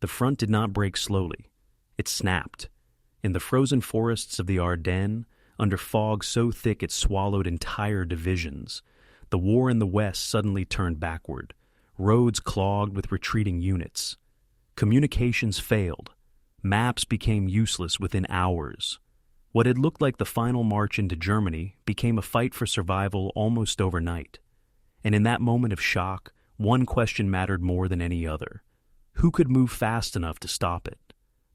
the front did not break slowly. It snapped. In the frozen forests of the Ardennes, under fog so thick it swallowed entire divisions, the war in the west suddenly turned backward, roads clogged with retreating units. Communications failed. Maps became useless within hours. What had looked like the final march into Germany became a fight for survival almost overnight. And in that moment of shock, one question mattered more than any other. Who could move fast enough to stop it?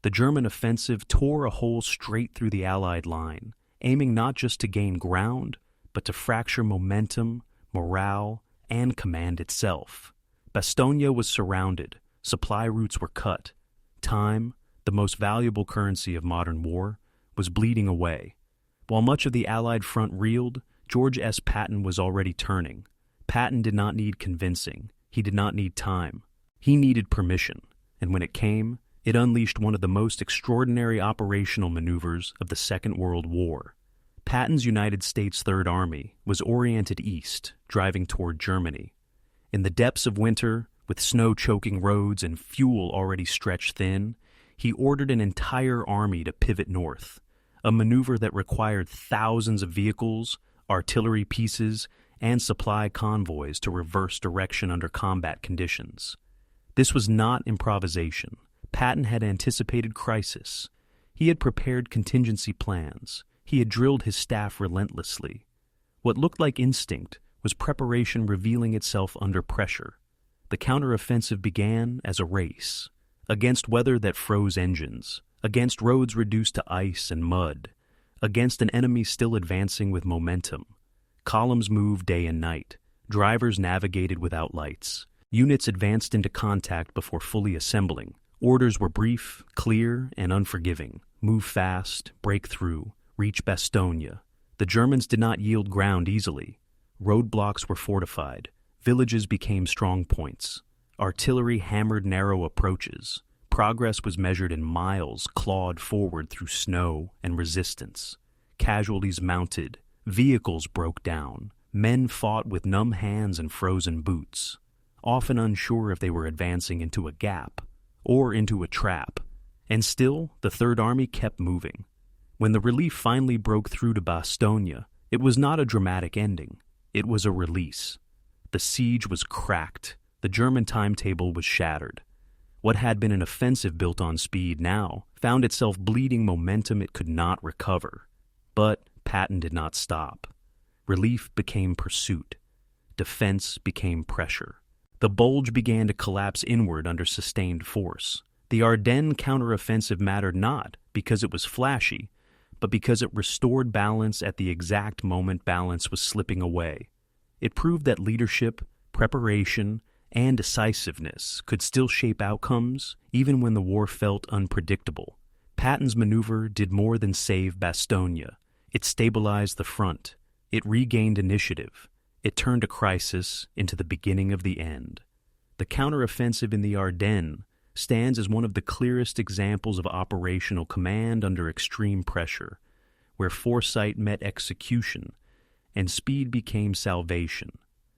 The German offensive tore a hole straight through the Allied line, aiming not just to gain ground, but to fracture momentum, morale, and command itself. Bastogne was surrounded. Supply routes were cut. Time, the most valuable currency of modern war, was bleeding away. While much of the Allied front reeled, George S. Patton was already turning. Patton did not need convincing. He did not need time. He needed permission, and when it came, it unleashed one of the most extraordinary operational maneuvers of the Second World War. Patton's United States Third Army was oriented east, driving toward Germany. In the depths of winter, with snow choking roads and fuel already stretched thin, he ordered an entire army to pivot north, a maneuver that required thousands of vehicles, artillery pieces, and supply convoys to reverse direction under combat conditions. This was not improvisation. Patton had anticipated crisis. He had prepared contingency plans. He had drilled his staff relentlessly. What looked like instinct was preparation revealing itself under pressure. The counteroffensive began as a race, against weather that froze engines, against roads reduced to ice and mud, against an enemy still advancing with momentum. Columns moved day and night. Drivers navigated without lights. Units advanced into contact before fully assembling. Orders were brief, clear, and unforgiving. Move fast, break through, reach Bastogne. The Germans did not yield ground easily. Roadblocks were fortified. Villages became strong points. Artillery hammered narrow approaches. Progress was measured in miles clawed forward through snow and resistance. Casualties mounted. Vehicles broke down. Men fought with numb hands and frozen boots, often unsure if they were advancing into a gap or into a trap. And still, the Third Army kept moving. When the relief finally broke through to Bastogne, it was not a dramatic ending. It was a release. The siege was cracked. The German timetable was shattered. What had been an offensive built on speed now found itself bleeding momentum it could not recover. But Patton did not stop. Relief became pursuit. Defense became pressure. The Bulge began to collapse inward under sustained force. The Ardennes counteroffensive mattered not because it was flashy, but because it restored balance at the exact moment balance was slipping away. It proved that leadership, preparation, and decisiveness could still shape outcomes even when the war felt unpredictable. Patton's maneuver did more than save Bastogne. It stabilized the front. It regained initiative. It turned a crisis into the beginning of the end. The counteroffensive in the Ardennes stands as one of the clearest examples of operational command under extreme pressure, where foresight met execution and speed became salvation.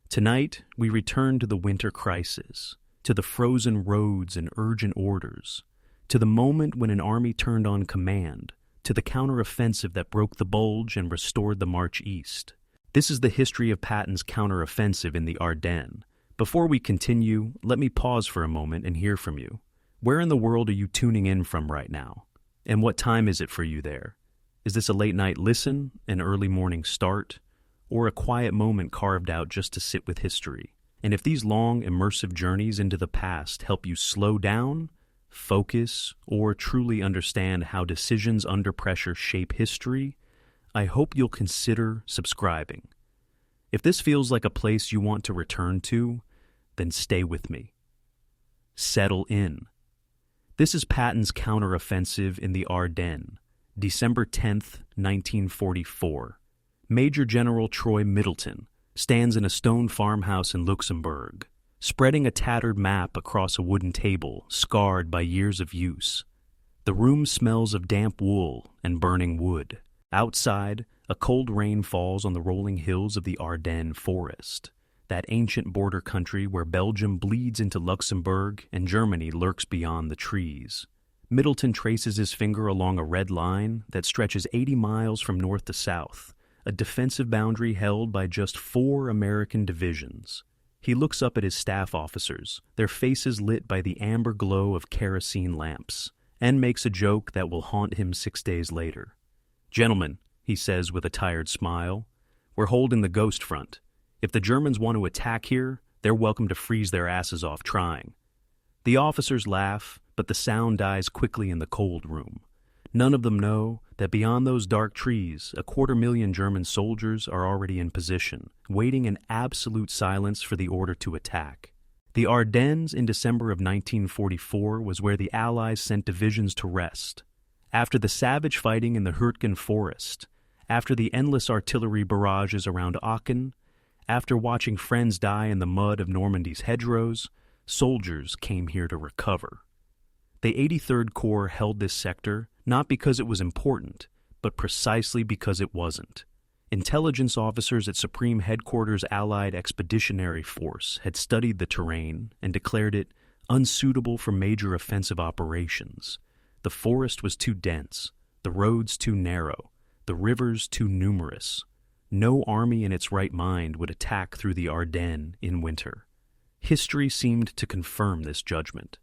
Tonight, we return to the winter crisis, to the frozen roads and urgent orders, to the moment when an army turned on command, to the counteroffensive that broke the Bulge and restored the march east. This is the history of Patton's counteroffensive in the Ardennes. Before we continue, let me pause for a moment and hear from you. Where in the world are you tuning in from right now? And what time is it for you there? Is this a late-night listen, an early morning start, or a quiet moment carved out just to sit with history? And if these long, immersive journeys into the past help you slow down, focus, or truly understand how decisions under pressure shape history, I hope you'll consider subscribing. If this feels like a place you want to return to, then stay with me. Settle in. This is Patton's counteroffensive in the Ardennes, December 10th, 1944. Major General Troy Middleton stands in a stone farmhouse in Luxembourg, spreading a tattered map across a wooden table scarred by years of use. The room smells of damp wool and burning wood. Outside, a cold rain falls on the rolling hills of the Ardennes forest. that ancient border country where Belgium bleeds into Luxembourg and Germany lurks beyond the trees. Middleton traces his finger along a red line that stretches 80 miles from north to south, a defensive boundary held by just 4 American divisions. He looks up at his staff officers, their faces lit by the amber glow of kerosene lamps, and makes a joke that will haunt him 6 days later. "Gentlemen," he says with a tired smile, "we're holding the ghost front. If the Germans want to attack here, they're welcome to freeze their asses off trying." The officers laugh, but the sound dies quickly in the cold room. None of them know that beyond those dark trees, 250,000 German soldiers are already in position, waiting in absolute silence for the order to attack. The Ardennes in December of 1944 was where the Allies sent divisions to rest. After the savage fighting in the Hürtgen forest, after the endless artillery barrages around Aachen, after watching friends die in the mud of Normandy's hedgerows, soldiers came here to recover. The 83rd Corps held this sector not because it was important, but precisely because it wasn't. Intelligence officers at Supreme Headquarters Allied Expeditionary Force had studied the terrain and declared it unsuitable for major offensive operations. The forest was too dense, the roads too narrow, the rivers too numerous. No army in its right mind would attack through the Ardennes in winter. History seemed to confirm this judgment.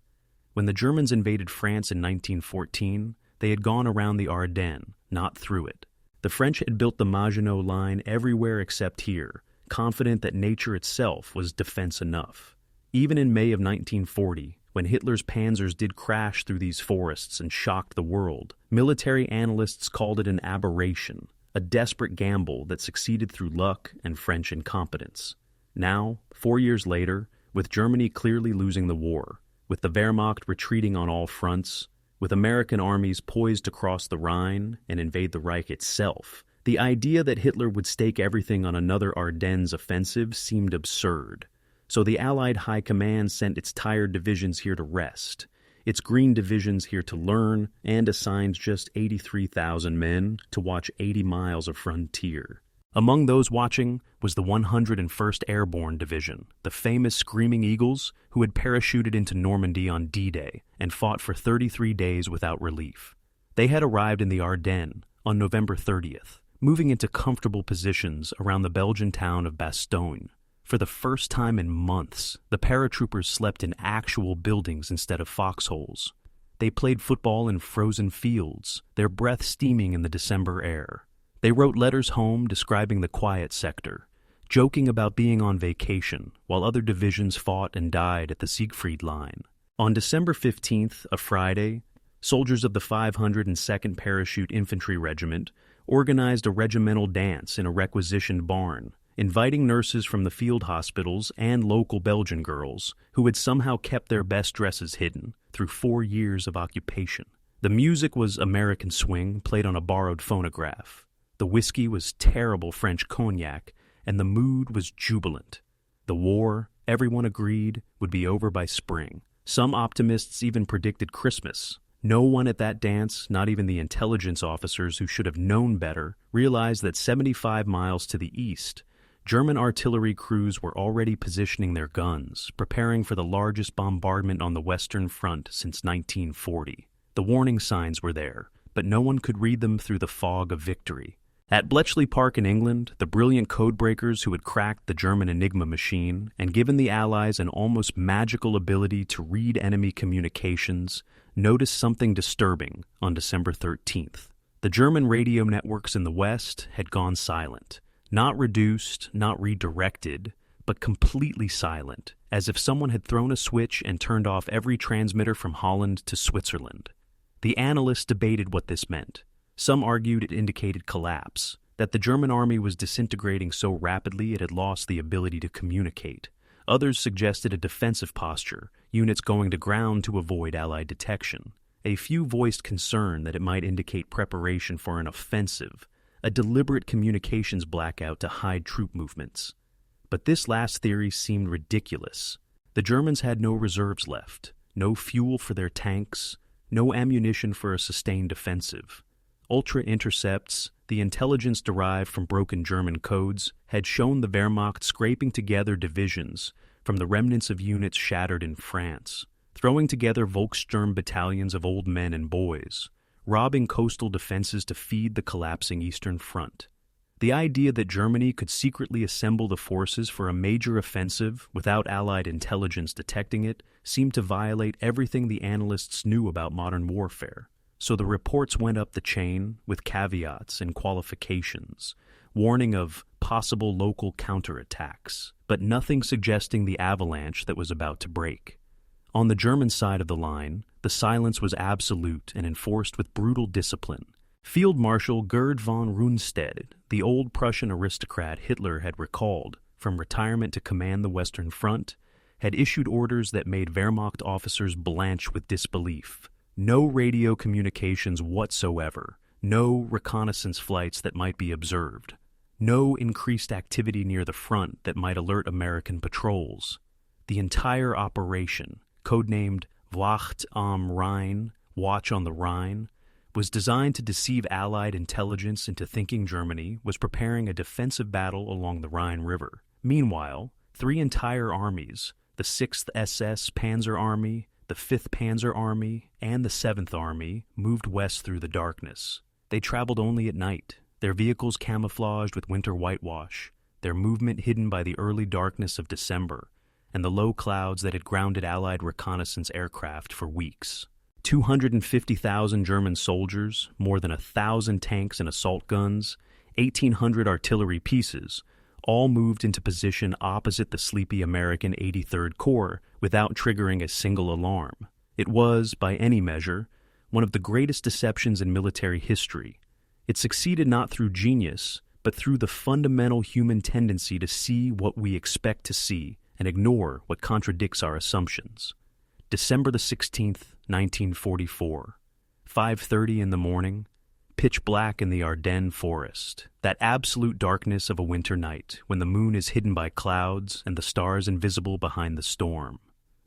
When the Germans invaded France in 1914, they had gone around the Ardennes, not through it. The French had built the Maginot Line everywhere except here, confident that nature itself was defense enough. Even in May of 1940, when Hitler's panzers did crash through these forests and shocked the world, military analysts called it an aberration, a desperate gamble that succeeded through luck and French incompetence. Now, 4 years later, with Germany clearly losing the war, with the Wehrmacht retreating on all fronts, with American armies poised to cross the Rhine and invade the Reich itself, the idea that Hitler would stake everything on another Ardennes offensive seemed absurd. So the Allied High Command sent its tired divisions here to rest, its green divisions here to learn, and assigned just 83,000 men to watch 80 miles of frontier. Among those watching was the 101st Airborne Division, the famous Screaming Eagles who had parachuted into Normandy on D-Day and fought for 33 days without relief. They had arrived in the Ardennes on November 30th, moving into comfortable positions around the Belgian town of Bastogne. For the first time in months, the paratroopers slept in actual buildings instead of foxholes. They played football in frozen fields, their breath steaming in the December air. They wrote letters home describing the quiet sector, joking about being on vacation while other divisions fought and died at the Siegfried Line. On December 15th, a Friday, soldiers of the 502nd Parachute Infantry Regiment organized a regimental dance in a requisitioned barn, inviting nurses from the field hospitals and local Belgian girls who had somehow kept their best dresses hidden through 4 years of occupation. The music was American swing played on a borrowed phonograph. The whiskey was terrible French cognac, and the mood was jubilant. The war, everyone agreed, would be over by spring. Some optimists even predicted Christmas. No one at that dance, not even the intelligence officers who should have known better, realized that 75 miles to the east, German artillery crews were already positioning their guns, preparing for the largest bombardment on the Western Front since 1940. The warning signs were there, but no one could read them through the fog of victory. At Bletchley Park in England, the brilliant codebreakers who had cracked the German Enigma machine and given the Allies an almost magical ability to read enemy communications noticed something disturbing on December 13th. The German radio networks in the West had gone silent. Not reduced, not redirected, but completely silent, as if someone had thrown a switch and turned off every transmitter from Holland to Switzerland. The analysts debated what this meant. Some argued it indicated collapse, that the German army was disintegrating so rapidly it had lost the ability to communicate. Others suggested a defensive posture, units going to ground to avoid Allied detection. A few voiced concern that it might indicate preparation for an offensive, a deliberate communications blackout to hide troop movements. But this last theory seemed ridiculous. The Germans had no reserves left, no fuel for their tanks, no ammunition for a sustained offensive. ultra intercepts, the intelligence derived from broken German codes, had shown the Wehrmacht scraping together divisions from the remnants of units shattered in France, throwing together Volkssturm battalions of old men and boys, robbing coastal defenses to feed the collapsing Eastern Front. The idea that Germany could secretly assemble the forces for a major offensive without Allied intelligence detecting it seemed to violate everything the analysts knew about modern warfare. So the reports went up the chain with caveats and qualifications, warning of possible local counterattacks, but nothing suggesting the avalanche that was about to break. On the German side of the line, the silence was absolute and enforced with brutal discipline. Field Marshal Gerd von Rundstedt, the old Prussian aristocrat Hitler had recalled from retirement to command the Western Front, had issued orders that made Wehrmacht officers blanch with disbelief. No radio communications whatsoever, no reconnaissance flights that might be observed, no increased activity near the front that might alert American patrols. The entire operation, codenamed Wacht am Rhein, Watch on the Rhine, was designed to deceive Allied intelligence into thinking Germany was preparing a defensive battle along the Rhine River. Meanwhile, 3 entire armies, the 6th SS Panzer Army, the 5th Panzer Army, and the 7th Army, moved west through the darkness. They traveled only at night, their vehicles camouflaged with winter whitewash, their movement hidden by the early darkness of December, and the low clouds that had grounded Allied reconnaissance aircraft for weeks. 250,000 German soldiers, more than 1,000 tanks and assault guns, 1,800 artillery pieces, all moved into position opposite the sleepy American 83rd Corps without triggering a single alarm. It was, by any measure, one of the greatest deceptions in military history. It succeeded not through genius, but through the fundamental human tendency to see what we expect to see and ignore what contradicts our assumptions. December the 16th, 1944, 5:30 in the morning, pitch black in the Ardennes forest, that absolute darkness of a winter night when the moon is hidden by clouds and the stars invisible behind the storm.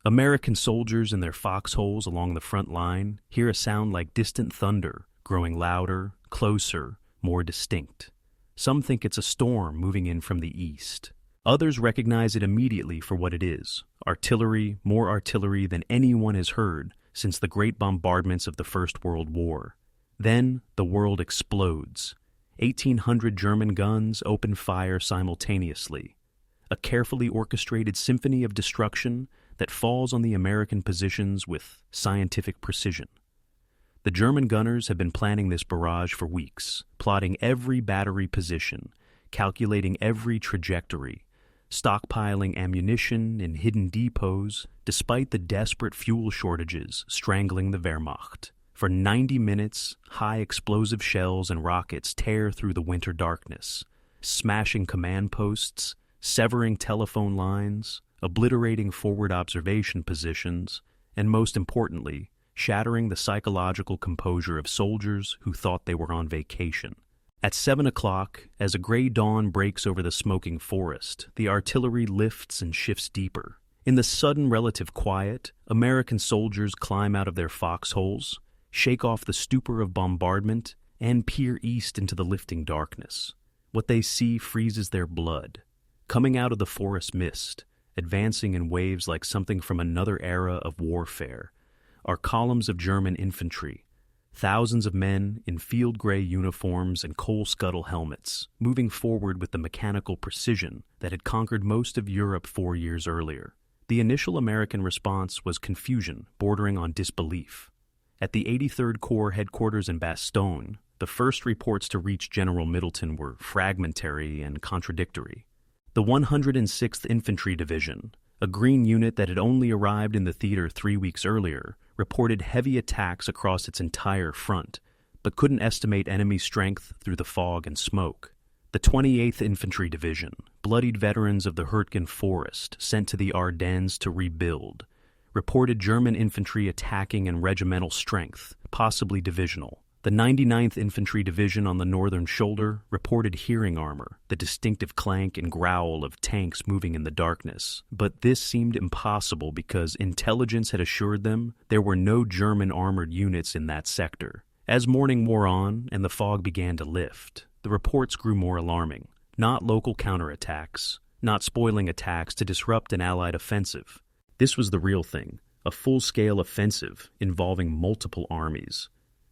American soldiers in their foxholes along the front line hear a sound like distant thunder, growing louder, closer, more distinct. Some think it's a storm moving in from the east. Others recognize it immediately for what it is, artillery, more artillery than anyone has heard since the great bombardments of the First World War. Then the world explodes. 1,800 German guns open fire simultaneously. A carefully orchestrated symphony of destruction that falls on the American positions with scientific precision. The German gunners have been planning this barrage for weeks, plotting every battery position, calculating every trajectory, stockpiling ammunition in hidden depots despite the desperate fuel shortages strangling the Wehrmacht. For 90 minutes, high explosive shells and rockets tear through the winter darkness, smashing command posts, severing telephone lines, obliterating forward observation positions, and most importantly, shattering the psychological composure of soldiers who thought they were on vacation. At 7 o'clock, as a gray dawn breaks over the smoking forest, the artillery lifts and shifts deeper. In the sudden relative quiet, American soldiers climb out of their foxholes, shake off the stupor of bombardment, and peer east into the lifting darkness. What they see freezes their blood. Coming out of the forest mist, advancing in waves like something from another era of warfare, are columns of German infantry, thousands of men in field gray uniforms and coal scuttle helmets, moving forward with the mechanical precision that had conquered most of Europe 4 years earlier. The initial American response was confusion, bordering on disbelief. At the 83rd Corps headquarters in Bastogne, the first reports to reach General Middleton were fragmentary and contradictory. The 106th Infantry Division, a green unit that had only arrived in the theater 3 weeks earlier, reported heavy attacks across its entire front, but couldn't estimate enemy strength through the fog and smoke. The 28th Infantry Division, bloodied veterans of the Hurtgen Forest sent to the Ardennes to rebuild, reported German infantry attacking in regimental strength, possibly divisional. The 99th Infantry Division on the northern shoulder reported hearing armor, the distinctive clank and growl of tanks moving in the darkness. But this seemed impossible because intelligence had assured them there were no German armored units in that sector. As morning wore on and the fog began to lift, the reports grew more alarming. Not local counterattacks, not spoiling attacks to disrupt an Allied offensive. This was the real thing, a full-scale offensive involving multiple armies.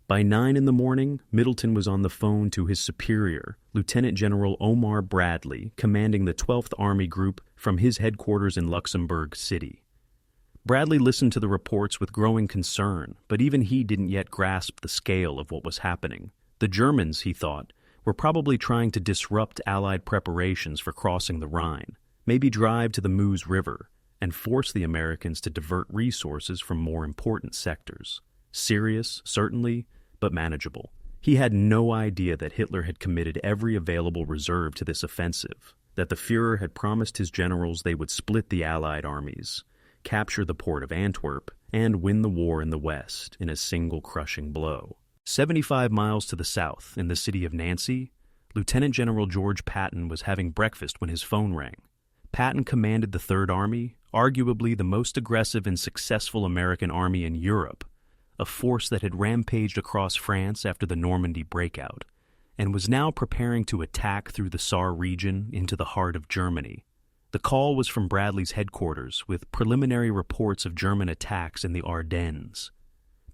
By 9 in the morning, Middleton was on the phone to his superior, Lieutenant General Omar Bradley, commanding the 12th Army Group from his headquarters in Luxembourg City. Bradley listened to the reports with growing concern, but even he didn't yet grasp the scale of what was happening. The Germans, he thought, were probably trying to disrupt Allied preparations for crossing the Rhine, maybe drive to the Meuse River, and force the Americans to divert resources from more important sectors. Serious, certainly, but manageable. He had no idea that Hitler had committed every available reserve to this offensive, that the Führer had promised his generals they would split the Allied armies, capture the port of Antwerp, and win the war in the West in a single crushing blow. 75 miles to the south, in the city of Nancy, Lieutenant General George Patton was having breakfast when his phone rang. Patton commanded the Third Army, arguably the most aggressive and successful American army in Europe, a force that had rampaged across France after the Normandy breakout, and was now preparing to attack through the Saar region into the heart of Germany. The call was from Bradley's headquarters, with preliminary reports of German attacks in the Ardennes.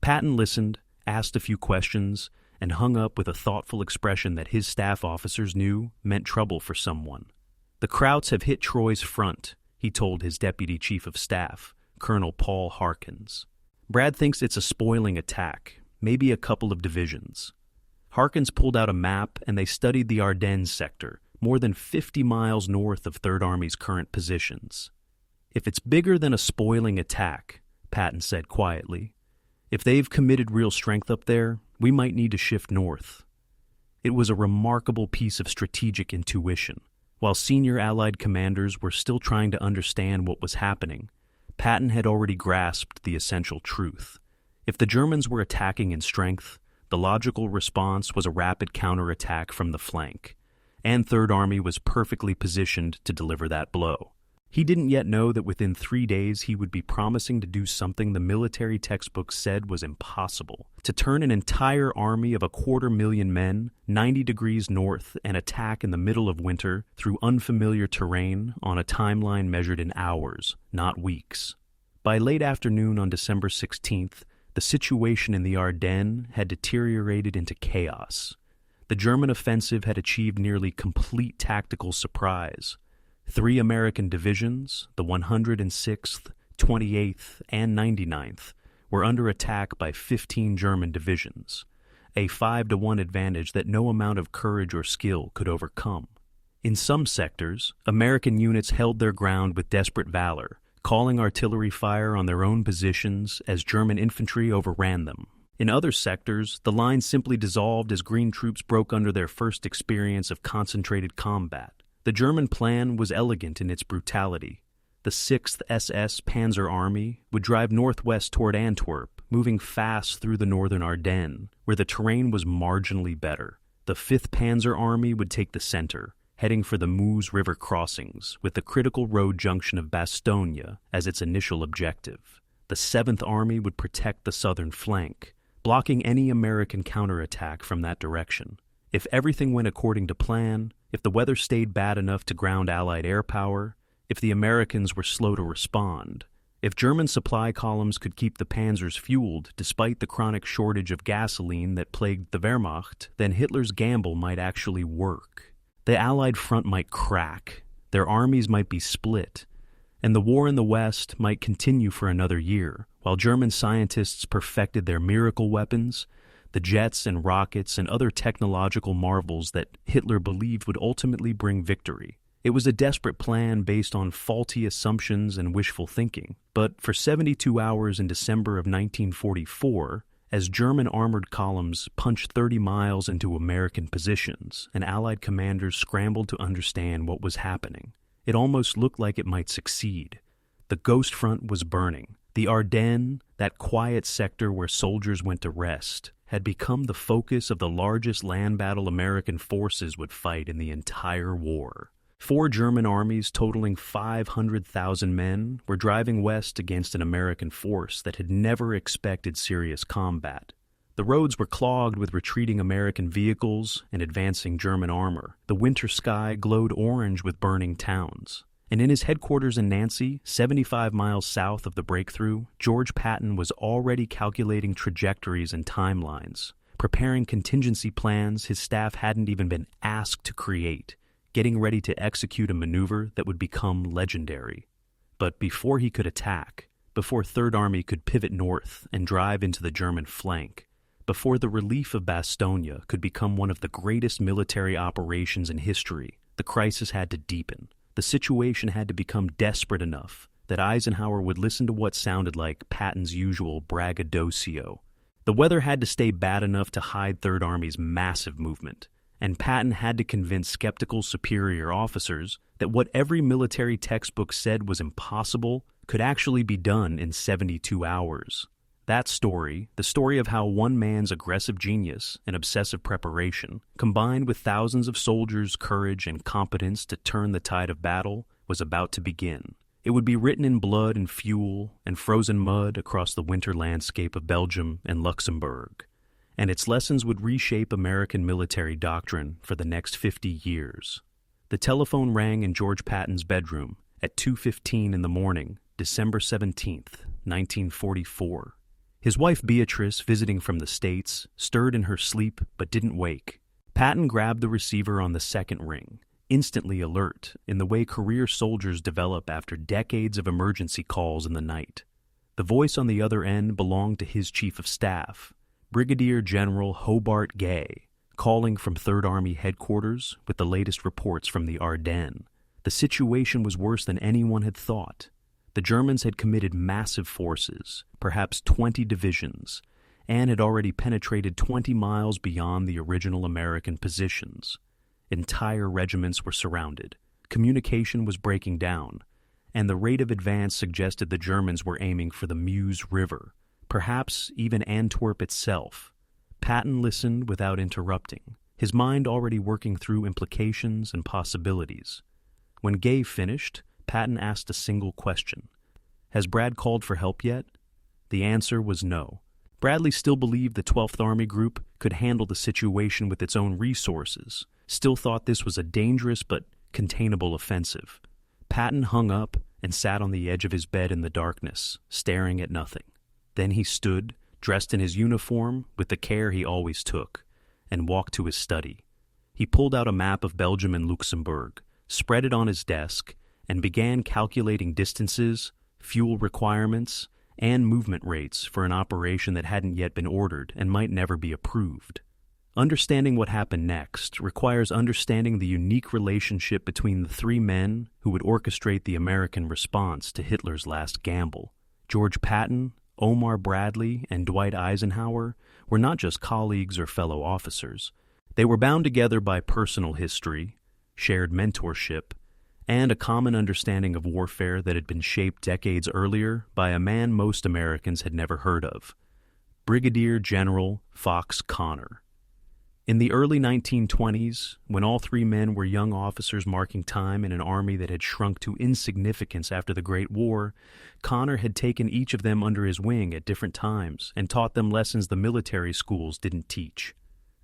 Patton listened, asked a few questions, and hung up with a thoughtful expression that his staff officers knew meant trouble for someone. "The Krauts have hit Troy's front," he told his deputy chief of staff, Colonel Paul Harkins. "Brad thinks it's a spoiling attack, maybe a couple of divisions." Harkins pulled out a map and they studied the Ardennes sector, more than 50 miles north of Third Army's current positions. "If it's bigger than a spoiling attack," Patton said quietly, "if they've committed real strength up there, we might need to shift north." It was a remarkable piece of strategic intuition. While senior Allied commanders were still trying to understand what was happening, Patton had already grasped the essential truth. If the Germans were attacking in strength, the logical response was a rapid counterattack from the flank, and Third Army was perfectly positioned to deliver that blow. He didn't yet know that within 3 days he would be promising to do something the military textbooks said was impossible: to turn an entire army of 250,000 men 90 degrees north and attack in the middle of winter through unfamiliar terrain on a timeline measured in hours, not weeks. By late afternoon on December 16th, the situation in the Ardennes had deteriorated into chaos. The German offensive had achieved nearly complete tactical surprise. 3 American divisions, the 106th, 28th, and 99th, were under attack by 15 German divisions, a 5-to-1 advantage that no amount of courage or skill could overcome. In some sectors, American units held their ground with desperate valor, calling artillery fire on their own positions as German infantry overran them. In other sectors, the line simply dissolved as green troops broke under their first experience of concentrated combat. The German plan was elegant in its brutality. The 6th SS Panzer Army would drive northwest toward Antwerp, moving fast through the northern Ardennes, where the terrain was marginally better. The 5th Panzer Army would take the center, heading for the Meuse River crossings, with the critical road junction of Bastogne as its initial objective. The 7th Army would protect the southern flank, blocking any American counterattack from that direction. If everything went according to plan, if the weather stayed bad enough to ground Allied air power, if the Americans were slow to respond, if German supply columns could keep the panzers fueled despite the chronic shortage of gasoline that plagued the Wehrmacht, then Hitler's gamble might actually work. The Allied front might crack, their armies might be split, and the war in the West might continue for another year, while German scientists perfected their miracle weapons, the jets and rockets and other technological marvels that Hitler believed would ultimately bring victory. It was a desperate plan based on faulty assumptions and wishful thinking, but for 72 hours in December of 1944, as German armored columns punched 30 miles into American positions and Allied commanders scrambled to understand what was happening, it almost looked like it might succeed. The Ghost Front was burning. The Ardennes, that quiet sector where soldiers went to rest, had become the focus of the largest land battle American forces would fight in the entire war. 4 German armies totaling 500,000 men were driving west against an American force that had never expected serious combat. The roads were clogged with retreating American vehicles and advancing German armor. The winter sky glowed orange with burning towns. And in his headquarters in Nancy, 75 miles south of the breakthrough, George Patton was already calculating trajectories and timelines, preparing contingency plans his staff hadn't even been asked to create, getting ready to execute a maneuver that would become legendary. But before he could attack, before Third Army could pivot north and drive into the German flank, before the relief of Bastogne could become one of the greatest military operations in history, the crisis had to deepen. The situation had to become desperate enough that Eisenhower would listen to what sounded like Patton's usual braggadocio. The weather had to stay bad enough to hide Third Army's massive movement, and Patton had to convince skeptical superior officers that what every military textbook said was impossible could actually be done in 72 hours. That story, the story of how one man's aggressive genius and obsessive preparation, combined with thousands of soldiers' courage and competence to turn the tide of battle, was about to begin. It would be written in blood and fuel and frozen mud across the winter landscape of Belgium and Luxembourg, and its lessons would reshape American military doctrine for the next 50 years. The telephone rang in George Patton's bedroom at 2:15 in the morning, December 17th, 1944. His wife Beatrice, visiting from the States, stirred in her sleep but didn't wake. Patton grabbed the receiver on the second ring, instantly alert in the way career soldiers develop after decades of emergency calls in the night. The voice on the other end belonged to his chief of staff, Brigadier General Hobart Gay, calling from Third Army headquarters with the latest reports from the Ardennes. The situation was worse than anyone had thought. The Germans had committed massive forces, perhaps 20 divisions, and had already penetrated 20 miles beyond the original American positions. Entire regiments were surrounded. Communication was breaking down, and the rate of advance suggested the Germans were aiming for the Meuse River, perhaps even Antwerp itself. Patton listened without interrupting, his mind already working through implications and possibilities. When Gay finished, Patton asked a single question. "Has Brad called for help yet?" The answer was no. Bradley still believed the 12th Army Group could handle the situation with its own resources, still thought this was a dangerous but containable offensive. Patton hung up and sat on the edge of his bed in the darkness, staring at nothing. Then he stood, dressed in his uniform with the care he always took, and walked to his study. He pulled out a map of Belgium and Luxembourg, spread it on his desk, and began calculating distances, fuel requirements, and movement rates for an operation that hadn't yet been ordered and might never be approved. Understanding what happened next requires understanding the unique relationship between the three men who would orchestrate the American response to Hitler's last gamble. George Patton, Omar Bradley, and Dwight Eisenhower were not just colleagues or fellow officers. They were bound together by personal history, shared mentorship, and a common understanding of warfare that had been shaped decades earlier by a man most Americans had never heard of, Brigadier General Fox Connor. In the early 1920s, when all three men were young officers marking time in an army that had shrunk to insignificance after the Great War, Connor had taken each of them under his wing at different times and taught them lessons the military schools didn't teach.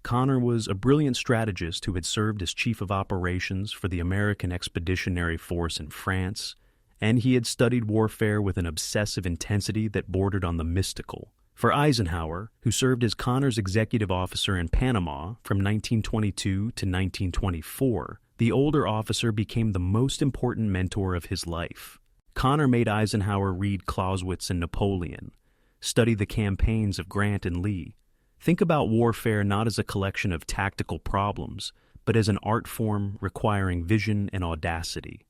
Connor was a brilliant strategist who had served as chief of operations for the American Expeditionary Force in France, and he had studied warfare with an obsessive intensity that bordered on the mystical. For Eisenhower, who served as Connor's executive officer in Panama from 1922 to 1924, the older officer became the most important mentor of his life. Connor made Eisenhower read Clausewitz and Napoleon, study the campaigns of Grant and Lee. Think about warfare not as a collection of tactical problems, but as an art form requiring vision and audacity.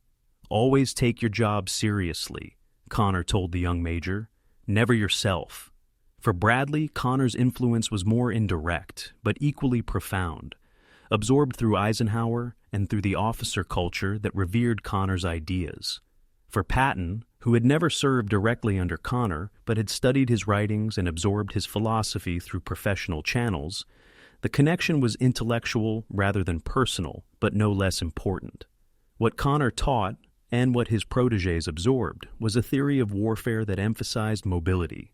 "Always take your job seriously," Connor told the young major. "Never yourself." For Bradley, Connor's influence was more indirect, but equally profound, absorbed through Eisenhower and through the officer culture that revered Connor's ideas. For Patton, who had never served directly under Connor, but had studied his writings and absorbed his philosophy through professional channels, the connection was intellectual rather than personal, but no less important. What Connor taught, and what his protégés absorbed, was a theory of warfare that emphasized mobility,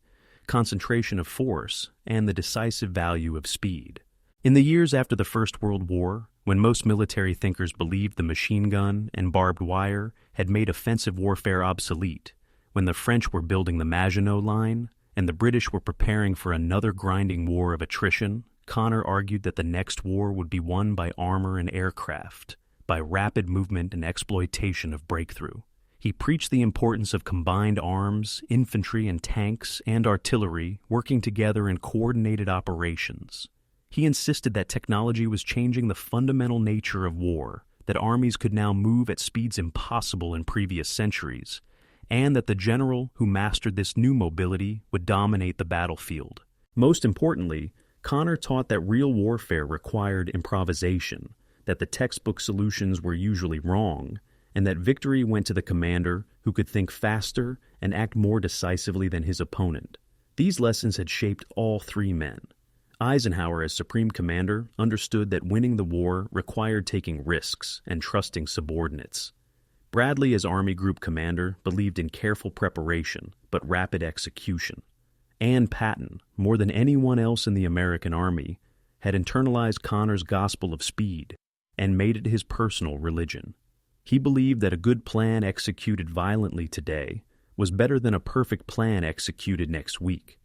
concentration of force, and the decisive value of speed. In the years after the First World War, when most military thinkers believed the machine gun and barbed wire had made offensive warfare obsolete, when the French were building the Maginot Line and the British were preparing for another grinding war of attrition, Connor argued that the next war would be won by armor and aircraft, by rapid movement and exploitation of breakthrough. He preached the importance of combined arms, infantry and tanks, and artillery working together in coordinated operations. He insisted that technology was changing the fundamental nature of war, that armies could now move at speeds impossible in previous centuries, and that the general who mastered this new mobility would dominate the battlefield. Most importantly, Connor taught that real warfare required improvisation, that the textbook solutions were usually wrong, and that victory went to the commander who could think faster and act more decisively than his opponent. These lessons had shaped all three men. Eisenhower, as Supreme Commander, understood that winning the war required taking risks and trusting subordinates. Bradley, as Army Group Commander, believed in careful preparation but rapid execution. And Patton, more than anyone else in the American Army, had internalized Connor's gospel of speed and made it his personal religion. He believed that a good plan executed violently today was better than a perfect plan executed next week.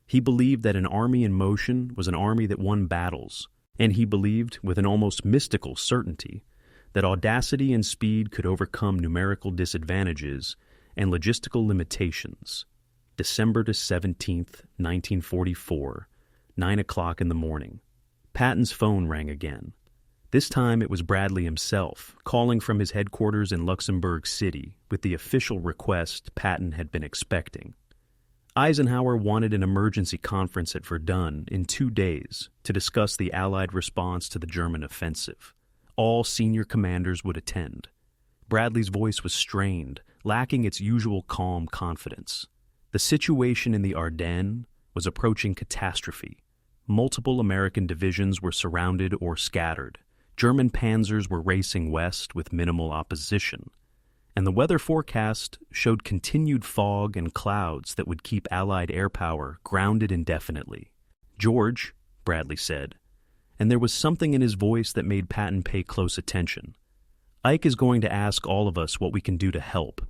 He believed that an army in motion was an army that won battles, and he believed, with an almost mystical certainty, that audacity and speed could overcome numerical disadvantages and logistical limitations. December 17th, 1944, 9 o'clock in the morning. Patton's phone rang again. This time it was Bradley himself, calling from his headquarters in Luxembourg City with the official request Patton had been expecting. Eisenhower wanted an emergency conference at Verdun in 2 days to discuss the Allied response to the German offensive. All senior commanders would attend. Bradley's voice was strained, lacking its usual calm confidence. The situation in the Ardennes was approaching catastrophe. Multiple American divisions were surrounded or scattered. German panzers were racing west with minimal opposition, and the weather forecast showed continued fog and clouds that would keep Allied air power grounded indefinitely. "George," Bradley said, and there was something in his voice that made Patton pay close attention. "Ike is going to ask all of us what we can do to help.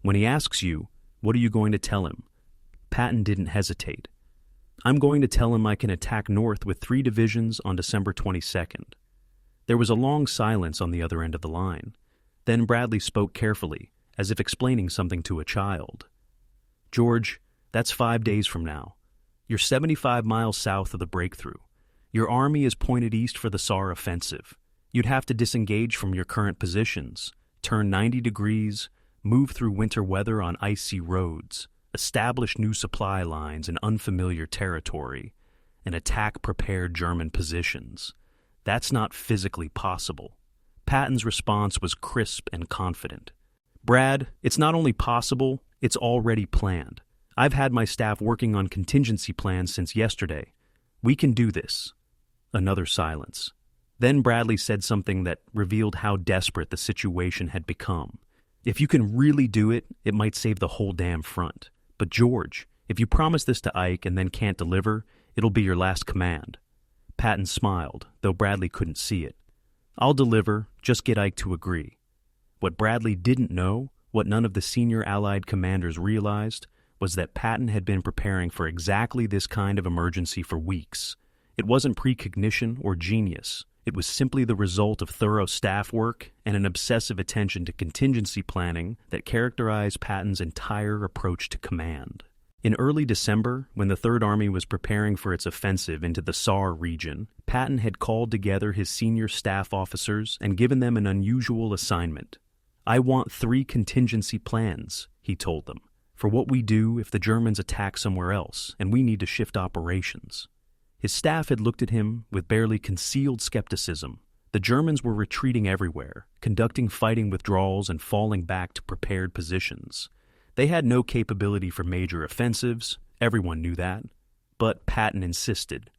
When he asks you, what are you going to tell him?" Patton didn't hesitate. "I'm going to tell him I can attack north with 3 divisions on December 22nd. There was a long silence on the other end of the line. Then Bradley spoke carefully, as if explaining something to a child. "George, that's 5 days from now. You're 75 miles south of the breakthrough. Your army is pointed east for the Saar offensive. You'd have to disengage from your current positions, turn 90 degrees, move through winter weather on icy roads, establish new supply lines in unfamiliar territory, and attack prepared German positions. That's not physically possible." Patton's response was crisp and confident. "Brad, it's not only possible, it's already planned. I've had my staff working on contingency plans since yesterday. We can do this." Another silence. Then Bradley said something that revealed how desperate the situation had become. "If you can really do it, it might save the whole damn front. But George, if you promise this to Ike and then can't deliver, it'll be your last command." Patton smiled, though Bradley couldn't see it. "I'll deliver, just get Ike to agree." What Bradley didn't know, what none of the senior Allied commanders realized, was that Patton had been preparing for exactly this kind of emergency for weeks. It wasn't precognition or genius. It was simply the result of thorough staff work and an obsessive attention to contingency planning that characterized Patton's entire approach to command. In early December, when the Third Army was preparing for its offensive into the Saar region, Patton had called together his senior staff officers and given them an unusual assignment. "I want 3 contingency plans," he told them, "for what we do if the Germans attack somewhere else and we need to shift operations." His staff had looked at him with barely concealed skepticism. The Germans were retreating everywhere, conducting fighting withdrawals and falling back to prepared positions. They had no capability for major offensives, everyone knew that. But Patton insisted.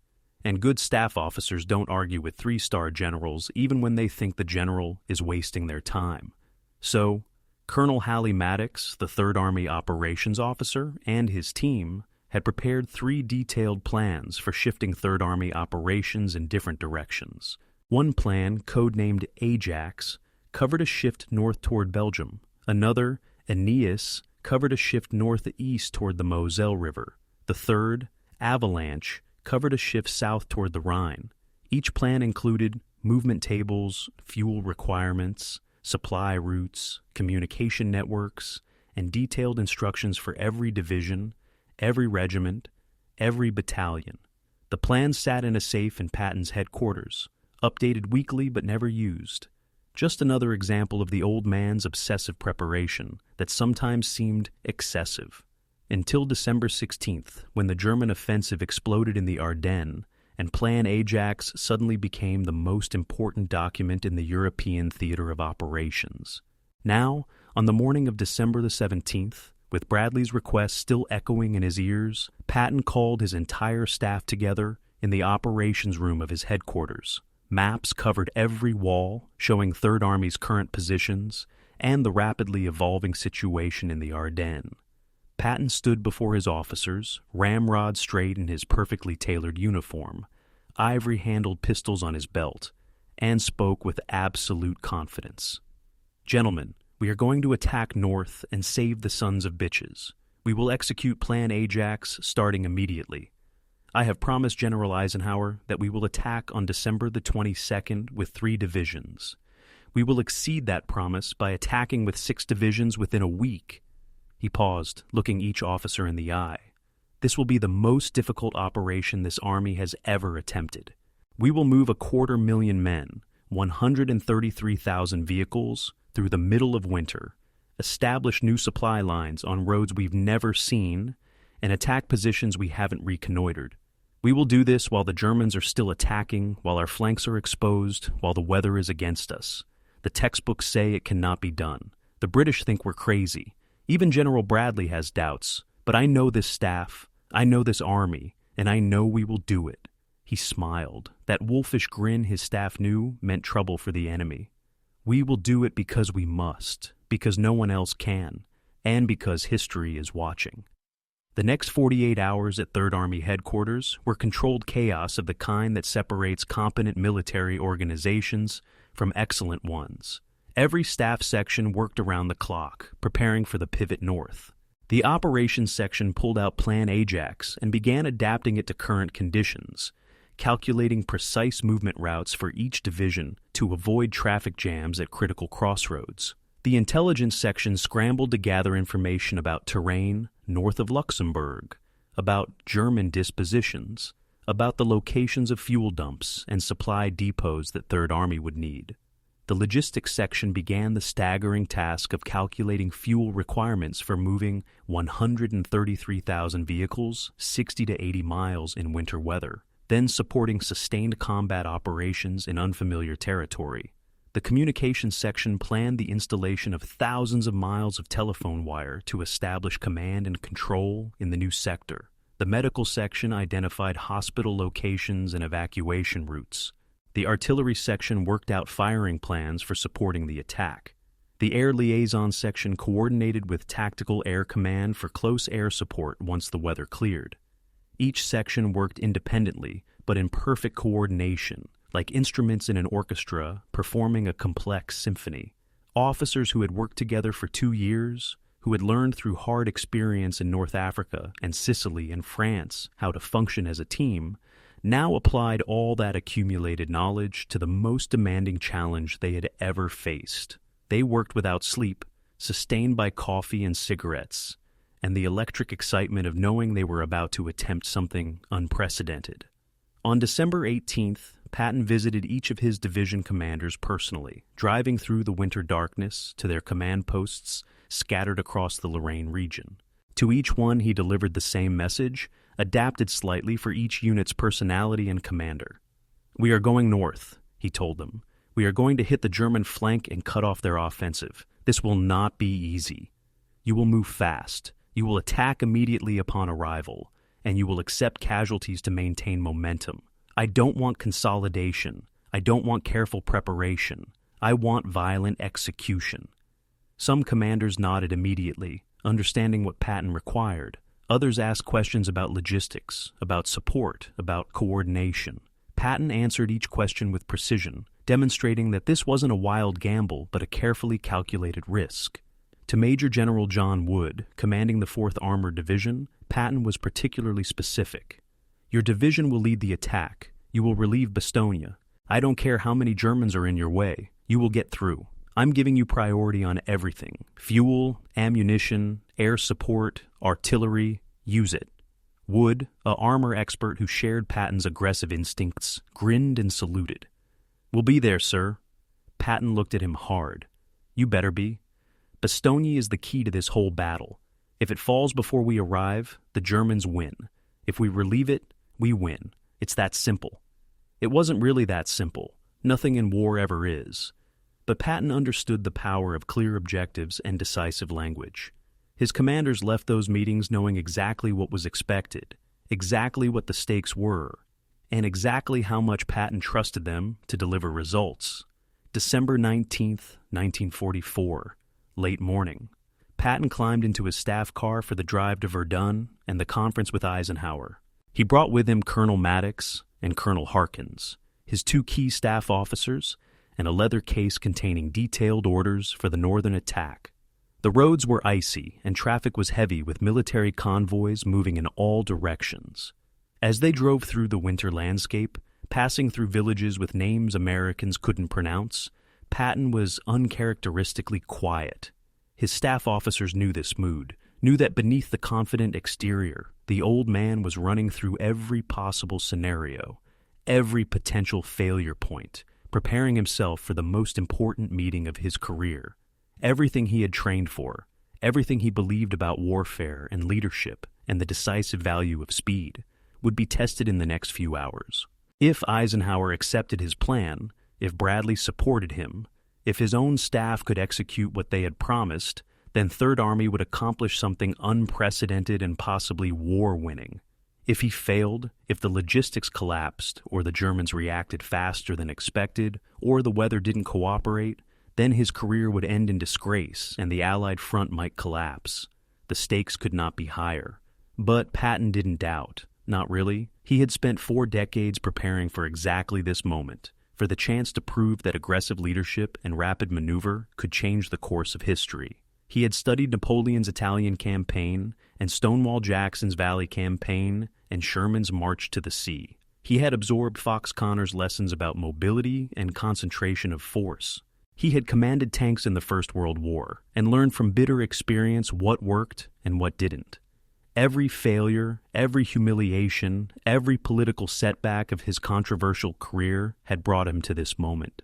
And good staff officers don't argue with 3-star generals even when they think the general is wasting their time. So, Colonel Halley Maddox, the Third Army operations officer, and his team had prepared 3 detailed plans for shifting Third Army operations in different directions. One plan, codenamed Ajax, covered a shift north toward Belgium. Another, Aeneas, covered a shift northeast toward the Moselle River. The third, Avalanche, covered a shift south toward the Rhine. Each plan included movement tables, fuel requirements, supply routes, communication networks, and detailed instructions for every division, every regiment, every battalion. The plans sat in a safe in Patton's headquarters, updated weekly but never used. Just another example of the old man's obsessive preparation that sometimes seemed excessive. Until December 16th, when the German offensive exploded in the Ardennes, and Plan Ajax suddenly became the most important document in the European theater of operations. Now, on the morning of December the 17th, with Bradley's request still echoing in his ears, Patton called his entire staff together in the operations room of his headquarters. Maps covered every wall, showing Third Army's current positions and the rapidly evolving situation in the Ardennes. Patton stood before his officers, ramrod straight in his perfectly tailored uniform, ivory-handled pistols on his belt, and spoke with absolute confidence. "Gentlemen, we are going to attack north and save the sons of bitches. We will execute Plan Ajax starting immediately. I have promised General Eisenhower that we will attack on December the 22nd with 3 divisions. We will exceed that promise by attacking with 6 divisions within a week." He paused, looking each officer in the eye. "This will be the most difficult operation this army has ever attempted. We will move 250,000 men, 133,000 vehicles, through the middle of winter, establish new supply lines on roads we've never seen, and attack positions we haven't reconnoitered. We will do this while the Germans are still attacking, while our flanks are exposed, while the weather is against us. The textbooks say it cannot be done. The British think we're crazy. Even General Bradley has doubts, but I know this staff, I know this army, and I know we will do it." He smiled. That wolfish grin his staff knew meant trouble for the enemy. "We will do it because we must, because no one else can, and because history is watching." The next 48 hours at Third Army headquarters were controlled chaos of the kind that separates competent military organizations from excellent ones. Every staff section worked around the clock, preparing for the pivot north. The operations section pulled out Plan Ajax and began adapting it to current conditions, calculating precise movement routes for each division to avoid traffic jams at critical crossroads. The intelligence section scrambled to gather information about terrain north of Luxembourg, about German dispositions, about the locations of fuel dumps and supply depots that Third Army would need. The logistics section began the staggering task of calculating fuel requirements for moving 133,000 vehicles 60 to 80 miles in winter weather, then supporting sustained combat operations in unfamiliar territory. The communications section planned the installation of thousands of miles of telephone wire to establish command and control in the new sector. The medical section identified hospital locations and evacuation routes. The artillery section worked out firing plans for supporting the attack. The air liaison section coordinated with tactical air command for close air support once the weather cleared. Each section worked independently, but in perfect coordination, like instruments in an orchestra performing a complex symphony. Officers who had worked together for 2 years, who had learned through hard experience in North Africa and Sicily and France how to function as a team, now applied all that accumulated knowledge to the most demanding challenge they had ever faced. They worked without sleep, sustained by coffee and cigarettes, and the electric excitement of knowing they were about to attempt something unprecedented. On December 18th, Patton visited each of his division commanders personally, driving through the winter darkness to their command posts scattered across the Lorraine region. To each one he delivered the same message, adapted slightly for each unit's personality and commander. "We are going north," he told them. "We are going to hit the German flank and cut off their offensive. This will not be easy. You will move fast. You will attack immediately upon arrival, and you will accept casualties to maintain momentum. I don't want consolidation. I don't want careful preparation. I want violent execution." Some commanders nodded immediately, understanding what Patton required. Others asked questions about logistics, about support, about coordination. Patton answered each question with precision, demonstrating that this wasn't a wild gamble but a carefully calculated risk. To Major General John Wood, commanding the 4th Armored Division, Patton was particularly specific. "Your division will lead the attack. You will relieve Bastogne. I don't care how many Germans are in your way. You will get through. I'm giving you priority on everything. Fuel, ammunition, air support, artillery. Use it." Wood, a armor expert who shared Patton's aggressive instincts, grinned and saluted. "We'll be there, sir." Patton looked at him hard. "You better be. Bastogne is the key to this whole battle. If it falls before we arrive, the Germans win. If we relieve it, we win. It's that simple." It wasn't really that simple. Nothing in war ever is. But Patton understood the power of clear objectives and decisive language. His commanders left those meetings knowing exactly what was expected, exactly what the stakes were, and exactly how much Patton trusted them to deliver results. December 19th, 1944, late morning. Patton climbed into his staff car for the drive to Verdun and the conference with Eisenhower. He brought with him Colonel Maddox and Colonel Harkins, his 2 key staff officers, and a leather case containing detailed orders for the northern attack. The roads were icy and traffic was heavy with military convoys moving in all directions. As they drove through the winter landscape, passing through villages with names Americans couldn't pronounce, Patton was uncharacteristically quiet. His staff officers knew this mood, knew that beneath the confident exterior, the old man was running through every possible scenario, every potential failure point, preparing himself for the most important meeting of his career. Everything he had trained for, everything he believed about warfare and leadership and the decisive value of speed, would be tested in the next few hours. If Eisenhower accepted his plan, if Bradley supported him, if his own staff could execute what they had promised, then Third Army would accomplish something unprecedented and possibly war-winning. If he failed, if the logistics collapsed, or the Germans reacted faster than expected, or the weather didn't cooperate, then his career would end in disgrace and the Allied front might collapse. The stakes could not be higher. But Patton didn't doubt. Not really. He had spent 4 decades preparing for exactly this moment, for the chance to prove that aggressive leadership and rapid maneuver could change the course of history. He had studied Napoleon's Italian campaign and Stonewall Jackson's Valley campaign and Sherman's March to the Sea. He had absorbed Fox Connor's lessons about mobility and concentration of force. He had commanded tanks in the First World War and learned from bitter experience what worked and what didn't. Every failure, every humiliation, every political setback of his controversial career had brought him to this moment.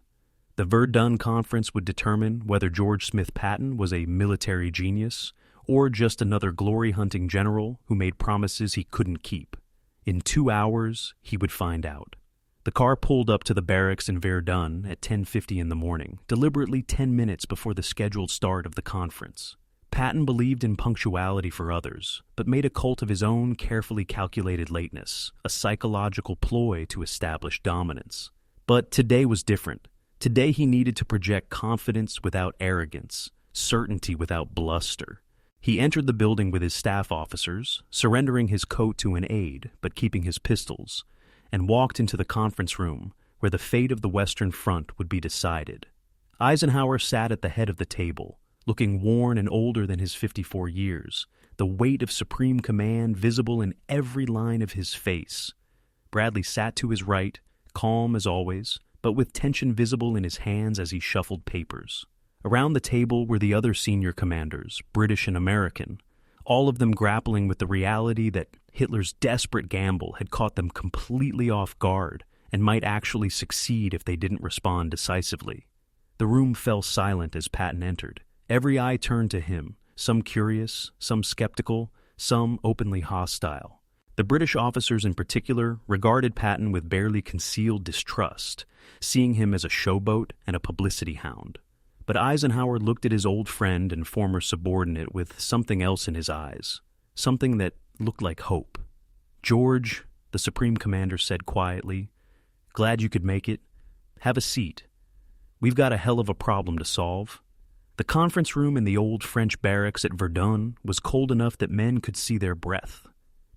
The Verdun Conference would determine whether George Smith Patton was a military genius or just another glory-hunting general who made promises he couldn't keep. In 2 hours, he would find out. The car pulled up to the barracks in Verdun at 10:50 in the morning, deliberately 10 minutes before the scheduled start of the conference. Patton believed in punctuality for others, but made a cult of his own carefully calculated lateness, a psychological ploy to establish dominance. But today was different. Today he needed to project confidence without arrogance, certainty without bluster. He entered the building with his staff officers, surrendering his coat to an aide, but keeping his pistols, and walked into the conference room where the fate of the Western Front would be decided. Eisenhower sat at the head of the table, looking worn and older than his 54 years, the weight of supreme command visible in every line of his face. Bradley sat to his right, calm as always, but with tension visible in his hands as he shuffled papers. Around the table were the other senior commanders, British and American, all of them grappling with the reality that Hitler's desperate gamble had caught them completely off guard and might actually succeed if they didn't respond decisively. The room fell silent as Patton entered. Every eye turned to him, some curious, some skeptical, some openly hostile. The British officers in particular regarded Patton with barely concealed distrust, seeing him as a showboat and a publicity hound. But Eisenhower looked at his old friend and former subordinate with something else in his eyes, something that looked like hope. "George," the Supreme Commander said quietly, "glad you could make it. Have a seat. We've got a hell of a problem to solve. The conference room in the old French barracks at Verdun was cold enough that men could see their breath.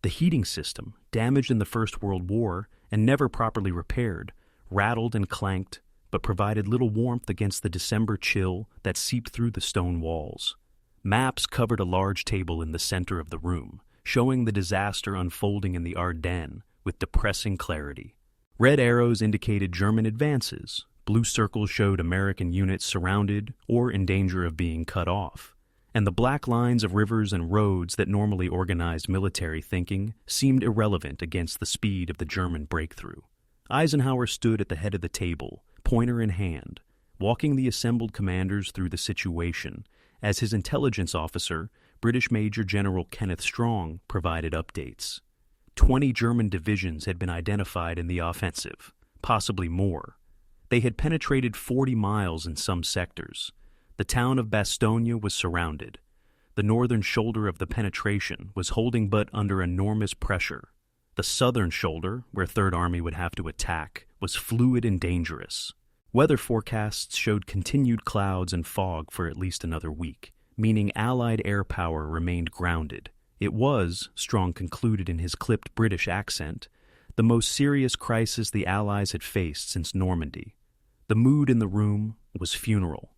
The heating system, damaged in the First World War and never properly repaired, rattled and clanked, but provided little warmth against the December chill that seeped through the stone walls. Maps covered a large table in the center of the room, showing the disaster unfolding in the Ardennes with depressing clarity. Red arrows indicated German advances. Blue circles showed American units surrounded or in danger of being cut off. And the black lines of rivers and roads that normally organized military thinking seemed irrelevant against the speed of the German breakthrough. Eisenhower stood at the head of the table, pointer in hand, walking the assembled commanders through the situation as his intelligence officer, British Major General Kenneth Strong, provided updates. 20 German divisions had been identified in the offensive, possibly more. They had penetrated 40 miles in some sectors. The town of Bastogne was surrounded. The northern shoulder of the penetration was holding but under enormous pressure. The southern shoulder, where Third Army would have to attack, was fluid and dangerous. Weather forecasts showed continued clouds and fog for at least another week, meaning Allied air power remained grounded. It was, Strong concluded in his clipped British accent, the most serious crisis the Allies had faced since Normandy. The mood in the room was funeral.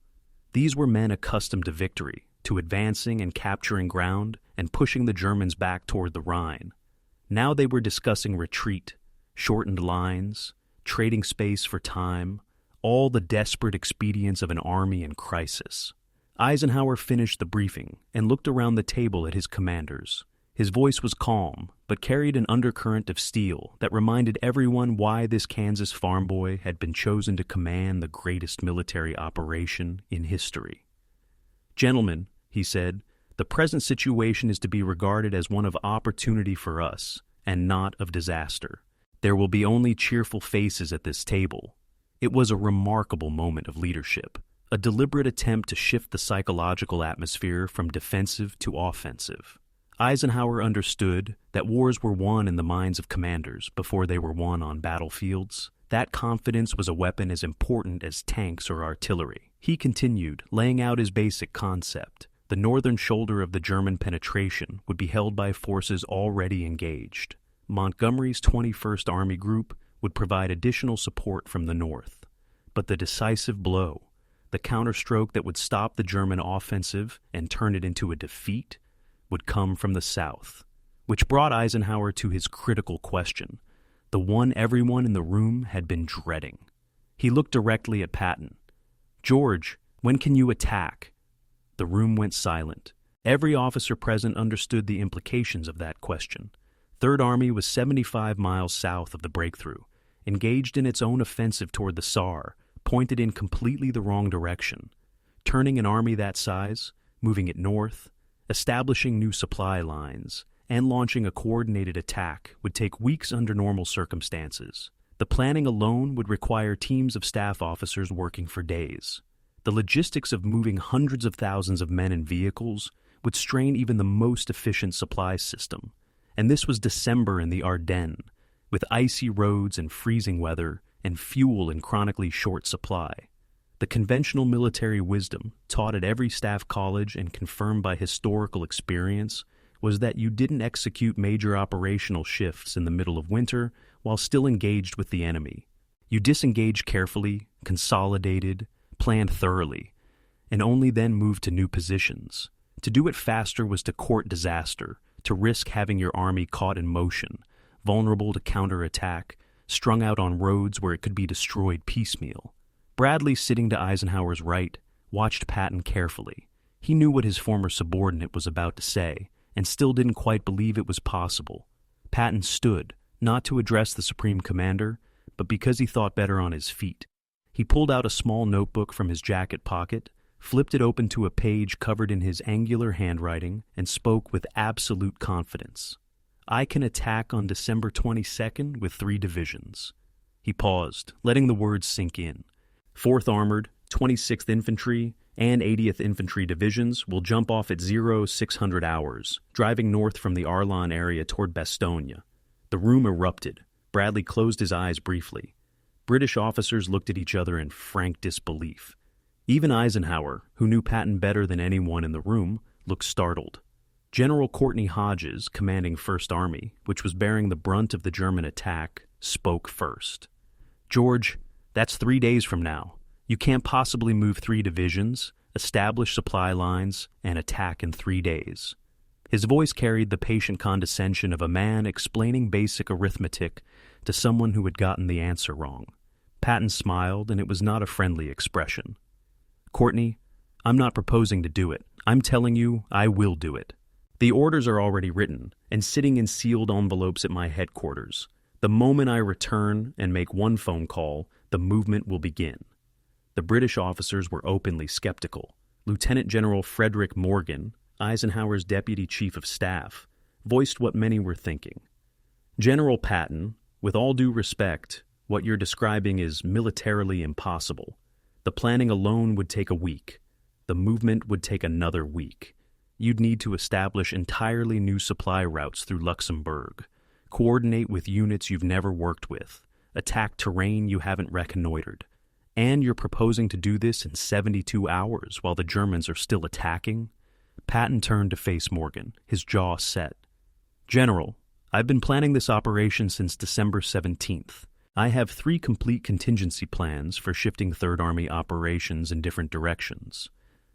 These were men accustomed to victory, to advancing and capturing ground and pushing the Germans back toward the Rhine. Now they were discussing retreat, shortened lines, trading space for time, all the desperate expedients of an army in crisis. Eisenhower finished the briefing and looked around the table at his commanders. His voice was calm, but carried an undercurrent of steel that reminded everyone why this Kansas farm boy had been chosen to command the greatest military operation in history. "Gentlemen," he said, "the present situation is to be regarded as one of opportunity for us, and not of disaster. There will be only cheerful faces at this table." It was a remarkable moment of leadership, a deliberate attempt to shift the psychological atmosphere from defensive to offensive. Eisenhower understood that wars were won in the minds of commanders before they were won on battlefields. That confidence was a weapon as important as tanks or artillery. He continued, laying out his basic concept. The northern shoulder of the German penetration would be held by forces already engaged. Montgomery's 21st Army Group would provide additional support from the north. But the decisive blow, the counterstroke that would stop the German offensive and turn it into a defeat, would come from the south, which brought Eisenhower to his critical question, the one everyone in the room had been dreading. He looked directly at Patton. "George, when can you attack?" The room went silent. Every officer present understood the implications of that question. Third Army was 75 miles south of the breakthrough, engaged in its own offensive toward the Saar, pointed in completely the wrong direction. Turning an army that size, moving it north, establishing new supply lines, and launching a coordinated attack would take weeks under normal circumstances. The planning alone would require teams of staff officers working for days. The logistics of moving hundreds of thousands of men and vehicles would strain even the most efficient supply system. And this was December in the Ardennes, with icy roads and freezing weather and fuel in chronically short supply. The conventional military wisdom, taught at every staff college and confirmed by historical experience, was that you didn't execute major operational shifts in the middle of winter while still engaged with the enemy. You disengaged carefully, consolidated, planned thoroughly, and only then moved to new positions. To do it faster was to court disaster, to risk having your army caught in motion, vulnerable to counterattack, strung out on roads where it could be destroyed piecemeal. Bradley, sitting to Eisenhower's right, watched Patton carefully. He knew what his former subordinate was about to say, and still didn't quite believe it was possible. Patton stood, not to address the Supreme Commander, but because he thought better on his feet. He pulled out a small notebook from his jacket pocket, flipped it open to a page covered in his angular handwriting, and spoke with absolute confidence. "I can attack on December 22nd with 3 divisions." He paused, letting the words sink in. 4th Armored, 26th Infantry, and 80th Infantry Divisions will jump off at 0600 hours, driving north from the Arlon area toward Bastogne. The room erupted. Bradley closed his eyes briefly. British officers looked at each other in frank disbelief. Even Eisenhower, who knew Patton better than anyone in the room, looked startled. General Courtney Hodges, commanding 1st Army, which was bearing the brunt of the German attack, spoke first. "George, that's 3 days from now. You can't possibly move 3 divisions, establish supply lines, and attack in 3 days." His voice carried the patient condescension of a man explaining basic arithmetic to someone who had gotten the answer wrong. Patton smiled, and it was not a friendly expression. "Courtney, I'm not proposing to do it. I'm telling you I will do it. The orders are already written and sitting in sealed envelopes at my headquarters. The moment I return and make one phone call, the movement will begin." The British officers were openly skeptical. Lieutenant General Frederick Morgan, Eisenhower's deputy chief of staff, voiced what many were thinking. "General Patton, with all due respect, what you're describing is militarily impossible. The planning alone would take a week. The movement would take another week. You'd need to establish entirely new supply routes through Luxembourg, coordinate with units you've never worked with, attack terrain you haven't reconnoitered. And you're proposing to do this in 72 hours while the Germans are still attacking?" Patton turned to face Morgan, his jaw set. "General, I've been planning this operation since December 17th. I have 3 complete contingency plans for shifting 3rd Army operations in different directions.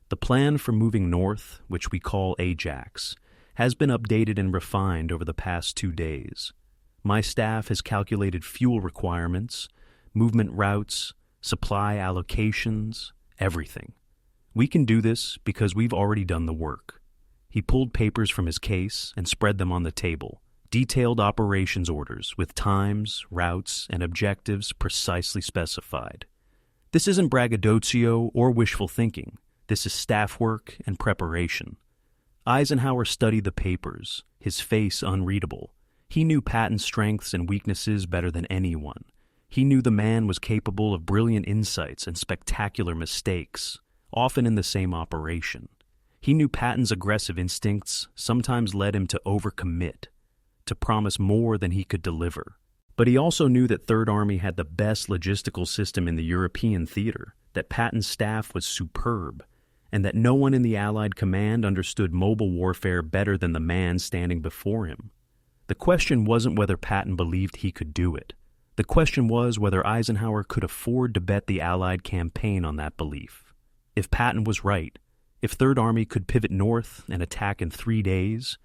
The plan for moving north, which we call Ajax, has been updated and refined over the past 2 days. My staff has calculated fuel requirements, movement routes, supply allocations, everything. We can do this because we've already done the work." He pulled papers from his case and spread them on the table. Detailed operations orders with times, routes, and objectives precisely specified. This isn't braggadocio or wishful thinking. This is staff work and preparation. Eisenhower studied the papers, his face unreadable. He knew Patton's strengths and weaknesses better than anyone. He knew the man was capable of brilliant insights and spectacular mistakes, often in the same operation. He knew Patton's aggressive instincts sometimes led him to overcommit, to promise more than he could deliver. But he also knew that 3rd Army had the best logistical system in the European theater, that Patton's staff was superb, and that no one in the Allied command understood mobile warfare better than the man standing before him. The question wasn't whether Patton believed he could do it. The question was whether Eisenhower could afford to bet the Allied campaign on that belief. If Patton was right, if 3rd Army could pivot north and attack in 3 days,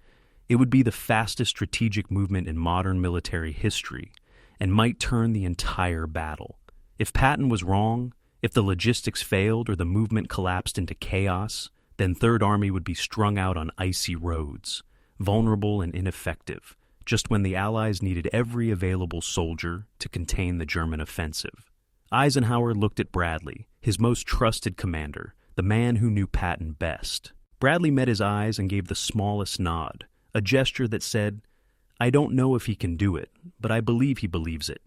it would be the fastest strategic movement in modern military history and might turn the entire battle. If Patton was wrong, if the logistics failed or the movement collapsed into chaos, then 3rd Army would be strung out on icy roads, vulnerable and ineffective, just when the Allies needed every available soldier to contain the German offensive. Eisenhower looked at Bradley, his most trusted commander, the man who knew Patton best. Bradley met his eyes and gave the smallest nod, a gesture that said, "I don't know if he can do it, but I believe he believes it."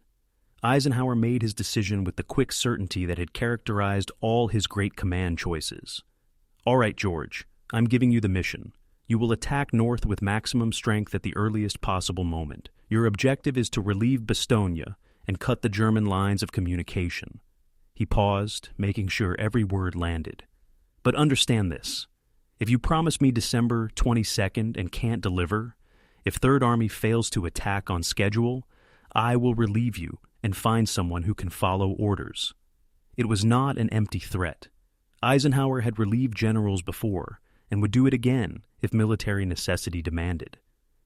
Eisenhower made his decision with the quick certainty that had characterized all his great command choices. "All right, George, I'm giving you the mission. You will attack north with maximum strength at the earliest possible moment. Your objective is to relieve Bastogne and cut the German lines of communication." He paused, making sure every word landed. "But understand this. If you promise me December 22nd and can't deliver, if 3rd Army fails to attack on schedule, I will relieve you and find someone who can follow orders." It was not an empty threat. Eisenhower had relieved generals before and would do it again if military necessity demanded.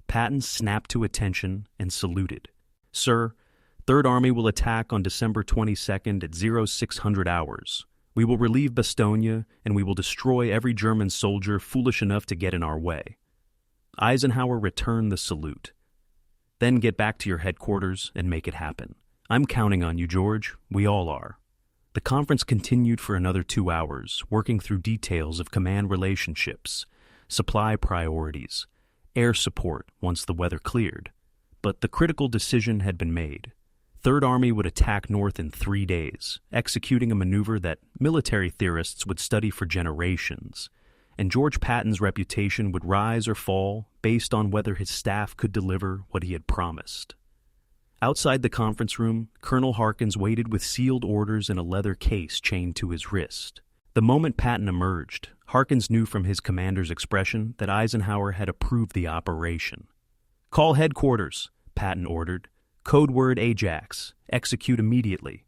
Patton snapped to attention and saluted. "Sir, 3rd Army will attack on December 22nd at 0600 hours. We will relieve Bastogne, and we will destroy every German soldier foolish enough to get in our way." Eisenhower returned the salute. "Then get back to your headquarters and make it happen. I'm counting on you, George. We all are." The conference continued for another 2 hours, working through details of command relationships, supply priorities, air support once the weather cleared. But the critical decision had been made. 3rd Army would attack north in 3 days, executing a maneuver that military theorists would study for generations, and George Patton's reputation would rise or fall based on whether his staff could deliver what he had promised. Outside the conference room, Colonel Harkins waited with sealed orders in a leather case chained to his wrist. The moment Patton emerged, Harkins knew from his commander's expression that Eisenhower had approved the operation. "Call headquarters," Patton ordered. "Code word Ajax. Execute immediately."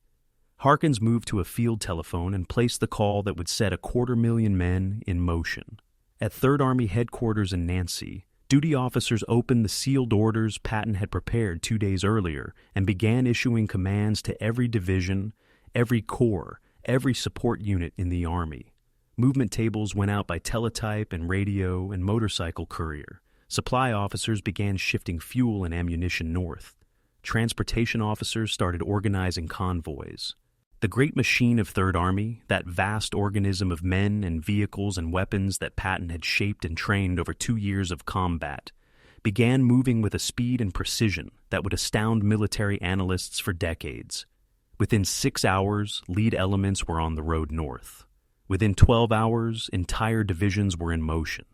Harkins moved to a field telephone and placed the call that would set 250,000 men in motion. At 3rd Army headquarters in Nancy, duty officers opened the sealed orders Patton had prepared 2 days earlier and began issuing commands to every division, every corps, every support unit in the Army. Movement tables went out by teletype and radio and motorcycle courier. Supply officers began shifting fuel and ammunition north. Transportation officers started organizing convoys. The great machine of 3rd Army, that vast organism of men and vehicles and weapons that Patton had shaped and trained over 2 years of combat, began moving with a speed and precision that would astound military analysts for decades. Within 6 hours, lead elements were on the road north. Within 12 hours, entire divisions were in motion.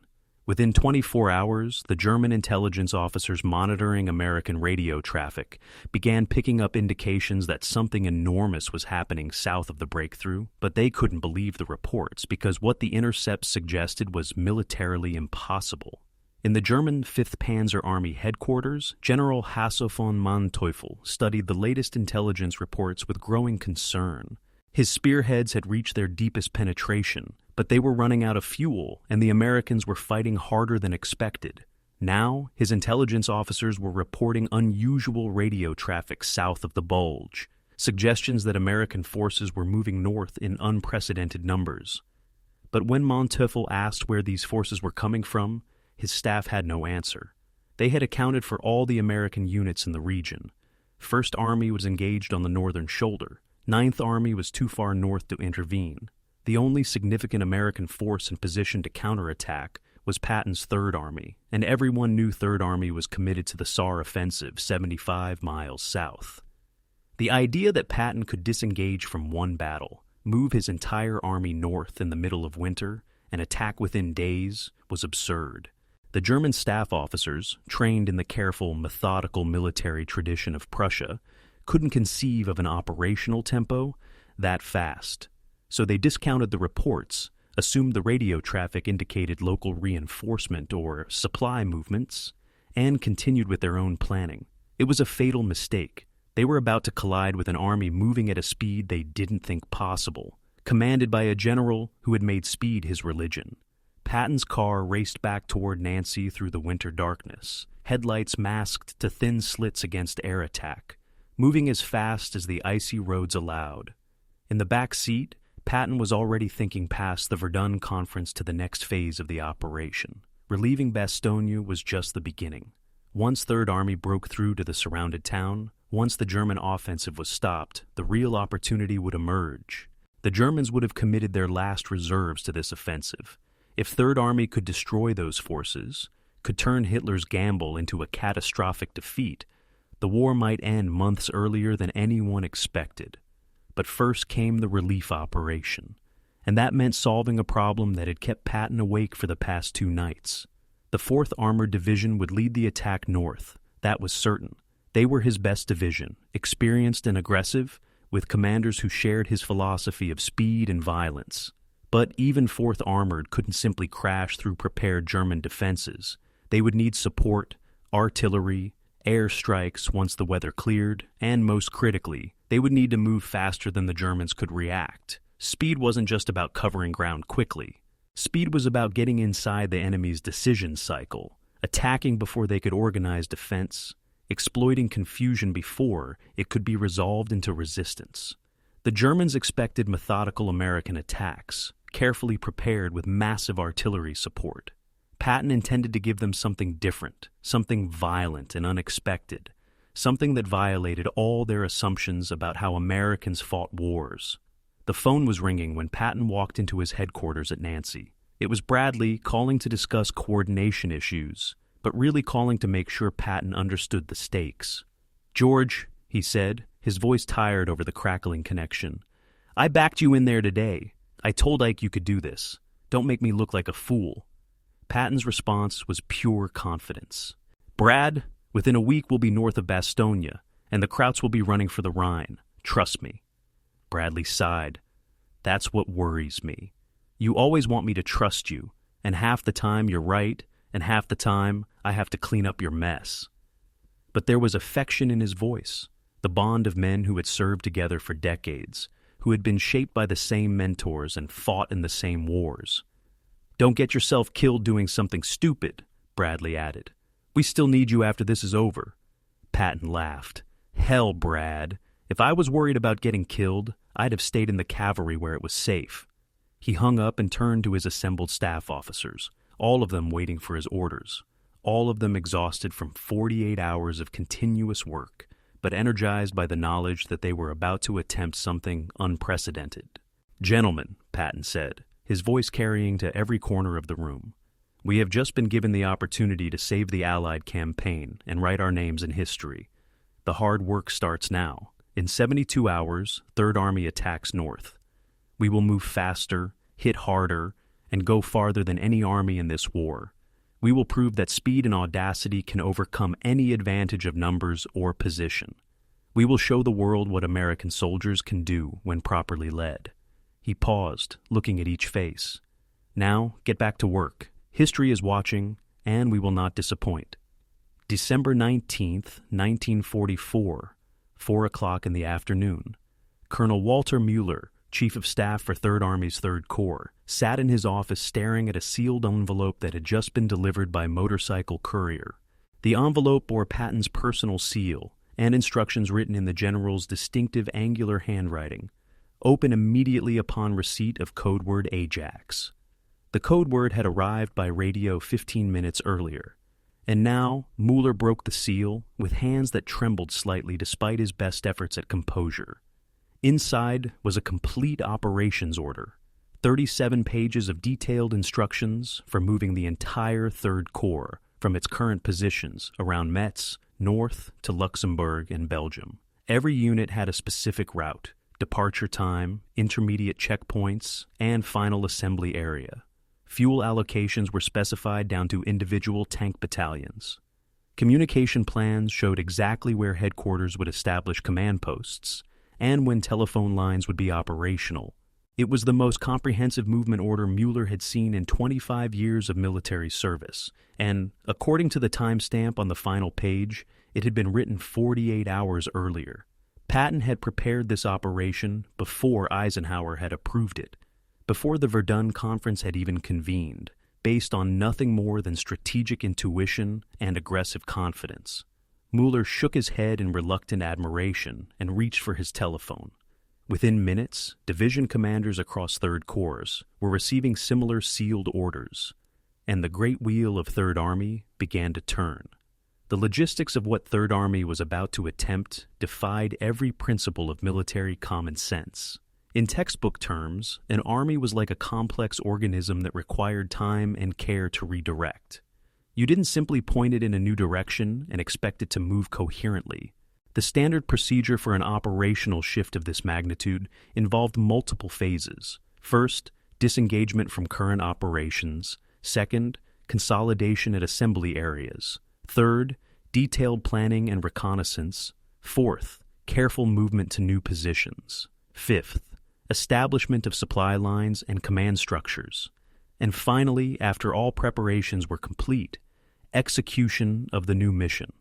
Within 24 hours, the German intelligence officers monitoring American radio traffic began picking up indications that something enormous was happening south of the breakthrough, but they couldn't believe the reports because what the intercepts suggested was militarily impossible. In the German 5th Panzer Army headquarters, General Hasso von Manteuffel studied the latest intelligence reports with growing concern. His spearheads had reached their deepest penetration, but they were running out of fuel, and the Americans were fighting harder than expected. Now, his intelligence officers were reporting unusual radio traffic south of the Bulge, suggestions that American forces were moving north in unprecedented numbers. But when Manteuffel asked where these forces were coming from, his staff had no answer. They had accounted for all the American units in the region. 1st Army was engaged on the northern shoulder. 9th Army was too far north to intervene. The only significant American force in position to counterattack was Patton's 3rd Army, and everyone knew 3rd Army was committed to the Saar offensive 75 miles south. The idea that Patton could disengage from one battle, move his entire army north in the middle of winter, and attack within days was absurd. The German staff officers, trained in the careful, methodical military tradition of Prussia, couldn't conceive of an operational tempo that fast. So they discounted the reports, assumed the radio traffic indicated local reinforcement or supply movements, and continued with their own planning. It was a fatal mistake. They were about to collide with an army moving at a speed they didn't think possible, commanded by a general who had made speed his religion. Patton's car raced back toward Nancy through the winter darkness, headlights masked to thin slits against air attack, moving as fast as the icy roads allowed. In the back seat, Patton was already thinking past the Verdun conference to the next phase of the operation. Relieving Bastogne was just the beginning. Once 3rd Army broke through to the surrounded town, once the German offensive was stopped, the real opportunity would emerge. The Germans would have committed their last reserves to this offensive. If 3rd Army could destroy those forces, could turn Hitler's gamble into a catastrophic defeat, the war might end months earlier than anyone expected. But first came the relief operation, and that meant solving a problem that had kept Patton awake for the past 2 nights. The 4th Armored Division would lead the attack north, that was certain. They were his best division, experienced and aggressive, with commanders who shared his philosophy of speed and violence. But even 4th Armored couldn't simply crash through prepared German defenses. They would need support, artillery, airstrikes once the weather cleared, and most critically, they would need to move faster than the Germans could react. Speed wasn't just about covering ground quickly. Speed was about getting inside the enemy's decision cycle, attacking before they could organize defense, exploiting confusion before it could be resolved into resistance. The Germans expected methodical American attacks, carefully prepared with massive artillery support. Patton intended to give them something different, something violent and unexpected, something that violated all their assumptions about how Americans fought wars. The phone was ringing when Patton walked into his headquarters at Nancy. It was Bradley calling to discuss coordination issues, but really calling to make sure Patton understood the stakes. "George," he said, his voice tired over the crackling connection, "I backed you in there today. I told Ike you could do this. Don't make me look like a fool." Patton's response was pure confidence. "Brad, within a week we'll be north of Bastogne, and the Krauts will be running for the Rhine. Trust me." Bradley sighed. "That's what worries me. You always want me to trust you, and half the time you're right, and half the time I have to clean up your mess." But there was affection in his voice, the bond of men who had served together for decades, who had been shaped by the same mentors and fought in the same wars. "Don't get yourself killed doing something stupid," Bradley added. "We still need you after this is over." Patton laughed. "Hell, Brad. If I was worried about getting killed, I'd have stayed in the cavalry where it was safe." He hung up and turned to his assembled staff officers, all of them waiting for his orders, all of them exhausted from 48 hours of continuous work, but energized by the knowledge that they were about to attempt something unprecedented. "Gentlemen," Patton said, his voice carrying to every corner of the room, "we have just been given the opportunity to save the Allied campaign and write our names in history. The hard work starts now. In 72 hours, Third Army attacks north. We will move faster, hit harder, and go farther than any army in this war. We will prove that speed and audacity can overcome any advantage of numbers or position. We will show the world what American soldiers can do when properly led." He paused, looking at each face. "Now, get back to work. History is watching, and we will not disappoint." December 19th, 1944, 4 o'clock in the afternoon. Colonel Walter Mueller, Chief of Staff for Third Army's Third Corps, sat in his office staring at a sealed envelope that had just been delivered by motorcycle courier. The envelope bore Patton's personal seal and instructions written in the general's distinctive angular handwriting. "Open immediately upon receipt of code word Ajax." The code word had arrived by radio 15 minutes earlier, and now Mueller broke the seal with hands that trembled slightly despite his best efforts at composure. Inside was a complete operations order, 37 pages of detailed instructions for moving the entire Third Corps from its current positions around Metz, north to Luxembourg and Belgium. Every unit had a specific route, departure time, intermediate checkpoints, and final assembly area. Fuel allocations were specified down to individual tank battalions. Communication plans showed exactly where headquarters would establish command posts and when telephone lines would be operational. It was the most comprehensive movement order Mueller had seen in 25 years of military service, and, according to the timestamp on the final page, it had been written 48 hours earlier. Patton had prepared this operation before Eisenhower had approved it, before the Verdun Conference had even convened, based on nothing more than strategic intuition and aggressive confidence. Mueller shook his head in reluctant admiration and reached for his telephone. Within minutes, division commanders across Third Corps were receiving similar sealed orders, and the great wheel of Third Army began to turn. The logistics of what Third Army was about to attempt defied every principle of military common sense. In textbook terms, an army was like a complex organism that required time and care to redirect. You didn't simply point it in a new direction and expect it to move coherently. The standard procedure for an operational shift of this magnitude involved multiple phases. First, disengagement from current operations. Second, consolidation at assembly areas. Third, detailed planning and reconnaissance. Fourth, careful movement to new positions. Fifth, establishment of supply lines and command structures. And finally, after all preparations were complete, execution of the new mission.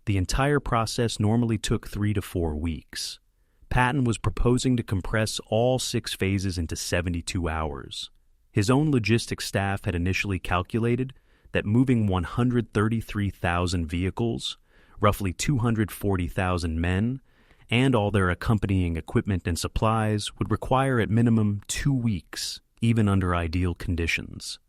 The entire process normally took 3 to 4 weeks. Patton was proposing to compress all 6 phases into 72 hours. His own logistics staff had initially calculated that moving 133,000 vehicles, roughly 240,000 men, and all their accompanying equipment and supplies would require at minimum 2 weeks, even under ideal conditions.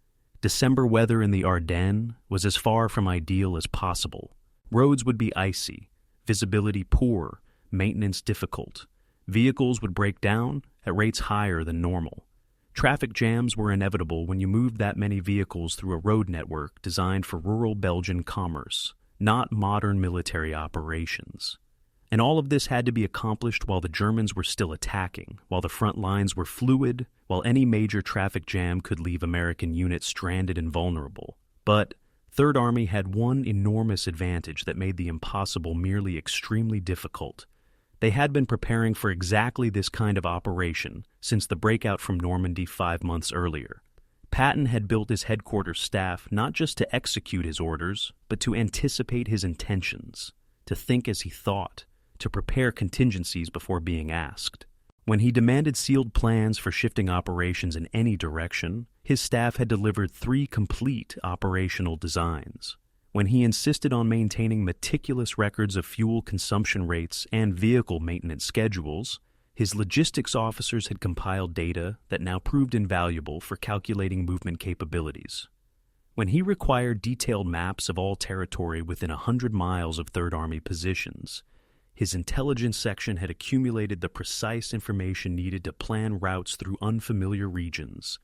December weather in the Ardennes was as far from ideal as possible. Roads would be icy, visibility poor, maintenance difficult. Vehicles would break down at rates higher than normal. Traffic jams were inevitable when you moved that many vehicles through a road network designed for rural Belgian commerce, not modern military operations. And all of this had to be accomplished while the Germans were still attacking, while the front lines were fluid, while any major traffic jam could leave American units stranded and vulnerable. But Third Army had one enormous advantage that made the impossible merely extremely difficult. They had been preparing for exactly this kind of operation since the breakout from Normandy 5 months earlier. Patton had built his headquarters staff not just to execute his orders, but to anticipate his intentions, to think as he thought, to prepare contingencies before being asked. When he demanded sealed plans for shifting operations in any direction, his staff had delivered 3 complete operational designs. When he insisted on maintaining meticulous records of fuel consumption rates and vehicle maintenance schedules, his logistics officers had compiled data that now proved invaluable for calculating movement capabilities. When he required detailed maps of all territory within 100 miles of Third Army positions, his intelligence section had accumulated the precise information needed to plan routes through unfamiliar regions.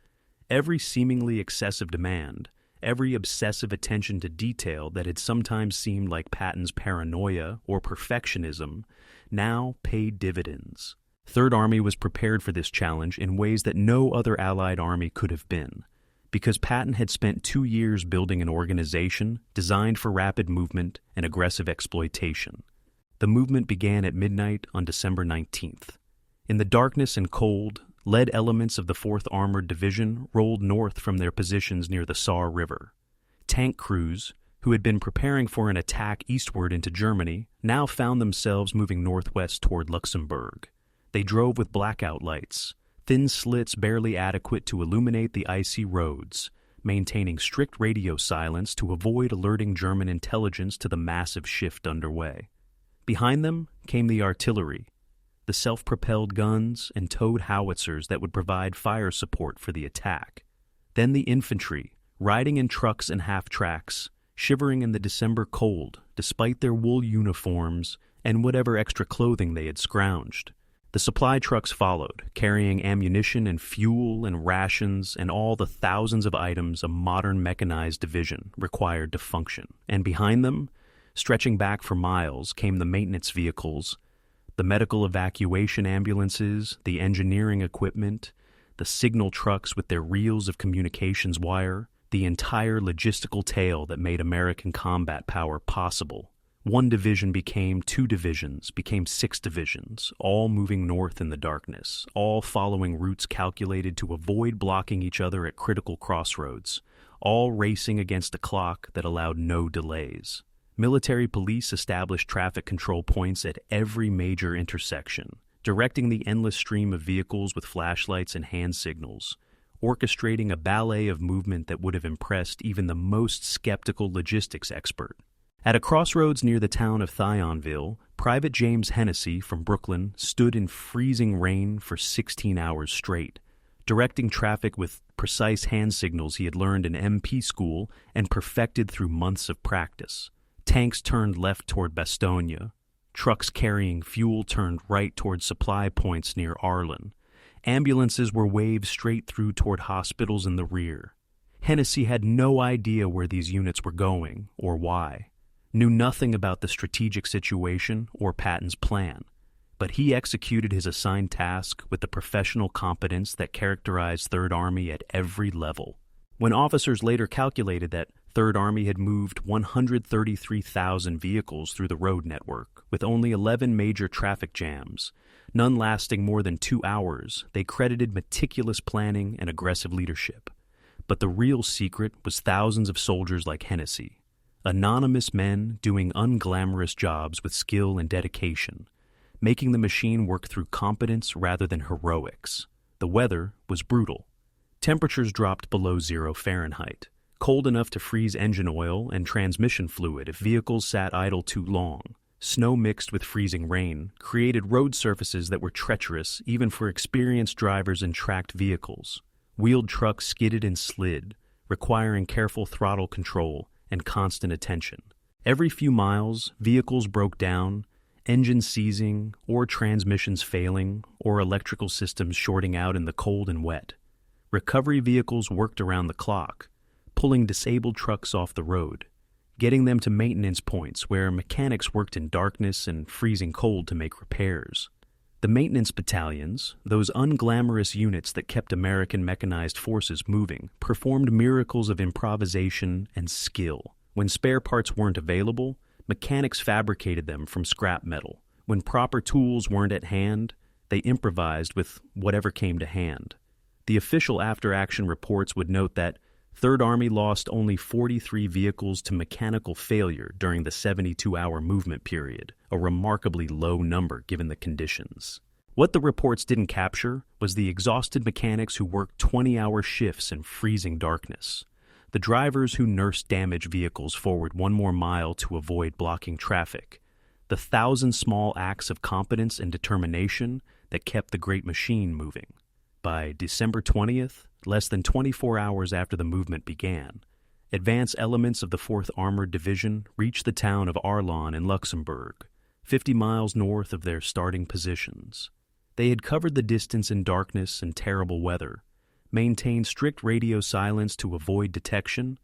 Every seemingly excessive demand, every obsessive attention to detail that had sometimes seemed like Patton's paranoia or perfectionism, now paid dividends. Third Army was prepared for this challenge in ways that no other Allied army could have been, because Patton had spent 2 years building an organization designed for rapid movement and aggressive exploitation. The movement began at midnight on December 19th. In the darkness and cold, lead elements of the 4th Armored Division rolled north from their positions near the Saar River. Tank crews, who had been preparing for an attack eastward into Germany, now found themselves moving northwest toward Luxembourg. They drove with blackout lights, thin slits barely adequate to illuminate the icy roads, maintaining strict radio silence to avoid alerting German intelligence to the massive shift underway. Behind them came the artillery, the self-propelled guns and towed howitzers that would provide fire support for the attack. Then the infantry, riding in trucks and half-tracks, shivering in the December cold despite their wool uniforms and whatever extra clothing they had scrounged. The supply trucks followed, carrying ammunition and fuel and rations and all the thousands of items a modern mechanized division required to function. And behind them, stretching back for miles, came the maintenance vehicles, the medical evacuation ambulances, the engineering equipment, the signal trucks with their reels of communications wire, the entire logistical tale that made American combat power possible. 1 division became 2 divisions, became 6 divisions, all moving north in the darkness, all following routes calculated to avoid blocking each other at critical crossroads, all racing against a clock that allowed no delays. Military police established traffic control points at every major intersection, directing the endless stream of vehicles with flashlights and hand signals, orchestrating a ballet of movement that would have impressed even the most skeptical logistics expert. At a crossroads near the town of Thionville, Private James Hennessy from Brooklyn stood in freezing rain for 16 hours straight, directing traffic with precise hand signals he had learned in MP school and perfected through months of practice. Tanks turned left toward Bastogne. Trucks carrying fuel turned right toward supply points near Ardennes. Ambulances were waved straight through toward hospitals in the rear. Hennessy had no idea where these units were going or why, knew nothing about the strategic situation or Patton's plan, but he executed his assigned task with the professional competence that characterized Third Army at every level. When officers later calculated that Third Army had moved 133,000 vehicles through the road network, with only 11 major traffic jams, none lasting more than 2 hours, they credited meticulous planning and aggressive leadership. But the real secret was thousands of soldiers like Hennessy, anonymous men doing unglamorous jobs with skill and dedication, making the machine work through competence rather than heroics. The weather was brutal. Temperatures dropped below 0 Fahrenheit. Cold enough to freeze engine oil and transmission fluid if vehicles sat idle too long. Snow mixed with freezing rain created road surfaces that were treacherous even for experienced drivers in tracked vehicles. Wheeled trucks skidded and slid, requiring careful throttle control and constant attention. Every few miles, vehicles broke down, engines seizing, or transmissions failing, or electrical systems shorting out in the cold and wet. Recovery vehicles worked around the clock, pulling disabled trucks off the road, getting them to maintenance points where mechanics worked in darkness and freezing cold to make repairs. The maintenance battalions, those unglamorous units that kept American mechanized forces moving, performed miracles of improvisation and skill. When spare parts weren't available, mechanics fabricated them from scrap metal, When proper tools weren't at hand, they improvised with whatever came to hand. The official after-action reports would note that Third Army lost only 43 vehicles to mechanical failure during the 72-hour movement period, a remarkably low number given the conditions. What the reports didn't capture was the exhausted mechanics who worked 20-hour shifts in freezing darkness, the drivers who nursed damaged vehicles forward one more mile to avoid blocking traffic, the 1,000 small acts of competence and determination that kept the great machine moving. By December 20th, less than 24 hours after the movement began, advance elements of the 4th Armored Division reached the town of Ardennes in Luxembourg, 50 miles north of their starting positions. They had covered the distance in darkness and terrible weather, maintained strict radio silence to avoid detection,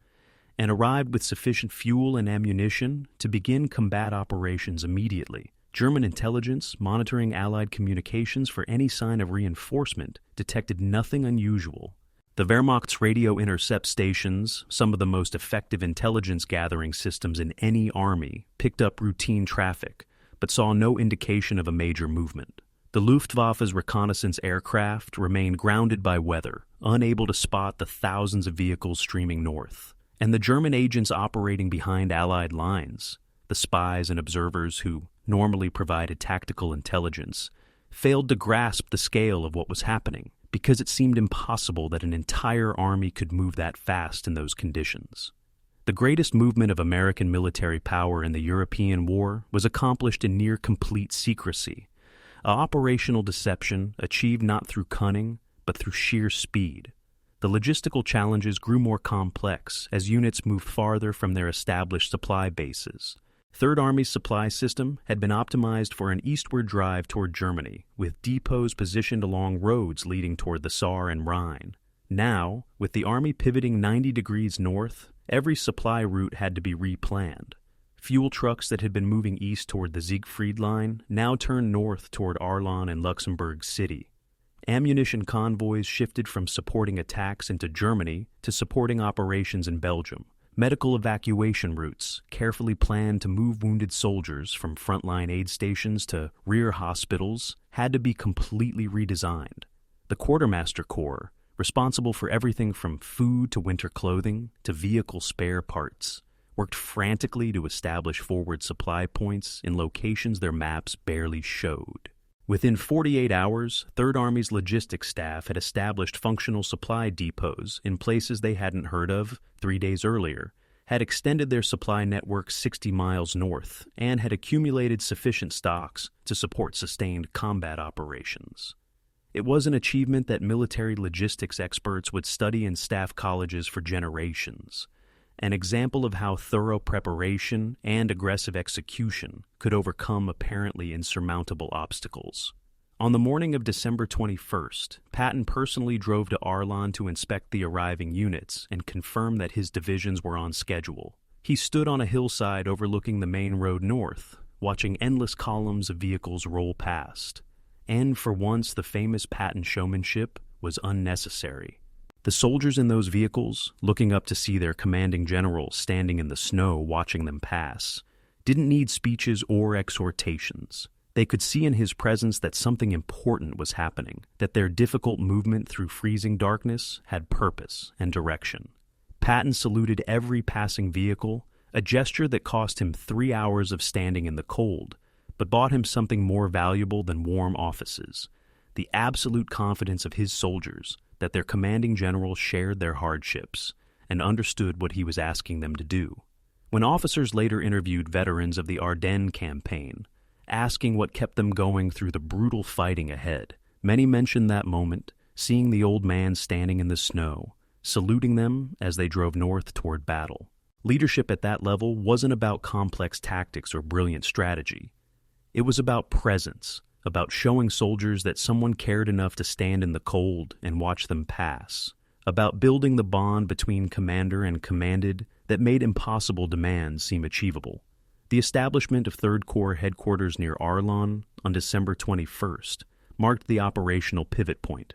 and arrived with sufficient fuel and ammunition to begin combat operations immediately. German intelligence, monitoring Allied communications for any sign of reinforcement, detected nothing unusual. The Wehrmacht's radio intercept stations, some of the most effective intelligence-gathering systems in any army, picked up routine traffic, but saw no indication of a major movement. The Luftwaffe's reconnaissance aircraft remained grounded by weather, unable to spot the thousands of vehicles streaming north. And the German agents operating behind Allied lines, the spies and observers who normally provided tactical intelligence, failed to grasp the scale of what was happening because it seemed impossible that an entire army could move that fast in those conditions. The greatest movement of American military power in the European war was accomplished in near complete secrecy, a operational deception achieved not through cunning, but through sheer speed. The logistical challenges grew more complex as units moved farther from their established supply bases. Third Army's supply system had been optimized for an eastward drive toward Germany, with depots positioned along roads leading toward the Saar and Rhine. Now, with the Army pivoting 90 degrees north, every supply route had to be replanned. Fuel trucks that had been moving east toward the Siegfried Line now turned north toward Arlon and Luxembourg City. Ammunition convoys shifted from supporting attacks into Germany to supporting operations in Belgium. Medical evacuation routes, carefully planned to move wounded soldiers from frontline aid stations to rear hospitals, had to be completely redesigned. The Quartermaster Corps, responsible for everything from food to winter clothing to vehicle spare parts, worked frantically to establish forward supply points in locations their maps barely showed. Within 48 hours, Third Army's logistics staff had established functional supply depots in places they hadn't heard of 3 days earlier, had extended their supply network 60 miles north, and had accumulated sufficient stocks to support sustained combat operations. It was an achievement that military logistics experts would study in staff colleges for generations, an example of how thorough preparation and aggressive execution could overcome apparently insurmountable obstacles. On the morning of December 21st, Patton personally drove to Arlon to inspect the arriving units and confirm that his divisions were on schedule. He stood on a hillside overlooking the main road north, watching endless columns of vehicles roll past. And for once, the famous Patton showmanship was unnecessary. The soldiers in those vehicles, looking up to see their commanding general standing in the snow watching them pass, didn't need speeches or exhortations. They could see in his presence that something important was happening, that their difficult movement through freezing darkness had purpose and direction. Patton saluted every passing vehicle, a gesture that cost him 3 hours of standing in the cold, but bought him something more valuable than warm offices: the absolute confidence of his soldiers that their commanding general shared their hardships and understood what he was asking them to do. When officers later interviewed veterans of the Ardennes campaign, asking what kept them going through the brutal fighting ahead, many mentioned that moment, seeing the old man standing in the snow, saluting them as they drove north toward battle. Leadership at that level wasn't about complex tactics or brilliant strategy. It was about presence, about showing soldiers that someone cared enough to stand in the cold and watch them pass, about building the bond between commander and commanded that made impossible demands seem achievable. The establishment of 3rd Corps headquarters near Arlon on December 21st marked the operational pivot point.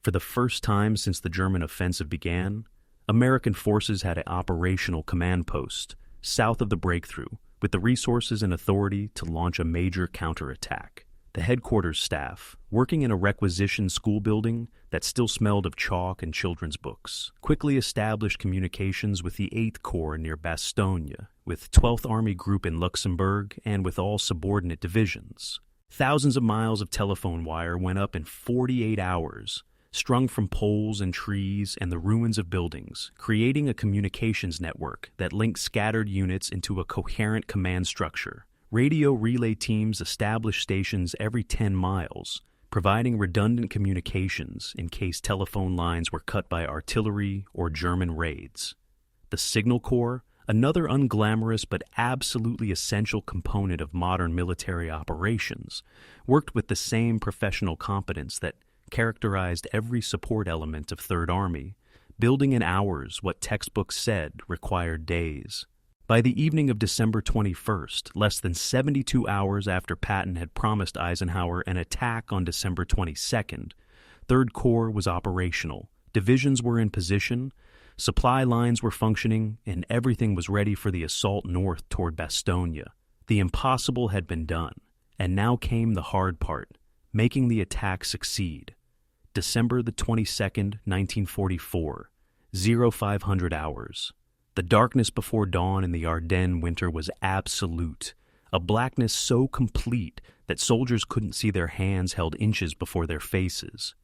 For the first time since the German offensive began, American forces had an operational command post south of the breakthrough, with the resources and authority to launch a major counterattack. The headquarters staff, working in a requisitioned school building that still smelled of chalk and children's books, quickly established communications with the 8th Corps near Bastogne, with 12th Army Group in Luxembourg, and with all subordinate divisions. Thousands of miles of telephone wire went up in 48 hours, strung from poles and trees and the ruins of buildings, creating a communications network that linked scattered units into a coherent command structure. Radio relay teams established stations every 10 miles, providing redundant communications in case telephone lines were cut by artillery or German raids. The Signal Corps, another unglamorous but absolutely essential component of modern military operations, worked with the same professional competence that characterized every support element of Third Army, building in hours what textbooks said required days. By the evening of December 21st, less than 72 hours after Patton had promised Eisenhower an attack on December 22nd, Third Corps was operational, divisions were in position, supply lines were functioning, and everything was ready for the assault north toward Bastogne. The impossible had been done, and now came the hard part, making the attack succeed. December the 22nd, 1944, 0500 hours. The darkness before dawn in the Ardennes winter was absolute, a blackness so complete that soldiers couldn't see their hands held inches before their faces.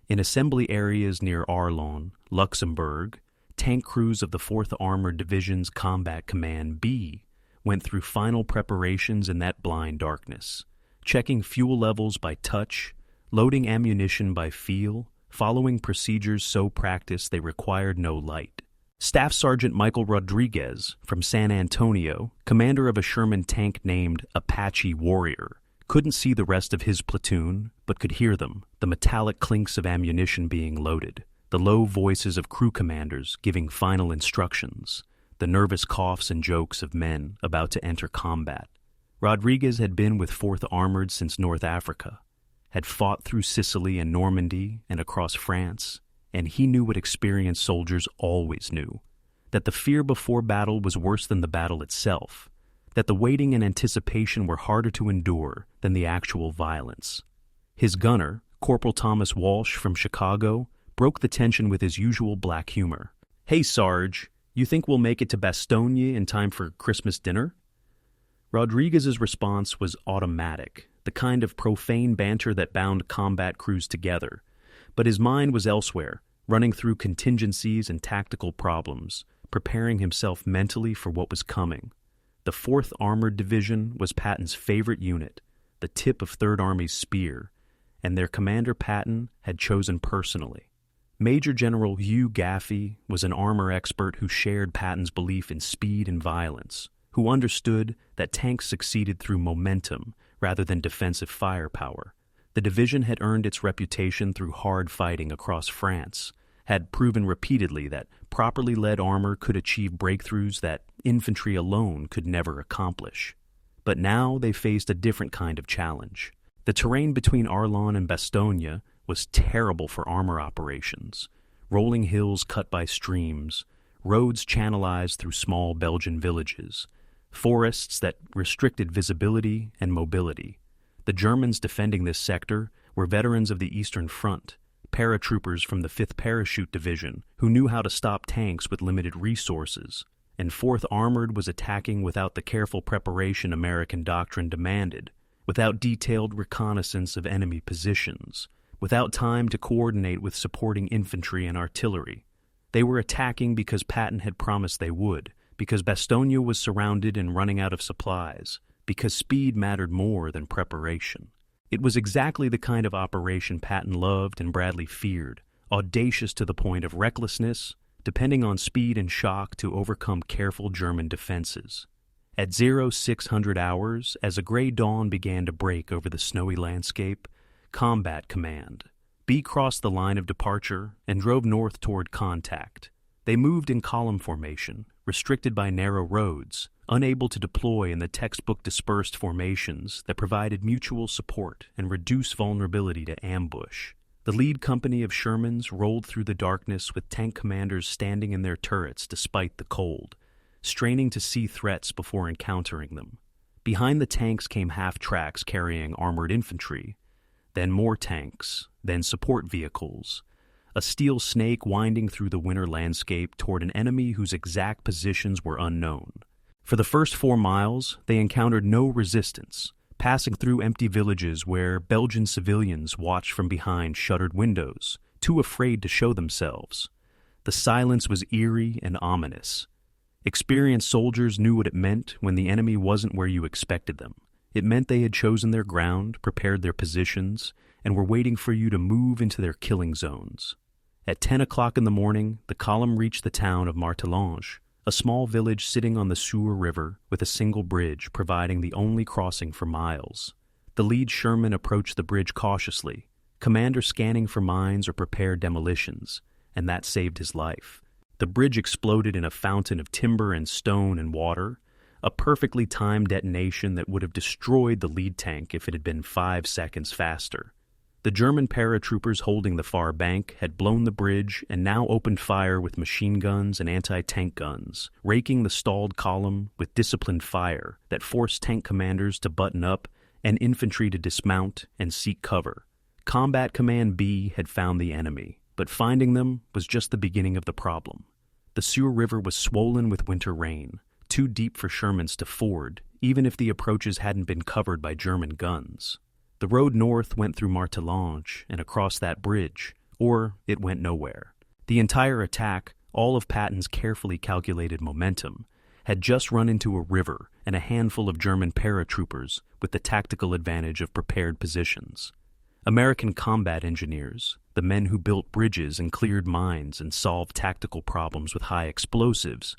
In assembly areas near Ardennes, Luxembourg, tank crews of the 4th Armored Division's Combat Command B went through final preparations in that blind darkness, checking fuel levels by touch, loading ammunition by feel, following procedures so practiced they required no light. Staff Sergeant Michael Rodriguez from San Antonio, commander of a Sherman tank named Apache Warrior, couldn't see the rest of his platoon, but could hear them, the metallic clinks of ammunition being loaded, the low voices of crew commanders giving final instructions, the nervous coughs and jokes of men about to enter combat. Rodriguez had been with 4th Armored since North Africa, had fought through Sicily and Normandy and across France, and he knew what experienced soldiers always knew, that the fear before battle was worse than the battle itself, that the waiting and anticipation were harder to endure than the actual violence. His gunner, Corporal Thomas Walsh from Chicago, broke the tension with his usual black humor. "Hey, Sarge, you think we'll make it to Bastogne in time for Christmas dinner?" Rodriguez's response was automatic, the kind of profane banter that bound combat crews together, but his mind was elsewhere, running through contingencies and tactical problems, preparing himself mentally for what was coming. The 4th Armored Division was Patton's favorite unit, the tip of Third Army's spear, and their commander Patton had chosen personally. Major General Hugh Gaffey was an armor expert who shared Patton's belief in speed and violence, who understood that tanks succeeded through momentum rather than defensive firepower. The division had earned its reputation through hard fighting across France, had proven repeatedly that properly led armor could achieve breakthroughs that infantry alone could never accomplish. But now they faced a different kind of challenge. The terrain between Ardennes and Bastogne was terrible for armor operations. Rolling hills cut by streams, roads channelized through small Belgian villages, forests that restricted visibility and mobility. The Germans defending this sector were veterans of the Eastern Front, paratroopers from the 5th Parachute Division who knew how to stop tanks with limited resources, and 4th Armored was attacking without the careful preparation American doctrine demanded, without detailed reconnaissance of enemy positions, without time to coordinate with supporting infantry and artillery. They were attacking because Patton had promised they would, because Bastogne was surrounded and running out of supplies, because speed mattered more than preparation. It was exactly the kind of operation Patton loved and Bradley feared, audacious to the point of recklessness, depending on speed and shock to overcome careful German defenses. At 0600 hours, as a gray dawn began to break over the snowy landscape, Combat Command. B crossed the line of departure and drove north toward contact. They moved in column formation, restricted by narrow roads, unable to deploy in the textbook dispersed formations that provided mutual support and reduced vulnerability to ambush. The lead company of Shermans rolled through the darkness with tank commanders standing in their turrets despite the cold. straining to see threats before encountering them. Behind the tanks came half-tracks carrying armored infantry, then more tanks, then support vehicles, a steel snake winding through the winter landscape toward an enemy whose exact positions were unknown. For the first 4 miles, they encountered no resistance, passing through empty villages where Belgian civilians watched from behind shuttered windows, too afraid to show themselves. The silence was eerie and ominous. Experienced soldiers knew what it meant when the enemy wasn't where you expected them. It meant they had chosen their ground, prepared their positions, and were waiting for you to move into their killing zones. At 10 o'clock in the morning, the column reached the town of Martelange, a small village sitting on the Sour River with a single bridge providing the only crossing for miles. The lead Sherman approached the bridge cautiously, commander scanning for mines or prepared demolitions, and that saved his life. The bridge exploded in a fountain of timber and stone and water, a perfectly timed detonation that would have destroyed the lead tank if it had been 5 seconds faster. The German paratroopers holding the far bank had blown the bridge and now opened fire with machine guns and anti-tank guns, raking the stalled column with disciplined fire that forced tank commanders to button up and infantry to dismount and seek cover. Combat Command B had found the enemy, but finding them was just the beginning of the problem. The Sour River was swollen with winter rain, too deep for Shermans to ford, even if the approaches hadn't been covered by German guns. The road north went through Martelange and across that bridge, or it went nowhere. The entire attack, all of Patton's carefully calculated momentum, had just run into a river and a handful of German paratroopers with the tactical advantage of prepared positions. American combat engineers, the men who built bridges and cleared mines and solved tactical problems with high explosives,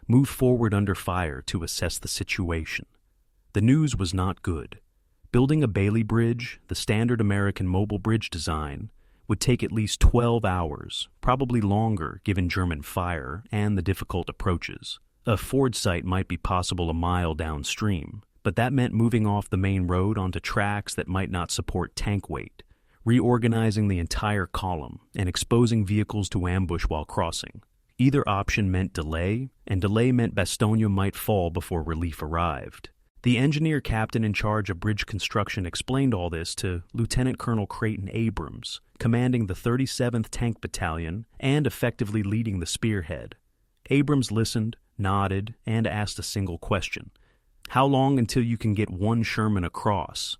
moved forward under fire to assess the situation. The news was not good. Building a Bailey Bridge, the standard American mobile bridge design, would take at least 12 hours, probably longer given German fire and the difficult approaches. A ford site might be possible a mile downstream, but that meant moving off the main road onto tracks that might not support tank weight, reorganizing the entire column, and exposing vehicles to ambush while crossing. Either option meant delay, and delay meant Bastogne might fall before relief arrived. The engineer captain in charge of bridge construction explained all this to Lieutenant Colonel Creighton Abrams, commanding the 37th Tank Battalion and effectively leading the spearhead. Abrams listened, nodded, and asked a single question. "How long until you can get one Sherman across?"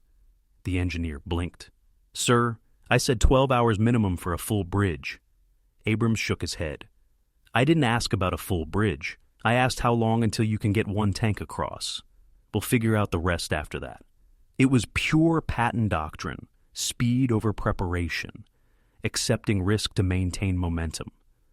The engineer blinked. "Sir, I said 12 hours minimum for a full bridge." Abrams shook his head. "I didn't ask about a full bridge. I asked how long until you can get one tank across. We'll figure out the rest after that." It was pure Patton doctrine, speed over preparation, accepting risk to maintain momentum.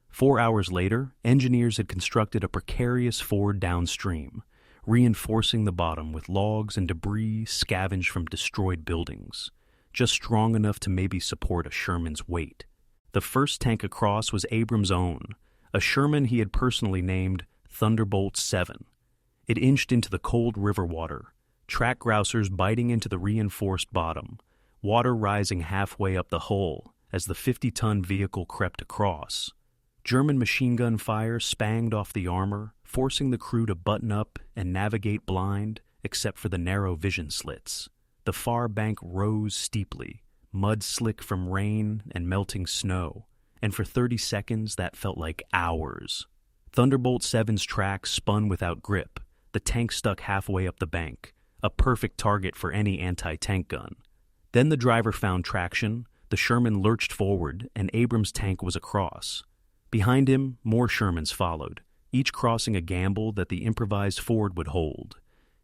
4 hours later, engineers had constructed a precarious ford downstream, reinforcing the bottom with logs and debris scavenged from destroyed buildings, just strong enough to maybe support a Sherman's weight. The first tank across was Abrams' own, a Sherman he had personally named Thunderbolt 7. It inched into the cold river water, track grousers biting into the reinforced bottom, water rising halfway up the hull as the 50-ton vehicle crept across. German machine gun fire spanged off the armor, forcing the crew to button up and navigate blind except for the narrow vision slits. The far bank rose steeply, mud slick from rain and melting snow, and for 30 seconds that felt like hours. Thunderbolt 7's track spun without grip. The tank stuck halfway up the bank, a perfect target for any anti-tank gun. Then the driver found traction, the Sherman lurched forward, and Abrams' tank was across. Behind him, more Shermans followed, each crossing a gamble that the improvised ford would hold,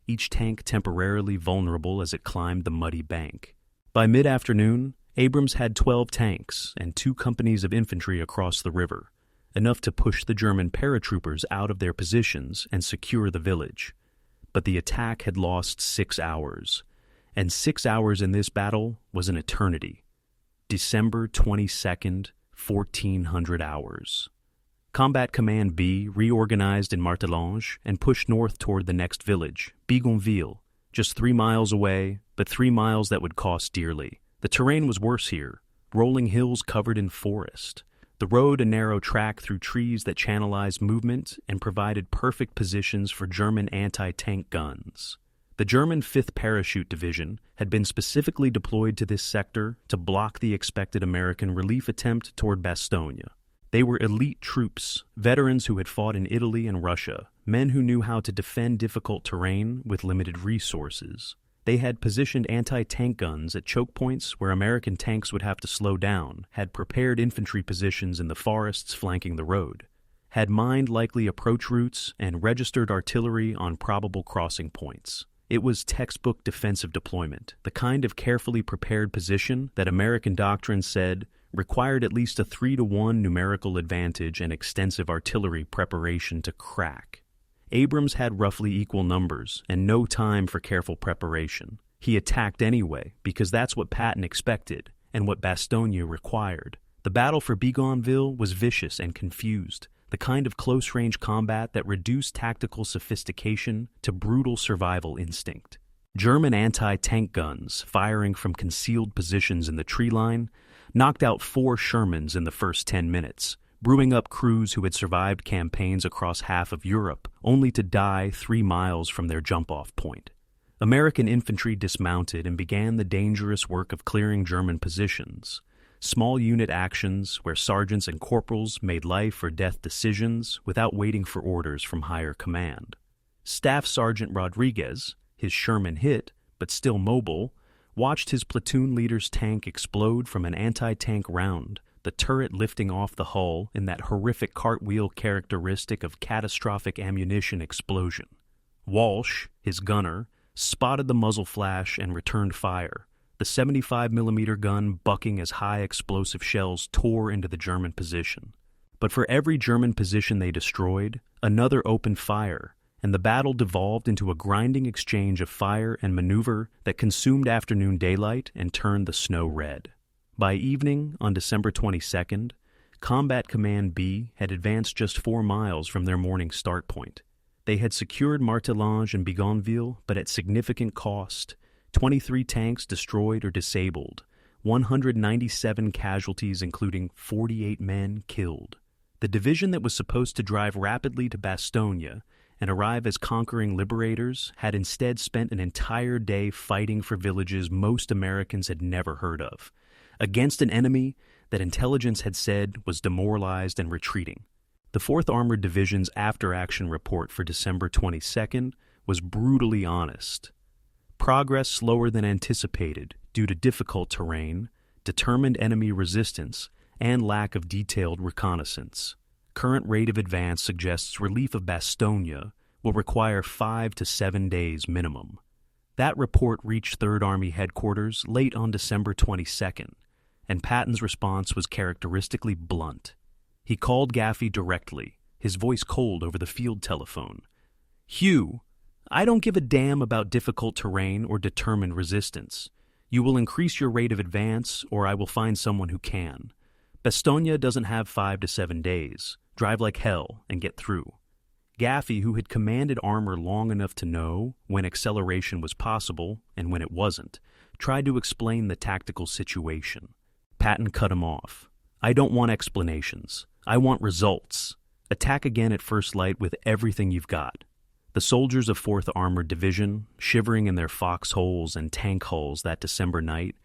each tank temporarily vulnerable as it climbed the muddy bank. By mid-afternoon, Abrams had 12 tanks and 2 companies of infantry across the river, enough to push the German paratroopers out of their positions and secure the village. But the attack had lost 6 hours, and 6 hours in this battle was an eternity. December 22nd, 1400 hours. Combat Command B reorganized in Martelange and pushed north toward the next village, Bigonville, just 3 miles away, but 3 miles that would cost dearly. The terrain was worse here, rolling hills covered in forest. The road a narrow track through trees that channelized movement and provided perfect positions for German anti-tank guns. The German 5th Parachute Division had been specifically deployed to this sector to block the expected American relief attempt toward Bastogne. They were elite troops, veterans who had fought in Italy and Russia, men who knew how to defend difficult terrain with limited resources. They had positioned anti-tank guns at choke points where American tanks would have to slow down, had prepared infantry positions in the forests flanking the road, had mined likely approach routes, and registered artillery on probable crossing points. It was textbook defensive deployment, the kind of carefully prepared position that American doctrine said required at least a 3-to-1 numerical advantage and extensive artillery preparation to crack. Abrams had roughly equal numbers and no time for careful preparation. He attacked anyway, because that's what Patton expected and what Bastogne required. The battle for Bougainville was vicious and confused, the kind of close-range combat that reduced tactical sophistication to brutal survival instinct. German anti-tank guns, firing from concealed positions in the tree line, knocked out 4 Shermans in the first 10 minutes, brewing up crews who had survived campaigns across half of Europe, only to die 3 miles from their jump-off point. American infantry dismounted and began the dangerous work of clearing German positions. Small unit actions where sergeants and corporals made life or death decisions without waiting for orders from higher command. Staff Sergeant Rodriguez, his Sherman hit, but still mobile, watched his platoon leader's tank explode from an anti-tank round, the turret lifting off the hull in that horrific cartwheel characteristic of catastrophic ammunition explosion. Walsh, his gunner, spotted the muzzle flash and returned fire, the 75mm gun bucking as high explosive shells tore into the German position. But for every German position they destroyed, another opened fire, and the battle devolved into a grinding exchange of fire and maneuver that consumed afternoon daylight and turned the snow red. By evening, on December 22nd, Combat Command B had advanced just 4 miles from their morning start point. They had secured Martelange and Bougainville, but at significant cost. 23 tanks destroyed or disabled, 197 casualties including 48 men killed. The division that was supposed to drive rapidly to Bastogne and arrive as conquering liberators had instead spent an entire day fighting for villages most Americans had never heard of, against an enemy that intelligence had said was demoralized and retreating. The 4th Armored Division's after-action report for December 22nd was brutally honest. Progress slower than anticipated due to difficult terrain, determined enemy resistance, and lack of detailed reconnaissance. Current rate of advance suggests relief of Bastogne will require 5 to 7 days minimum. That report reached 3rd Army headquarters late on December 22nd, and Patton's response was characteristically blunt. He called Gaffey directly, his voice cold over the field telephone. "Hugh, I don't give a damn about difficult terrain or determined resistance. You will increase your rate of advance, or I will find someone who can. Bastogne doesn't have 5 to 7 days. Drive like hell and get through." Gaffey, who had commanded armor long enough to know when acceleration was possible and when it wasn't, tried to explain the tactical situation. Patton cut him off. "I don't want explanations. I want results. Attack again at first light with everything you've got." The soldiers of 4th Armored Division, shivering in their foxholes and tank hulls that December night,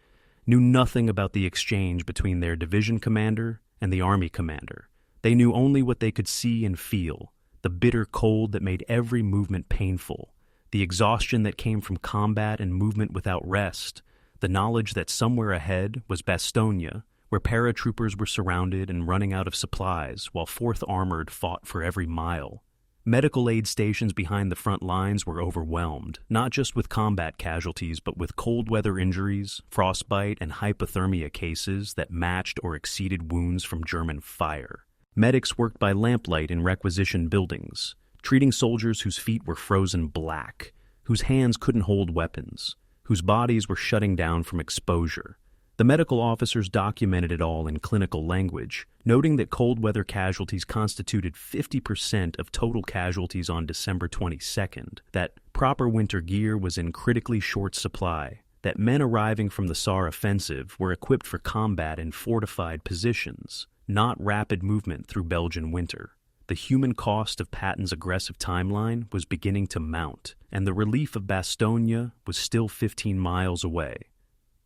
knew nothing about the exchange between their division commander and the army commander. They knew only what they could see and feel, the bitter cold that made every movement painful, the exhaustion that came from combat and movement without rest, the knowledge that somewhere ahead was Bastogne, where paratroopers were surrounded and running out of supplies while 4th Armored fought for every mile. Medical aid stations behind the front lines were overwhelmed, not just with combat casualties, but with cold weather injuries, frostbite, and hypothermia cases that matched or exceeded wounds from German fire. Medics worked by lamplight in requisition buildings, treating soldiers whose feet were frozen black, whose hands couldn't hold weapons, whose bodies were shutting down from exposure. The medical officers documented it all in clinical language, noting that cold weather casualties constituted 50% of total casualties on December 22nd, that proper winter gear was in critically short supply, that men arriving from the Saar offensive were equipped for combat in fortified positions, not rapid movement through Belgian winter. The human cost of Patton's aggressive timeline was beginning to mount, and the relief of Bastogne was still 15 miles away.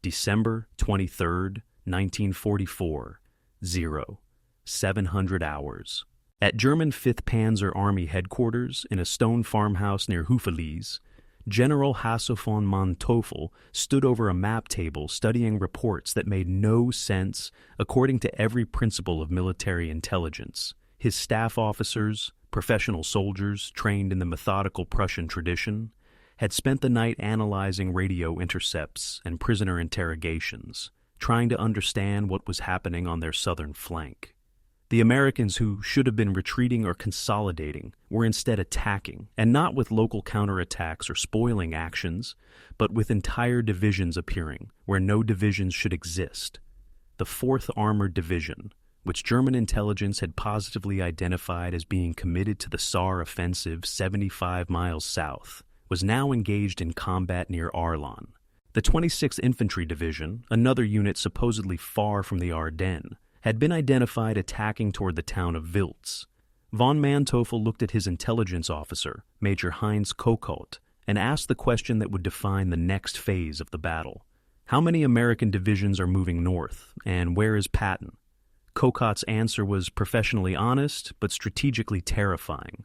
December 23rd, 1944, 700 hours. At German 5th Panzer Army headquarters in a stone farmhouse near Houffalize, General Hasse von Manteuffel stood over a map table studying reports that made no sense according to every principle of military intelligence. His staff officers, professional soldiers trained in the methodical Prussian tradition, had spent the night analyzing radio intercepts and prisoner interrogations, trying to understand what was happening on their southern flank. The Americans, who should have been retreating or consolidating, were instead attacking, and not with local counterattacks or spoiling actions, but with entire divisions appearing where no divisions should exist. The 4th Armored Division, which German intelligence had positively identified as being committed to the Saar offensive 75 miles south, was now engaged in combat near Arlon. The 26th Infantry Division, another unit supposedly far from the Ardennes, had been identified attacking toward the town of Wiltz. Von Manteuffel looked at his intelligence officer, Major Heinz Kokot, and asked the question that would define the next phase of the battle. How many American divisions are moving north, and where is Patton? Kokot's answer was professionally honest, but strategically terrifying.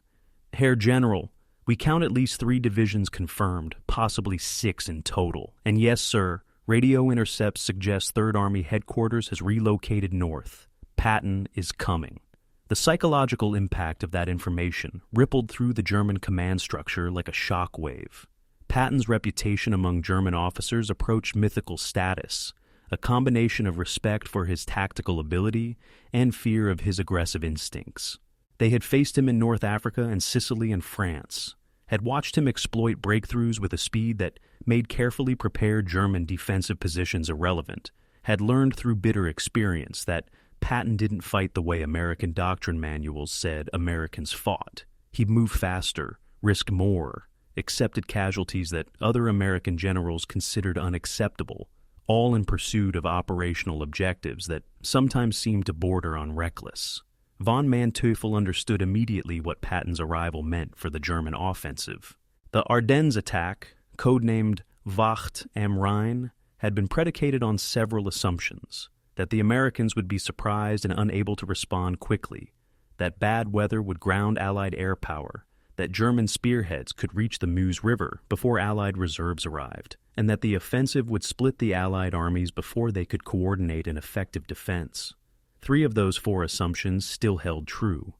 Herr General, we count at least 3 divisions confirmed, possibly 6 in total. And yes, sir, radio intercepts suggest 3rd Army headquarters has relocated north. Patton is coming. The psychological impact of that information rippled through the German command structure like a shock wave. Patton's reputation among German officers approached mythical status, a combination of respect for his tactical ability and fear of his aggressive instincts. They had faced him in North Africa and Sicily and France, had watched him exploit breakthroughs with a speed that made carefully prepared German defensive positions irrelevant, had learned through bitter experience that Patton didn't fight the way American doctrine manuals said Americans fought. He moved faster, risked more, accepted casualties that other American generals considered unacceptable, all in pursuit of operational objectives that sometimes seemed to border on reckless. Von Manteuffel understood immediately what Patton's arrival meant for the German offensive. The Ardennes attack, codenamed Wacht am Rhein, had been predicated on several assumptions: that the Americans would be surprised and unable to respond quickly, that bad weather would ground Allied air power, that German spearheads could reach the Meuse River before Allied reserves arrived, and that the offensive would split the Allied armies before they could coordinate an effective defense. 3 of those 4 assumptions still held true,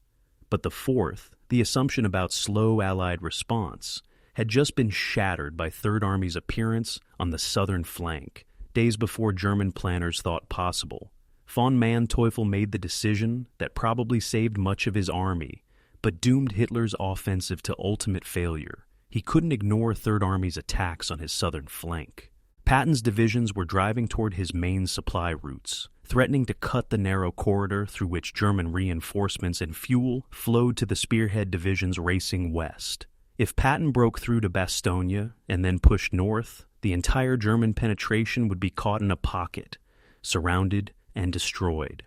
but the 4th, the assumption about slow Allied response, had just been shattered by 3rd Army's appearance on the southern flank, days before German planners thought possible. Von Manteuffel made the decision that probably saved much of his army, but doomed Hitler's offensive to ultimate failure. He couldn't ignore 3rd Army's attacks on his southern flank. Patton's divisions were driving toward his main supply routes, threatening to cut the narrow corridor through which German reinforcements and fuel flowed to the spearhead divisions racing west. If Patton broke through to Bastogne and then pushed north, the entire German penetration would be caught in a pocket, surrounded and destroyed.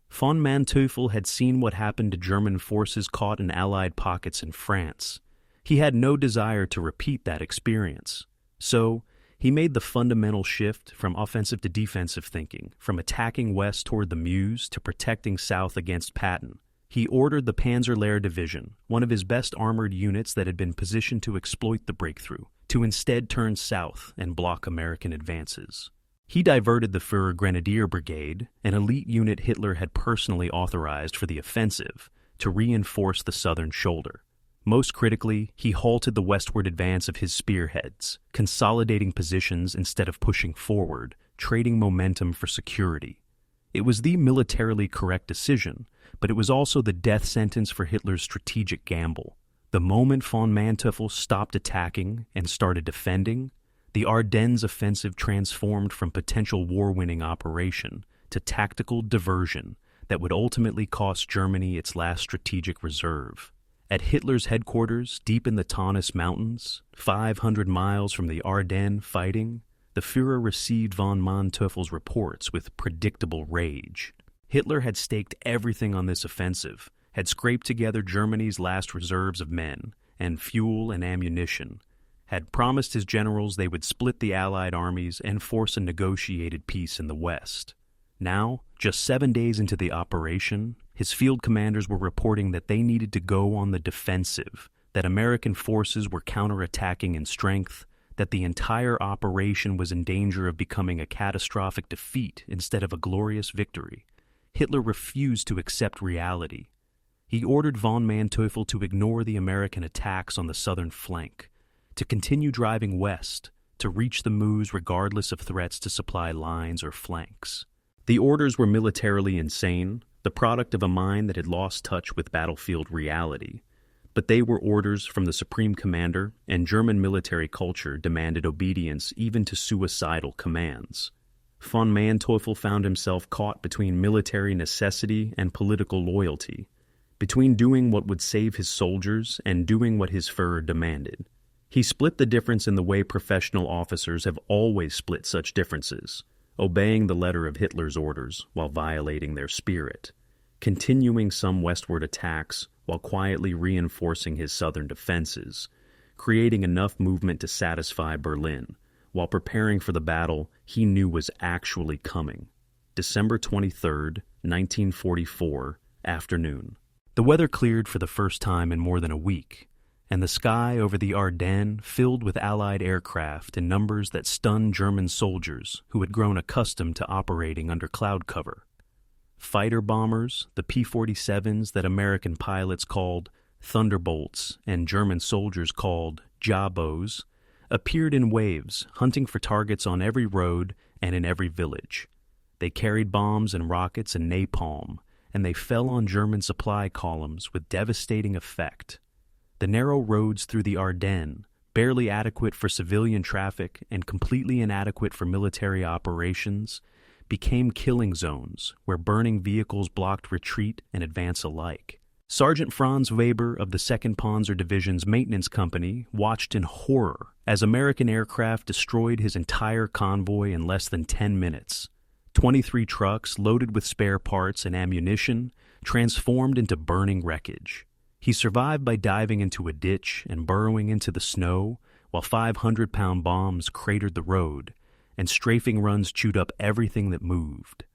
Von Manteuffel had seen what happened to German forces caught in Allied pockets in France. He had no desire to repeat that experience. So, he made the fundamental shift from offensive to defensive thinking, from attacking west toward the Meuse to protecting south against Patton. He ordered the Panzerlehr Division, one of his best armored units that had been positioned to exploit the breakthrough, to instead turn south and block American advances. He diverted the Führer Grenadier Brigade, an elite unit Hitler had personally authorized for the offensive, to reinforce the southern shoulder. Most critically, he halted the westward advance of his spearheads, consolidating positions instead of pushing forward, trading momentum for security. It was the militarily correct decision, but it was also the death sentence for Hitler's strategic gamble. The moment von Manteuffel stopped attacking and started defending, the Ardennes offensive transformed from potential war-winning operation to tactical diversion that would ultimately cost Germany its last strategic reserve. At Hitler's headquarters, deep in the Taunus Mountains, 500 miles from the Ardennes fighting, the Führer received von Manteuffel's reports with predictable rage. Hitler had staked everything on this offensive, had scraped together Germany's last reserves of men, and fuel and ammunition, had promised his generals they would split the Allied armies and force a negotiated peace in the West. Now, just 7 days into the operation, his field commanders were reporting that they needed to go on the defensive, that American forces were counterattacking in strength, that the entire operation was in danger of becoming a catastrophic defeat instead of a glorious victory. Hitler refused to accept reality. He ordered von Manteuffel to ignore the American attacks on the southern flank, to continue driving west, to reach the Meuse regardless of threats to supply lines or flanks. The orders were militarily insane, the product of a mind that had lost touch with battlefield reality. But they were orders from the Supreme Commander, and German military culture demanded obedience even to suicidal commands. Von Manteuffel found himself caught between military necessity and political loyalty, between doing what would save his soldiers and doing what his Führer demanded. He split the difference in the way professional officers have always split such differences, obeying the letter of Hitler's orders while violating their spirit, continuing some westward attacks while quietly reinforcing his southern defenses, creating enough movement to satisfy Berlin, while preparing for the battle he knew was actually coming. December 23, 1944, afternoon. The weather cleared for the first time in more than a week, and the sky over the Ardennes filled with Allied aircraft in numbers that stunned German soldiers who had grown accustomed to operating under cloud cover. Fighter bombers, the P-47s that American pilots called Thunderbolts and German soldiers called Jabos, appeared in waves, hunting for targets on every road and in every village. They carried bombs and rockets and napalm, and they fell on German supply columns with devastating effect. The narrow roads through the Ardennes, barely adequate for civilian traffic and completely inadequate for military operations, became killing zones where burning vehicles blocked retreat and advance alike. Sergeant Franz Weber of the 2nd Panzer Division's maintenance company watched in horror as American aircraft destroyed his entire convoy in less than 10 minutes. 23 trucks loaded with spare parts and ammunition transformed into burning wreckage. He survived by diving into a ditch and burrowing into the snow while 500-pound bombs cratered the road and strafing runs chewed up everything that moved.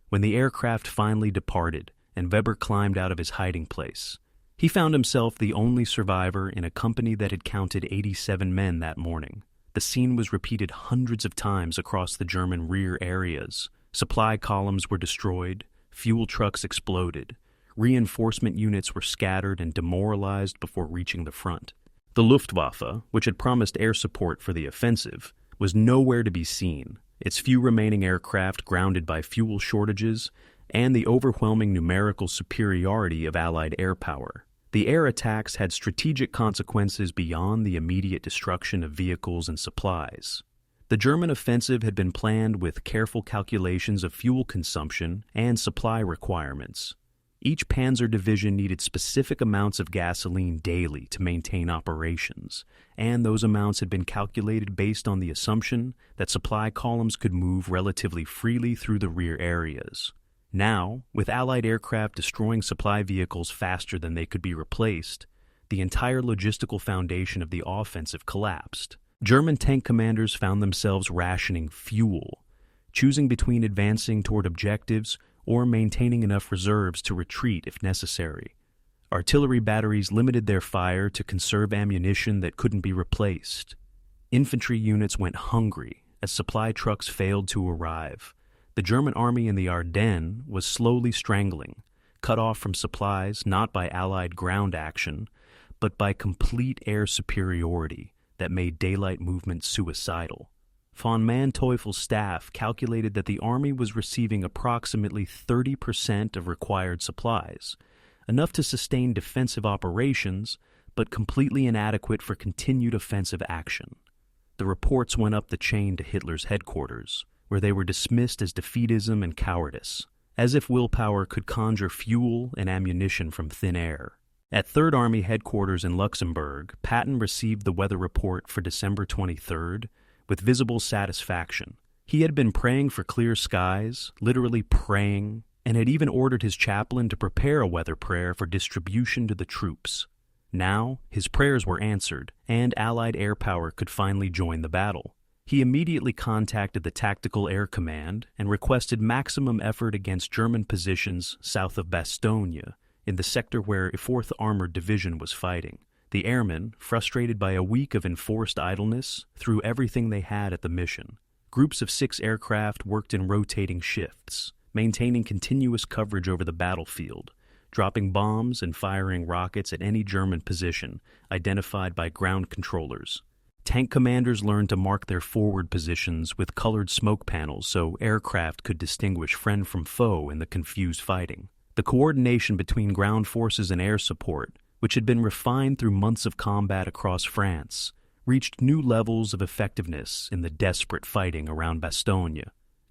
When the aircraft finally departed and Weber climbed out of his hiding place, he found himself the only survivor in a company that had counted 87 men that morning. The scene was repeated hundreds of times across the German rear areas. Supply columns were destroyed, fuel trucks exploded, reinforcement units were scattered and demoralized before reaching the front. The Luftwaffe, which had promised air support for the offensive, was nowhere to be seen, its few remaining aircraft grounded by fuel shortages and the overwhelming numerical superiority of Allied air power. The air attacks had strategic consequences beyond the immediate destruction of vehicles and supplies. The German offensive had been planned with careful calculations of fuel consumption and supply requirements. Each panzer division needed specific amounts of gasoline daily to maintain operations, and those amounts had been calculated based on the assumption that supply columns could move relatively freely through the rear areas. Now, with Allied aircraft destroying supply vehicles faster than they could be replaced, the entire logistical foundation of the offensive collapsed. German tank commanders found themselves rationing fuel, choosing between advancing toward objectives or maintaining enough reserves to retreat if necessary. Artillery batteries limited their fire to conserve ammunition that couldn't be replaced. Infantry units went hungry as supply trucks failed to arrive. The German army in the Ardennes was slowly strangling, cut off from supplies not by Allied ground action, but by complete air superiority that made daylight movement suicidal. Von Manteuffel's staff calculated that the army was receiving approximately 30% of required supplies, enough to sustain defensive operations, but completely inadequate for continued offensive action. The reports went up the chain to Hitler's headquarters, where they were dismissed as defeatism and cowardice, as if willpower could conjure fuel and ammunition from thin air. At 3rd Army headquarters in Luxembourg, Patton received the weather report for December 23rd with visible satisfaction. He had been praying for clear skies, literally praying, and had even ordered his chaplain to prepare a weather prayer for distribution to the troops. Now, his prayers were answered, and Allied air power could finally join the battle. He immediately contacted the Tactical Air Command and requested maximum effort against German positions south of Bastogne, in the sector where a 4th Armored Division was fighting. The airmen, frustrated by a week of enforced idleness, threw everything they had at the mission. Groups of 6 aircraft worked in rotating shifts, maintaining continuous coverage over the battlefield, dropping bombs and firing rockets at any German position identified by ground controllers. Tank commanders learned to mark their forward positions with colored smoke panels so aircraft could distinguish friend from foe in the confused fighting. The coordination between ground forces and air support, which had been refined through months of combat across France, reached new levels of effectiveness in the desperate fighting around Bastogne.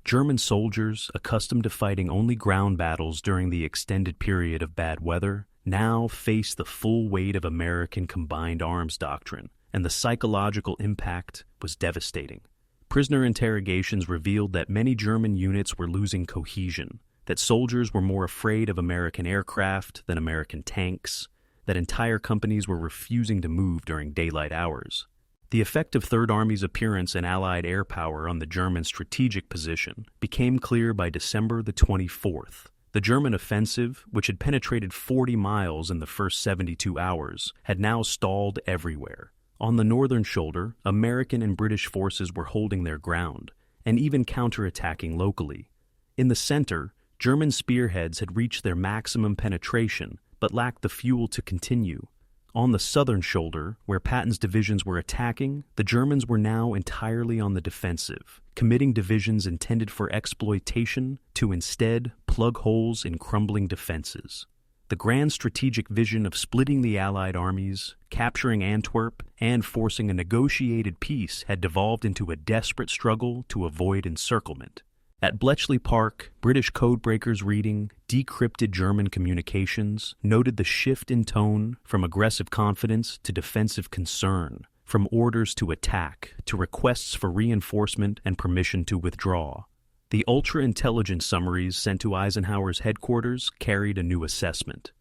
German soldiers, accustomed to fighting only ground battles during the extended period of bad weather, now faced the full weight of American combined arms doctrine, and the psychological impact was devastating. Prisoner interrogations revealed that many German units were losing cohesion, that soldiers were more afraid of American aircraft than American tanks, that entire companies were refusing to move during daylight hours. The effect of Third Army's appearance and Allied air power on the German strategic position became clear by December the 24th. The German offensive, which had penetrated 40 miles in the first 72 hours, had now stalled everywhere. On the northern shoulder, American and British forces were holding their ground, and even counterattacking locally. In the center, German spearheads had reached their maximum penetration, but lacked the fuel to continue. On the southern shoulder, where Patton's divisions were attacking, the Germans were now entirely on the defensive, committing divisions intended for exploitation to instead plug holes in crumbling defenses. The grand strategic vision of splitting the Allied armies, capturing Antwerp, and forcing a negotiated peace had devolved into a desperate struggle to avoid encirclement. At Bletchley Park, British codebreakers reading decrypted German communications noted the shift in tone from aggressive confidence to defensive concern, from orders to attack to requests for reinforcement and permission to withdraw. The ultra-intelligence summaries sent to Eisenhower's headquarters carried a new assessment.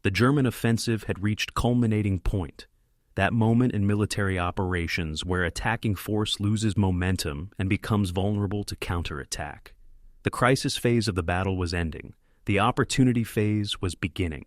The German offensive had reached culminating point, that moment in military operations where attacking force loses momentum and becomes vulnerable to counterattack. The crisis phase of the battle was ending. The opportunity phase was beginning.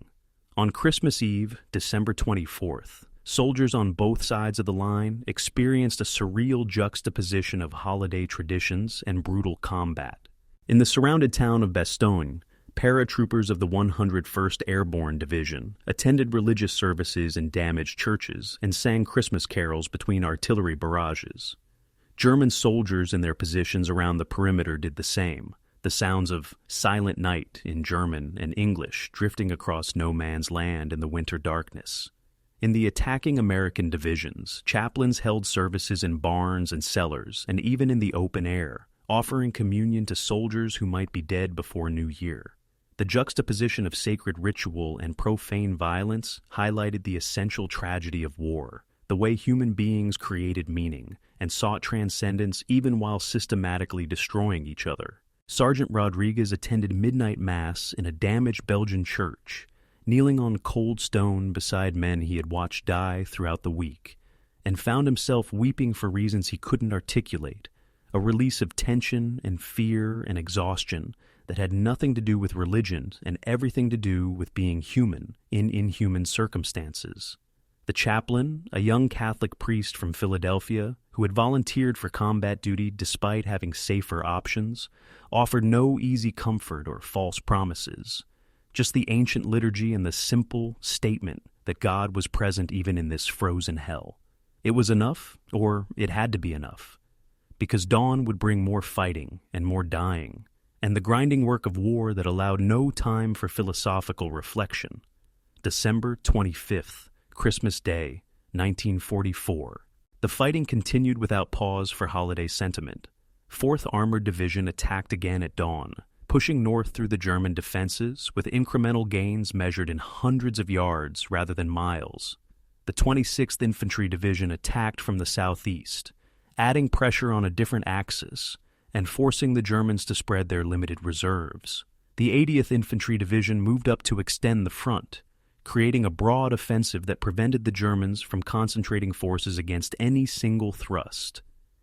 On Christmas Eve, December 24th, soldiers on both sides of the line experienced a surreal juxtaposition of holiday traditions and brutal combat. In the surrounded town of Bastogne, paratroopers of the 101st Airborne Division attended religious services in damaged churches and sang Christmas carols between artillery barrages. German soldiers in their positions around the perimeter did the same, the sounds of Silent Night in German and English drifting across no man's land in the winter darkness. In the attacking American divisions, chaplains held services in barns and cellars and even in the open air, offering communion to soldiers who might be dead before New Year. The juxtaposition of sacred ritual and profane violence highlighted the essential tragedy of war, the way human beings created meaning and sought transcendence even while systematically destroying each other. Sergeant Rodriguez attended midnight mass in a damaged Belgian church, kneeling on cold stone beside men he had watched die throughout the week, and found himself weeping for reasons he couldn't articulate, a release of tension and fear and exhaustion that had nothing to do with religion and everything to do with being human in inhuman circumstances. The chaplain, a young Catholic priest from Philadelphia who had volunteered for combat duty despite having safer options, offered no easy comfort or false promises, just the ancient liturgy and the simple statement that God was present even in this frozen hell. It was enough, or it had to be enough, because dawn would bring more fighting and more dying, and the grinding work of war that allowed no time for philosophical reflection. December 25th, Christmas Day, 1944. The fighting continued without pause for holiday sentiment. 4th Armored Division attacked again at dawn, pushing north through the German defenses with incremental gains measured in hundreds of yards rather than miles. The 26th Infantry Division attacked from the southeast, adding pressure on a different axis and forcing the Germans to spread their limited reserves. The 80th Infantry Division moved up to extend the front, creating a broad offensive that prevented the Germans from concentrating forces against any single thrust.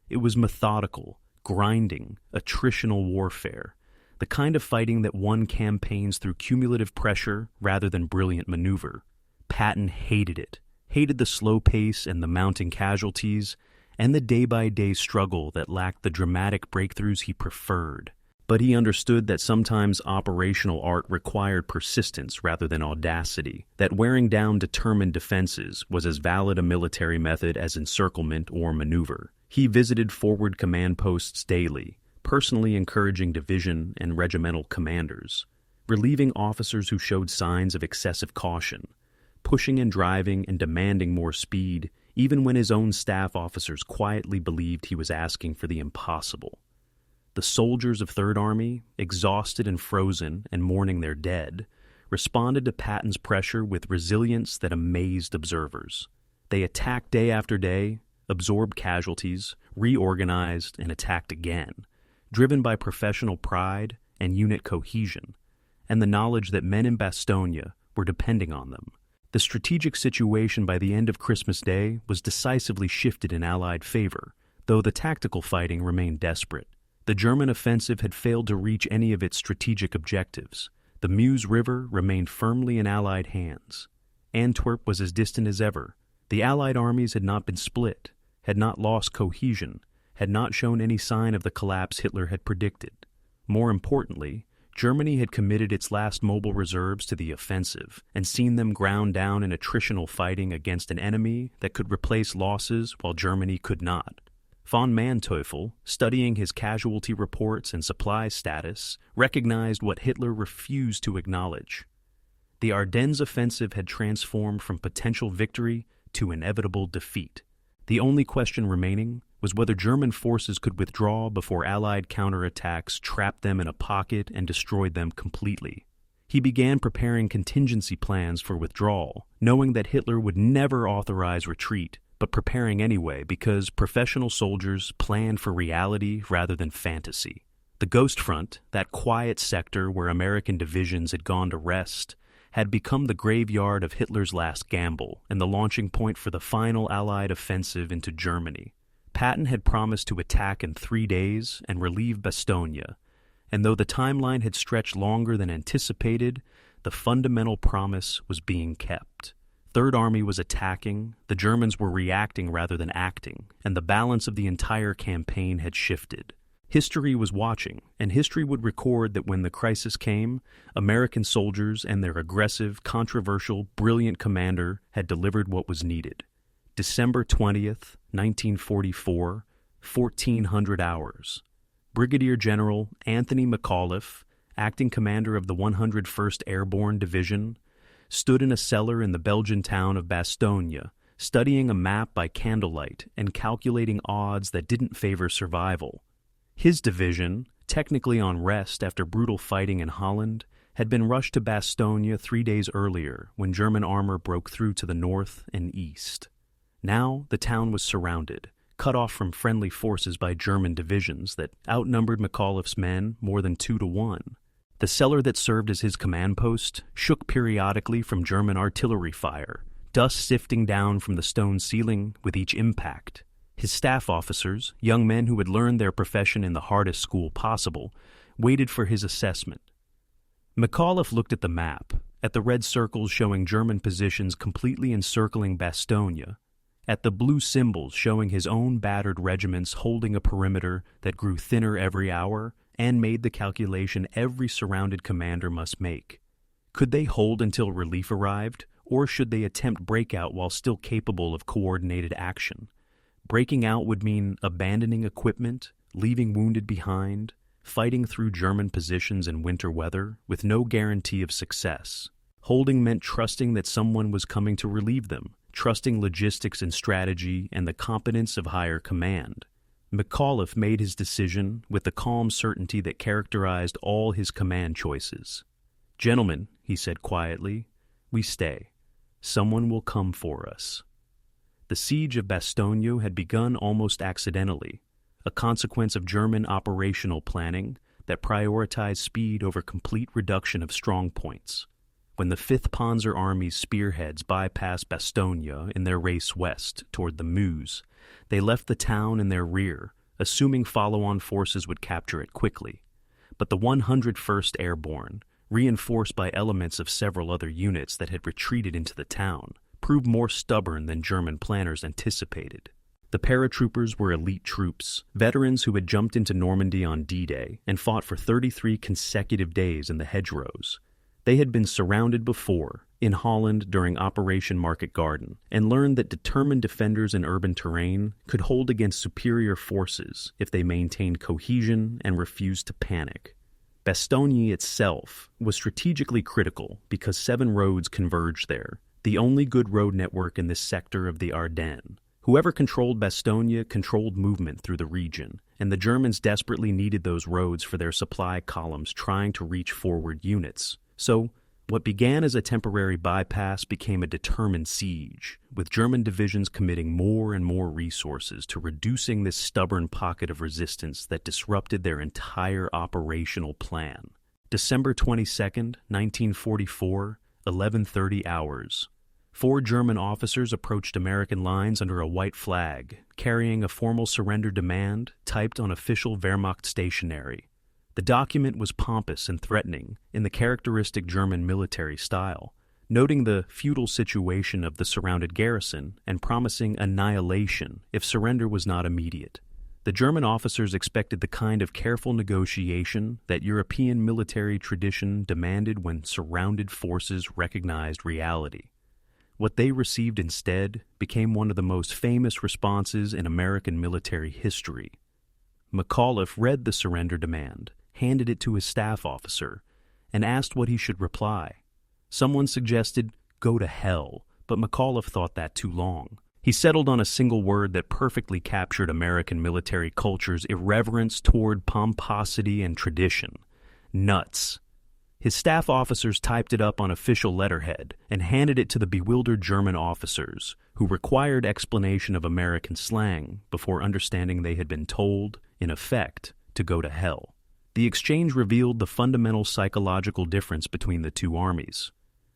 It was methodical, grinding, attritional warfare, the kind of fighting that won campaigns through cumulative pressure rather than brilliant maneuver. Patton hated it, hated the slow pace and the mounting casualties, and the day-by-day struggle that lacked the dramatic breakthroughs he preferred. But he understood that sometimes operational art required persistence rather than audacity, that wearing down determined defenses was as valid a military method as encirclement or maneuver. He visited forward command posts daily, personally encouraging division and regimental commanders, relieving officers who showed signs of excessive caution, pushing and driving and demanding more speed, even when his own staff officers quietly believed he was asking for the impossible. The soldiers of Third Army, exhausted and frozen and mourning their dead, responded to Patton's pressure with resilience that amazed observers. They attacked day after day, absorbed casualties, reorganized, and attacked again, driven by professional pride and unit cohesion, and the knowledge that men in Bastogne were depending on them. The strategic situation by the end of Christmas Day was decisively shifted in Allied favor, though the tactical fighting remained desperate. The German offensive had failed to reach any of its strategic objectives. The Meuse River remained firmly in Allied hands. Antwerp was as distant as ever. The Allied armies had not been split, had not lost cohesion, had not shown any sign of the collapse Hitler had predicted. More importantly, Germany had committed its last mobile reserves to the offensive and seen them ground down in attritional fighting against an enemy that could replace losses while Germany could not. Von Manteuffel, studying his casualty reports and supply status, recognized what Hitler refused to acknowledge. The Ardennes offensive had transformed from potential victory to inevitable defeat. The only question remaining was whether German forces could withdraw before Allied counterattacks trapped them in a pocket and destroyed them completely. He began preparing contingency plans for withdrawal, knowing that Hitler would never authorize retreat, but preparing anyway because professional soldiers planned for reality rather than fantasy. The Ghost Front, that quiet sector where American divisions had gone to rest, had become the graveyard of Hitler's last gamble and the launching point for the final Allied offensive into Germany. Patton had promised to attack in 3 days and relieve Bastogne, and though the timeline had stretched longer than anticipated, the fundamental promise was being kept. Third Army was attacking, the Germans were reacting rather than acting, and the balance of the entire campaign had shifted. History was watching, and history would record that when the crisis came, American soldiers and their aggressive, controversial, brilliant commander had delivered what was needed. December 20th, 1944, 1400 hours. Brigadier General Anthony McAuliffe, acting commander of the 101st Airborne Division, stood in a cellar in the Belgian town of Bastogne, studying a map by candlelight and calculating odds that didn't favor survival. His division, technically on rest after brutal fighting in Holland, had been rushed to Bastogne 3 days earlier when German armor broke through to the north and east. Now the town was surrounded, cut off from friendly forces by German divisions that outnumbered McAuliffe's men more than 2 to 1. The cellar that served as his command post shook periodically from German artillery fire, dust sifting down from the stone ceiling with each impact. His staff officers, young men who had learned their profession in the hardest school possible, waited for his assessment. McAuliffe looked at the map, at the red circles showing German positions completely encircling Bastogne, at the blue symbols showing his own battered regiments holding a perimeter that grew thinner every hour, and made the calculation every surrounded commander must make. Could they hold until relief arrived, or should they attempt breakout while still capable of coordinated action? Breaking out would mean abandoning equipment, leaving wounded behind, fighting through German positions in winter weather with no guarantee of success. Holding meant trusting that someone was coming to relieve them, trusting logistics and strategy and the competence of higher command. McAuliffe made his decision with the calm certainty that characterized all his command choices. "Gentlemen," he said quietly, "we stay. Someone will come for us." The siege of Bastogne had begun almost accidentally, a consequence of German operational planning, that prioritized speed over complete reduction of strong points. When the 5th Panzer Army's spearheads bypassed Bastogne in their race west toward the Meuse, they left the town in their rear, assuming follow-on forces would capture it quickly. But the 101st Airborne, reinforced by elements of several other units that had retreated into the town, proved more stubborn than German planners anticipated. The paratroopers were elite troops, veterans who had jumped into Normandy on D-Day and fought for 33 consecutive days in the hedgerows. They had been surrounded before, in Holland during Operation Market Garden, and learned that determined defenders in urban terrain could hold against superior forces if they maintained cohesion and refused to panic. Bastogne itself was strategically critical because 7 roads converged there, the only good road network in this sector of the Ardennes. Whoever controlled Bastogne controlled movement through the region, and the Germans desperately needed those roads for their supply columns trying to reach forward units. So, what began as a temporary bypass became a determined siege, with German divisions committing more and more resources to reducing this stubborn pocket of resistance that disrupted their entire operational plan. December 22nd, 1944, 11:30 hours. 4 German officers approached American lines under a white flag, carrying a formal surrender demand typed on official Wehrmacht stationery. The document was pompous and threatening in the characteristic German military style, noting the feudal situation of the surrounded garrison and promising annihilation if surrender was not immediate. The German officers expected the kind of careful negotiation that European military tradition demanded when surrounded forces recognized reality. What they received instead became one of the most famous responses in American military history. McAuliffe read the surrender demand, handed it to his staff officer, and asked what he should reply. Someone suggested, "Go to hell," but McAuliffe thought that too long. He settled on a single word that perfectly captured American military culture's irreverence toward pomposity and tradition: nuts. His staff officers typed it up on official letterhead and handed it to the bewildered German officers, who required explanation of American slang before understanding they had been told, in effect, to go to hell. The exchange revealed the fundamental psychological difference between the two armies.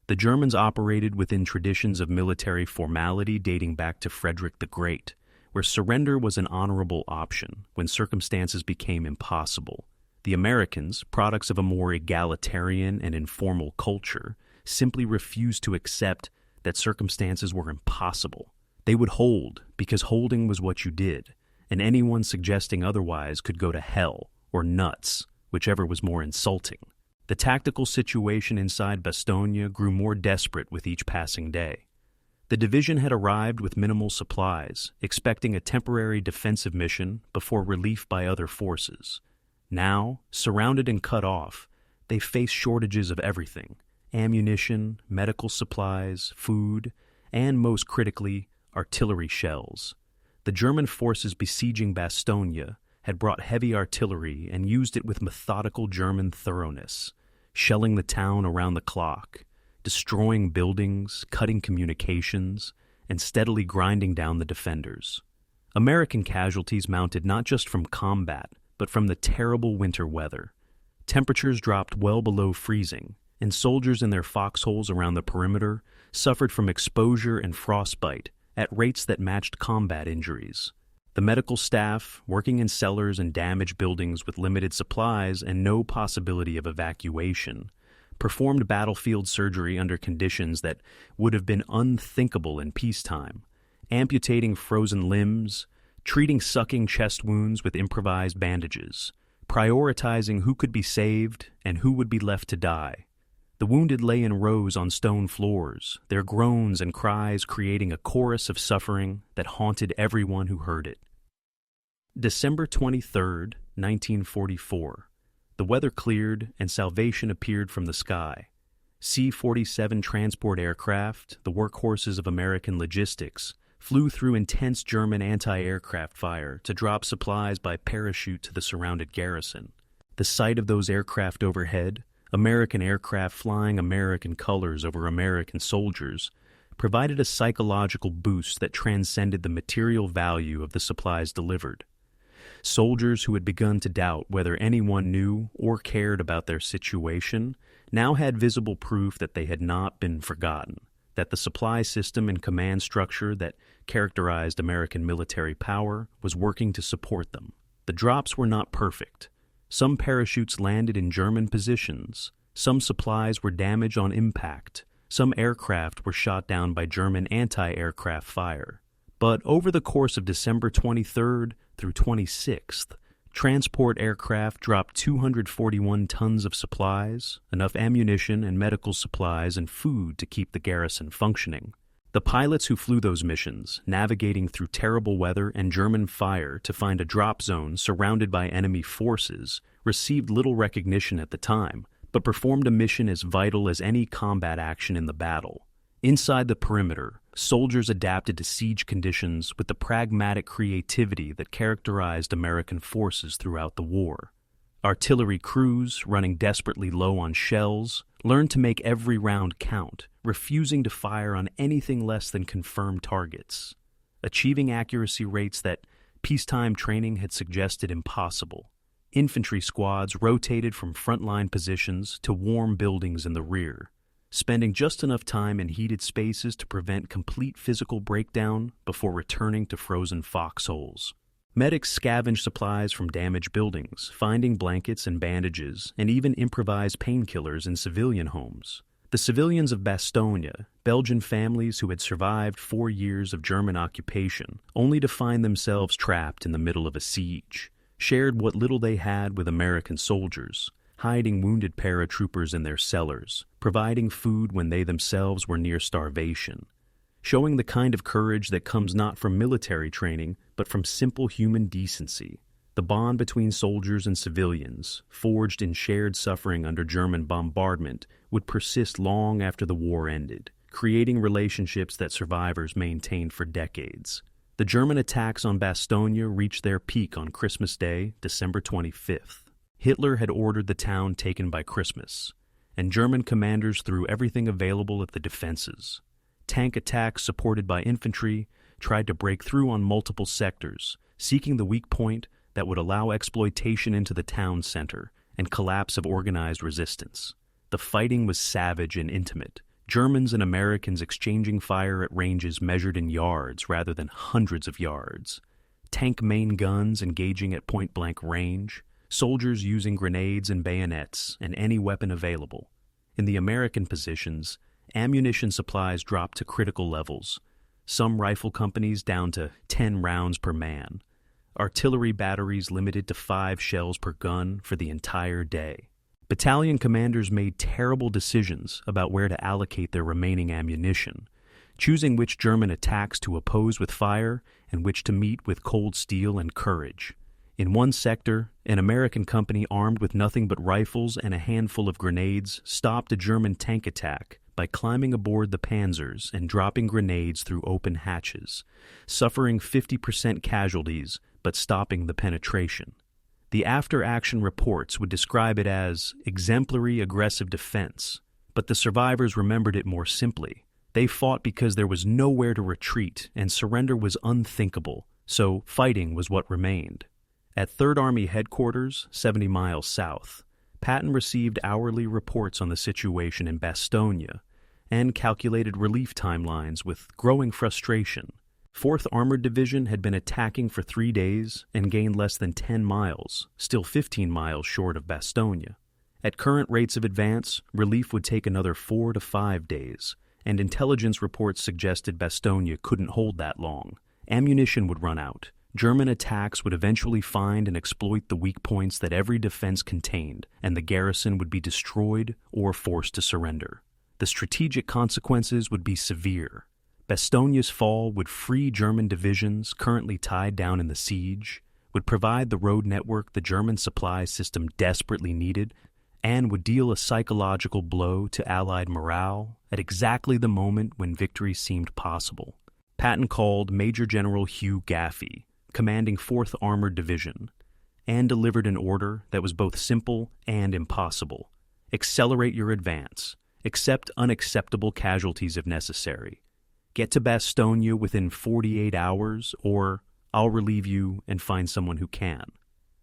The Germans operated within traditions of military formality dating back to Frederick the Great, where surrender was an honorable option when circumstances became impossible. The Americans, products of a more egalitarian and informal culture, simply refused to accept that circumstances were impossible. They would hold because holding was what you did, and anyone suggesting otherwise could go to hell or nuts, whichever was more insulting. The tactical situation inside Bastogne grew more desperate with each passing day. The division had arrived with minimal supplies, expecting a temporary defensive mission before relief by other forces. Now, surrounded and cut off, they faced shortages of everything: ammunition, medical supplies, food, and, most critically, artillery shells. The German forces besieging Bastogne had brought heavy artillery and used it with methodical German thoroughness, shelling the town around the clock, destroying buildings, cutting communications, and steadily grinding down the defenders. American casualties mounted not just from combat, but from the terrible winter weather. Temperatures dropped well below freezing, and soldiers in their foxholes around the perimeter suffered from exposure and frostbite at rates that matched combat injuries. The medical staff, working in cellars and damaged buildings with limited supplies and no possibility of evacuation, performed battlefield surgery under conditions that would have been unthinkable in peacetime, amputating frozen limbs, treating sucking chest wounds with improvised bandages, prioritizing who could be saved and who would be left to die. The wounded lay in rows on stone floors, their groans and cries creating a chorus of suffering that haunted everyone who heard it. December 23rd, 1944. The weather cleared and salvation appeared from the sky. C-47 transport aircraft, the workhorses of American logistics, flew through intense German anti-aircraft fire to drop supplies by parachute to the surrounded garrison. The sight of those aircraft overhead, American aircraft flying American colors over American soldiers, provided a psychological boost that transcended the material value of the supplies delivered. Soldiers who had begun to doubt whether anyone knew or cared about their situation now had visible proof that they had not been forgotten, that the supply system and command structure that characterized American military power was working to support them. The drops were not perfect. Some parachutes landed in German positions. Some supplies were damaged on impact. Some aircraft were shot down by German anti-aircraft fire. But over the course of December 23rd through 26th, transport aircraft dropped 241 tons of supplies, enough ammunition and medical supplies and food to keep the garrison functioning. The pilots who flew those missions, navigating through terrible weather and German fire to find a drop zone surrounded by enemy forces, received little recognition at the time, but performed a mission as vital as any combat action in the battle. Inside the perimeter, soldiers adapted to siege conditions with the pragmatic creativity that characterized American forces throughout the war. Artillery crews, running desperately low on shells, learned to make every round count, refusing to fire on anything less than confirmed targets, achieving accuracy rates that peacetime training had suggested impossible. Infantry squads rotated from frontline positions to warm buildings in the rear, spending just enough time in heated spaces to prevent complete physical breakdown before returning to frozen foxholes. Medics scavenged supplies from damaged buildings, finding blankets and bandages, and even improvised painkillers in civilian homes. The civilians of Bastogne, Belgian families who had survived 4 years of German occupation, only to find themselves trapped in the middle of a siege, shared what little they had with American soldiers, hiding wounded paratroopers in their cellars, providing food when they themselves were near starvation, showing the kind of courage that comes not from military training, but from simple human decency. The bond between soldiers and civilians, forged in shared suffering under German bombardment, would persist long after the war ended, creating relationships that survivors maintained for decades. The German attacks on Bastogne reached their peak on Christmas Day, December 25th. Hitler had ordered the town taken by Christmas, and German commanders threw everything available at the defenses. Tank attacks supported by infantry tried to break through on multiple sectors, seeking the weak point that would allow exploitation into the town center and collapse of organized resistance. The fighting was savage and intimate, Germans and Americans exchanging fire at ranges measured in yards rather than hundreds of yards. Tank main guns engaging at point-blank range, soldiers using grenades and bayonets and any weapon available. In the American positions, ammunition supplies dropped to critical levels, some rifle companies down to 10 rounds per man, artillery batteries limited to 5 shells per gun for the entire day. Battalion commanders made terrible decisions about where to allocate their remaining ammunition, choosing which German attacks to oppose with fire and which to meet with cold steel and courage. In one sector, an American company armed with nothing but rifles and a handful of grenades stopped a German tank attack by climbing aboard the panzers and dropping grenades through open hatches, suffering 50% casualties but stopping the penetration. The after-action reports would describe it as exemplary aggressive defense, but the survivors remembered it more simply. They fought because there was nowhere to retreat and surrender was unthinkable, so fighting was what remained. At 3rd Army Headquarters, 70 miles south, Patton received hourly reports on the situation in Bastogne and calculated relief timelines with growing frustration. 4th Armored Division had been attacking for 3 days and gained less than 10 miles, still 15 miles short of Bastogne. At current rates of advance, relief would take another 4 to 5 days, and intelligence reports suggested Bastogne couldn't hold that long. Ammunition would run out. German attacks would eventually find and exploit the weak points that every defense contained, and the garrison would be destroyed or forced to surrender. The strategic consequences would be severe. Bastogne's fall would free German divisions currently tied down in the siege, would provide the road network the German supply system desperately needed, and would deal a psychological blow to Allied morale at exactly the moment when victory seemed possible. Patton called Major General Hugh Gaffey, commanding 4th Armored Division, and delivered an order that was both simple and impossible. Accelerate your advance. Accept unacceptable casualties if necessary. Get to Bastogne within 48 hours or I'll relieve you and find someone who can.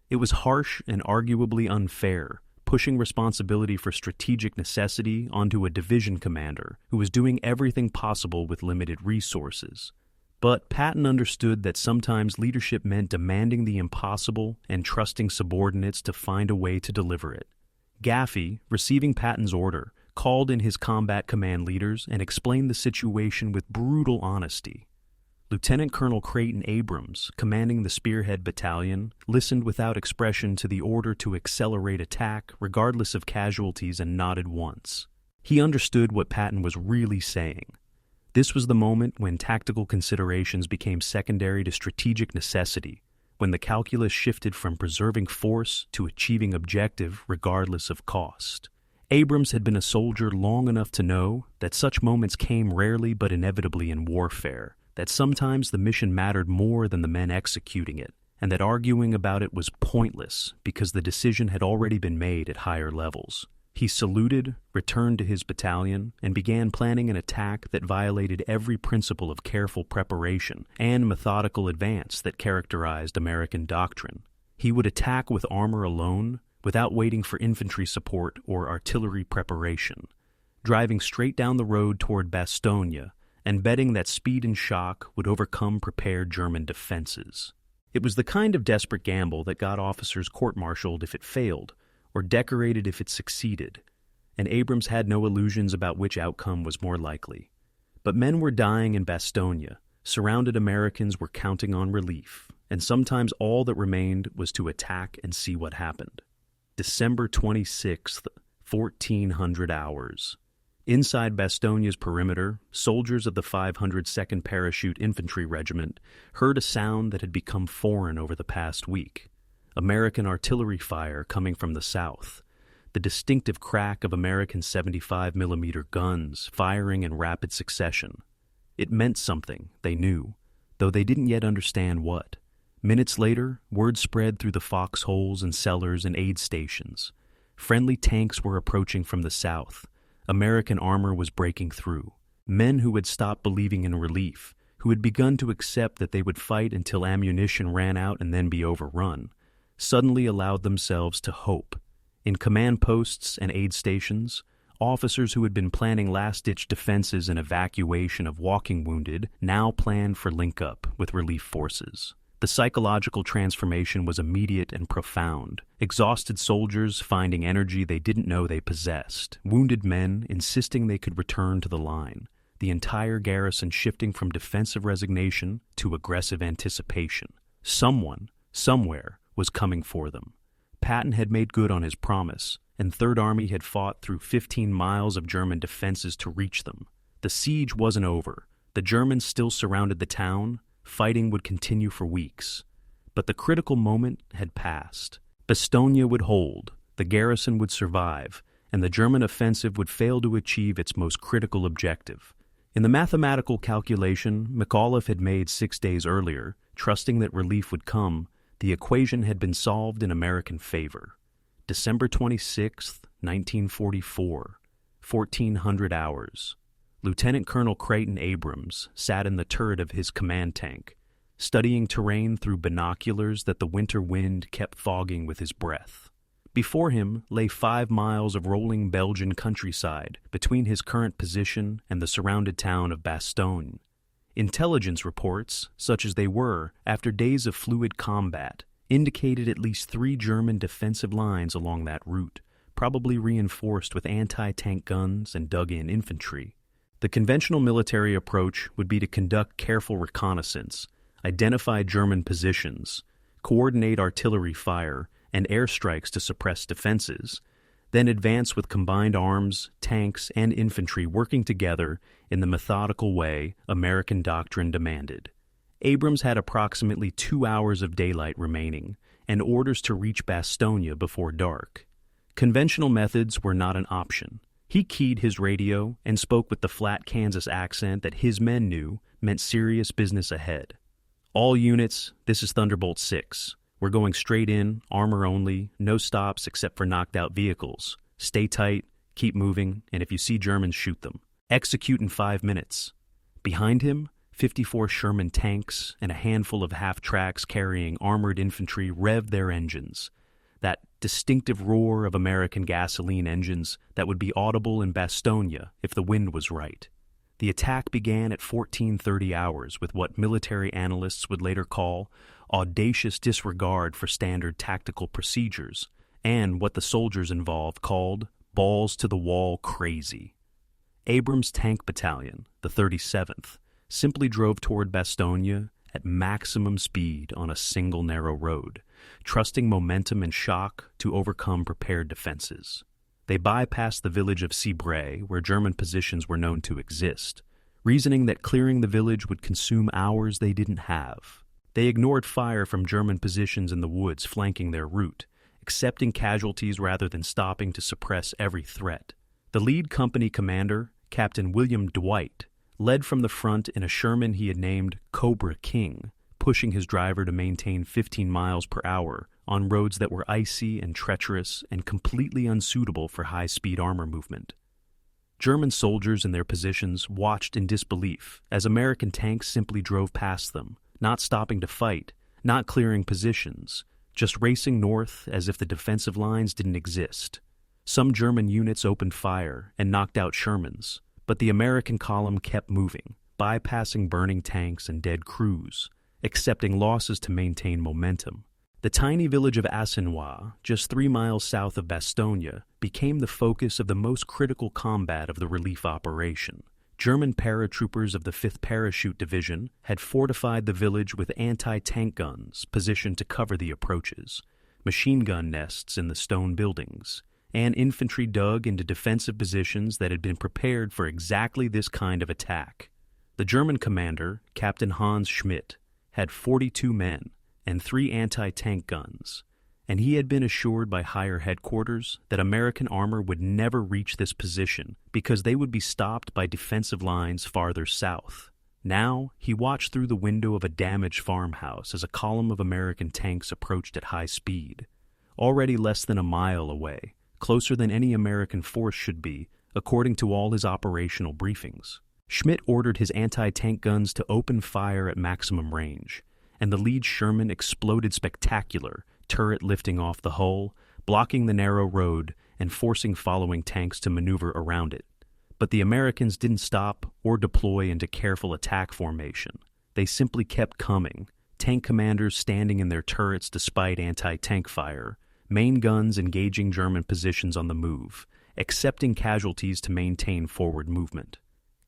It was harsh and arguably unfair, pushing responsibility for strategic necessity onto a division commander who was doing everything possible with limited resources. But Patton understood that sometimes leadership meant demanding the impossible and trusting subordinates to find a way to deliver it. Gaffey, receiving Patton's order, called in his combat command leaders and explained the situation with brutal honesty. Lieutenant Colonel Creighton Abrams, commanding the Spearhead Battalion, listened without expression to the order to accelerate attack regardless of casualties and nodded once. He understood what Patton was really saying. This was the moment when tactical considerations became secondary to strategic necessity, when the calculus shifted from preserving force to achieving objective regardless of cost. Abrams had been a soldier long enough to know that such moments came rarely but inevitably in warfare, that sometimes the mission mattered more than the men executing it, and that arguing about it was pointless because the decision had already been made at higher levels. He saluted, returned to his battalion, and began planning an attack that violated every principle of careful preparation and methodical advance that characterized American doctrine. He would attack with armor alone, without waiting for infantry support or artillery preparation, driving straight down the road toward Bastogne, and betting that speed and shock would overcome prepared German defenses. It was the kind of desperate gamble that got officers court-martialed if it failed, or decorated if it succeeded, and Abrams had no illusions about which outcome was more likely. But men were dying in Bastogne, surrounded Americans were counting on relief, and sometimes all that remained was to attack and see what happened. December 26th, 1400 hours. Inside Bastogne's perimeter, soldiers of the 502nd Parachute Infantry Regiment heard a sound that had become foreign over the past week. American artillery fire coming from the south, the distinctive crack of American 75mm guns firing in rapid succession. It meant something, they knew, though they didn't yet understand what. Minutes later, word spread through the foxholes and cellars and aid stations. Friendly tanks were approaching from the south. American armor was breaking through. Men who had stopped believing in relief, who had begun to accept that they would fight until ammunition ran out and then be overrun, suddenly allowed themselves to hope. In command posts and aid stations, officers who had been planning last-ditch defenses and evacuation of walking wounded now planned for link-up with relief forces. The psychological transformation was immediate and profound. Exhausted soldiers finding energy they didn't know they possessed. Wounded men insisting they could return to the line. The entire garrison shifting from defensive resignation to aggressive anticipation. Someone, somewhere, was coming for them. Patton had made good on his promise, and Third Army had fought through 15 miles of German defenses to reach them. The siege wasn't over. The Germans still surrounded the town. Fighting would continue for weeks. But the critical moment had passed. Bastogne would hold, the garrison would survive, and the German offensive would fail to achieve its most critical objective. In the mathematical calculation McAuliffe had made 6 days earlier, trusting that relief would come, the equation had been solved in American favor. December 26th, 1944, 1400 hours. Lieutenant Colonel Creighton Abrams sat in the turret of his command tank, studying terrain through binoculars that the winter wind kept fogging with his breath. Before him lay 5 miles of rolling Belgian countryside between his current position and the surrounded town of Bastogne. Intelligence reports, such as they were, after days of fluid combat, indicated at least 3 German defensive lines along that route, probably reinforced with anti-tank guns and dug-in infantry. The conventional military approach would be to conduct careful reconnaissance, identify German positions, coordinate artillery fire and airstrikes to suppress defenses, then advance with combined arms, tanks, and infantry working together in the methodical way American doctrine demanded. Abrams had approximately 2 hours of daylight remaining and orders to reach Bastogne before dark. Conventional methods were not an option. He keyed his radio and spoke with the flat Kansas accent that his men knew meant serious business ahead. All units, this is Thunderbolt 6. We're going straight in, armor only, no stops except for knocked-out vehicles. Stay tight, keep moving, and if you see Germans, shoot them. Execute in 5 minutes. Behind him, 54 Sherman tanks and a handful of half-tracks carrying armored infantry revved their engines. That distinctive roar of American gasoline engines that would be audible in Bastogne if the wind was right. The attack began at 14:30 hours with what military analysts would later call audacious disregard for standard tactical procedures, and what the soldiers involved called balls-to-the-wall crazy. Abrams' Tank Battalion, the 37th, simply drove toward Bastogne at maximum speed on a single narrow road, trusting momentum and shock to overcome prepared defenses. They bypassed the village of Cibray, where German positions were known to exist, reasoning that clearing the village would consume hours they didn't have. They ignored fire from German positions in the woods flanking their route, accepting casualties rather than stopping to suppress every threat. The lead company commander, Captain William Dwight, led from the front in a Sherman he had named Cobra King, pushing his driver to maintain 15 miles per hour on roads that were icy and treacherous and completely unsuitable for high-speed armor movement. German soldiers in their positions watched in disbelief as American tanks simply drove past them, not stopping to fight, not clearing positions, just racing north as if the defensive lines didn't exist. Some German units opened fire and knocked out Shermans, but the American column kept moving, bypassing burning tanks and dead crews, accepting losses to maintain momentum. The tiny village of Ardennes, just 3 miles south of Bastogne, became the focus of the most critical combat of the relief operation. German paratroopers of the 5th Parachute Division had fortified the village with anti-tank guns positioned to cover the approaches, machine gun nests in the stone buildings, and infantry dug into defensive positions that had been prepared for exactly this kind of attack. The German commander, Captain Hans Schmidt, had 42 men and 3 anti-tank guns, and he had been assured by higher headquarters that American armor would never reach this position because they would be stopped by defensive lines farther south. Now, he watched through the window of a damaged farmhouse as a column of American tanks approached at high speed, already less than a mile away, closer than any American force should be, according to all his operational briefings. Schmidt ordered his anti-tank guns to open fire at maximum range, and the lead Sherman exploded spectacular, turret lifting off the hull, blocking the narrow road, and forcing following tanks to maneuver around it. But the Americans didn't stop or deploy into careful attack formation. They simply kept coming, tank commanders standing in their turrets despite anti-tank fire, main guns engaging German positions on the move, accepting casualties to maintain forward movement.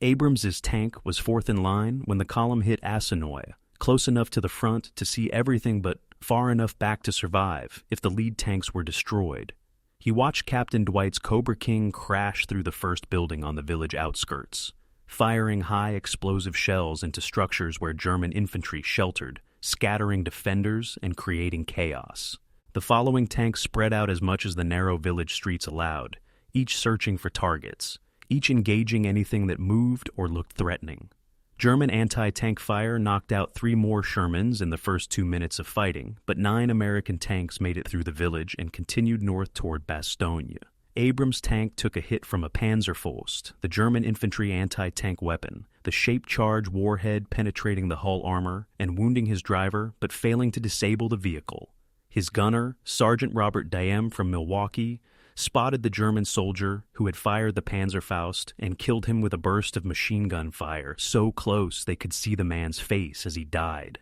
Abrams's tank was 4th in line when the column hit Ardennes, close enough to the front to see everything but far enough back to survive if the lead tanks were destroyed. He watched Captain Dwight's Cobra King crash through the first building on the village outskirts, firing high explosive shells into structures where German infantry sheltered, scattering defenders and creating chaos. The following tanks spread out as much as the narrow village streets allowed, each searching for targets, each engaging anything that moved or looked threatening. German anti-tank fire knocked out 3 more Shermans in the first 2 minutes of fighting, but 9 American tanks made it through the village and continued north toward Bastogne. Abrams' tank took a hit from a Panzerfaust, the German infantry anti-tank weapon, the shape-charge warhead penetrating the hull armor and wounding his driver but failing to disable the vehicle. His gunner, Sergeant Robert Diem from Milwaukee, spotted the German soldier who had fired the Panzerfaust and killed him with a burst of machine gun fire so close they could see the man's face as he died.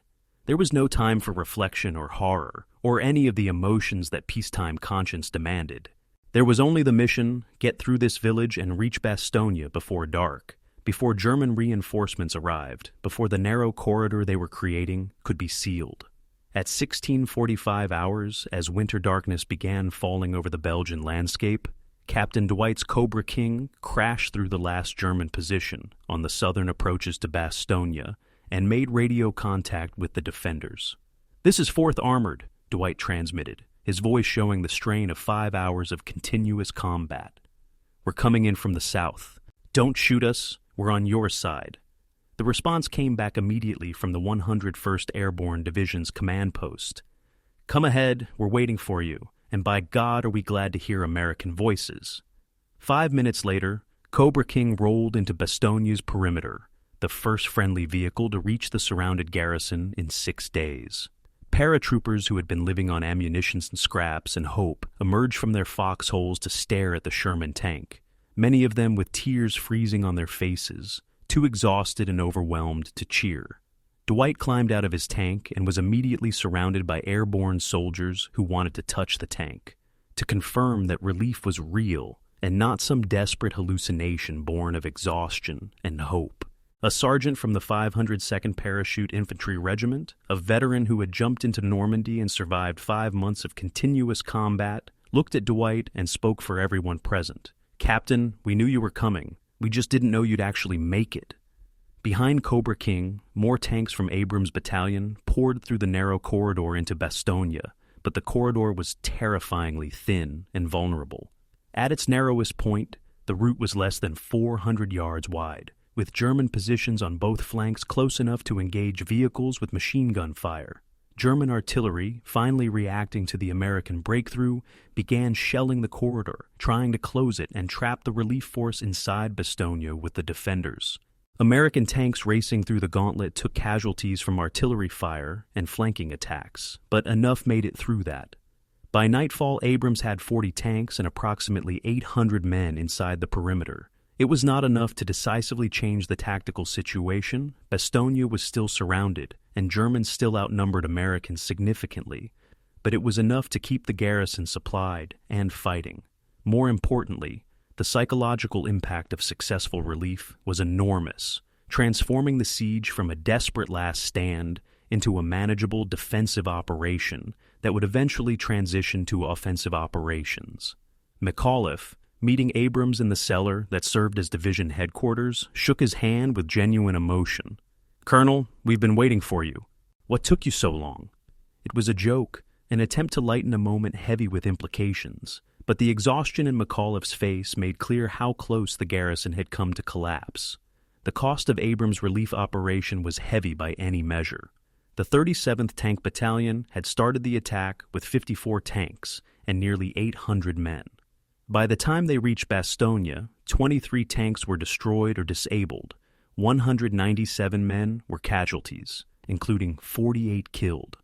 There was no time for reflection or horror, or any of the emotions that peacetime conscience demanded. There was only the mission, get through this village and reach Bastogne before dark, before German reinforcements arrived, before the narrow corridor they were creating could be sealed. At 16:45 hours, as winter darkness began falling over the Belgian landscape, Captain Dwight's Cobra King crashed through the last German position on the southern approaches to Bastogne and made radio contact with the defenders. "This is 4th Armored," Dwight transmitted, his voice showing the strain of 5 hours of continuous combat. "We're coming in from the south. Don't shoot us, we're on your side." The response came back immediately from the 101st Airborne Division's command post. "Come ahead, we're waiting for you, and by God are we glad to hear American voices." 5 minutes later, Cobra King rolled into Bastogne's perimeter, the first friendly vehicle to reach the surrounded garrison in 6 days. Paratroopers who had been living on ammunition and scraps and hope emerged from their foxholes to stare at the Sherman tank, many of them with tears freezing on their faces, too exhausted and overwhelmed to cheer. Dwight climbed out of his tank and was immediately surrounded by airborne soldiers who wanted to touch the tank, to confirm that relief was real and not some desperate hallucination born of exhaustion and hope. A sergeant from the 502nd Parachute Infantry Regiment, a veteran who had jumped into Normandy and survived 5 months of continuous combat, looked at Dwight and spoke for everyone present. "Captain, we knew you were coming. We just didn't know you'd actually make it." Behind Cobra King, more tanks from Abrams' battalion poured through the narrow corridor into Bastogne, but the corridor was terrifyingly thin and vulnerable. At its narrowest point, the route was less than 400 yards wide, with German positions on both flanks close enough to engage vehicles with machine gun fire. German artillery, finally reacting to the American breakthrough, began shelling the corridor, trying to close it and trap the relief force inside Bastogne with the defenders. American tanks racing through the gauntlet took casualties from artillery fire and flanking attacks, but enough made it through that. By nightfall, Abrams had 40 tanks and approximately 800 men inside the perimeter. It was not enough to decisively change the tactical situation. Bastogne was still surrounded, and Germans still outnumbered Americans significantly, but it was enough to keep the garrison supplied and fighting. More importantly, the psychological impact of successful relief was enormous, transforming the siege from a desperate last stand into a manageable defensive operation that would eventually transition to offensive operations. McAuliffe, meeting Abrams in the cellar that served as division headquarters, shook his hand with genuine emotion. "Colonel, we've been waiting for you. What took you so long?" It was a joke, an attempt to lighten a moment heavy with implications, but the exhaustion in McAuliffe's face made clear how close the garrison had come to collapse. The cost of Abrams' relief operation was heavy by any measure. The 37th Tank Battalion had started the attack with 54 tanks and nearly 800 men. By the time they reached Bastogne, 23 tanks were destroyed or disabled. 197 men were casualties, including 48 killed.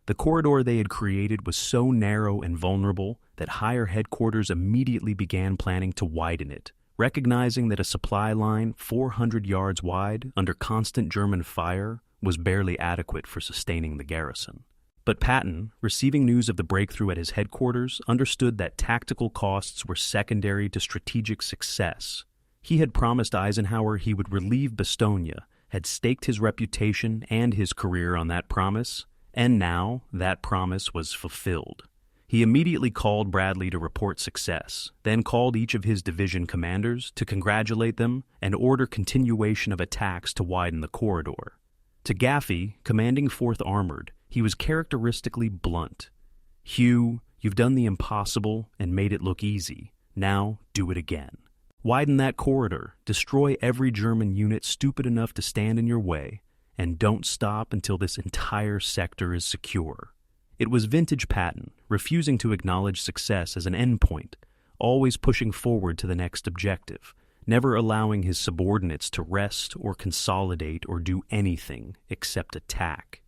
The corridor they had created was so narrow and vulnerable that higher headquarters immediately began planning to widen it, recognizing that a supply line 400 yards wide under constant German fire was barely adequate for sustaining the garrison. But Patton, receiving news of the breakthrough at his headquarters, understood that tactical costs were secondary to strategic success. He had promised Eisenhower he would relieve Bastogne, had staked his reputation and his career on that promise, and now that promise was fulfilled. He immediately called Bradley to report success, then called each of his division commanders to congratulate them and order continuation of attacks to widen the corridor. To Gaffey, commanding 4th Armored, he was characteristically blunt. "Hugh, you've done the impossible and made it look easy. Now do it again. Widen that corridor, destroy every German unit stupid enough to stand in your way, and don't stop until this entire sector is secure." It was vintage Patton, refusing to acknowledge success as an endpoint, always pushing forward to the next objective, never allowing his subordinates to rest or consolidate or do anything except attack.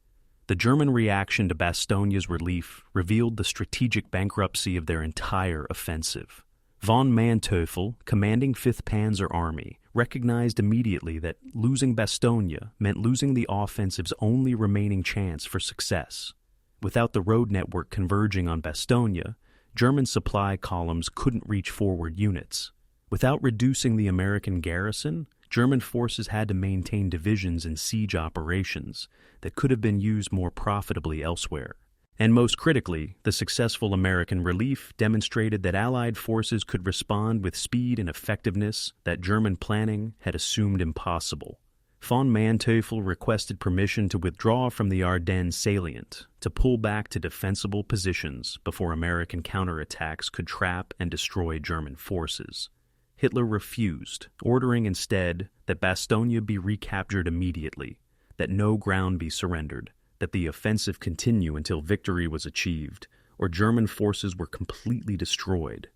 The German reaction to Bastogne's relief revealed the strategic bankruptcy of their entire offensive. Von Manteuffel, commanding 5th Panzer Army, recognized immediately that losing Bastogne meant losing the offensive's only remaining chance for success. Without the road network converging on Bastogne, German supply columns couldn't reach forward units. Without reducing the American garrison, German forces had to maintain divisions in siege operations that could have been used more profitably elsewhere. And most critically, the successful American relief demonstrated that Allied forces could respond with speed and effectiveness that German planning had assumed impossible. Von Manteuffel requested permission to withdraw from the Ardennes salient, to pull back to defensible positions before American counterattacks could trap and destroy German forces. Hitler refused, ordering instead that Bastogne be recaptured immediately, that no ground be surrendered, that the offensive continue until victory was achieved, or German forces were completely destroyed.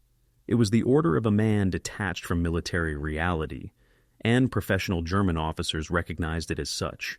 It was the order of a man detached from military reality, and professional German officers recognized it as such.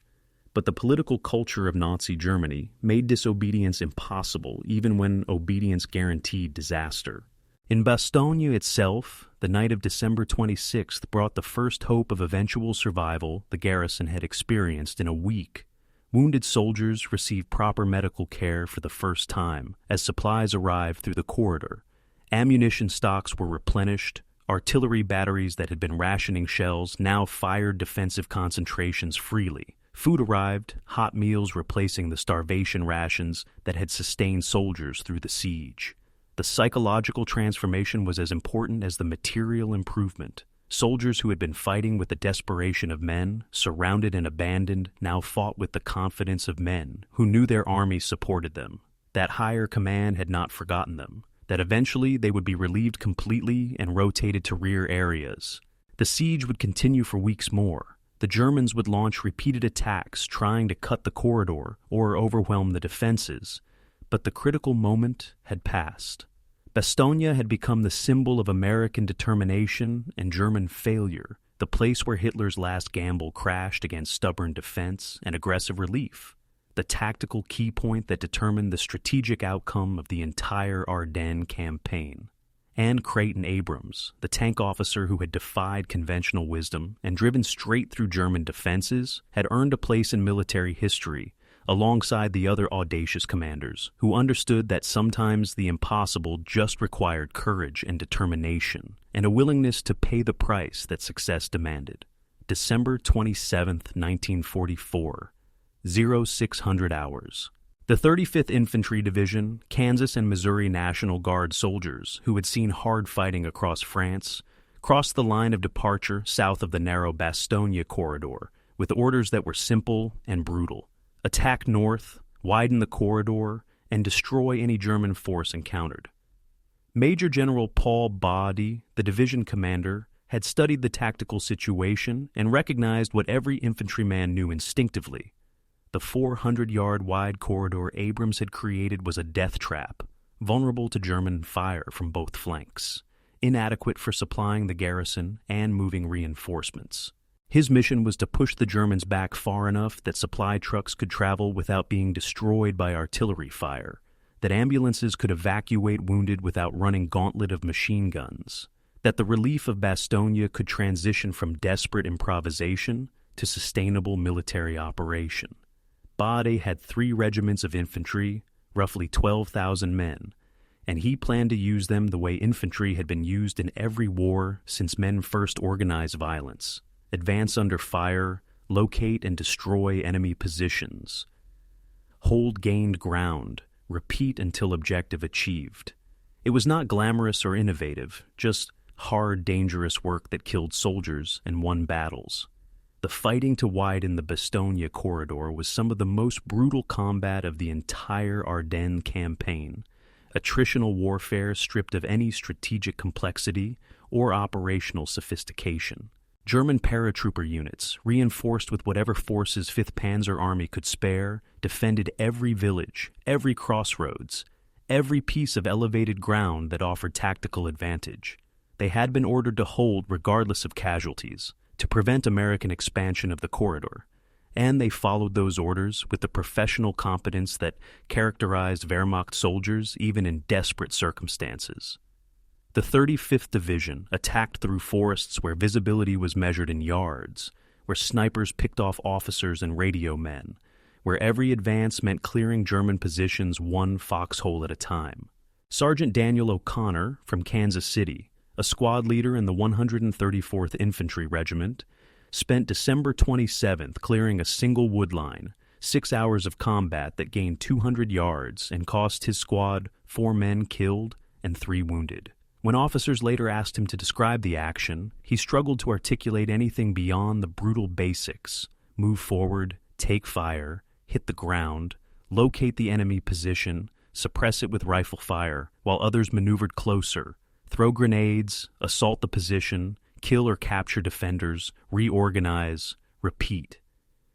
But the political culture of Nazi Germany made disobedience impossible even when obedience guaranteed disaster. In Bastogne itself, the night of December 26th brought the first hope of eventual survival the garrison had experienced in a week. Wounded soldiers received proper medical care for the first time as supplies arrived through the corridor. Ammunition stocks were replenished. Artillery batteries that had been rationing shells now fired defensive concentrations freely. Food arrived, hot meals replacing the starvation rations that had sustained soldiers through the siege. The psychological transformation was as important as the material improvement. Soldiers who had been fighting with the desperation of men, surrounded and abandoned, now fought with the confidence of men who knew their army supported them. That higher command had not forgotten them, that eventually they would be relieved completely and rotated to rear areas. The siege would continue for weeks more. The Germans would launch repeated attacks trying to cut the corridor or overwhelm the defenses, but the critical moment had passed. Bastogne had become the symbol of American determination and German failure, the place where Hitler's last gamble crashed against stubborn defense and aggressive relief, the tactical key point that determined the strategic outcome of the entire Ardennes campaign. And Creighton Abrams, the tank officer who had defied conventional wisdom and driven straight through German defenses, had earned a place in military history alongside the other audacious commanders who understood that sometimes the impossible just required courage and determination and a willingness to pay the price that success demanded. December 27, 1944, 0600 hours. The 35th Infantry Division, Kansas and Missouri National Guard soldiers who had seen hard fighting across France, crossed the line of departure south of the narrow Bastogne corridor with orders that were simple and brutal. Attack north, widen the corridor, and destroy any German force encountered. Major General Paul Body, the division commander, had studied the tactical situation and recognized what every infantryman knew instinctively. The 400-yard wide corridor Abrams had created was a death trap, vulnerable to German fire from both flanks, inadequate for supplying the garrison and moving reinforcements. His mission was to push the Germans back far enough that supply trucks could travel without being destroyed by artillery fire, that ambulances could evacuate wounded without running gauntlet of machine guns, that the relief of Bastogne could transition from desperate improvisation to sustainable military operation. Bade had 3 regiments of infantry, roughly 12,000 men, and he planned to use them the way infantry had been used in every war since men first organized violence. Advance under fire, locate and destroy enemy positions. Hold gained ground, repeat until objective achieved. It was not glamorous or innovative, just hard, dangerous work that killed soldiers and won battles. The fighting to widen the Bastogne corridor was some of the most brutal combat of the entire Ardennes campaign. Attritional warfare stripped of any strategic complexity or operational sophistication. German paratrooper units, reinforced with whatever forces 5th Panzer Army could spare, defended every village, every crossroads, every piece of elevated ground that offered tactical advantage. They had been ordered to hold regardless of casualties, to prevent American expansion of the corridor, and they followed those orders with the professional competence that characterized Wehrmacht soldiers even in desperate circumstances. The 35th Division attacked through forests where visibility was measured in yards, where snipers picked off officers and radio men, where every advance meant clearing German positions one foxhole at a time. Sergeant Daniel O'Connor from Kansas City, a squad leader in the 134th Infantry Regiment, spent December 27th clearing a single wood line, 6 hours of combat that gained 200 yards and cost his squad 4 men killed and 3 wounded. When officers later asked him to describe the action, he struggled to articulate anything beyond the brutal basics: move forward, take fire, hit the ground, locate the enemy position, suppress it with rifle fire, while others maneuvered closer, throw grenades, assault the position, kill or capture defenders, reorganize, repeat.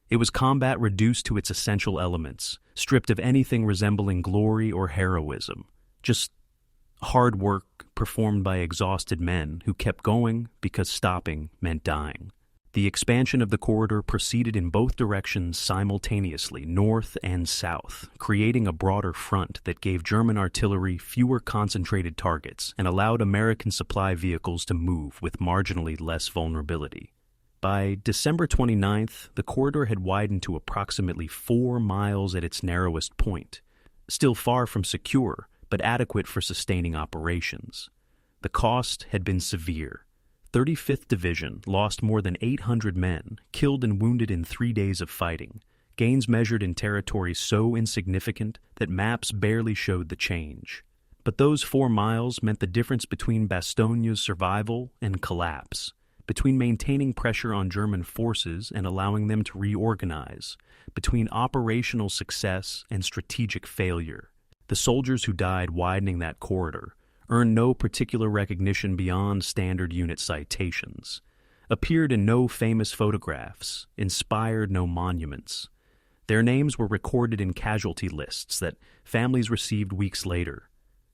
It was combat reduced to its essential elements, stripped of anything resembling glory or heroism, just hard work performed by exhausted men who kept going because stopping meant dying. The expansion of the corridor proceeded in both directions simultaneously, north and south, creating a broader front that gave German artillery fewer concentrated targets and allowed American supply vehicles to move with marginally less vulnerability. By December 29th, the corridor had widened to approximately 4 miles at its narrowest point, still far from secure, but adequate for sustaining operations. The cost had been severe. 35th Division lost more than 800 men, killed and wounded in 3 days of fighting, gains measured in territories so insignificant that maps barely showed the change. But those 4 miles meant the difference between Bastogne's survival and collapse, between maintaining pressure on German forces and allowing them to reorganize, between operational success and strategic failure. The soldiers who died widening that corridor earned no particular recognition beyond standard unit citations, appeared in no famous photographs, inspired no monuments. Their names were recorded in casualty lists that families received weeks later,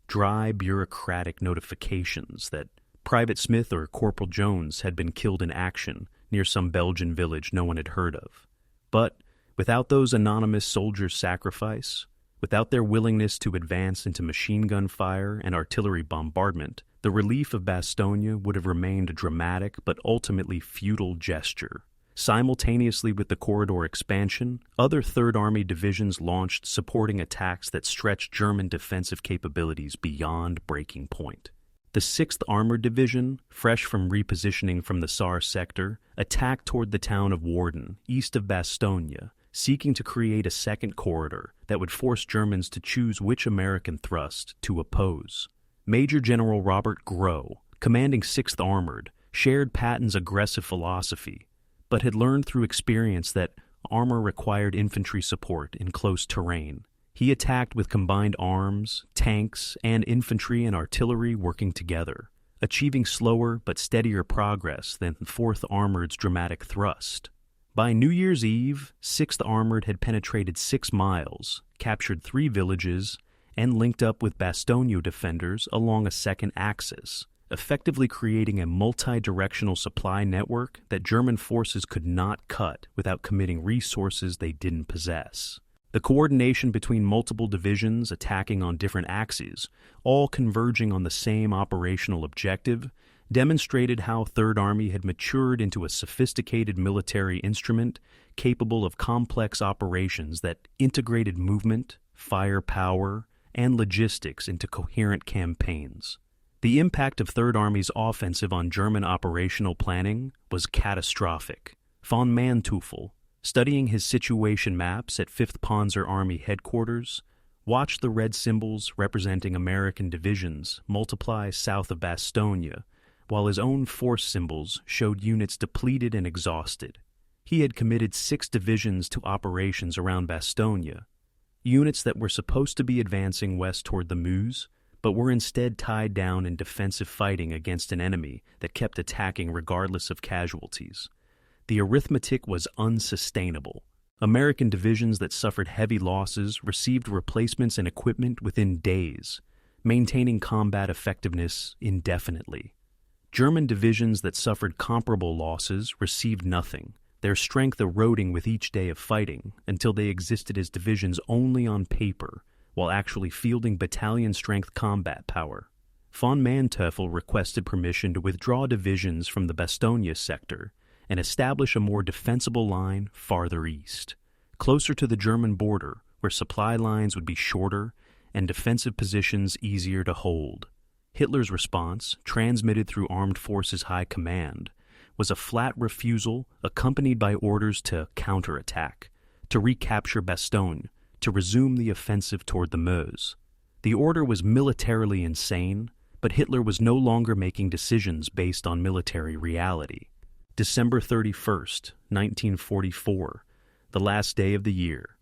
dry bureaucratic notifications that Private Smith or Corporal Jones had been killed in action near some Belgian village no one had heard of. But without those anonymous soldiers' sacrifice, without their willingness to advance into machine gun fire and artillery bombardment, the relief of Bastogne would have remained a dramatic but ultimately futile gesture. Simultaneously with the corridor expansion, other Third Army divisions launched supporting attacks that stretched German defensive capabilities beyond breaking point. The 6th Armored Division, fresh from repositioning from the Saar sector, attacked toward the town of Warden, east of Bastogne, seeking to create a second corridor that would force Germans to choose which American thrust to oppose. Major General Robert Groh, commanding 6th Armored, shared Patton's aggressive philosophy, but had learned through experience that armor required infantry support in close terrain. He attacked with combined arms, tanks, and infantry and artillery working together, achieving slower but steadier progress than 4th Armored's dramatic thrust. By New Year's Eve, 6th Armored had penetrated 6 miles, captured 3 villages, and linked up with Bastogne defenders along a second axis, effectively creating a multi-directional supply network that German forces could not cut without committing resources they didn't possess. The coordination between multiple divisions attacking on different axes, all converging on the same operational objective, demonstrated how Third Army had matured into a sophisticated military instrument capable of complex operations that integrated movement, firepower, and logistics into coherent campaigns. The impact of Third Army's offensive on German operational planning was catastrophic. Von Manteuffel, studying his situation maps at 5th Panzer Army headquarters, watched the red symbols representing American divisions multiply south of Bastogne, while his own force symbols showed units depleted and exhausted. He had committed 6 divisions to operations around Bastogne, units that were supposed to be advancing west toward the Meuse, but were instead tied down in defensive fighting against an enemy that kept attacking regardless of casualties. The arithmetic was unsustainable. American divisions that suffered heavy losses received replacements and equipment within days, maintaining combat effectiveness indefinitely. German divisions that suffered comparable losses received nothing, their strength eroding with each day of fighting until they existed as divisions only on paper, while actually fielding battalion-strength combat power. Von Manteuffel requested permission to withdraw divisions from the Bastogne sector and establish a more defensible line farther east, closer to the German border, where supply lines would be shorter and defensive positions easier to hold. Hitler's response, transmitted through Armed Forces High Command, was a flat refusal accompanied by orders to counterattack, to recapture Bastogne, to resume the offensive toward the Meuse. The order was militarily insane, but Hitler was no longer making decisions based on military reality. December 31st, 1944, the last day of the year.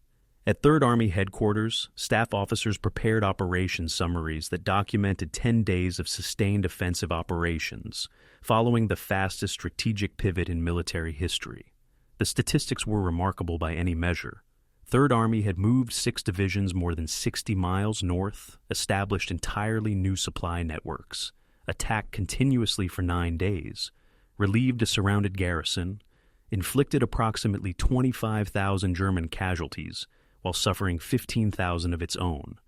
At Third Army headquarters, staff officers prepared operation summaries that documented 10 days of sustained offensive operations, following the fastest strategic pivot in military history. The statistics were remarkable by any measure. Third Army had moved 6 divisions more than 60 miles north, established entirely new supply networks, attacked continuously for 9 days, relieved a surrounded garrison, inflicted approximately 25,000 German casualties while suffering 15,000 of its own,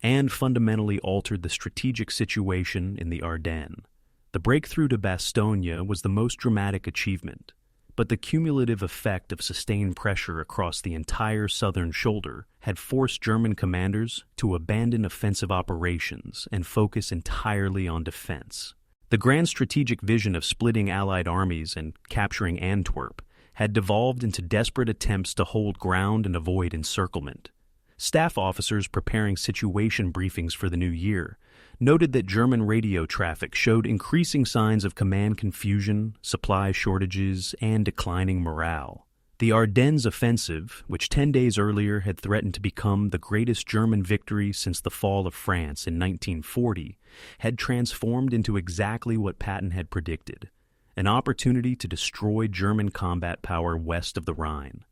and fundamentally altered the strategic situation in the Ardennes. The breakthrough to Bastogne was the most dramatic achievement, but the cumulative effect of sustained pressure across the entire southern shoulder had forced German commanders to abandon offensive operations and focus entirely on defense. The grand strategic vision of splitting Allied armies and capturing Antwerp had devolved into desperate attempts to hold ground and avoid encirclement. Staff officers preparing situation briefings for the new year noted that German radio traffic showed increasing signs of command confusion, supply shortages, and declining morale. The Ardennes offensive, which 10 days earlier had threatened to become the greatest German victory since the fall of France in 1940, had transformed into exactly what Patton had predicted: an opportunity to destroy German combat power west of the Rhine.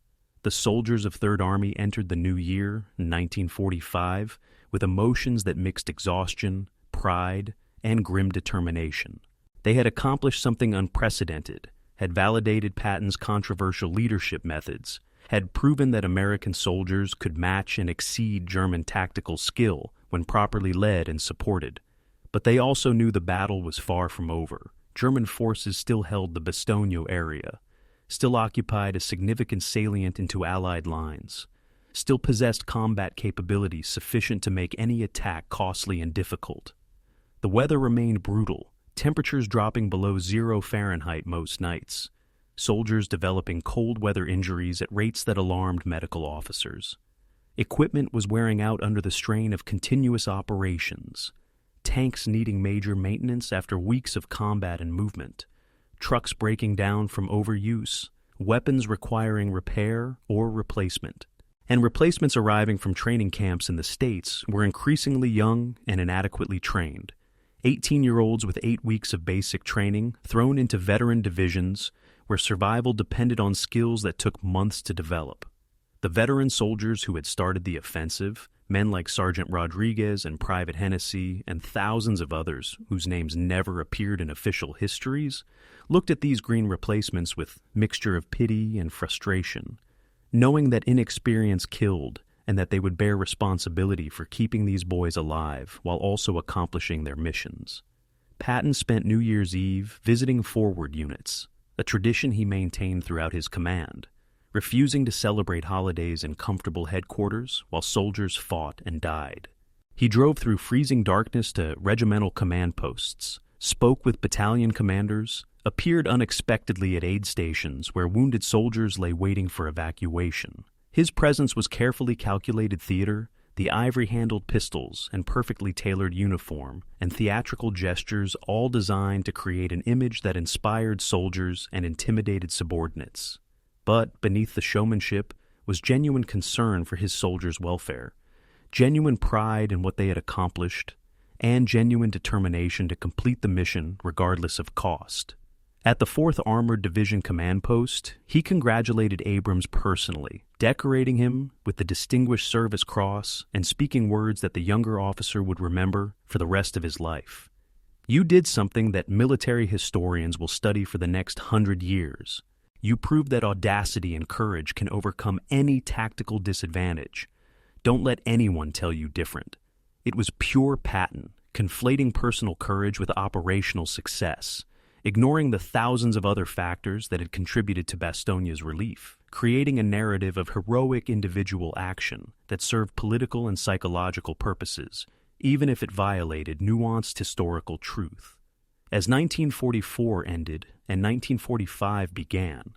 The soldiers of Third Army entered the new year, 1945, with emotions that mixed exhaustion, pride, and grim determination. They had accomplished something unprecedented, had validated Patton's controversial leadership methods, had proven that American soldiers could match and exceed German tactical skill when properly led and supported. But they also knew the battle was far from over. German forces still held the Bastogne area, still occupied a significant salient into Allied lines, still possessed combat capabilities sufficient to make any attack costly and difficult. The weather remained brutal, temperatures dropping below 0 Fahrenheit most nights, soldiers developing cold weather injuries at rates that alarmed medical officers. Equipment was wearing out under the strain of continuous operations, tanks needing major maintenance after weeks of combat and movement, trucks breaking down from overuse, weapons requiring repair or replacement. And replacements arriving from training camps in the States were increasingly young and inadequately trained. 18-year-olds with 8 weeks of basic training thrown into veteran divisions where survival depended on skills that took months to develop. The veteran soldiers who had started the offensive, men like Sergeant Rodriguez and Private Hennessy and thousands of others whose names never appeared in official histories, looked at these green replacements with mixture of pity and frustration, knowing that inexperience killed and that they would bear responsibility for keeping these boys alive while also accomplishing their missions. Patton spent New Year's Eve visiting forward units, a tradition he maintained throughout his command, refusing to celebrate holidays in comfortable headquarters while soldiers fought and died. He drove through freezing darkness to regimental command posts, spoke with battalion commanders, appeared unexpectedly at aid stations where wounded soldiers lay waiting for evacuation. His presence was carefully calculated theater, the ivory-handled pistols and perfectly tailored uniform, and theatrical gestures all designed to create an image that inspired soldiers and intimidated subordinates. But beneath the showmanship was genuine concern for his soldiers' welfare, genuine pride in what they had accomplished, and genuine determination to complete the mission regardless of cost. At the 4th Armored Division command post, he congratulated Abrams personally, decorating him with the Distinguished Service Cross and speaking words that the younger officer would remember for the rest of his life. "You did something that military historians will study for the next 100 years. You proved that audacity and courage can overcome any tactical disadvantage. Don't let anyone tell you different." It was pure Patton, conflating personal courage with operational success, ignoring the thousands of other factors that had contributed to Bastogne's relief, creating a narrative of heroic individual action that served political and psychological purposes, even if it violated nuanced historical truth. As 1944 ended and 1945 began,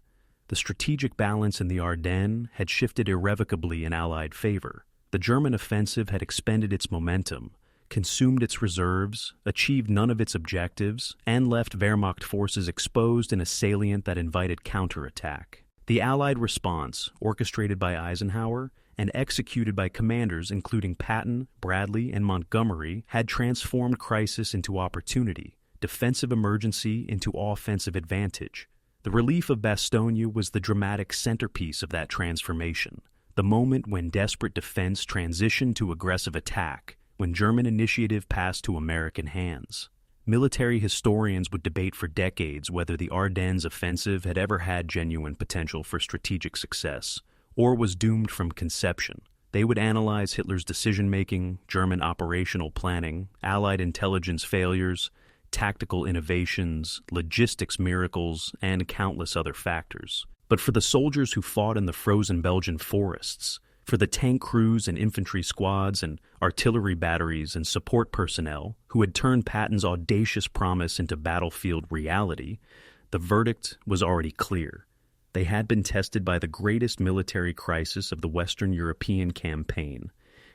the strategic balance in the Ardennes had shifted irrevocably in Allied favor. The German offensive had expended its momentum, consumed its reserves, achieved none of its objectives, and left Wehrmacht forces exposed in a salient that invited counterattack. The Allied response, orchestrated by Eisenhower and executed by commanders including Patton, Bradley, and Montgomery, had transformed crisis into opportunity, defensive emergency into offensive advantage. The relief of Bastogne was the dramatic centerpiece of that transformation, the moment when desperate defense transitioned to aggressive attack, when German initiative passed to American hands. Military historians would debate for decades whether the Ardennes offensive had ever had genuine potential for strategic success, or was doomed from conception. They would analyze Hitler's decision-making, German operational planning, Allied intelligence failures, tactical innovations, logistics miracles, and countless other factors. But for the soldiers who fought in the frozen Belgian forests, for the tank crews and infantry squads and artillery batteries and support personnel who had turned Patton's audacious promise into battlefield reality, the verdict was already clear. They had been tested by the greatest military crisis of the Western European campaign,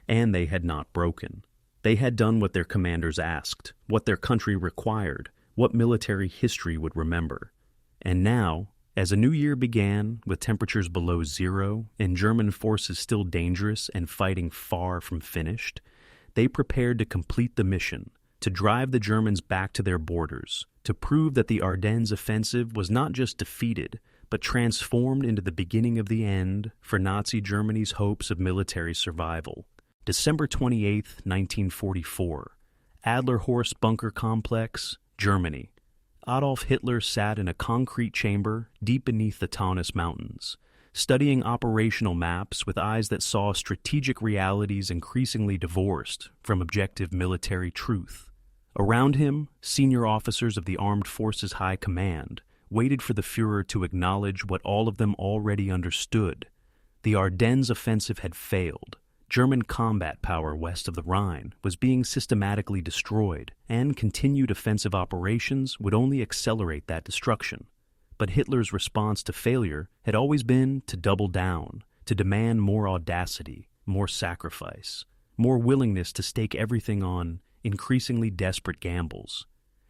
and they had not broken. They had done what their commanders asked, what their country required, what military history would remember. And now, as a new year began, with temperatures below zero and German forces still dangerous and fighting far from finished, they prepared to complete the mission, to drive the Germans back to their borders, to prove that the Ardennes offensive was not just defeated, but transformed into the beginning of the end for Nazi Germany's hopes of military survival. December 28, 1944, Adlerhorst Bunker Complex, Germany. Adolf Hitler sat in a concrete chamber deep beneath the Taunus Mountains, studying operational maps with eyes that saw strategic realities increasingly divorced from objective military truth. Around him, senior officers of the Armed Forces High Command waited for the Führer to acknowledge what all of them already understood. The Ardennes offensive had failed. German combat power west of the Rhine was being systematically destroyed, and continued offensive operations would only accelerate that destruction. But Hitler's response to failure had always been to double down, to demand more audacity, more sacrifice, more willingness to stake everything on increasingly desperate gambles.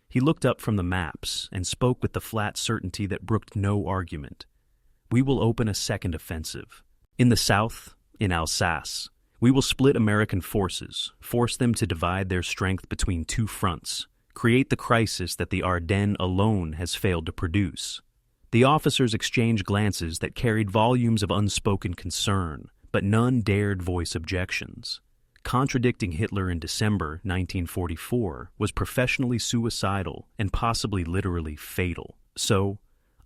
He looked up from the maps and spoke with the flat certainty that brooked no argument. We will open a second offensive. In the south, in Alsace. We will split American forces, force them to divide their strength between two fronts, create the crisis that the Ardennes alone has failed to produce. The officers exchanged glances that carried volumes of unspoken concern, but none dared voice objections. Contradicting Hitler in December 1944 was professionally suicidal and possibly literally fatal. So,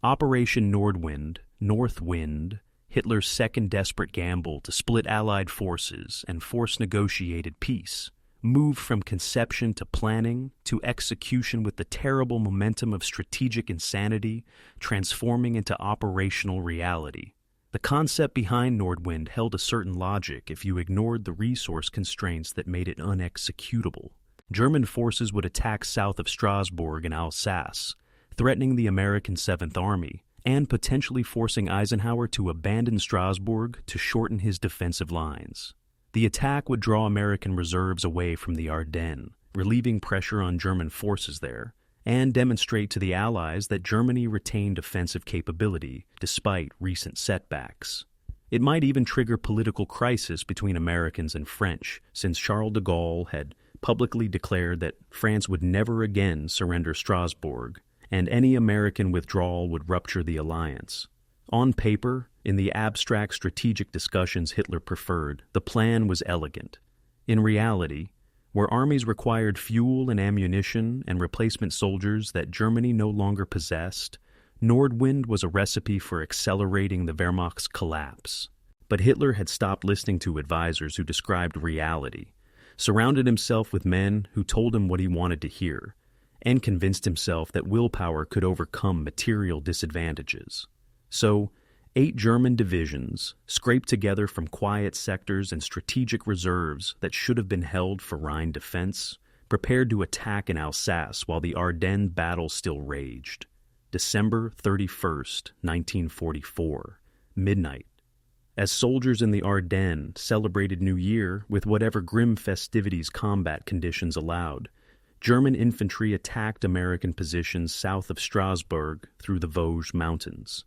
Operation Nordwind, North Wind, Hitler's second desperate gamble to split Allied forces and force negotiated peace, moved from conception to planning to execution with the terrible momentum of strategic insanity transforming into operational reality. The concept behind Nordwind held a certain logic if you ignored the resource constraints that made it unexecutable. German forces would attack south of Strasbourg and Alsace, threatening the American 7th Army, and potentially forcing Eisenhower to abandon Strasbourg to shorten his defensive lines. The attack would draw American reserves away from the Ardennes, relieving pressure on German forces there, and demonstrate to the Allies that Germany retained offensive capability despite recent setbacks. It might even trigger political crisis between Americans and French, since Charles de Gaulle had publicly declared that France would never again surrender Strasbourg, and any American withdrawal would rupture the alliance. On paper, in the abstract strategic discussions Hitler preferred, the plan was elegant. In reality, where armies required fuel and ammunition and replacement soldiers that Germany no longer possessed, Nordwind was a recipe for accelerating the Wehrmacht's collapse. But Hitler had stopped listening to advisors who described reality, surrounded himself with men who told him what he wanted to hear, and convinced himself that willpower could overcome material disadvantages. So, 8 German divisions, scraped together from quiet sectors and strategic reserves that should have been held for Rhine defense, prepared to attack in Alsace while the Ardennes battle still raged. December 31st, 1944, midnight. As soldiers in the Ardennes celebrated New Year with whatever grim festivities combat conditions allowed, German infantry attacked American positions south of Strasbourg through the Vosges Mountains.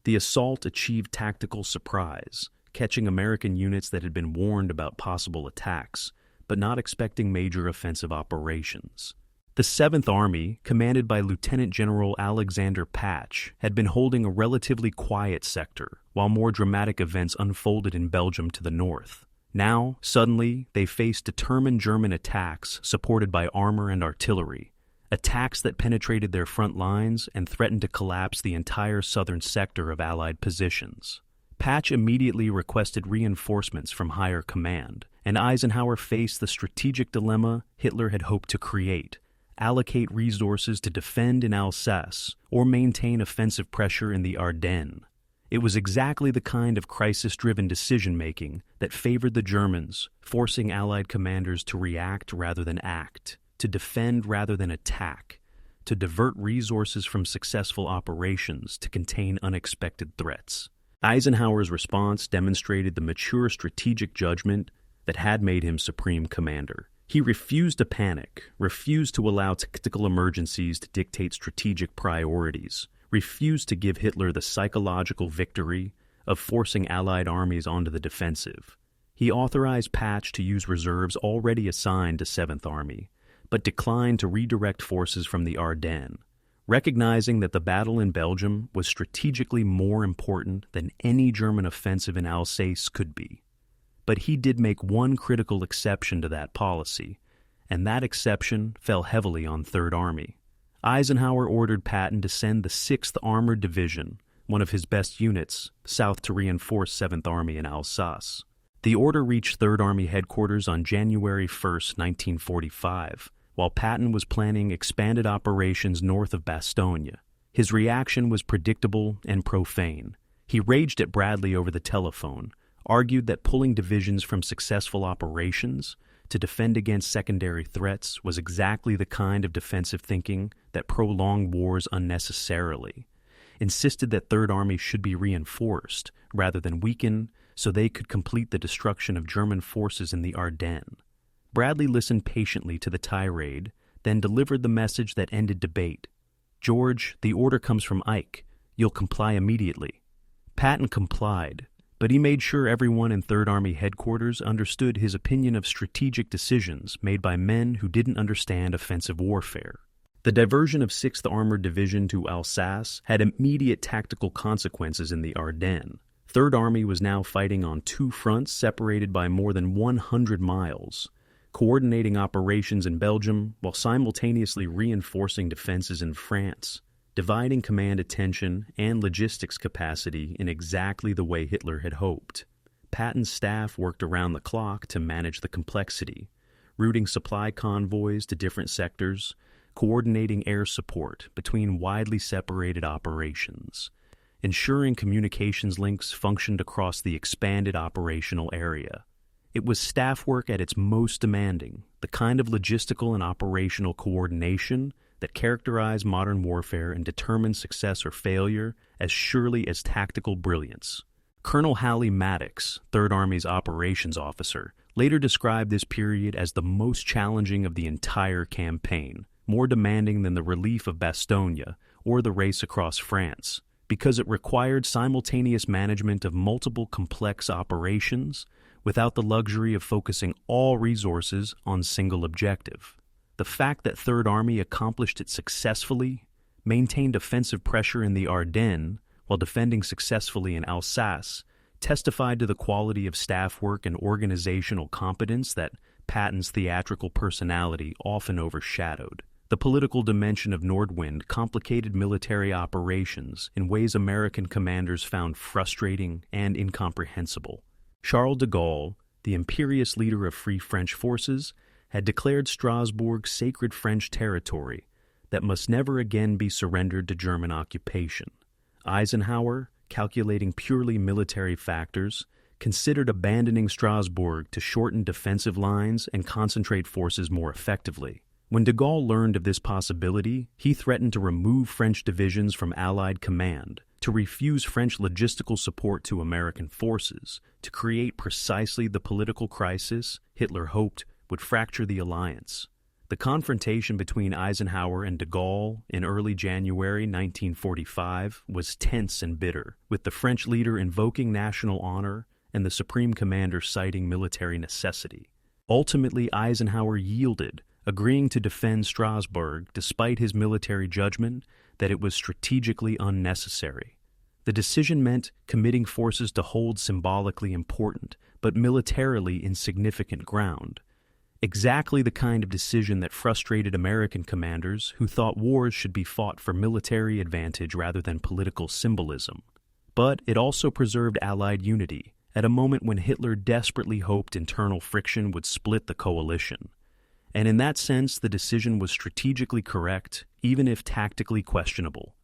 The assault achieved tactical surprise, catching American units that had been warned about possible attacks, but not expecting major offensive operations. The 7th Army, commanded by Lieutenant General Alexander Patch, had been holding a relatively quiet sector, while more dramatic events unfolded in Belgium to the north. Now, suddenly, they faced determined German attacks supported by armor and artillery. attacks that penetrated their front lines and threatened to collapse the entire southern sector of Allied positions. Patch immediately requested reinforcements from higher command, and Eisenhower faced the strategic dilemma Hitler had hoped to create: allocate resources to defend in Alsace or maintain offensive pressure in the Ardennes. It was exactly the kind of crisis-driven decision-making that favored the Germans, forcing Allied commanders to react rather than act, to defend rather than attack, to divert resources from successful operations to contain unexpected threats. Eisenhower's response demonstrated the mature strategic judgment that had made him supreme commander. He refused to panic, refused to allow tactical emergencies to dictate strategic priorities, refused to give Hitler the psychological victory of forcing Allied armies onto the defensive. He authorized Patch to use reserves already assigned to 7th Army, but declined to redirect forces from the Ardennes, recognizing that the battle in Belgium was strategically more important than any German offensive in Alsace could be. But he did make one critical exception to that policy, and that exception fell heavily on 3rd Army. Eisenhower ordered Patton to send the 6th Armored Division, one of his best units, south to reinforce 7th Army in Alsace. The order reached 3rd Army headquarters on January 1, 1945, while Patton was planning expanded operations north of Bastogne. His reaction was predictable and profane. He raged at Bradley over the telephone, argued that pulling divisions from successful operations to defend against secondary threats was exactly the kind of defensive thinking that prolonged wars unnecessarily, insisted that 3rd Army should be reinforced rather than weakened so they could complete the destruction of German forces in the Ardennes. Bradley listened patiently to the tirade, then delivered the message that ended debate. "George, the order comes from Ike. You'll comply immediately." Patton complied, but he made sure everyone in 3rd Army headquarters understood his opinion of strategic decisions made by men who didn't understand offensive warfare. The diversion of 6th Armored Division to Alsace had immediate tactical consequences in the Ardennes. 3rd Army was now fighting on 2 fronts separated by more than 100 miles, coordinating operations in Belgium while simultaneously reinforcing defenses in France, dividing command attention and logistics capacity in exactly the way Hitler had hoped. Patton's staff worked around the clock to manage the complexity, routing supply convoys to different sectors, coordinating air support between widely separated operations, ensuring communications links functioned across the expanded operational area. It was staff work at its most demanding, the kind of logistical and operational coordination that characterize modern warfare and determine success or failure as surely as tactical brilliance. Colonel Hallie Maddox, 3rd Army's operations officer, later described this period as the most challenging of the entire campaign, more demanding than the relief of Bastogne or the race across France, because it required simultaneous management of multiple complex operations without the luxury of focusing all resources on single objective. The fact that 3rd Army accomplished it successfully, maintained offensive pressure in the Ardennes while defending successfully in Alsace, testified to the quality of staff work and organizational competence that Patton's theatrical personality often overshadowed. The political dimension of Nordwind complicated military operations in ways American commanders found frustrating and incomprehensible. Charles de Gaulle, the imperious leader of Free French forces, had declared Strasbourg sacred French territory that must never again be surrendered to German occupation. Eisenhower, calculating purely military factors, considered abandoning Strasbourg to shorten defensive lines and concentrate forces more effectively. When de Gaulle learned of this possibility, he threatened to remove French divisions from Allied command, to refuse French logistical support to American forces, to create precisely the political crisis Hitler hoped would fracture the alliance. The confrontation between Eisenhower and de Gaulle in early January 1945 was tense and bitter, with the French leader invoking national honor and the Supreme Commander citing military necessity. Ultimately, Eisenhower yielded, agreeing to defend Strasbourg despite his military judgment that it was strategically unnecessary. The decision meant committing forces to hold symbolically important but militarily insignificant ground. Exactly the kind of decision that frustrated American commanders who thought wars should be fought for military advantage rather than political symbolism. But it also preserved Allied unity at a moment when Hitler desperately hoped internal friction would split the coalition. And in that sense, the decision was strategically correct, even if tactically questionable.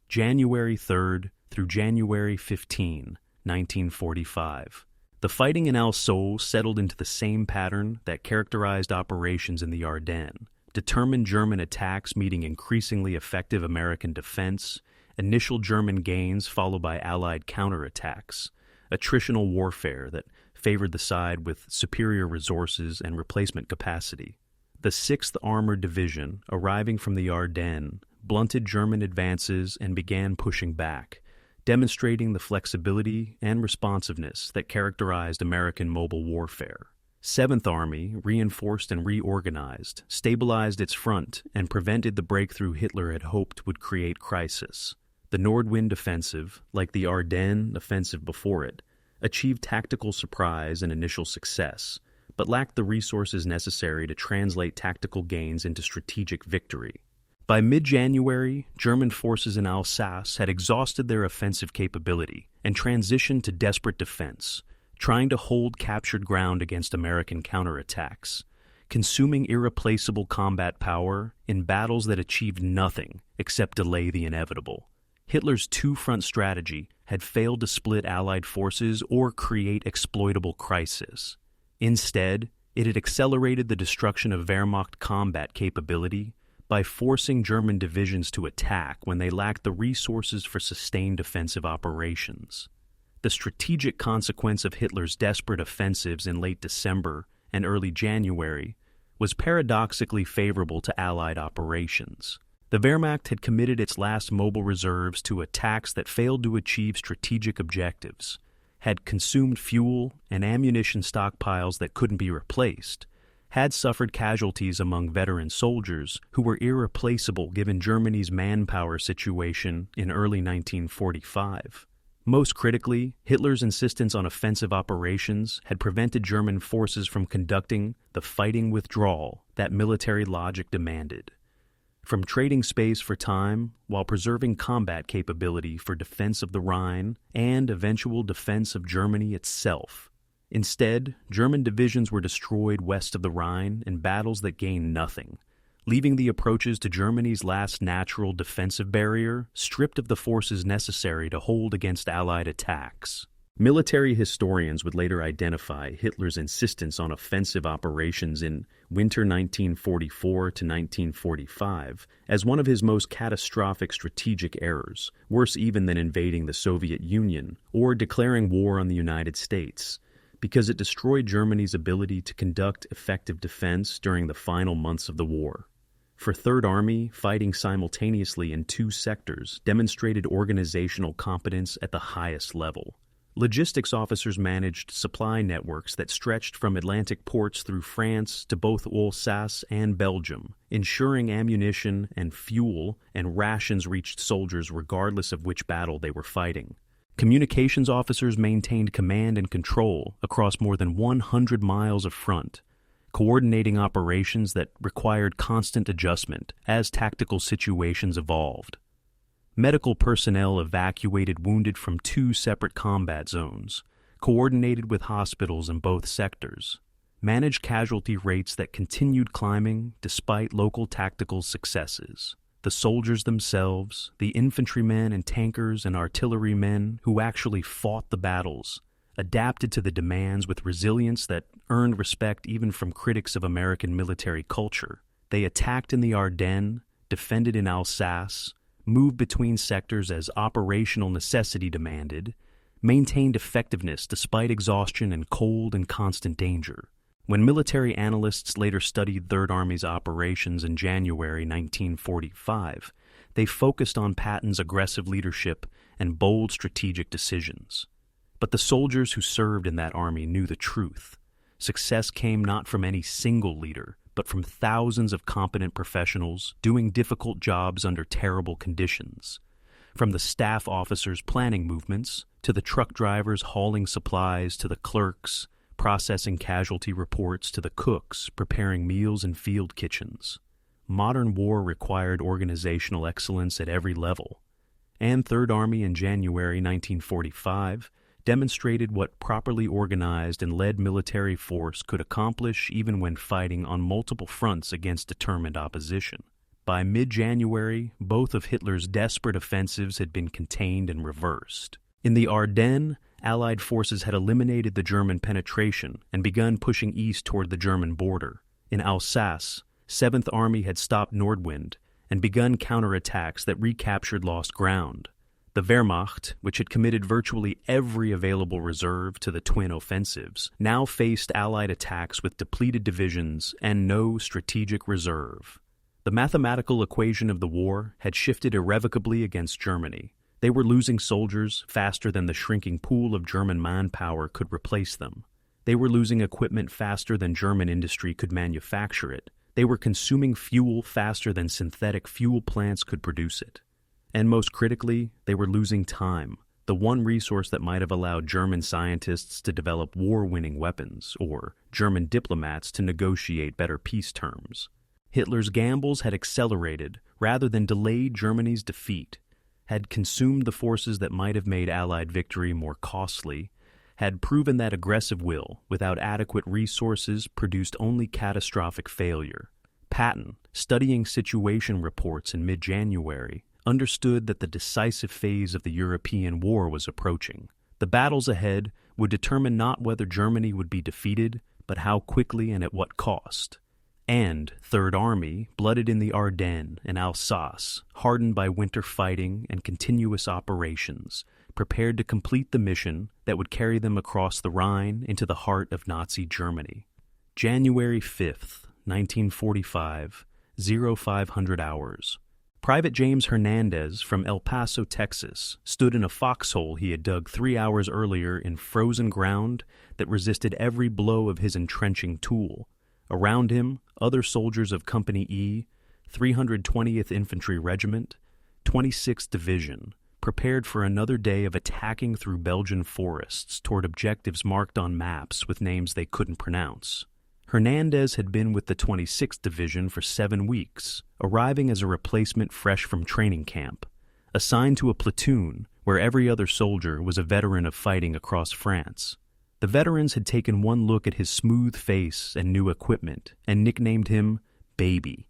January 3rd through January 15, 1945. The fighting in Al-Sol settled into the same pattern that characterized operations in the Ardennes: determined German attacks meeting increasingly effective American defense, initial German gains followed by Allied counterattacks, attritional warfare that favored the side with superior resources and replacement capacity. The 6th Armored Division, arriving from the Ardennes, blunted German advances and began pushing back, demonstrating the flexibility and responsiveness that characterized American mobile warfare. 7th Army, reinforced and reorganized, stabilized its front and prevented the breakthrough Hitler had hoped would create crisis. The Nordwind Offensive, like the Ardennes Offensive before it, achieved tactical surprise and initial success, but lacked the resources necessary to translate tactical gains into strategic victory. By mid-January, German forces in Alsace had exhausted their offensive capability and transitioned to desperate defense, trying to hold captured ground against American counterattacks, consuming irreplaceable combat power in battles that achieved nothing except delay the inevitable. Hitler's two-front strategy had failed to split Allied forces or create exploitable crisis. Instead, it had accelerated the destruction of Wehrmacht combat capability by forcing German divisions to attack when they lacked the resources for sustained defensive operations. The strategic consequence of Hitler's desperate offensives in late December and early January was paradoxically favorable to Allied operations. The Wehrmacht had committed its last mobile reserves to attacks that failed to achieve strategic objectives, had consumed fuel and ammunition stockpiles that couldn't be replaced, had suffered casualties among veteran soldiers who were irreplaceable given Germany's manpower situation in early 1945. Most critically, Hitler's insistence on offensive operations had prevented German forces from conducting the fighting withdrawal that military logic demanded. From trading space for time while preserving combat capability for defense of the Rhine and eventual defense of Germany itself. Instead, German divisions were destroyed west of the Rhine in battles that gained nothing, leaving the approaches to Germany's last natural defensive barrier stripped of the forces necessary to hold against Allied attacks. Military historians would later identify Hitler's insistence on offensive operations in winter 1944 to 1945 as one of his most catastrophic strategic errors, worse even than invading the Soviet Union or declaring war on the United States, because it destroyed Germany's ability to conduct effective defense during the final months of the war. For Third Army, fighting simultaneously in two sectors demonstrated organizational competence at the highest level. Logistics officers managed supply networks that stretched from Atlantic ports through France to both Alsace and Belgium, ensuring ammunition and fuel and rations reached soldiers regardless of which battle they were fighting. Communications officers maintained command and control across more than 100 miles of front, coordinating operations that required constant adjustment as tactical situations evolved. Medical personnel evacuated wounded from two separate combat zones, coordinated with hospitals in both sectors, managed casualty rates that continued climbing despite local tactical successes. The soldiers themselves, the infantrymen and tankers and artillerymen who actually fought the battles, adapted to the demands with resilience that earned respect even from critics of American military culture. They attacked in the Ardennes, defended in Alsace, moved between sectors as operational necessity demanded, maintained effectiveness despite exhaustion and cold and constant danger. When military analysts later studied Third Army's operations in January 1945, they focused on Patton's aggressive leadership and bold strategic decisions. But the soldiers who served in that army knew the truth. Success came not from any single leader, but from thousands of competent professionals doing difficult jobs under terrible conditions. From the staff officers planning movements, to the truck drivers hauling supplies, to the clerks, processing casualty reports to the cooks preparing meals in field kitchens. Modern war required organizational excellence at every level, and Third Army in January 1945 demonstrated what properly organized and led military force could accomplish even when fighting on multiple fronts against determined opposition. By mid-January, both of Hitler's desperate offensives had been contained and reversed. In the Ardennes, Allied forces had eliminated the German penetration and begun pushing east toward the German border. In Alsace, 7th Army had stopped Nordwind and begun counterattacks that recaptured lost ground. The Wehrmacht, which had committed virtually every available reserve to the twin offensives, now faced Allied attacks with depleted divisions and no strategic reserve. The mathematical equation of the war had shifted irrevocably against Germany. They were losing soldiers faster than the shrinking pool of German manpower could replace them. They were losing equipment faster than German industry could manufacture it. They were consuming fuel faster than synthetic fuel plants could produce it. And most critically, they were losing time, the one resource that might have allowed German scientists to develop war-winning weapons, or German diplomats to negotiate better peace terms. Hitler's gambles had accelerated rather than delayed Germany's defeat, had consumed the forces that might have made Allied victory more costly, had proven that aggressive will, without adequate resources, produced only catastrophic failure. Patton, studying situation reports in mid-January, understood that the decisive phase of the European war was approaching. The battles ahead would determine not whether Germany would be defeated, but how quickly and at what cost. And Third Army, blooded in the Ardennes and Alsace, hardened by winter fighting and continuous operations, prepared to complete the mission that would carry them across the Rhine into the heart of Nazi Germany. January 5th, 1945, 0500 hours. Private James Hernandez from El Paso, Texas, stood in a foxhole he had dug 3 hours earlier in frozen ground that resisted every blow of his entrenching tool. Around him, other soldiers of Company E, 320th Infantry Regiment, 26th Division, prepared for another day of attacking through Belgian forests toward objectives marked on maps with names they couldn't pronounce. Hernandez had been with the 26th Division for 7 weeks, arriving as a replacement fresh from training camp, assigned to a platoon where every other soldier was a veteran of fighting across France. The veterans had taken one look at his smooth face and new equipment and nicknamed him Baby,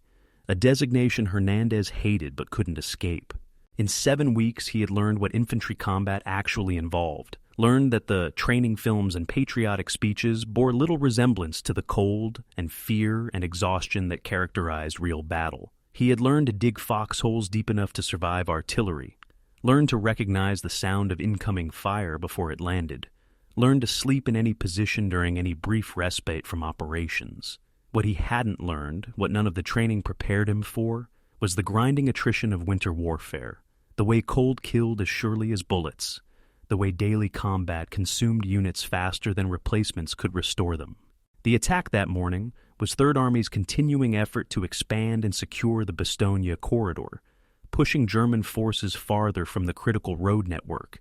a designation Hernandez hated but couldn't escape. In 7 weeks, he had learned what infantry combat actually involved, learned that the training films and patriotic speeches bore little resemblance to the cold and fear and exhaustion that characterized real battle. He had learned to dig foxholes deep enough to survive artillery, learned to recognize the sound of incoming fire before it landed, learned to sleep in any position during any brief respite from operations. What he hadn't learned, what none of the training prepared him for, was the grinding attrition of winter warfare, the way cold killed as surely as bullets, the way daily combat consumed units faster than replacements could restore them. The attack that morning was Third Army's continuing effort to expand and secure the Bastogne corridor, pushing German forces farther from the critical road network,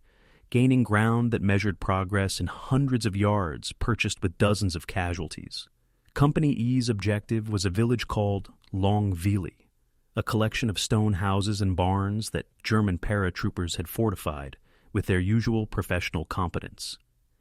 gaining ground that measured progress in hundreds of yards purchased with dozens of casualties. Company E's objective was a village called Longueville, a collection of stone houses and barns that German paratroopers had fortified with their usual professional competence.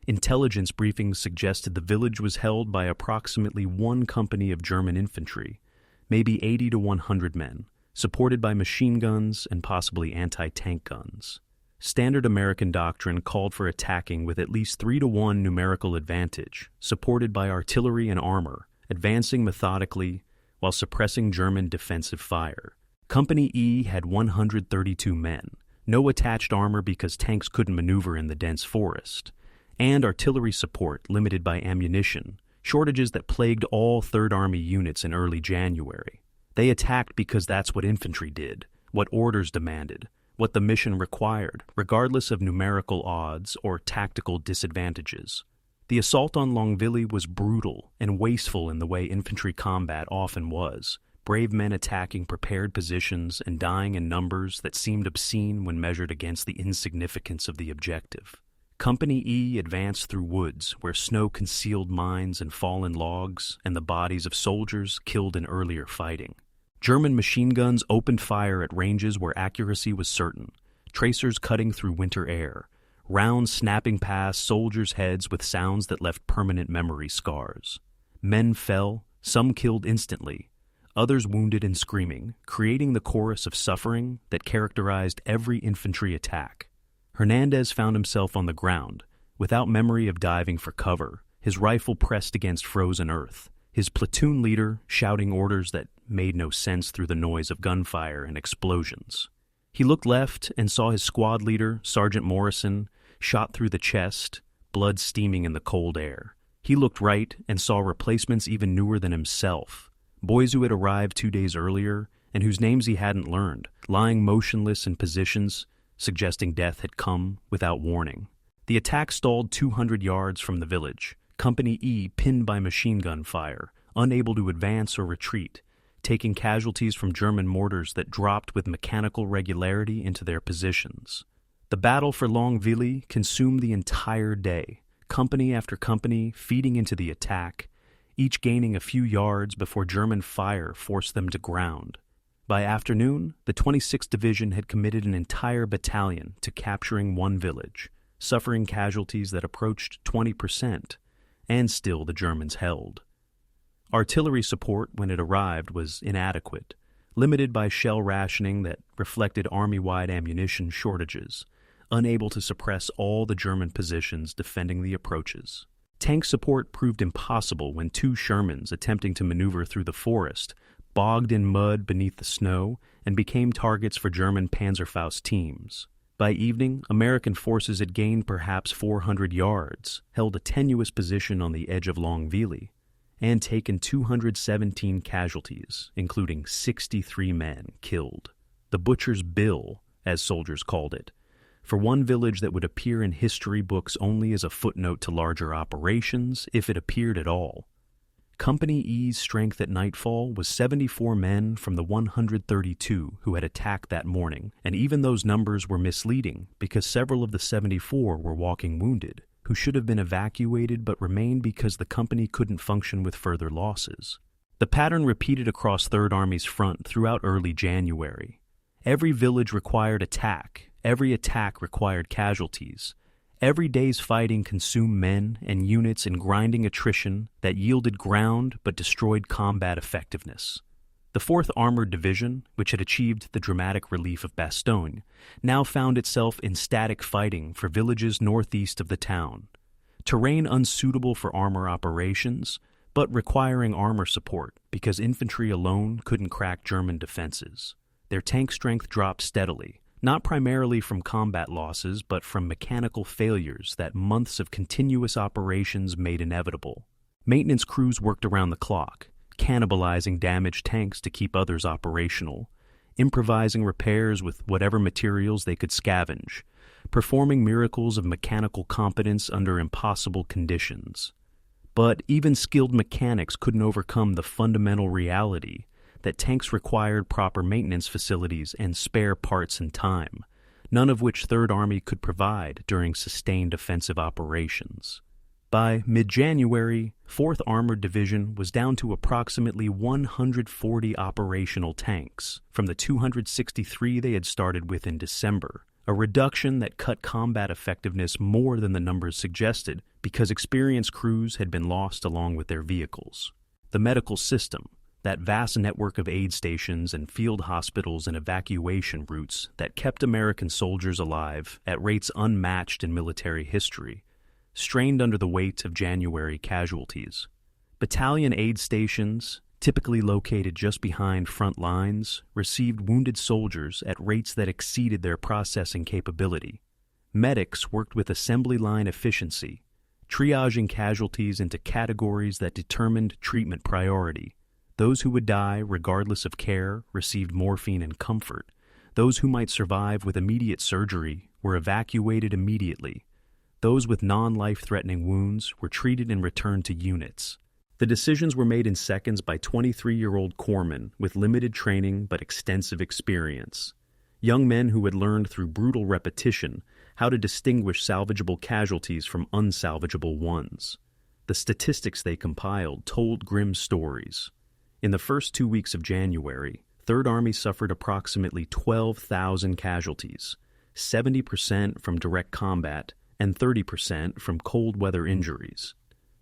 Intelligence briefings suggested the village was held by approximately 1 company of German infantry, maybe 80 to 100 men, supported by machine guns and possibly anti-tank guns. Standard American doctrine called for attacking with at least 3-to-1 numerical advantage, supported by artillery and armor, advancing methodically while suppressing German defensive fire. Company E had 132 men, no attached armor because tanks couldn't maneuver in the dense forest, and artillery support limited by ammunition, shortages that plagued all Third Army units in early January. They attacked because that's what infantry did, what orders demanded, what the mission required, regardless of numerical odds or tactical disadvantages. The assault on Longueville was brutal and wasteful in the way infantry combat often was, brave men attacking prepared positions and dying in numbers that seemed obscene when measured against the insignificance of the objective. Company E advanced through woods where snow concealed mines and fallen logs and the bodies of soldiers killed in earlier fighting. German machine guns opened fire at ranges where accuracy was certain, tracers cutting through winter air, rounds snapping past soldiers' heads with sounds that left permanent memory scars. Men fell, some killed instantly, others wounded and screaming, creating the chorus of suffering that characterized every infantry attack. Hernandez found himself on the ground, without memory of diving for cover, his rifle pressed against frozen earth, his platoon leader shouting orders that made no sense through the noise of gunfire and explosions. He looked left and saw his squad leader, Sergeant Morrison, shot through the chest, blood steaming in the cold air. He looked right and saw replacements even newer than himself, boys who had arrived 2 days earlier and whose names he hadn't learned, lying motionless in positions suggesting death had come without warning. The attack stalled 200 yards from the village, Company E pinned by machine gun fire, unable to advance or retreat, taking casualties from German mortars that dropped with mechanical regularity into their positions. The battle for Longville consumed the entire day, company after company feeding into the attack, each gaining a few yards before German fire forced them to ground. By afternoon, the 26th Division had committed an entire battalion to capturing one village, suffering casualties that approached 20%, and still the Germans held. Artillery support, when it arrived, was inadequate, limited by shell rationing that reflected army-wide ammunition shortages, unable to suppress all the German positions defending the approaches. Tank support proved impossible when 2 Shermans attempting to maneuver through the forest bogged in mud beneath the snow and became targets for German Panzerfaust teams. By evening, American forces had gained perhaps 400 yards, held a tenuous position on the edge of Longville, and taken 217 casualties, including 63 men killed. The butcher's bill, as soldiers called it, for one village that would appear in history books only as a footnote to larger operations, if it appeared at all. Company E's strength at nightfall was 74 men from the 132 who had attacked that morning, and even those numbers were misleading because several of the 74 were walking wounded, who should have been evacuated but remained because the company couldn't function with further losses. The pattern repeated across Third Army's front throughout early January. Every village required attack, every attack required casualties. Every day's fighting consumed men and units in grinding attrition that yielded ground but destroyed combat effectiveness. The 4th Armored Division, which had achieved the dramatic relief of Bastogne, now found itself in static fighting for villages northeast of the town. Terrain unsuitable for armor operations, but requiring armor support because infantry alone couldn't crack German defenses. Their tank strength dropped steadily, not primarily from combat losses, but from mechanical failures that months of continuous operations made inevitable. Maintenance crews worked around the clock, cannibalizing damaged tanks to keep others operational, improvising repairs with whatever materials they could scavenge, performing miracles of mechanical competence under impossible conditions. But even skilled mechanics couldn't overcome the fundamental reality that tanks required proper maintenance facilities and spare parts and time, none of which Third Army could provide during sustained offensive operations. By mid-January, 4th Armored Division was down to approximately 140 operational tanks from the 263 they had started with in December, a reduction that cut combat effectiveness more than the numbers suggested because experienced crews had been lost along with their vehicles. The medical system, that vast network of aid stations and field hospitals and evacuation routes that kept American soldiers alive at rates unmatched in military history, strained under the weight of January casualties. Battalion aid stations, typically located just behind front lines, received wounded soldiers at rates that exceeded their processing capability. Medics worked with assembly line efficiency, triaging casualties into categories that determined treatment priority. Those who would die, regardless of care, received morphine and comfort. Those who might survive with immediate surgery were evacuated immediately. Those with non-life-threatening wounds were treated and returned to units. The decisions were made in seconds by 23-year-old corpsmen with limited training but extensive experience. Young men who had learned through brutal repetition how to distinguish salvageable casualties from unsalvageable ones. The statistics they compiled told grim stories. In the first 2 weeks of January, Third Army suffered approximately 12,000 casualties, 70% from direct combat and 30% from cold weather injuries.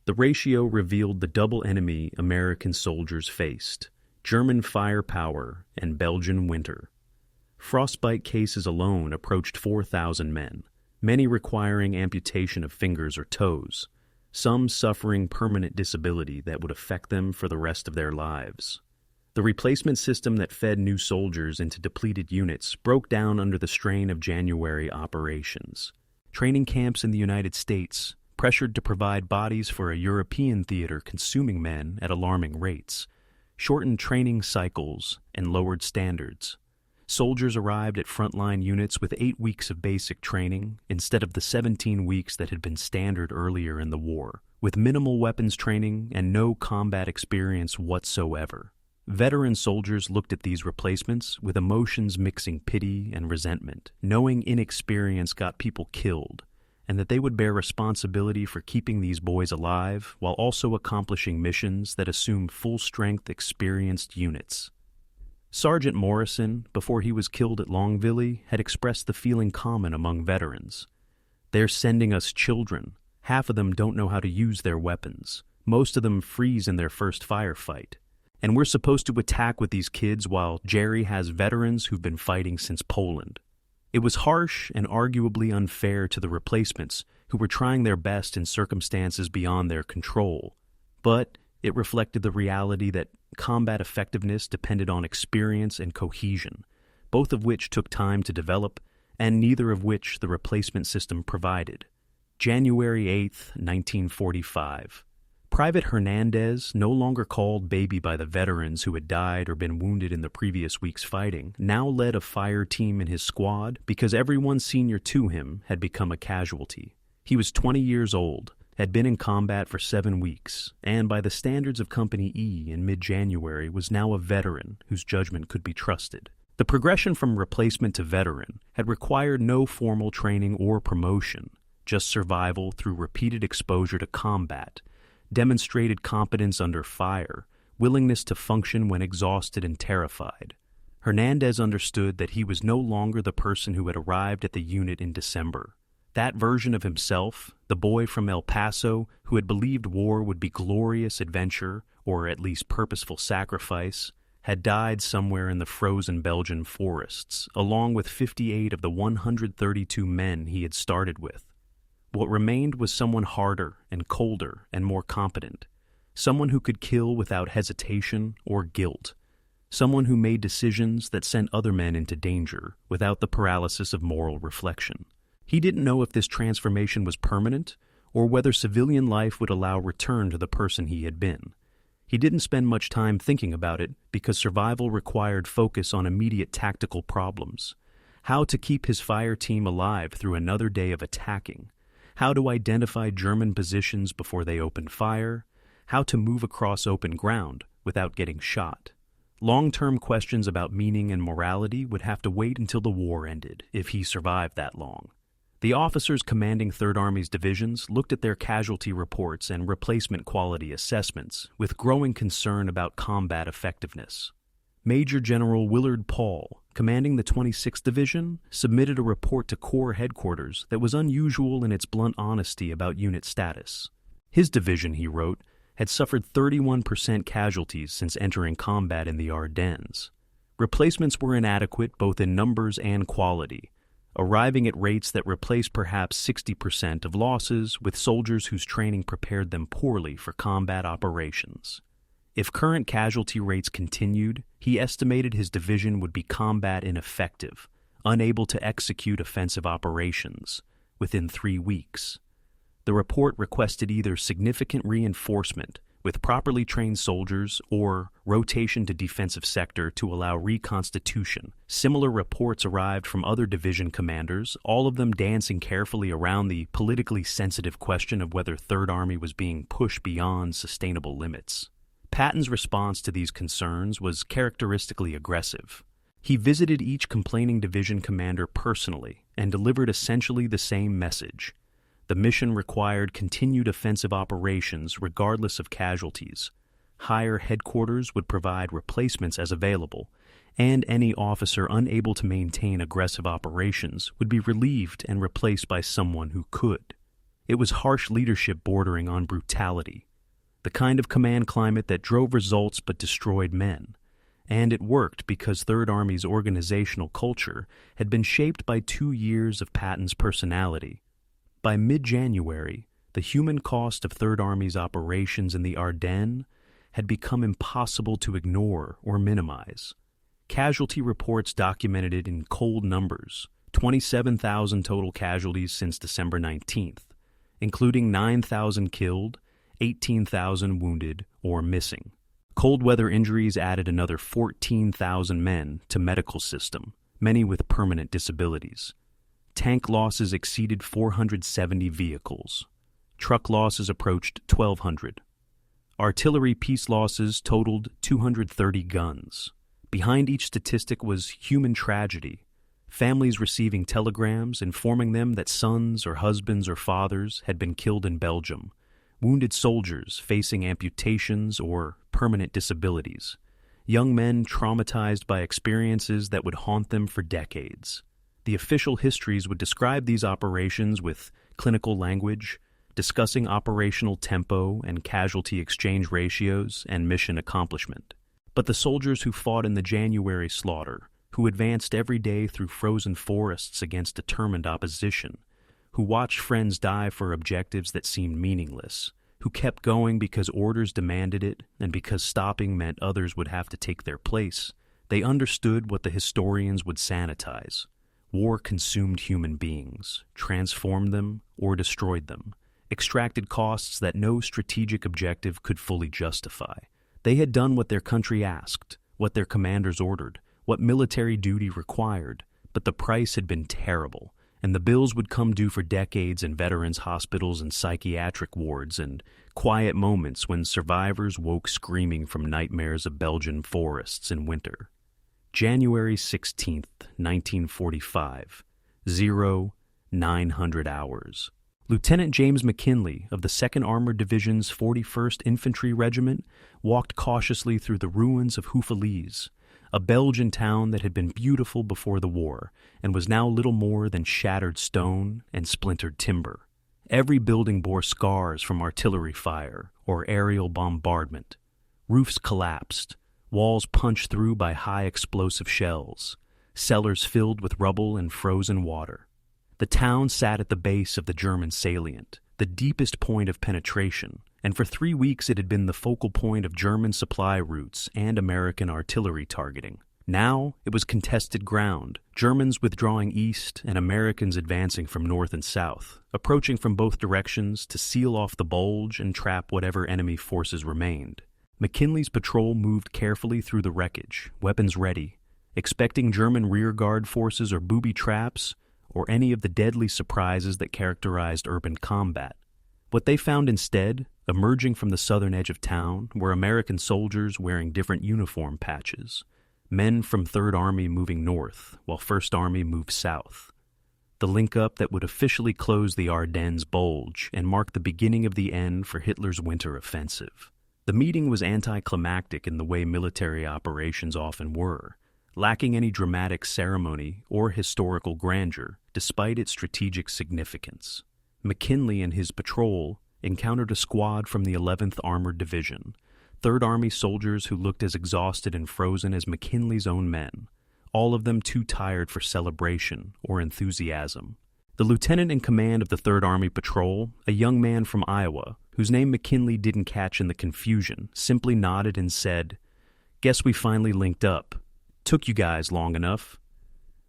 The ratio revealed the double enemy American soldiers faced: German firepower and Belgian winter. Frostbite cases alone approached 4,000 men, many requiring amputation of fingers or toes, some suffering permanent disability that would affect them for the rest of their lives. The replacement system that fed new soldiers into depleted units broke down under the strain of January operations. Training camps in the United States, pressured to provide bodies for a European theater consuming men at alarming rates, shortened training cycles and lowered standards. Soldiers arrived at frontline units with 8 weeks of basic training instead of the 17 weeks that had been standard earlier in the war, with minimal weapons training and no combat experience whatsoever. Veteran soldiers looked at these replacements with emotions mixing pity and resentment, knowing inexperience got people killed, and that they would bear responsibility for keeping these boys alive while also accomplishing missions that assume full-strength, experienced units. Sergeant Morrison, before he was killed at Longville, had expressed the feeling common among veterans. "They're sending us children. Half of them don't know how to use their weapons. Most of them freeze in their first firefight. And we're supposed to attack with these kids while Jerry has veterans who've been fighting since Poland." It was harsh and arguably unfair to the replacements who were trying their best in circumstances beyond their control, but it reflected the reality that combat effectiveness depended on experience and cohesion, both of which took time to develop and neither of which the replacement system provided. January 8, 1945. Private Hernandez, no longer called Baby by the veterans who had died or been wounded in the previous week's fighting, now led a fire team in his squad because everyone senior to him had become a casualty. He was 20 years old, had been in combat for 7 weeks, and by the standards of Company E in mid-January was now a veteran whose judgment could be trusted. The progression from replacement to veteran had required no formal training or promotion, just survival through repeated exposure to combat, demonstrated competence under fire, willingness to function when exhausted and terrified. Hernandez understood that he was no longer the person who had arrived at the unit in December. That version of himself, the boy from El Paso who had believed war would be glorious adventure, or at least purposeful sacrifice, had died somewhere in the frozen Belgian forests, along with 58 of the 132 men he had started with. What remained was someone harder and colder and more competent, someone who could kill without hesitation or guilt, someone who made decisions that sent other men into danger without the paralysis of moral reflection. He didn't know if this transformation was permanent or whether civilian life would allow return to the person he had been. He didn't spend much time thinking about it because survival required focus on immediate tactical problems. How to keep his fire team alive through another day of attacking. How to identify German positions before they opened fire. How to move across open ground without getting shot. Long-term questions about meaning and morality would have to wait until the war ended, if he survived that long. The officers commanding Third Army's divisions looked at their casualty reports and replacement quality assessments with growing concern about combat effectiveness. Major General Willard Paul, commanding the 26th Division, submitted a report to Corps headquarters that was unusual in its blunt honesty about unit status. His division, he wrote, had suffered 31% casualties since entering combat in the Ardennes. Replacements were inadequate both in numbers and quality, arriving at rates that replaced perhaps 60% of losses with soldiers whose training prepared them poorly for combat operations. If current casualty rates continued, he estimated his division would be combat ineffective, unable to execute offensive operations within 3 weeks. The report requested either significant reinforcement with properly trained soldiers or rotation to defensive sector to allow reconstitution. Similar reports arrived from other division commanders, all of them dancing carefully around the politically sensitive question of whether Third Army was being pushed beyond sustainable limits. Patton's response to these concerns was characteristically aggressive. He visited each complaining division commander personally, and delivered essentially the same message. The mission required continued offensive operations regardless of casualties. Higher headquarters would provide replacements as available, and any officer unable to maintain aggressive operations would be relieved and replaced by someone who could. It was harsh leadership bordering on brutality, the kind of command climate that drove results but destroyed men. And it worked because Third Army's organizational culture had been shaped by 2 years of Patton's personality. By mid-January, the human cost of Third Army's operations in the Ardennes had become impossible to ignore or minimize. Casualty reports documented it in cold numbers: 27,000 total casualties since December 19th, including 9,000 killed, 18,000 wounded or missing. Cold weather injuries added another 14,000 men to medical system, many with permanent disabilities. Tank losses exceeded 470 vehicles. Truck losses approached 1,200. Artillery piece losses totaled 230 guns. Behind each statistic was human tragedy, families receiving telegrams informing them that sons or husbands or fathers had been killed in Belgium, wounded soldiers facing amputations or permanent disabilities, young men traumatized by experiences that would haunt them for decades. The official histories would describe these operations with clinical language, discussing operational tempo and casualty exchange ratios and mission accomplishment. But the soldiers who fought in the January slaughter, who advanced every day through frozen forests against determined opposition, who watched friends die for objectives that seemed meaningless, who kept going because orders demanded it and because stopping meant others would have to take their place, they understood what the historians would sanitize. War consumed human beings, transformed them, or destroyed them, extracted costs that no strategic objective could fully justify. They had done what their country asked, what their commanders ordered, what military duty required, but the price had been terrible, and the bills would come due for decades in veterans' hospitals and psychiatric wards, and quiet moments when survivors woke screaming from nightmares of Belgian forests in winter. January 16th, 1945, 0900 hours. Lieutenant James McKinley of the 2nd Armored Division's 41st Infantry Regiment walked cautiously through the ruins of Houffalize, a Belgian town that had been beautiful before the war and was now little more than shattered stone and splintered timber. Every building bore scars from artillery fire or aerial bombardment. Roofs collapsed, walls punched through by high explosive shells, cellars filled with rubble and frozen water. The town sat at the base of the German salient, the deepest point of penetration, and for 3 weeks it had been the focal point of German supply routes and American artillery targeting. Now it was contested ground, Germans withdrawing east and Americans advancing from north and south, approaching from both directions to seal off the Bulge and trap whatever enemy forces remained. McKinley's patrol moved carefully through the wreckage, weapons ready, expecting German rearguard forces or booby traps, or any of the deadly surprises that characterized urban combat. What they found instead, emerging from the southern edge of town, were American soldiers wearing different uniform patches, men from 3rd Army moving north, while 1st Army moved south. The link-up that would officially close the Ardennes Bulge and mark the beginning of the end for Hitler's winter offensive. The meeting was anticlimactic in the way military operations often were, lacking any dramatic ceremony or historical grandeur, despite its strategic significance. McKinley and his patrol encountered a squad from the 11th Armored Division, 3rd Army soldiers who looked as exhausted and frozen as McKinley's own men, all of them too tired for celebration or enthusiasm. The lieutenant in command of the 3rd Army Patrol, a young man from Iowa, whose name McKinley didn't catch in the confusion, simply nodded and said, "Guess we finally linked up. Took you guys long enough."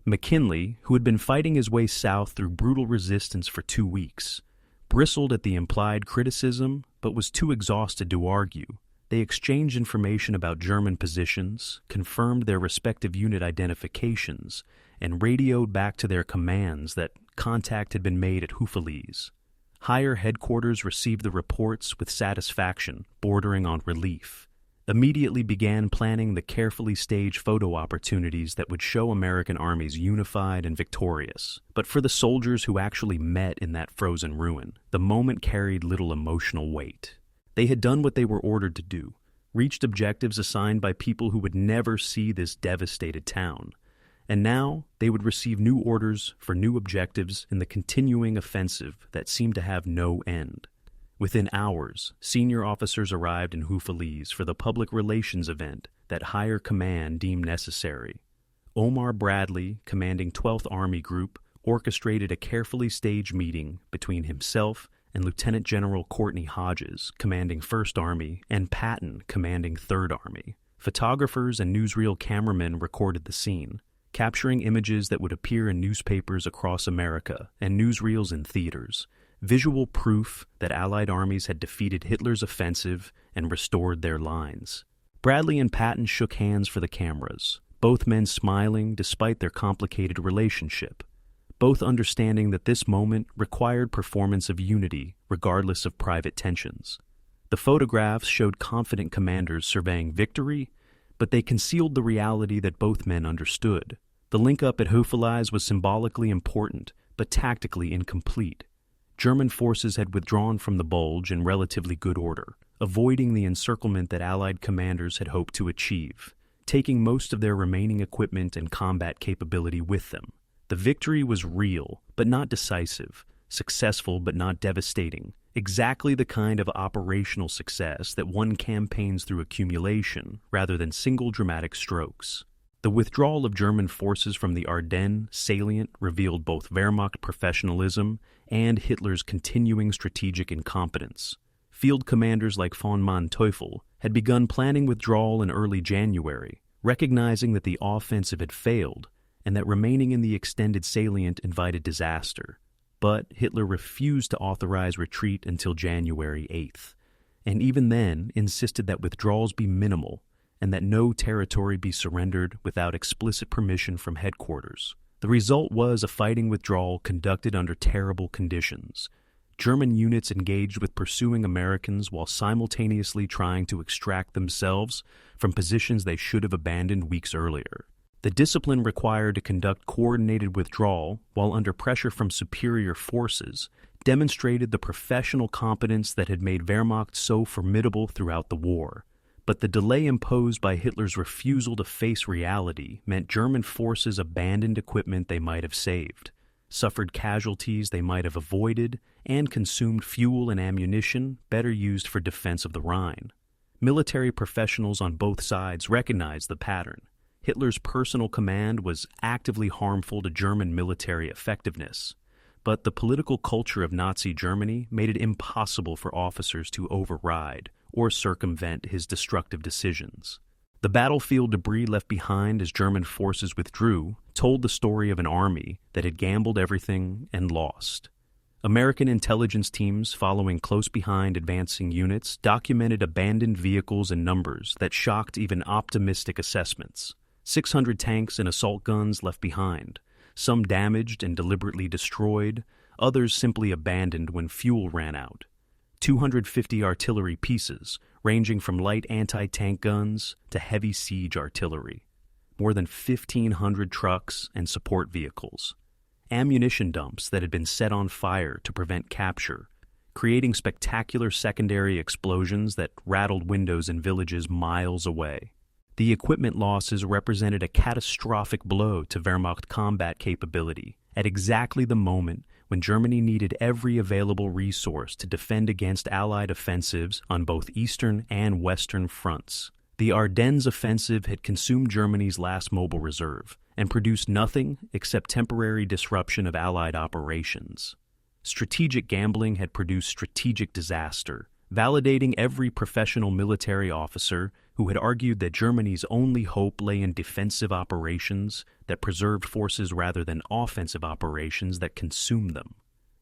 McKinley, who had been fighting his way south through brutal resistance for 2 weeks, bristled at the implied criticism, but was too exhausted to argue. They exchanged information about German positions, confirmed their respective unit identifications, and radioed back to their commands that contact had been made at Houffalize. Higher headquarters received the reports with satisfaction, bordering on relief. immediately began planning the carefully staged photo opportunities that would show American armies unified and victorious. But for the soldiers who actually met in that frozen ruin, the moment carried little emotional weight. They had done what they were ordered to do, reached objectives assigned by people who would never see this devastated town. And now they would receive new orders for new objectives in the continuing offensive that seemed to have no end. Within hours, senior officers arrived in Houffalize for the public relations event that higher command deemed necessary. Omar Bradley, commanding 12th Army Group, orchestrated a carefully staged meeting between himself and Lieutenant General Courtney Hodges, commanding 1st Army, and Patton, commanding 3rd Army. Photographers and newsreel cameramen recorded the scene, capturing images that would appear in newspapers across America and newsreels in theaters. Visual proof that Allied armies had defeated Hitler's offensive and restored their lines. Bradley and Patton shook hands for the cameras, both men smiling despite their complicated relationship, both understanding that this moment required performance of unity regardless of private tensions. The photographs showed confident commanders surveying victory, but they concealed the reality that both men understood. The link-up at Houffalize was symbolically important, but tactically incomplete. German forces had withdrawn from the Bulge in relatively good order, avoiding the encirclement that Allied commanders had hoped to achieve, taking most of their remaining equipment and combat capability with them. The victory was real, but not decisive, successful but not devastating, exactly the kind of operational success that one campaigns through accumulation rather than single dramatic strokes. The withdrawal of German forces from the Ardennes salient revealed both Wehrmacht professionalism and Hitler's continuing strategic incompetence. Field commanders like von Manteuffel had begun planning withdrawal in early January, recognizing that the offensive had failed and that remaining in the extended salient invited disaster. But Hitler refused to authorize retreat until January 8th, and even then insisted that withdrawals be minimal and that no territory be surrendered without explicit permission from headquarters. The result was a fighting withdrawal conducted under terrible conditions. German units engaged with pursuing Americans while simultaneously trying to extract themselves from positions they should have abandoned weeks earlier. The discipline required to conduct coordinated withdrawal while under pressure from superior forces demonstrated the professional competence that had made Wehrmacht so formidable throughout the war. But the delay imposed by Hitler's refusal to face reality meant German forces abandoned equipment they might have saved, suffered casualties they might have avoided, and consumed fuel and ammunition better used for defense of the Rhine. Military professionals on both sides recognized the pattern. Hitler's personal command was actively harmful to German military effectiveness, but the political culture of Nazi Germany made it impossible for officers to override or circumvent his destructive decisions. The battlefield debris left behind as German forces withdrew told the story of an army that had gambled everything and lost. American intelligence teams following close behind advancing units documented abandoned vehicles in numbers that shocked even optimistic assessments. 600 tanks and assault guns left behind, some damaged and deliberately destroyed, others simply abandoned when fuel ran out. 250 artillery pieces, ranging from light anti-tank guns to heavy siege artillery. More than 1,500 trucks and support vehicles. Ammunition dumps that had been set on fire to prevent capture, creating spectacular secondary explosions that rattled windows in villages miles away. The equipment losses represented a catastrophic blow to Wehrmacht combat capability at exactly the moment when Germany needed every available resource to defend against Allied offensives on both eastern and western fronts. The Ardennes offensive had consumed Germany's last mobile reserve and produced nothing except temporary disruption of Allied operations. Strategic gambling had produced strategic disaster, validating every professional military officer who had argued that Germany's only hope lay in defensive operations that preserved forces rather than offensive operations that consumed them.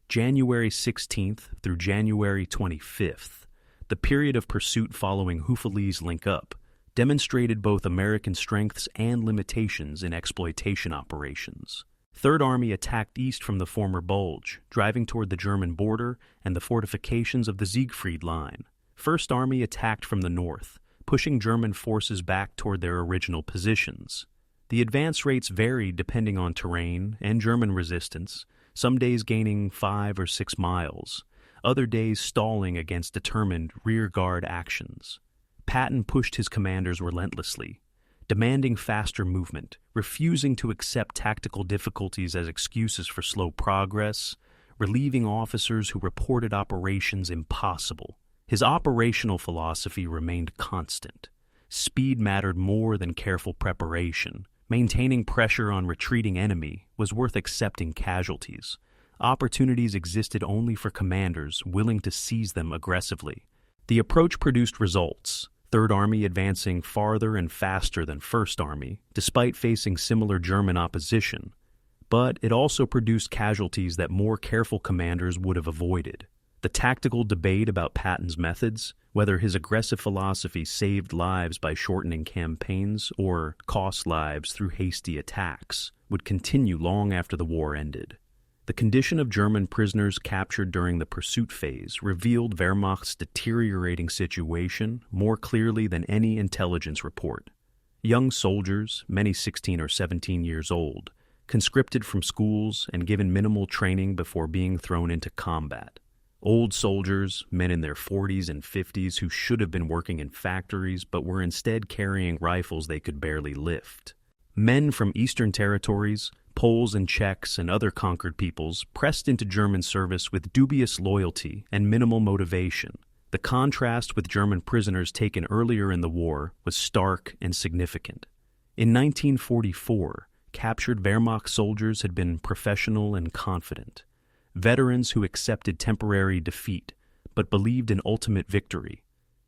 January 16th through January 25th, the period of pursuit following Houffalize link-up, demonstrated both American strengths and limitations in exploitation operations. Third Army attacked east from the former Bulge, driving toward the German border and the fortifications of the Siegfried Line. First Army attacked from the north, pushing German forces back toward their original positions. The advance rates varied depending on terrain and German resistance, some days gaining 5 or 6 miles, other days stalling against determined rearguard actions. Patton pushed his commanders relentlessly, demanding faster movement, refusing to accept tactical difficulties as excuses for slow progress, relieving officers who reported operations impossible. His operational philosophy remained constant. Speed mattered more than careful preparation. Maintaining pressure on retreating enemy was worth accepting casualties. Opportunities existed only for commanders willing to seize them aggressively. The approach produced results. Third Army advancing farther and faster than First Army, despite facing similar German opposition. But it also produced casualties that more careful commanders would have avoided. The tactical debate about Patton's methods, whether his aggressive philosophy saved lives by shortening campaigns or cost lives through hasty attacks, would continue long after the war ended. The condition of German prisoners captured during the pursuit phase revealed Wehrmacht's deteriorating situation more clearly than any intelligence report. Young soldiers, many 16 or 17 years old, conscripted from schools and given minimal training before being thrown into combat. Old soldiers, men in their 40s and 50s who should have been working in factories but were instead carrying rifles they could barely lift. Men from Eastern territories, Poles and Czechs and other conquered peoples pressed into German service with dubious loyalty and minimal motivation. The contrast with German prisoners taken earlier in the war was stark and significant. In 1944, captured Wehrmacht soldiers had been professional and confident. Veterans who accepted temporary defeat but believed in ultimate victory.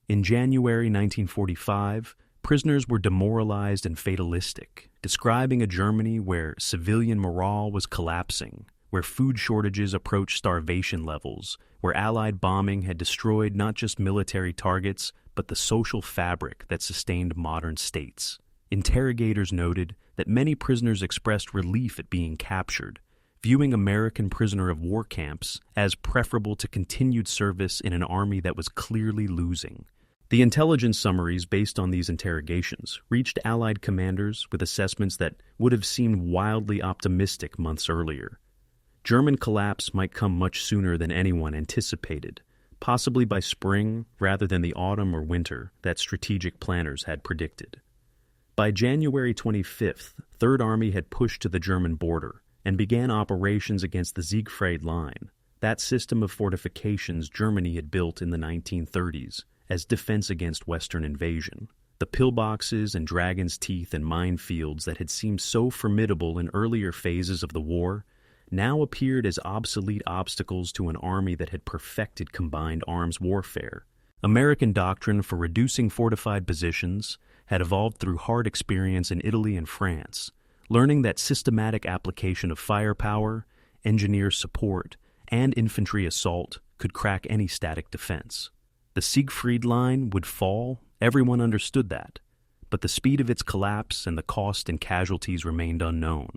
In January 1945, prisoners were demoralized and fatalistic, describing a Germany where civilian morale was collapsing, where food shortages approached starvation levels, where Allied bombing had destroyed not just military targets, but the social fabric that sustained modern states. Interrogators noted that many prisoners expressed relief at being captured, viewing American prisoner of war camps as preferable to continued service in an army that was clearly losing. The intelligence summaries based on these interrogations reached Allied commanders with assessments that would have seemed wildly optimistic months earlier. German collapse might come much sooner than anyone anticipated, possibly by spring rather than the autumn or winter that strategic planners had predicted. By January 25th, Third Army had pushed to the German border and began operations against the Siegfried Line, that system of fortifications Germany had built in the 1930s as defense against Western invasion. The pillboxes and dragon's teeth and minefields that had seemed so formidable in earlier phases of the war now appeared as obsolete obstacles to an army that had perfected combined arms warfare. American doctrine for reducing fortified positions had evolved through hard experience in Italy and France, learning that systematic application of firepower, engineer support, and infantry assault could crack any static defense. The Siegfried Line would fall, everyone understood that, but the speed of its collapse and the cost and casualties remained unknown.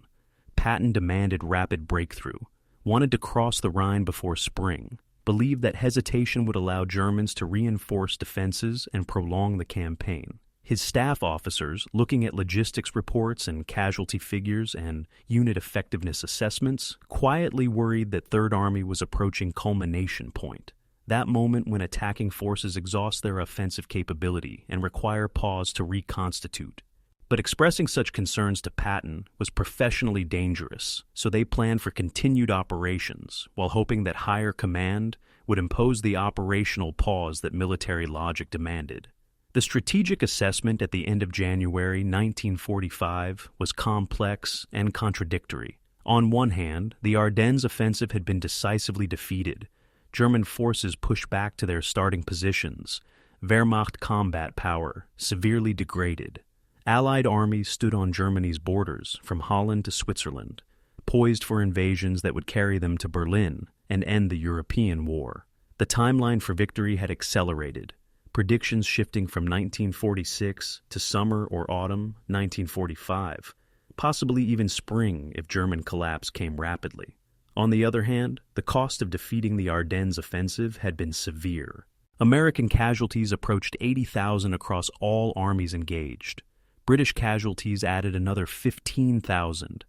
Patton demanded rapid breakthrough, wanted to cross the Rhine before spring, believed that hesitation would allow Germans to reinforce defenses and prolong the campaign. His staff officers, looking at logistics reports and casualty figures and unit effectiveness assessments, quietly worried that Third Army was approaching culmination point, that moment when attacking forces exhaust their offensive capability and require pause to reconstitute. But expressing such concerns to Patton was professionally dangerous, so they planned for continued operations while hoping that higher command would impose the operational pause that military logic demanded. The strategic assessment at the end of January 1945 was complex and contradictory. On one hand, the Ardennes offensive had been decisively defeated. German forces pushed back to their starting positions. Wehrmacht combat power severely degraded. Allied armies stood on Germany's borders from Holland to Switzerland, poised for invasions that would carry them to Berlin and end the European war. The timeline for victory had accelerated, predictions shifting from 1946 to summer or autumn 1945, possibly even spring if German collapse came rapidly. On the other hand, the cost of defeating the Ardennes offensive had been severe. American casualties approached 80,000 across all armies engaged. British casualties added another 15,000.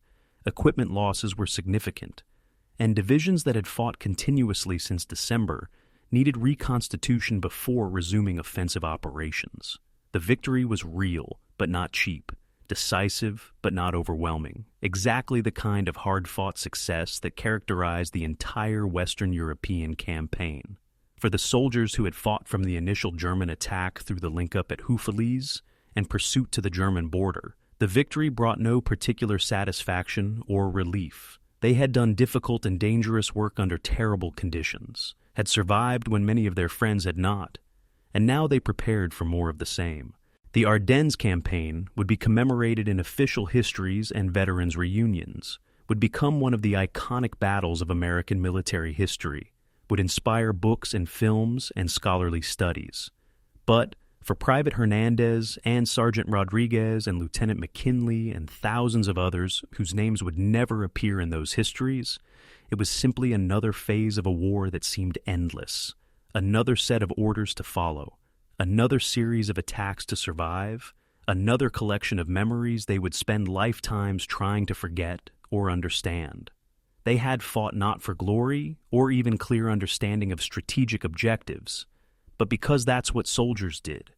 Equipment losses were significant, and divisions that had fought continuously since December needed reconstitution before resuming offensive operations. The victory was real, but not cheap, decisive, but not overwhelming, exactly the kind of hard-fought success that characterized the entire Western European campaign. For the soldiers who had fought from the initial German attack through the link-up at Houffalize and pursuit to the German border, the victory brought no particular satisfaction or relief. They had done difficult and dangerous work under terrible conditions, had survived when many of their friends had not, and now they prepared for more of the same. The Ardennes campaign would be commemorated in official histories and veterans' reunions, would become one of the iconic battles of American military history, would inspire books and films and scholarly studies. But for Private Hernandez and Sergeant Rodriguez and Lieutenant McKinley and thousands of others whose names would never appear in those histories, it was simply another phase of a war that seemed endless, another set of orders to follow, another series of attacks to survive, another collection of memories they would spend lifetimes trying to forget or understand. They had fought not for glory or even clear understanding of strategic objectives, but because that's what soldiers did,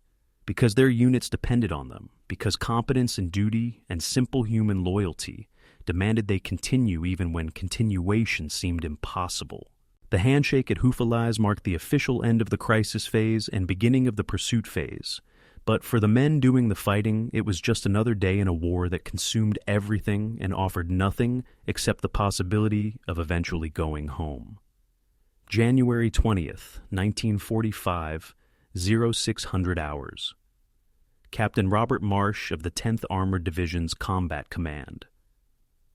because their units depended on them, because competence and duty and simple human loyalty demanded they continue even when continuation seemed impossible. The handshake at Houffalize marked the official end of the crisis phase and beginning of the pursuit phase, but for the men doing the fighting, it was just another day in a war that consumed everything and offered nothing except the possibility of eventually going home. January 20th, 1945, 0600 hours. Captain Robert Marsh of the 10th Armored Division's Combat Command.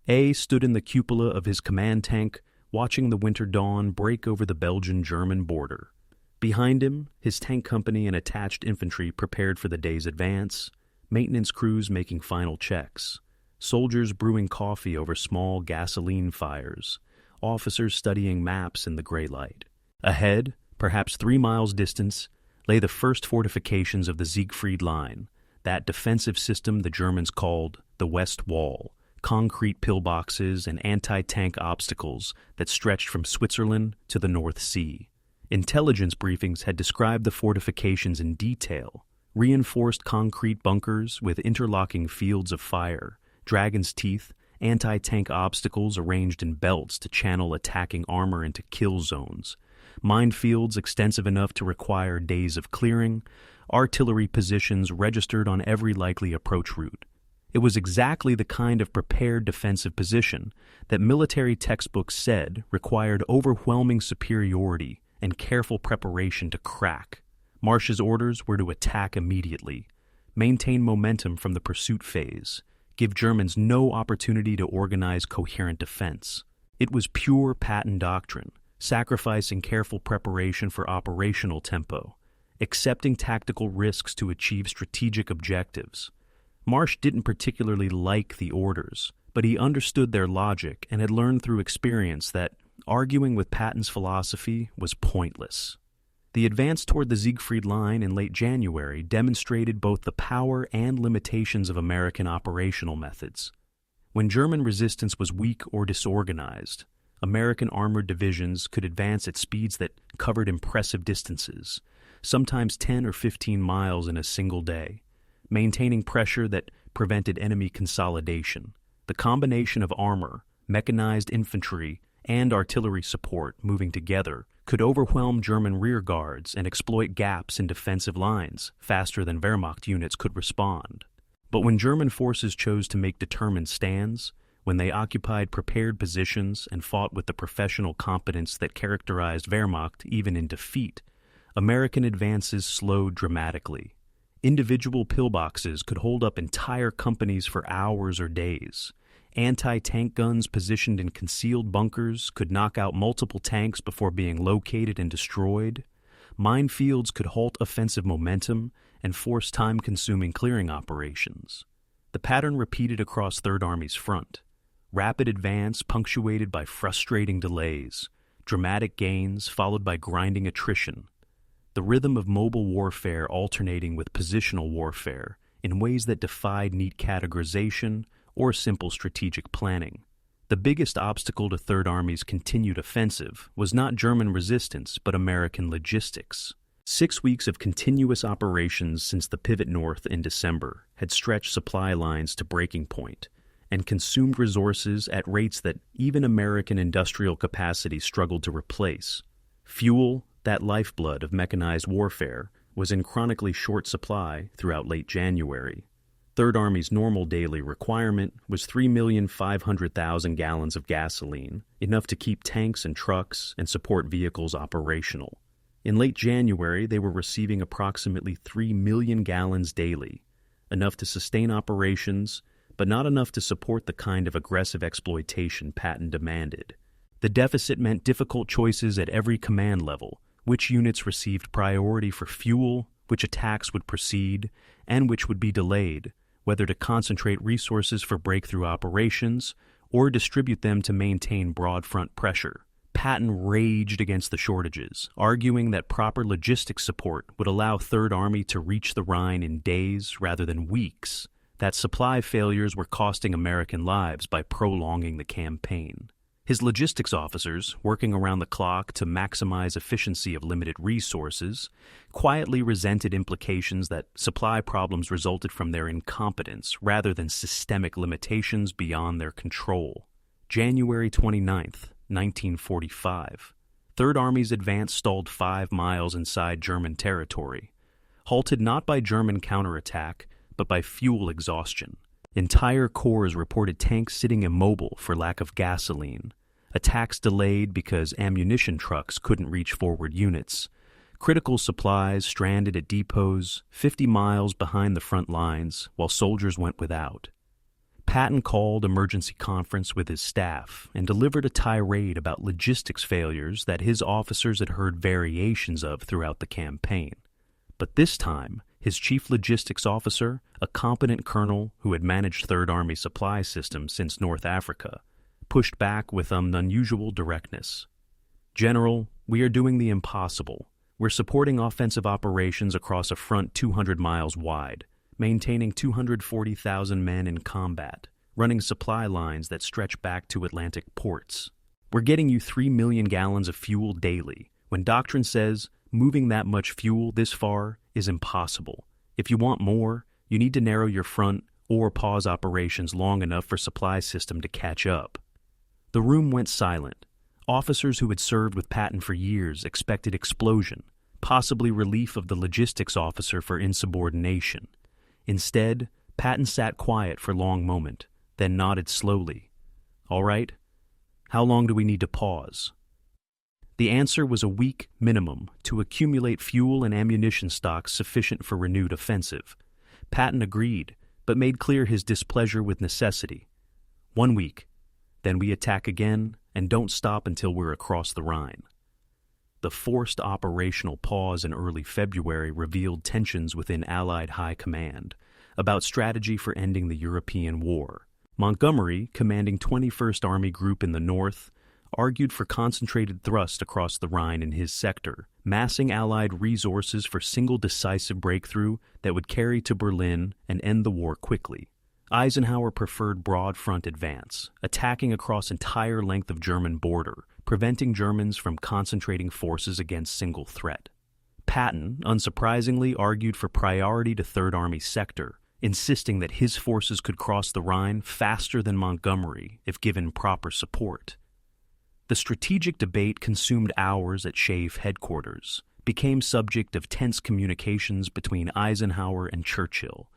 A stood in the cupola of his command tank, watching the winter dawn break over the Belgian-German border. Behind him, his tank company and attached infantry prepared for the day's advance, maintenance crews making final checks, soldiers brewing coffee over small gasoline fires, officers studying maps in the gray light. Ahead, perhaps 3 miles distance, lay the first fortifications of the Siegfried Line, that defensive system the Germans called the West Wall, concrete pillboxes and anti-tank obstacles that stretched from Switzerland to the North Sea. Intelligence briefings had described the fortifications in detail: reinforced concrete bunkers with interlocking fields of fire, dragon's teeth, anti-tank obstacles arranged in belts to channel attacking armor into kill zones, minefields extensive enough to require days of clearing, artillery positions registered on every likely approach route. It was exactly the kind of prepared defensive position that military textbooks said required overwhelming superiority and careful preparation to crack. Marsh's orders were to attack immediately, maintain momentum from the pursuit phase, give Germans no opportunity to organize coherent defense. It was pure Patton doctrine, sacrificing careful preparation for operational tempo, accepting tactical risks to achieve strategic objectives. Marsh didn't particularly like the orders, but he understood their logic and had learned through experience that arguing with Patton's philosophy was pointless. The advance toward the Siegfried Line in late January demonstrated both the power and limitations of American operational methods. When German resistance was weak or disorganized, American armored divisions could advance at speeds that covered impressive distances, sometimes 10 or 15 miles in a single day, maintaining pressure that prevented enemy consolidation. The combination of armor, mechanized infantry, and artillery support moving together could overwhelm German rear guards and exploit gaps in defensive lines faster than Wehrmacht units could respond. But when German forces chose to make determined stands, when they occupied prepared positions and fought with the professional competence that characterized Wehrmacht even in defeat, American advances slowed dramatically. Individual pillboxes could hold up entire companies for hours or days. Anti-tank guns positioned in concealed bunkers could knock out multiple tanks before being located and destroyed. Minefields could halt offensive momentum and force time-consuming clearing operations. The pattern repeated across Third Army's front. Rapid advance punctuated by frustrating delays, dramatic gains followed by grinding attrition. the rhythm of mobile warfare alternating with positional warfare in ways that defied neat categorization or simple strategic planning. The biggest obstacle to Third Army's continued offensive was not German resistance, but American logistics. 6 weeks of continuous operations since the pivot north in December had stretched supply lines to breaking point and consumed resources at rates that even American industrial capacity struggled to replace. Fuel, that lifeblood of mechanized warfare, was in chronically short supply throughout late January. Third Army's normal daily requirement was 3,500,000 gallons of gasoline, enough to keep tanks and trucks and support vehicles operational. In late January, they were receiving approximately 3 million gallons daily, enough to sustain operations, but not enough to support the kind of aggressive exploitation Patton demanded. The deficit meant difficult choices at every command level: which units received priority for fuel, which attacks would proceed, and which would be delayed, whether to concentrate resources for breakthrough operations or distribute them to maintain broad front pressure. Patton raged against the shortages, arguing that proper logistics support would allow Third Army to reach the Rhine in days rather than weeks, that supply failures were costing American lives by prolonging the campaign. His logistics officers, working around the clock to maximize efficiency of limited resources, quietly resented implications that supply problems resulted from their incompetence rather than systemic limitations beyond their control. January 29th, 1945. Third Army's advance stalled 5 miles inside German territory, halted not by German counterattack, but by fuel exhaustion. Entire corps reported tanks sitting immobile for lack of gasoline, attacks delayed because ammunition trucks couldn't reach forward units, critical supplies stranded at depots 50 miles behind the front lines while soldiers went without. Patton called emergency conference with his staff and delivered a tirade about logistics failures that his officers had heard variations of throughout the campaign. But this time, his chief logistics officer, a competent colonel who had managed Third Army supply systems since North Africa, pushed back with an unusual directness. "General, we are doing the impossible. We're supporting offensive operations across a front 200 miles wide, maintaining 240,000 men in combat, running supply lines that stretch back to Atlantic ports. We're getting you 3 million gallons of fuel daily, when doctrine says moving that much fuel this far is impossible. If you want more, you need to narrow your front or pause operations long enough for supply system to catch up." The room went silent. Officers who had served with Patton for years expected explosion, possibly relief of the logistics officer for insubordination. Instead, Patton sat quiet for a long moment, then nodded slowly. "All right. How long do we need to pause?" The answer was a week minimum to accumulate fuel and ammunition stocks sufficient for renewed offensive. Patton agreed, but made clear his displeasure with necessity. 1 week. Then we attack again and don't stop until we're across the Rhine. The forced operational pause in early February revealed tensions within Allied high command about strategy for ending the European war. Montgomery, commanding 21st Army Group in the north, argued for concentrated thrust across the Rhine in his sector, massing Allied resources for single decisive breakthrough that would carry to Berlin and end the war quickly. Eisenhower preferred broad front advance, attacking across entire length of German border, preventing Germans from concentrating forces against single threat. Patton, unsurprisingly, argued for priority to Third Army sector, insisting that his forces could cross the Rhine faster than Montgomery if given proper support. The strategic debate consumed hours at SHAEF headquarters, became subject of tense communications between Eisenhower and Churchill,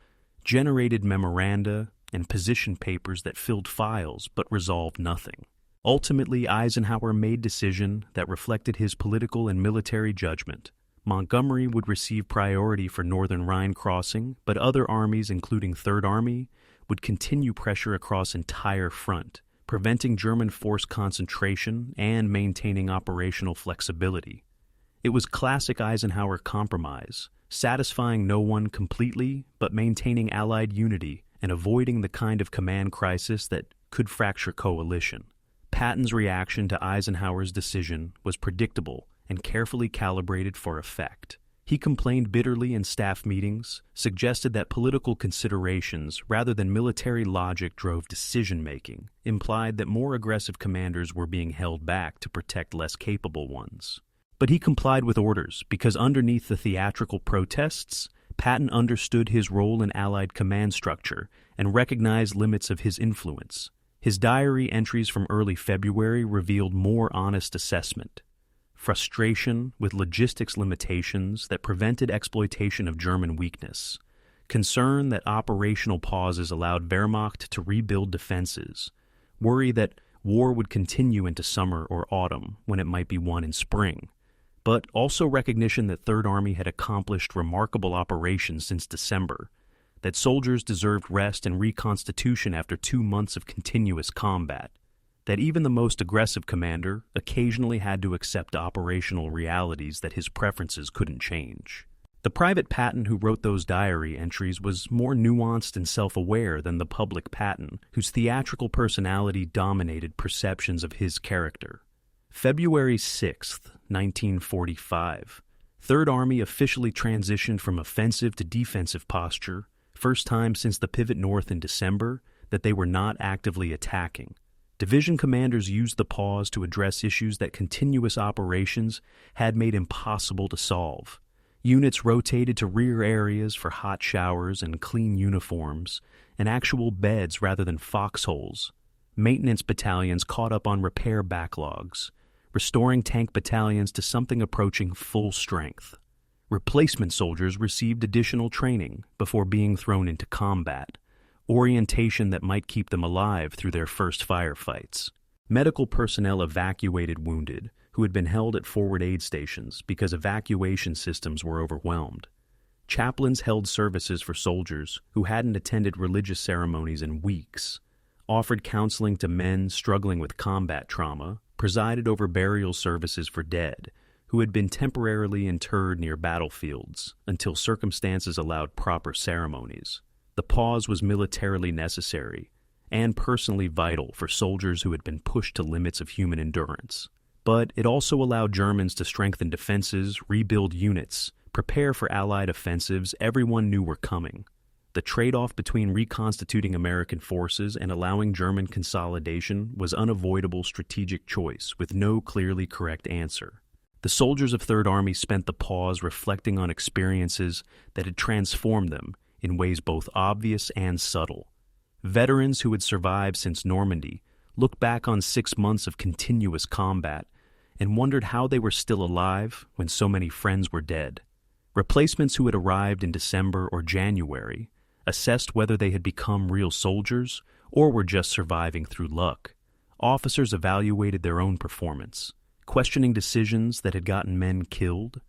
generated memoranda and position papers that filled files but resolved nothing. Ultimately, Eisenhower made decision that reflected his political and military judgment. Montgomery would receive priority for Northern Rhine crossing, but other armies, including Third Army, would continue pressure across entire front, preventing German force concentration and maintaining operational flexibility. It was classic Eisenhower compromise, satisfying no one completely, but maintaining Allied unity and avoiding the kind of command crisis that could fracture coalition. Patton's reaction to Eisenhower's decision was predictable and carefully calibrated for effect. He complained bitterly in staff meetings, suggested that political considerations rather than military logic drove decision-making, implied that more aggressive commanders were being held back to protect less capable ones. But he complied with orders because underneath the theatrical protests, Patton understood his role in Allied command structure and recognized limits of his influence. His diary entries from early February revealed more honest assessment. Frustration with logistics limitations that prevented exploitation of German weakness, concern that operational pauses allowed Wehrmacht to rebuild defenses, worry that war would continue into summer or autumn when it might be won in spring, but also recognition that Third Army had accomplished remarkable operations since December, that soldiers deserved rest and reconstitution after 2 months of continuous combat, that even the most aggressive commander occasionally had to accept operational realities that his preferences couldn't change. The private Patton who wrote those diary entries was more nuanced and self-aware than the public Patton, whose theatrical personality dominated perceptions of his character. February 6th, 1945. Third Army officially transitioned from offensive to defensive posture, first time since the pivot north in December that they were not actively attacking. Division commanders used the pause to address issues that continuous operations had made impossible to solve. Units rotated to rear areas for hot showers and clean uniforms, and actual beds rather than foxholes. Maintenance battalions caught up on repair backlogs, restoring tank battalions to something approaching full strength. Replacement soldiers received additional training before being thrown into combat, orientation that might keep them alive through their first firefights. Medical personnel evacuated wounded who had been held at forward aid stations because evacuation systems were overwhelmed. Chaplains held services for soldiers who hadn't attended religious ceremonies in weeks, offered counseling to men struggling with combat trauma, presided over burial services for dead who had been temporarily interred near battlefields until circumstances allowed proper ceremonies. The pause was militarily necessary and personally vital for soldiers who had been pushed to limits of human endurance. But it also allowed Germans to strengthen defenses, rebuild units, prepare for Allied offensives everyone knew were coming. The trade-off between reconstituting American forces and allowing German consolidation was an unavoidable strategic choice with no clearly correct answer. The soldiers of Third Army spent the pause reflecting on experiences that had transformed them in ways both obvious and subtle. Veterans who had survived since Normandy looked back on 6 months of continuous combat and wondered how they were still alive when so many friends were dead. Replacements who had arrived in December or January assessed whether they had become real soldiers or were just surviving through luck. Officers evaluated their own performance, questioning decisions that had gotten men killed,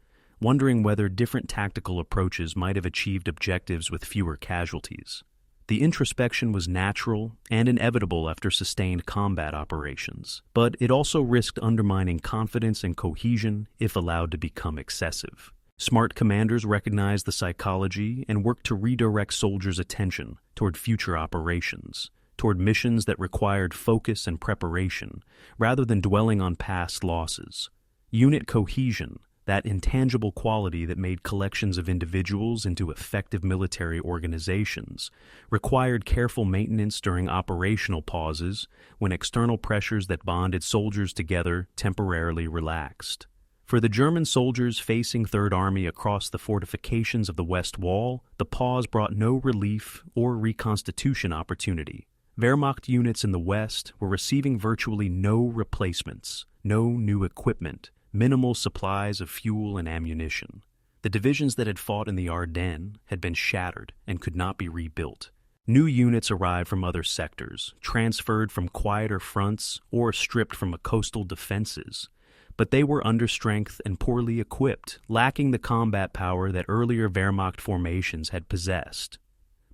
wondering whether different tactical approaches might have achieved objectives with fewer casualties. The introspection was natural and inevitable after sustained combat operations, but it also risked undermining confidence and cohesion if allowed to become excessive. Smart commanders recognized the psychology and worked to redirect soldiers' attention toward future operations, toward missions that required focus and preparation, rather than dwelling on past losses. Unit cohesion, that intangible quality that made collections of individuals into effective military organizations, required careful maintenance during operational pauses when external pressures that bonded soldiers together temporarily relaxed. For the German soldiers facing Third Army across the fortifications of the West Wall, the pause brought no relief or reconstitution opportunity. Wehrmacht units in the West were receiving virtually no replacements, no new equipment, minimal supplies of fuel and ammunition. The divisions that had fought in the Ardennes had been shattered and could not be rebuilt. New units arrived from other sectors, transferred from quieter fronts or stripped from coastal defenses. But they were understrength and poorly equipped, lacking the combat power that earlier Wehrmacht formations had possessed.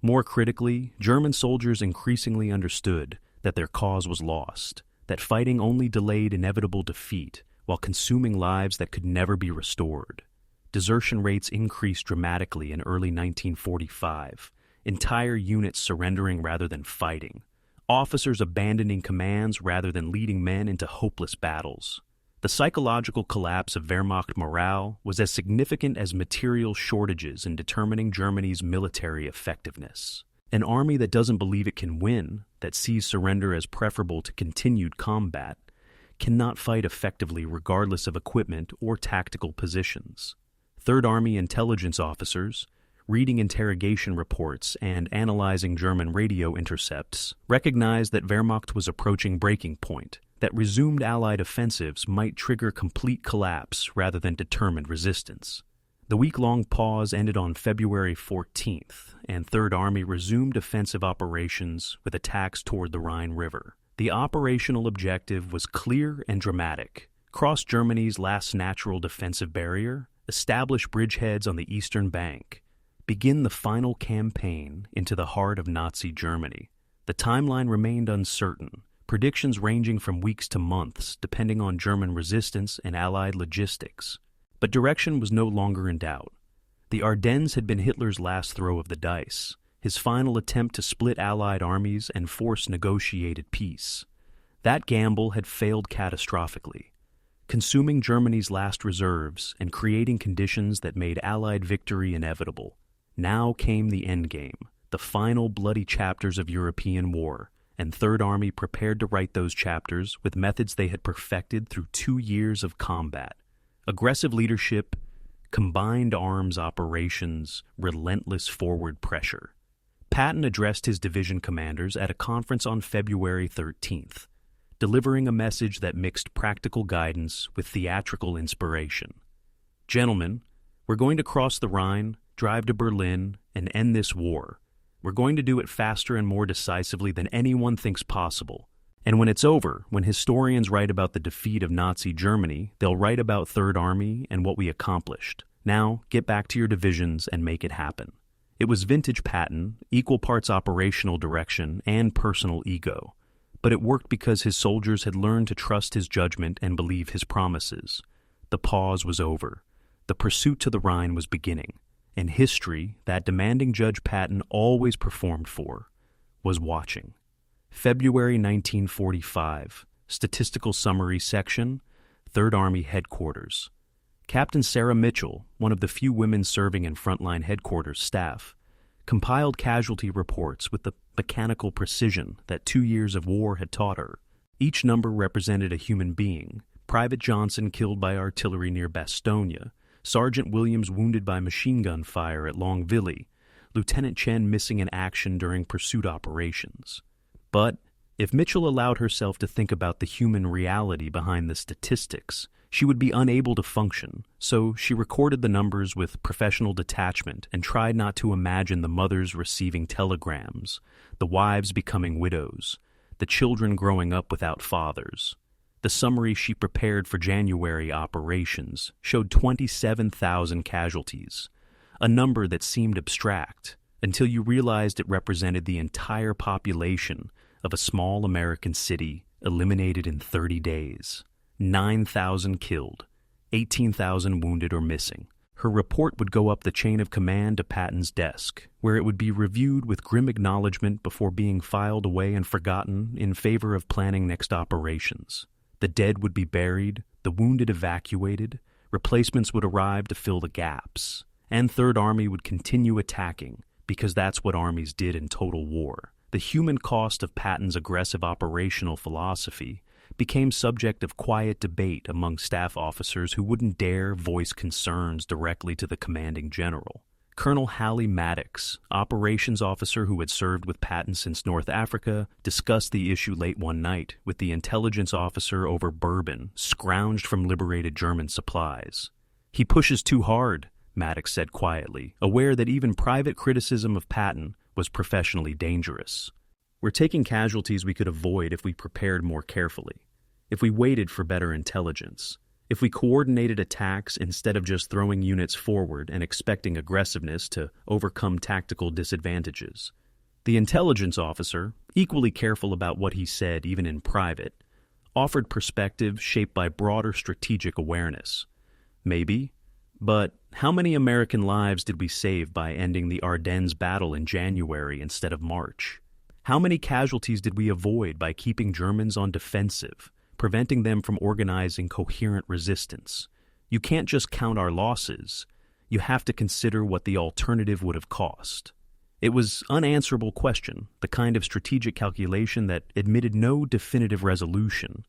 More critically, German soldiers increasingly understood that their cause was lost, that fighting only delayed inevitable defeat, while consuming lives that could never be restored. Desertion rates increased dramatically in early 1945, entire units surrendering rather than fighting, officers abandoning commands rather than leading men into hopeless battles. The The psychological collapse of Wehrmacht morale was as significant as material shortages in determining Germany's military effectiveness. An army that doesn't believe it can win, that sees surrender as preferable to continued combat, cannot fight effectively regardless of equipment or tactical positions. Third Army intelligence officers, reading interrogation reports and analyzing German radio intercepts, recognized that Wehrmacht was approaching breaking point, that resumed Allied offensives might trigger complete collapse rather than determined resistance. The week-long pause ended on February 14th, and Third Army resumed offensive operations with attacks toward the Rhine River. The operational objective was clear and dramatic: cross Germany's last natural defensive barrier, establish bridgeheads on the eastern bank, begin the final campaign into the heart of Nazi Germany. The timeline remained uncertain, predictions ranging from weeks to months depending on German resistance and Allied logistics. But direction was no longer in doubt. The Ardennes had been Hitler's last throw of the dice, his final attempt to split Allied armies and force negotiated peace. That gamble had failed catastrophically, consuming Germany's last reserves and creating conditions that made Allied victory inevitable. Now came the endgame, the final bloody chapters of European war, and Third Army prepared to write those chapters with methods they had perfected through 2 years of combat. Aggressive leadership, combined arms operations, relentless forward pressure. Patton addressed his division commanders at a conference on February 13th, delivering a message that mixed practical guidance with theatrical inspiration. Gentlemen, we're going to cross the Rhine, drive to Berlin, and end this war. We're going to do it faster and more decisively than anyone thinks possible. And when it's over, when historians write about the defeat of Nazi Germany, they'll write about Third Army and what we accomplished. Now, get back to your divisions and make it happen. It was vintage Patton, equal parts operational direction and personal ego. But it worked because his soldiers had learned to trust his judgment and believe his promises. The pause was over. The pursuit to the Rhine was beginning. And history, that demanding Judge Patton always performed for, was watching. February 1945, Statistical Summary Section, Third Army Headquarters. Captain Sarah Mitchell, one of the few women serving in frontline headquarters staff, compiled casualty reports with the mechanical precision that 2 years of war had taught her. Each number represented a human being: Private Johnson killed by artillery near Bastogne, Sergeant Williams wounded by machine gun fire at Longvilly, Lieutenant Chen missing in action during pursuit operations. But if Mitchell allowed herself to think about the human reality behind the statistics, she would be unable to function, so she recorded the numbers with professional detachment and tried not to imagine the mothers receiving telegrams, the wives becoming widows, the children growing up without fathers. The summary she prepared for January operations showed 27,000 casualties, a number that seemed abstract until you realized it represented the entire population of a small American city eliminated in 30 days. 9,000 killed, 18,000 wounded or missing. Her report would go up the chain of command to Patton's desk, where it would be reviewed with grim acknowledgement before being filed away and forgotten in favor of planning next operations. The dead would be buried, the wounded evacuated, replacements would arrive to fill the gaps, and Third Army would continue attacking, because that's what armies did in total war. The human cost of Patton's aggressive operational philosophy became subject of quiet debate among staff officers who wouldn't dare voice concerns directly to the commanding general. Colonel Hallie Maddox, operations officer who had served with Patton since North Africa, discussed the issue late one night with the intelligence officer over bourbon scrounged from liberated German supplies. "He pushes too hard," Maddox said quietly, aware that even private criticism of Patton was professionally dangerous. "We're taking casualties we could avoid if we prepared more carefully, if we waited for better intelligence, if we coordinated attacks instead of just throwing units forward and expecting aggressiveness to overcome tactical disadvantages." The intelligence officer, equally careful about what he said even in private, offered perspective shaped by broader strategic awareness. Maybe, but how many American lives did we save by ending the Ardennes battle in January instead of March? How many casualties did we avoid by keeping Germans on defensive, preventing them from organizing coherent resistance. You can't just count our losses. You have to consider what the alternative would have cost. It was an unanswerable question, the kind of strategic calculation that admitted no definitive resolution,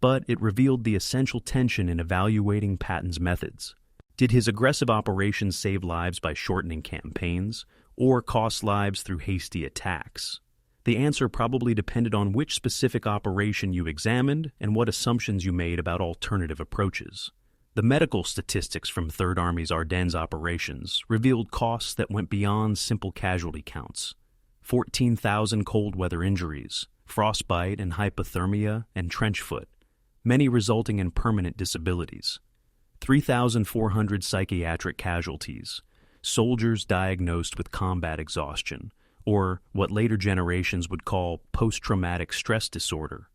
but it revealed the essential tension in evaluating Patton's methods. Did his aggressive operations save lives by shortening campaigns, or cost lives through hasty attacks? The answer probably depended on which specific operation you examined and what assumptions you made about alternative approaches. The medical statistics from Third Army's Ardennes operations revealed costs that went beyond simple casualty counts. 14,000 cold weather injuries, frostbite and hypothermia, and trench foot, many resulting in permanent disabilities. 3,400 psychiatric casualties, soldiers diagnosed with combat exhaustion, or what later generations would call post-traumatic stress disorder.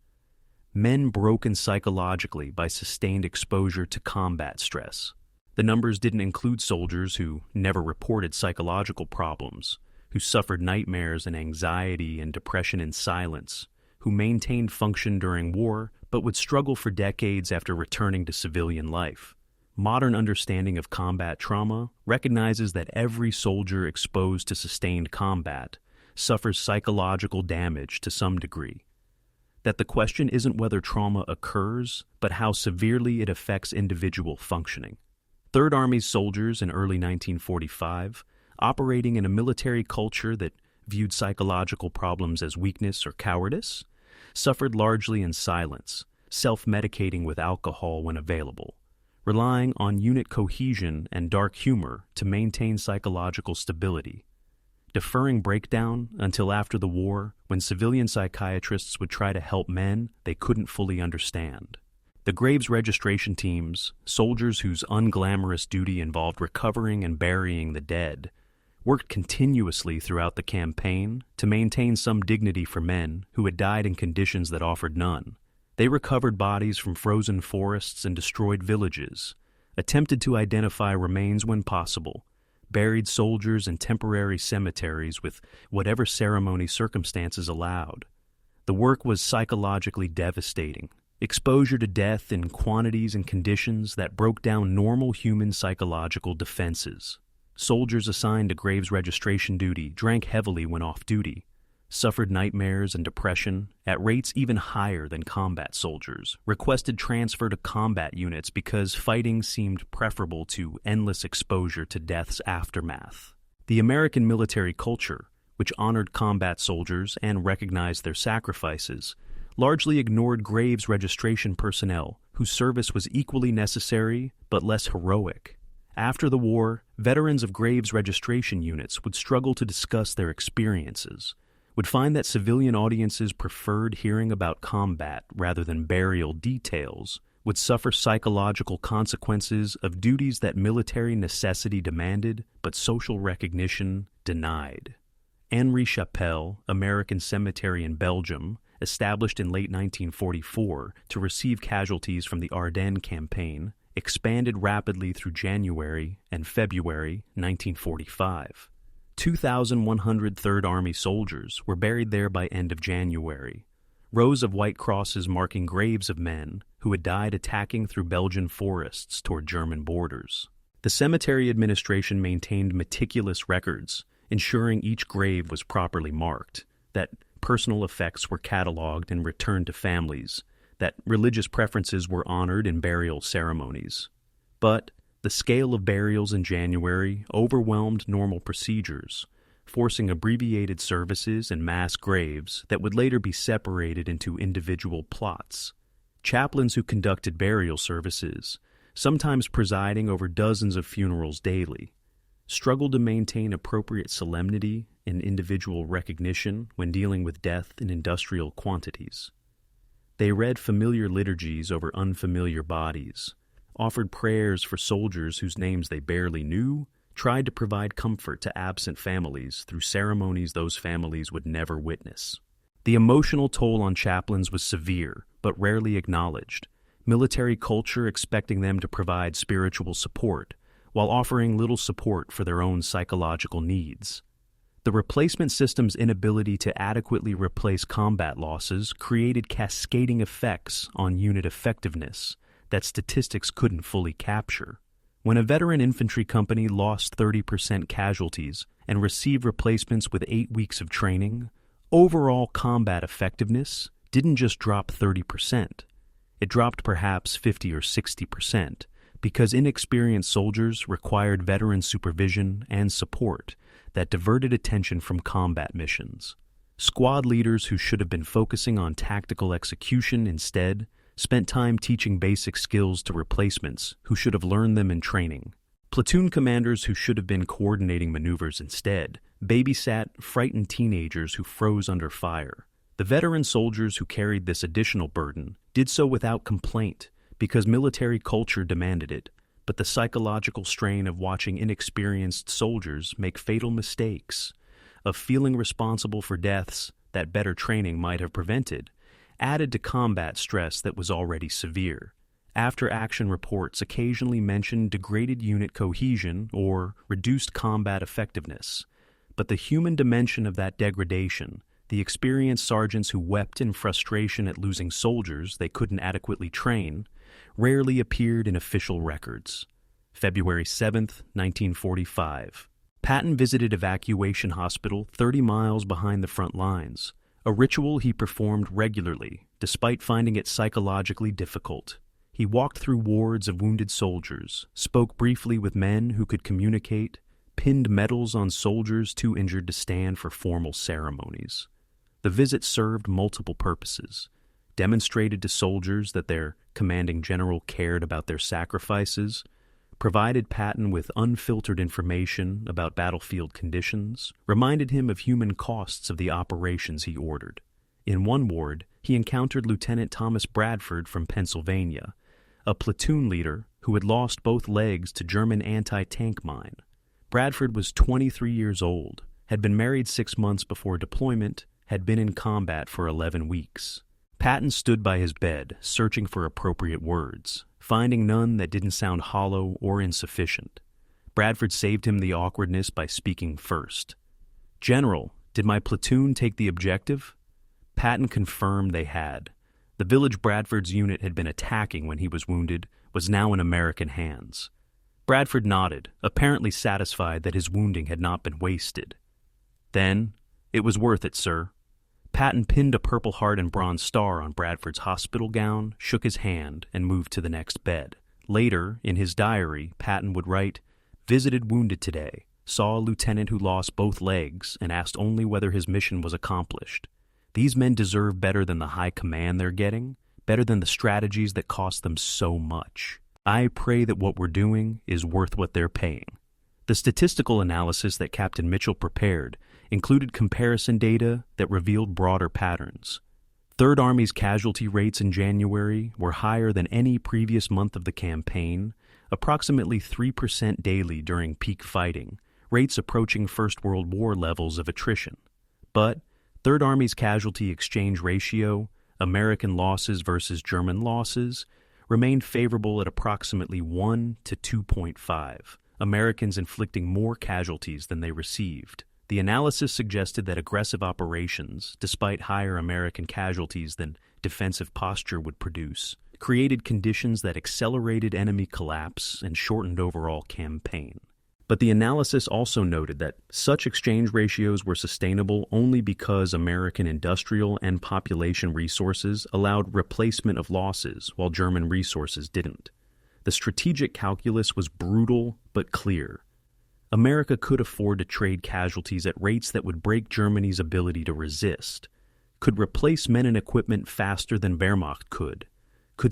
Men broken psychologically by sustained exposure to combat stress. The numbers didn't include soldiers who never reported psychological problems, who suffered nightmares and anxiety and depression in silence, who maintained function during war but would struggle for decades after returning to civilian life. Modern understanding of combat trauma recognizes that every soldier exposed to sustained combat suffers psychological damage to some degree. That the question isn't whether trauma occurs, but how severely it affects individual functioning. Third Army's soldiers in early 1945, operating in a military culture that viewed psychological problems as weakness or cowardice, suffered largely in silence, self-medicating with alcohol when available, relying on unit cohesion and dark humor to maintain psychological stability, deferring breakdown until after the war when civilian psychiatrists would try to help men they couldn't fully understand. The graves registration teams, soldiers whose unglamorous duty involved recovering and burying the dead, worked continuously throughout the campaign to maintain some dignity for men who had died in conditions that offered none. They recovered bodies from frozen forests and destroyed villages, attempted to identify remains when possible, buried soldiers in temporary cemeteries with whatever ceremony circumstances allowed. The work was psychologically devastating. Exposure to death in quantities and conditions that broke down normal human psychological defenses. Soldiers assigned to graves registration duty drank heavily when off duty, suffered nightmares and depression at rates even higher than combat soldiers, requested transfer to combat units because fighting seemed preferable to endless exposure to death's aftermath. The American military culture, which honored combat soldiers and recognized their sacrifices, largely ignored graves registration personnel whose service was equally necessary but less heroic. After the war, veterans of graves registration units would struggle to discuss their experiences, would find that civilian audiences preferred hearing about combat rather than burial details, would suffer psychological consequences of duties that military necessity demanded but social recognition denied. Henri Chapelle, American Cemetery in Belgium, established in late 1944 to receive casualties from the Ardennes campaign, expanded rapidly through January and February 1945. 2,100 Third Army soldiers were buried there by end of January, rows of white crosses marking graves of men who had died attacking through Belgian forests toward German borders. The cemetery administration maintained meticulous records, ensuring each grave was properly marked, that personal effects were cataloged and returned to families, that religious preferences were honored in burial ceremonies. But the scale of burials in January overwhelmed normal procedures, forcing abbreviated services and mass graves that would later be separated into individual plots. Chaplains who conducted burial services, sometimes presiding over dozens of funerals daily, struggled to maintain appropriate solemnity and individual recognition when dealing with death in industrial quantities. They read familiar liturgies over unfamiliar bodies, offered prayers for soldiers whose names they barely knew, tried to provide comfort to absent families through ceremonies those families would never witness. The emotional toll on chaplains was severe, but rarely acknowledged, military culture expecting them to provide spiritual support, while offering little support for their own psychological needs. The replacement system's inability to adequately replace combat losses created cascading effects on unit effectiveness that statistics couldn't fully capture. When a veteran infantry company lost 30% casualties and received replacements with 8 weeks of training, overall combat effectiveness didn't just drop 30%. It dropped perhaps 50 or 60% because inexperienced soldiers required veteran supervision and support that diverted attention from combat missions. Squad leaders who should have been focusing on tactical execution instead spent time teaching basic skills to replacements who should have learned them in training. Platoon commanders who should have been coordinating maneuvers instead babysat frightened teenagers who froze under fire. The veteran soldiers who carried this additional burden did so without complaint because military culture demanded it, but the psychological strain of watching inexperienced soldiers make fatal mistakes, of feeling responsible for deaths that better training might have prevented, added to combat stress that was already severe. After-action reports occasionally mentioned degraded unit cohesion or reduced combat effectiveness, but the human dimension of that degradation, the experienced sergeants who wept in frustration at losing soldiers they couldn't adequately train, rarely appeared in official records. February 7, 1945. Patton visited evacuation hospital 30 miles behind the front lines, a ritual he performed regularly, despite finding it psychologically difficult. He walked through wards of wounded soldiers, spoke briefly with men who could communicate, pinned medals on soldiers too injured to stand for formal ceremonies. The visit served multiple purposes, demonstrated to soldiers that their commanding general cared about their sacrifices, provided Patton with unfiltered information about battlefield conditions, reminded him of human costs of the operations he ordered. In one ward, he encountered Lieutenant Thomas Bradford from Pennsylvania, a platoon leader who had lost both legs to German anti-tank mine. Bradford was 23 years old, had been married 6 months before deployment, had been in combat for 11 weeks. Patton stood by his bed, searching for appropriate words, finding none that didn't sound hollow or insufficient. Bradford saved him the awkwardness by speaking first. "General, did my platoon take the objective?" Patton confirmed they had. The village Bradford's unit had been attacking when he was wounded was now in American hands. Bradford nodded, apparently satisfied that his wounding had not been wasted. "Then, it was worth it, sir." Patton pinned a Purple Heart and Bronze Star on Bradford's hospital gown, shook his hand, and moved to the next bed. Later, in his diary, Patton would write, "Visited wounded today, saw a lieutenant who lost both legs and asked only whether his mission was accomplished. These men deserve better than the high command they're getting, better than the strategies that cost them so much. I pray that what we're doing is worth what they're paying." The statistical analysis that Captain Mitchell prepared included comparison data that revealed broader patterns. Third Army's casualty rates in January were higher than any previous month of the campaign, approximately 3% daily during peak fighting, rates approaching First World War levels of attrition. But Third Army's casualty exchange ratio, American losses versus German losses, remained favorable at approximately 1 to 2.5, Americans inflicting more casualties than they received. The analysis suggested that aggressive operations, despite higher American casualties than defensive posture would produce, created conditions that accelerated enemy collapse and shortened overall campaign. But the analysis also noted that such exchange ratios were sustainable only because American industrial and population resources allowed replacement of losses while German resources didn't. The strategic calculus was brutal but clear. America could afford to trade casualties at rates that would break Germany's ability to resist, could replace men and equipment faster than Wehrmacht could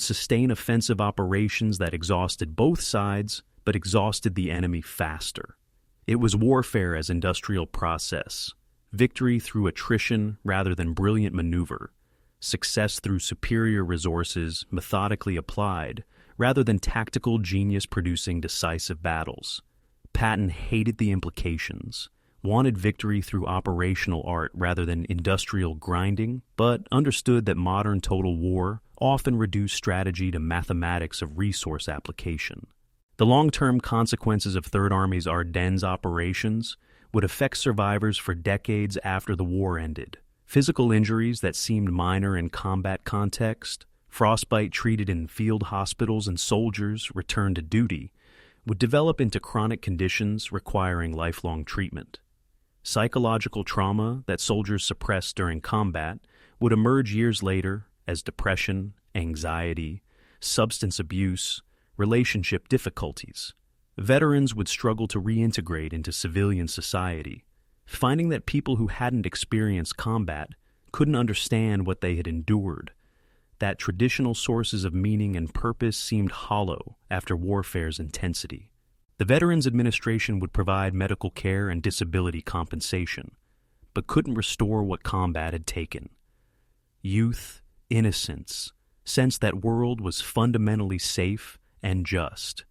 sustain offensive operations that exhausted both sides but exhausted the enemy faster. It was warfare as industrial process, victory through attrition rather than brilliant maneuver, success through superior resources methodically applied rather than tactical genius producing decisive battles. Patton hated the implications, wanted victory through operational art rather than industrial grinding, but understood that modern total war often reduced strategy to mathematics of resource application. The long-term consequences of Third Army's Ardennes operations would affect survivors for decades after the war ended. Physical injuries that seemed minor in combat context, frostbite treated in field hospitals and soldiers returned to duty, would develop into chronic conditions requiring lifelong treatment. Psychological trauma that soldiers suppressed during combat would emerge years later as depression, anxiety, substance abuse, relationship difficulties. Veterans would struggle to reintegrate into civilian society, finding that people who hadn't experienced combat couldn't understand what they had endured, that traditional sources of meaning and purpose seemed hollow after warfare's intensity. The Veterans Administration would provide medical care and disability compensation, but couldn't restore what combat had taken. Youth, innocence, sensed that world was fundamentally safe and just.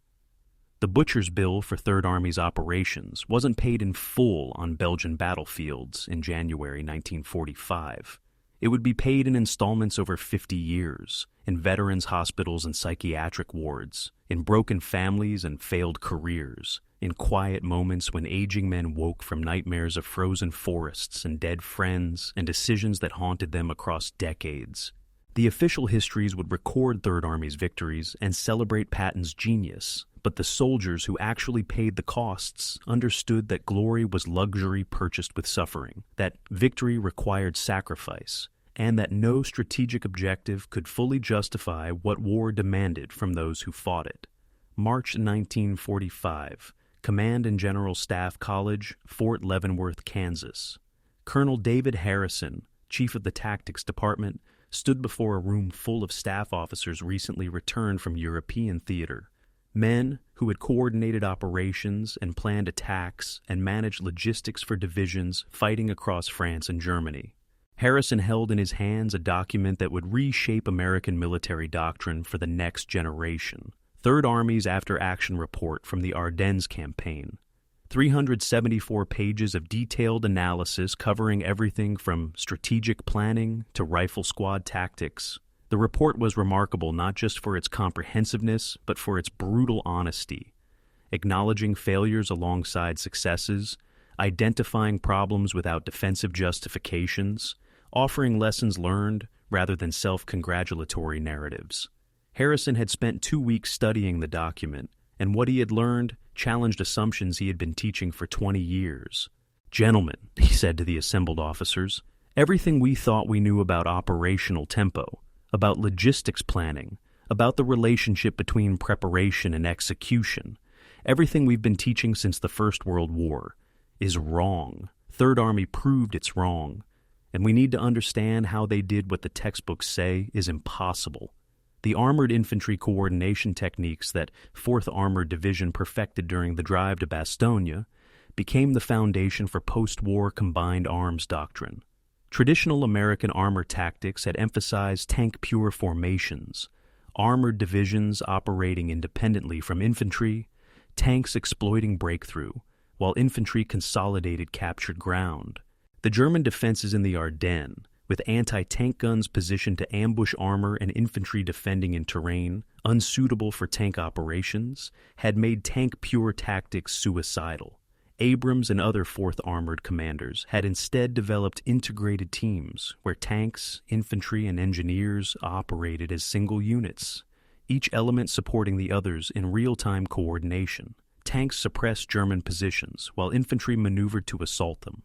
The butcher's bill for Third Army's operations wasn't paid in full on Belgian battlefields in January 1945. It would be paid in installments over 50 years, in veterans' hospitals and psychiatric wards, in broken families and failed careers, in quiet moments when aging men woke from nightmares of frozen forests and dead friends and decisions that haunted them across decades. The official histories would record Third Army's victories and celebrate Patton's genius, but the soldiers who actually paid the costs understood that glory was luxury purchased with suffering, that victory required sacrifice, and that no strategic objective could fully justify what war demanded from those who fought it. March 1945, Command and General Staff College, Fort Leavenworth, Kansas. Colonel David Harrison, chief of the Tactics Department, stood before a room full of staff officers recently returned from European theater. Men who had coordinated operations and planned attacks and managed logistics for divisions fighting across France and Germany. Harrison held in his hands a document that would reshape American military doctrine for the next generation. Third Army's after-action report from the Ardennes campaign. 374 pages of detailed analysis covering everything from strategic planning to rifle squad tactics. The report was remarkable not just for its comprehensiveness, but for its brutal honesty, acknowledging failures alongside successes, identifying problems without defensive justifications, offering lessons learned rather than self-congratulatory narratives. Harrison had spent 2 weeks studying the document, and what he had learned challenged assumptions he had been teaching for 20 years. "Gentlemen," he said to the assembled officers, "everything we thought we knew about operational tempo, about logistics planning, about the relationship between preparation and execution, everything we've been teaching since the First World War, is wrong. Third Army proved it's wrong, and we need to understand how they did what the textbooks say is impossible. The armored infantry coordination techniques that 4th Armored Division perfected during the drive to Bastogne became the foundation for post-war combined arms doctrine. Traditional American armor tactics had emphasized tank-pure formations, armored divisions operating independently from infantry, tanks exploiting breakthrough, while infantry consolidated captured ground. The German defenses in the Ardennes, with anti-tank guns positioned to ambush armor and infantry defending in terrain unsuitable for tank operations, had made tank-pure tactics suicidal. Abrams and other 4th Armored commanders had instead developed integrated teams where tanks, infantry, and engineers operated as single units, each element supporting the others in real-time coordination. Tanks suppressed German positions while infantry maneuvered to assault them.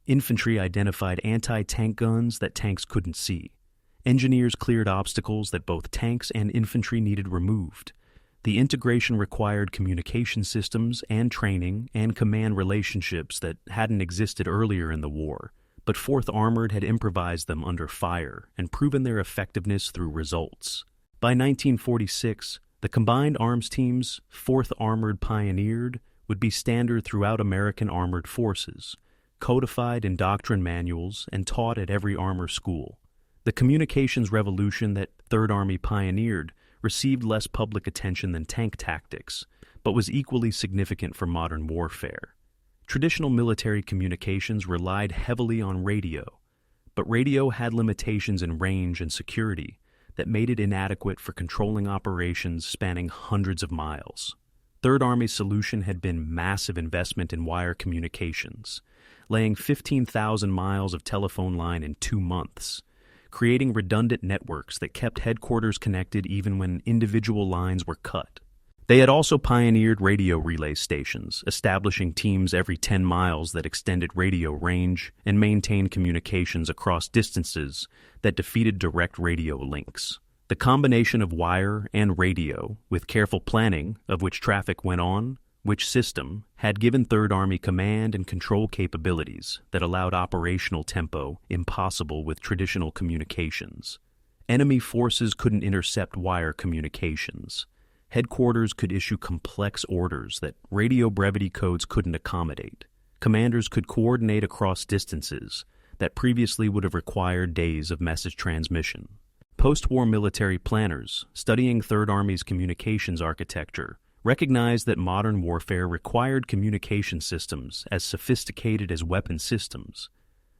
Infantry identified anti-tank guns that tanks couldn't see. Engineers cleared obstacles that both tanks and infantry needed removed. The integration required communication systems and training and command relationships that hadn't existed earlier in the war, but 4th Armored had improvised them under fire and proven their effectiveness through results. By 1946, the combined arms teams 4th Armored pioneered would be standard throughout American armored forces, codified in doctrine manuals and taught at every armor school. The communications revolution that Third Army pioneered received less public attention than tank tactics, but was equally significant for modern warfare. Traditional military communications relied heavily on radio, but radio had limitations in range and security that made it inadequate for controlling operations spanning hundreds of miles. Third Army's solution had been massive investment in wire communications, laying 15,000 miles of telephone line in 2 months, creating redundant networks that kept headquarters connected even when individual lines were cut. They had also pioneered radio relay stations, establishing teams every 10 miles that extended radio range and maintained communications across distances that defeated direct radio links. The combination of wire and radio, with careful planning of which traffic went on, which system, had given Third Army command and control capabilities that allowed operational tempo impossible with traditional communications. Enemy forces couldn't intercept wire communications. Headquarters could issue complex orders that radio brevity codes couldn't accommodate. Commanders could coordinate across distances that previously would have required days of message transmission. Post-war military planners, studying Third Army's communications architecture, recognized that modern warfare required communication systems as sophisticated as weapon systems,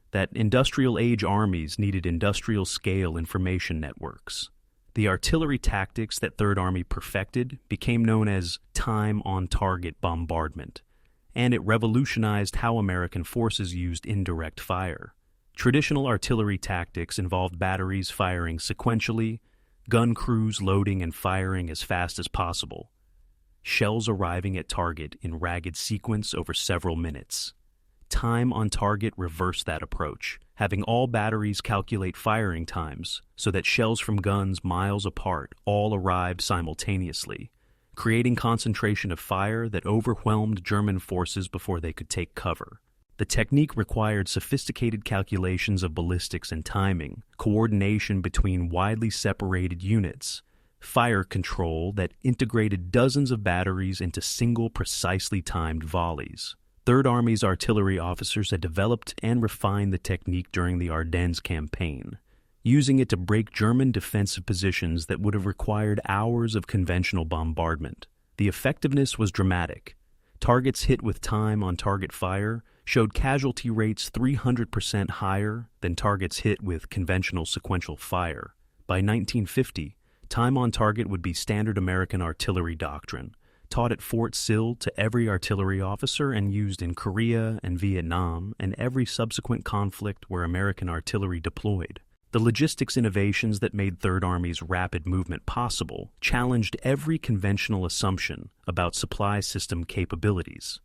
that industrial-age armies needed industrial-scale information networks. The artillery tactics that Third Army perfected became known as time-on-target bombardment, and it revolutionized how American forces used indirect fire. Traditional artillery tactics involved batteries firing sequentially, gun crews loading and firing as fast as possible, shells arriving at target in ragged sequence over several minutes. Time on target reversed that approach, having all batteries calculate firing times so that shells from guns miles apart all arrived simultaneously, creating concentration of fire that overwhelmed German forces before they could take cover. The technique required sophisticated calculations of ballistics and timing, coordination between widely separated units, fire control that integrated dozens of batteries into single precisely timed volleys. Third Army's artillery officers had developed and refined the technique during the Ardennes campaign, using it to break German defensive positions that would have required hours of conventional bombardment. The effectiveness was dramatic. Targets hit with time-on-target fire showed casualty rates 300% higher than targets hit with conventional sequential fire. By 1950, time on target would be standard American artillery doctrine, taught at Fort Sill to every artillery officer and used in Korea and Vietnam and every subsequent conflict where American artillery deployed. The logistics innovations that made Third Army's rapid movement possible challenged every conventional assumption about supply system capabilities.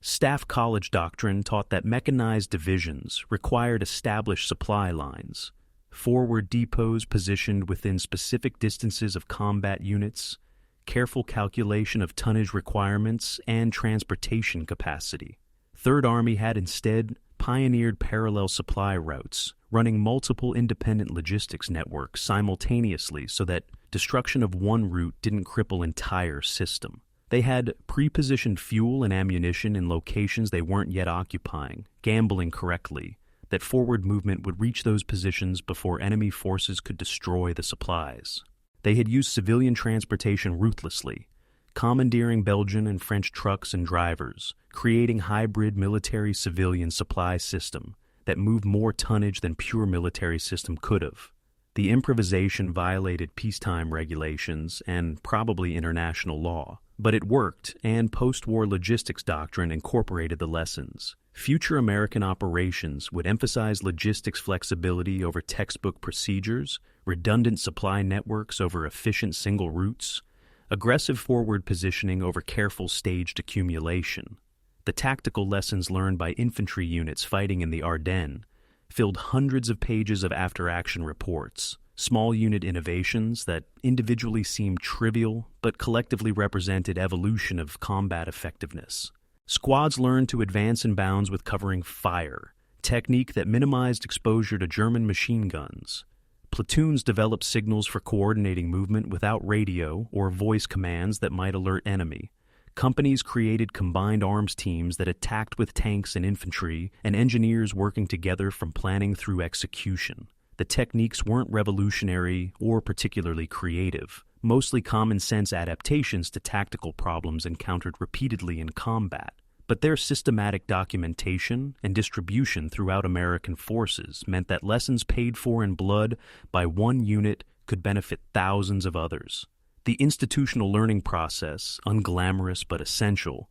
Staff College doctrine taught that mechanized divisions required established supply lines, forward depots positioned within specific distances of combat units, careful calculation of tonnage requirements, and transportation capacity. Third Army had instead pioneered parallel supply routes, running multiple independent logistics networks simultaneously so that destruction of one route didn't cripple entire system. They had pre-positioned fuel and ammunition in locations they weren't yet occupying, gambling correctly that forward movement would reach those positions before enemy forces could destroy the supplies. They had used civilian transportation ruthlessly, commandeering Belgian and French trucks and drivers, creating hybrid military-civilian supply system that moved more tonnage than pure military system could have. The improvisation violated peacetime regulations and probably international law, but it worked, and post-war logistics doctrine incorporated the lessons. Future American operations would emphasize logistics flexibility over textbook procedures, redundant supply networks over efficient single routes, aggressive forward positioning over careful staged accumulation. The tactical lessons learned by infantry units fighting in the Ardennes filled hundreds of pages of after-action reports, small unit innovations that individually seemed trivial but collectively represented evolution of combat effectiveness. Squads learned to advance in bounds with covering fire, technique that minimized exposure to German machine guns. Platoons developed signals for coordinating movement without radio or voice commands that might alert enemy. Companies created combined arms teams that attacked with tanks and infantry, and engineers working together from planning through execution. The techniques weren't revolutionary or particularly creative, mostly common-sense adaptations to tactical problems encountered repeatedly in combat. But their systematic documentation and distribution throughout American forces meant that lessons paid for in blood by one unit could benefit thousands of others. The institutional learning process, unglamorous but essential,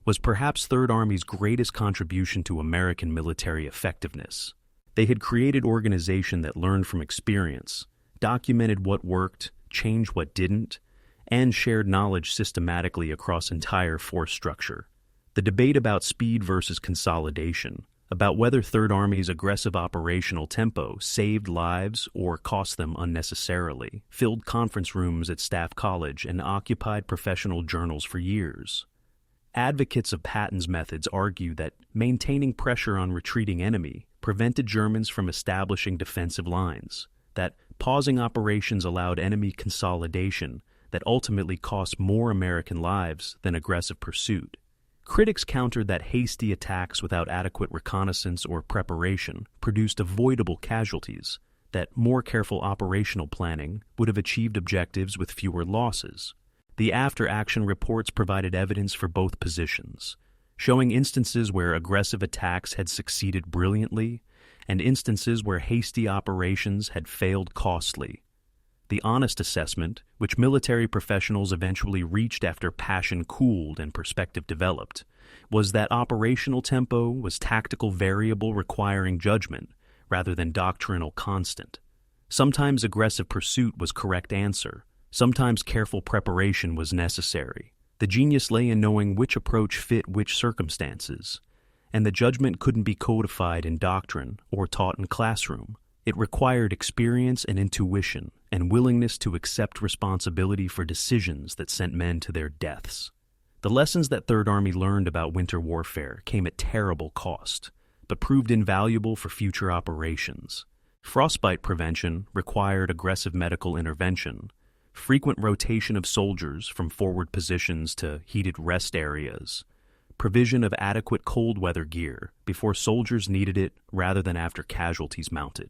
was perhaps Third Army's greatest contribution to American military effectiveness. They had created an organization that learned from experience, documented what worked, changed what didn't, and shared knowledge systematically across entire force structure. The debate about speed versus consolidation, about whether Third Army's aggressive operational tempo saved lives or cost them unnecessarily, filled conference rooms at Staff College and occupied professional journals for years. Advocates of Patton's methods argue that maintaining pressure on retreating enemy prevented Germans from establishing defensive lines, that pausing operations allowed enemy consolidation that ultimately cost more American lives than aggressive pursuit. Critics countered that hasty attacks without adequate reconnaissance or preparation produced avoidable casualties, that more careful operational planning would have achieved objectives with fewer losses. The after-action reports provided evidence for both positions, showing instances where aggressive attacks had succeeded brilliantly and instances where hasty operations had failed costly. The honest assessment, which military professionals eventually reached after passion cooled and perspective developed, was that operational tempo was tactical variable requiring judgment rather than doctrinal constant. Sometimes aggressive pursuit was correct answer, sometimes careful preparation was necessary. The genius lay in knowing which approach fit which circumstances, and the judgment couldn't be codified in doctrine or taught in classroom. It required experience and intuition and willingness to accept responsibility for decisions that sent men to their deaths. The lessons that Third Army learned about winter warfare came at terrible cost, but proved invaluable for future operations. Frostbite prevention required aggressive medical intervention, frequent rotation of soldiers from forward positions to heated rest areas, provision of adequate cold weather gear before soldiers needed it rather than after casualties mounted.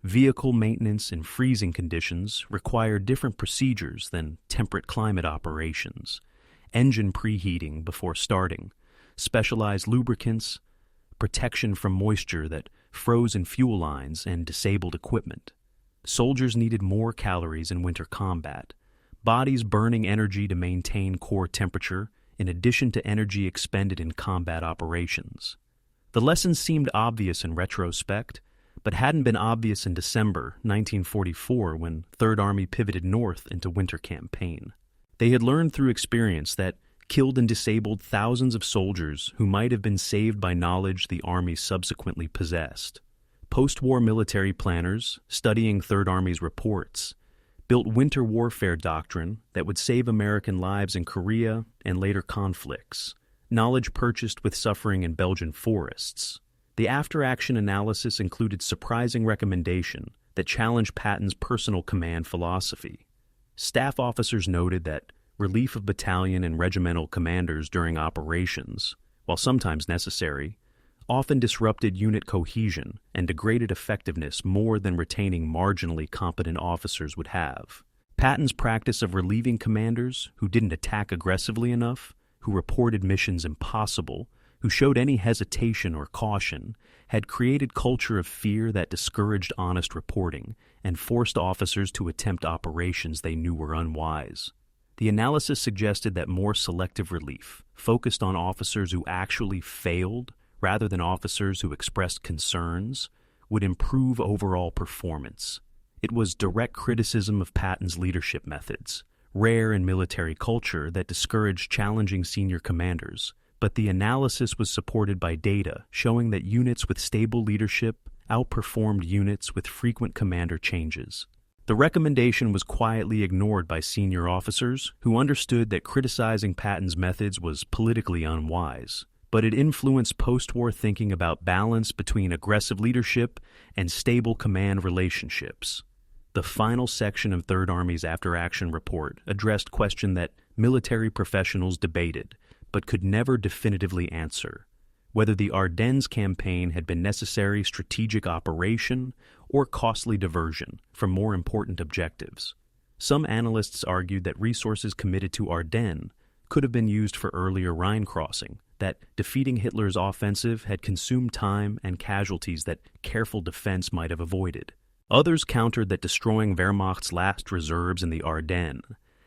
Vehicle maintenance in freezing conditions required different procedures than temperate climate operations, engine preheating before starting, specialized lubricants, protection from moisture that froze in fuel lines and disabled equipment. Soldiers needed more calories in winter combat, bodies burning energy to maintain core temperature in addition to energy expended in combat operations. The lessons seemed obvious in retrospect, but hadn't been obvious in December 1944 when Third Army pivoted north into winter campaign. They had learned through experience that killed and disabled thousands of soldiers who might have been saved by knowledge the Army subsequently possessed. Post-war military planners, studying Third Army's reports, built winter warfare doctrine that would save American lives in Korea and later conflicts, knowledge purchased with suffering in Belgian forests. The after-action analysis included surprising recommendation that challenged Patton's personal command philosophy. Staff officers noted that relief of battalion and regimental commanders during operations, while sometimes necessary, often disrupted unit cohesion and degraded effectiveness more than retaining marginally competent officers would have. Patton's practice of relieving commanders who didn't attack aggressively enough, who reported missions impossible, who showed any hesitation or caution, had created culture of fear that discouraged honest reporting and forced officers to attempt operations they knew were unwise. The analysis suggested that more selective relief, focused on officers who actually failed rather than officers who expressed concerns, would improve overall performance. It was direct criticism of Patton's leadership methods, rare in military culture that discouraged challenging senior commanders, but the analysis was supported by data showing that units with stable leadership outperformed units with frequent commander changes. The recommendation was quietly ignored by senior officers who understood that criticizing Patton's methods was politically unwise, but it influenced post-war thinking about balance between aggressive leadership and stable command relationships. The final section of Third Army's after-action report addressed questions that military professionals debated, but could never definitively answer: whether the Ardennes campaign had been necessary strategic operation or costly diversion from more important objectives. Some analysts argued that resources committed to Ardennes could have been used for earlier Rhine crossing, that defeating Hitler's offensive had consumed time and casualties that careful defense might have avoided. Others countered that destroying Wehrmacht's last reserves in the Ardennes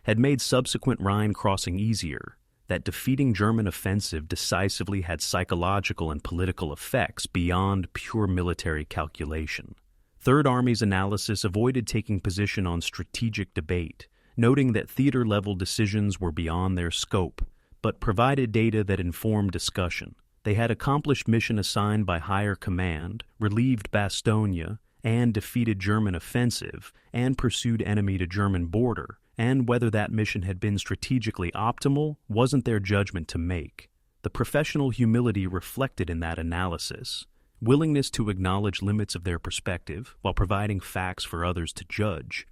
had made subsequent Rhine crossing easier, that defeating German offensive decisively had psychological and political effects beyond pure military calculation. Third Army's analysis avoided taking position on strategic debate, noting that theater-level decisions were beyond their scope, but provided data that informed discussion. They had accomplished mission assigned by higher command, relieved Bastogne, and defeated German offensive, and pursued enemy to German border, and whether that mission had been strategically optimal wasn't their judgment to make. The professional humility reflected in that analysis, willingness to acknowledge limits of their perspective while providing facts for others to judge,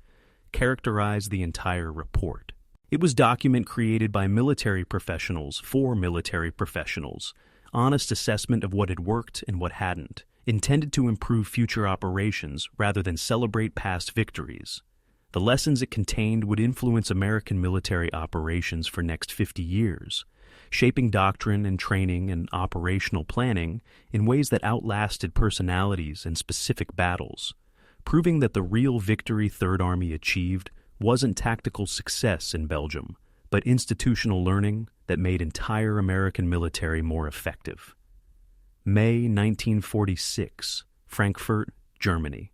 characterized the entire report. It was document created by military professionals for military professionals, honest assessment of what had worked and what hadn't, intended to improve future operations rather than celebrate past victories. The lessons it contained would influence American military operations for next 50 years, shaping doctrine and training and operational planning in ways that outlasted personalities and specific battles, proving that the real victory Third Army achieved wasn't tactical success in Belgium, but institutional learning that made entire American military more effective. May 1946, Frankfurt, Germany.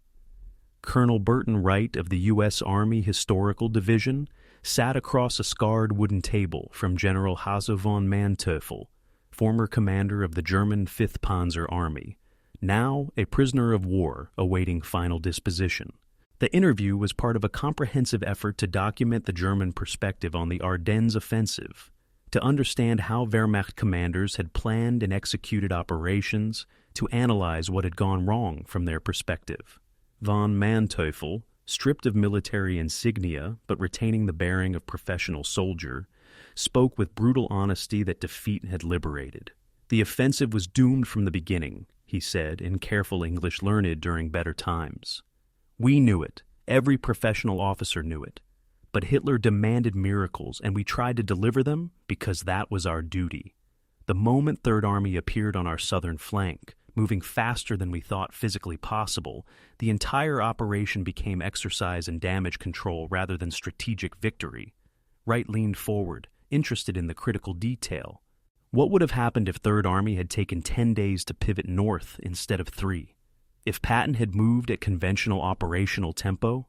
Colonel Burton Wright of the U.S. Army Historical Division sat across a scarred wooden table from General Hasso von Manteuffel, former commander of the German 5th Panzer Army, now a prisoner of war awaiting final disposition. The interview was part of a comprehensive effort to document the German perspective on the Ardennes offensive, to understand how Wehrmacht commanders had planned and executed operations, to analyze what had gone wrong from their perspective. Von Manteuffel, stripped of military insignia but retaining the bearing of professional soldier, spoke with brutal honesty that defeat had liberated. The offensive was doomed from the beginning, he said in careful English learned during better times. We knew it. Every professional officer knew it. But Hitler demanded miracles, and we tried to deliver them because that was our duty. The moment Third Army appeared on our southern flank, moving faster than we thought physically possible, the entire operation became exercise and damage control rather than strategic victory. Wright leaned forward, interested in the critical detail. What would have happened if Third Army had taken 10 days to pivot north instead of 3? If Patton had moved at conventional operational tempo?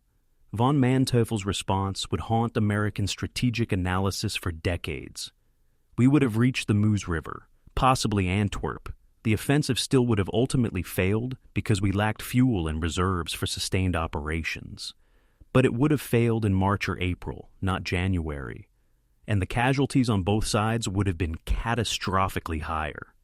Von Manteuffel's response would haunt American strategic analysis for decades. We would have reached the Meuse River, possibly Antwerp. The offensive still would have ultimately failed because we lacked fuel and reserves for sustained operations. But it would have failed in March or April, not January. And the casualties on both sides would have been catastrophically higher.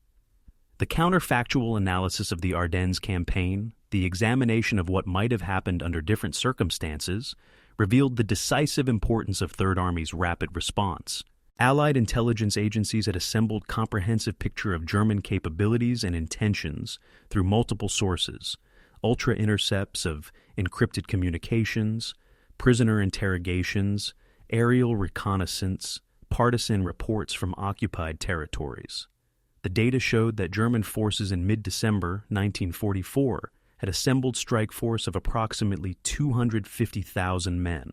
The counterfactual analysis of the Ardennes campaign, the examination of what might have happened under different circumstances, revealed the decisive importance of Third Army's rapid response. Allied intelligence agencies had assembled a comprehensive picture of German capabilities and intentions through multiple sources, ultra-intercepts of encrypted communications, prisoner interrogations, aerial reconnaissance, partisan reports from occupied territories. The data showed that German forces in mid-December 1944 had assembled strike force of approximately 250,000 men,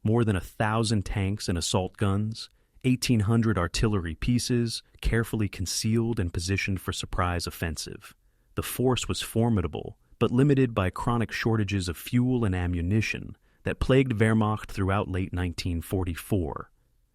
more than 1,000 tanks and assault guns, 1,800 artillery pieces, carefully concealed and positioned for surprise offensive. The force was formidable, but limited by chronic shortages of fuel and ammunition that plagued Wehrmacht throughout late 1944.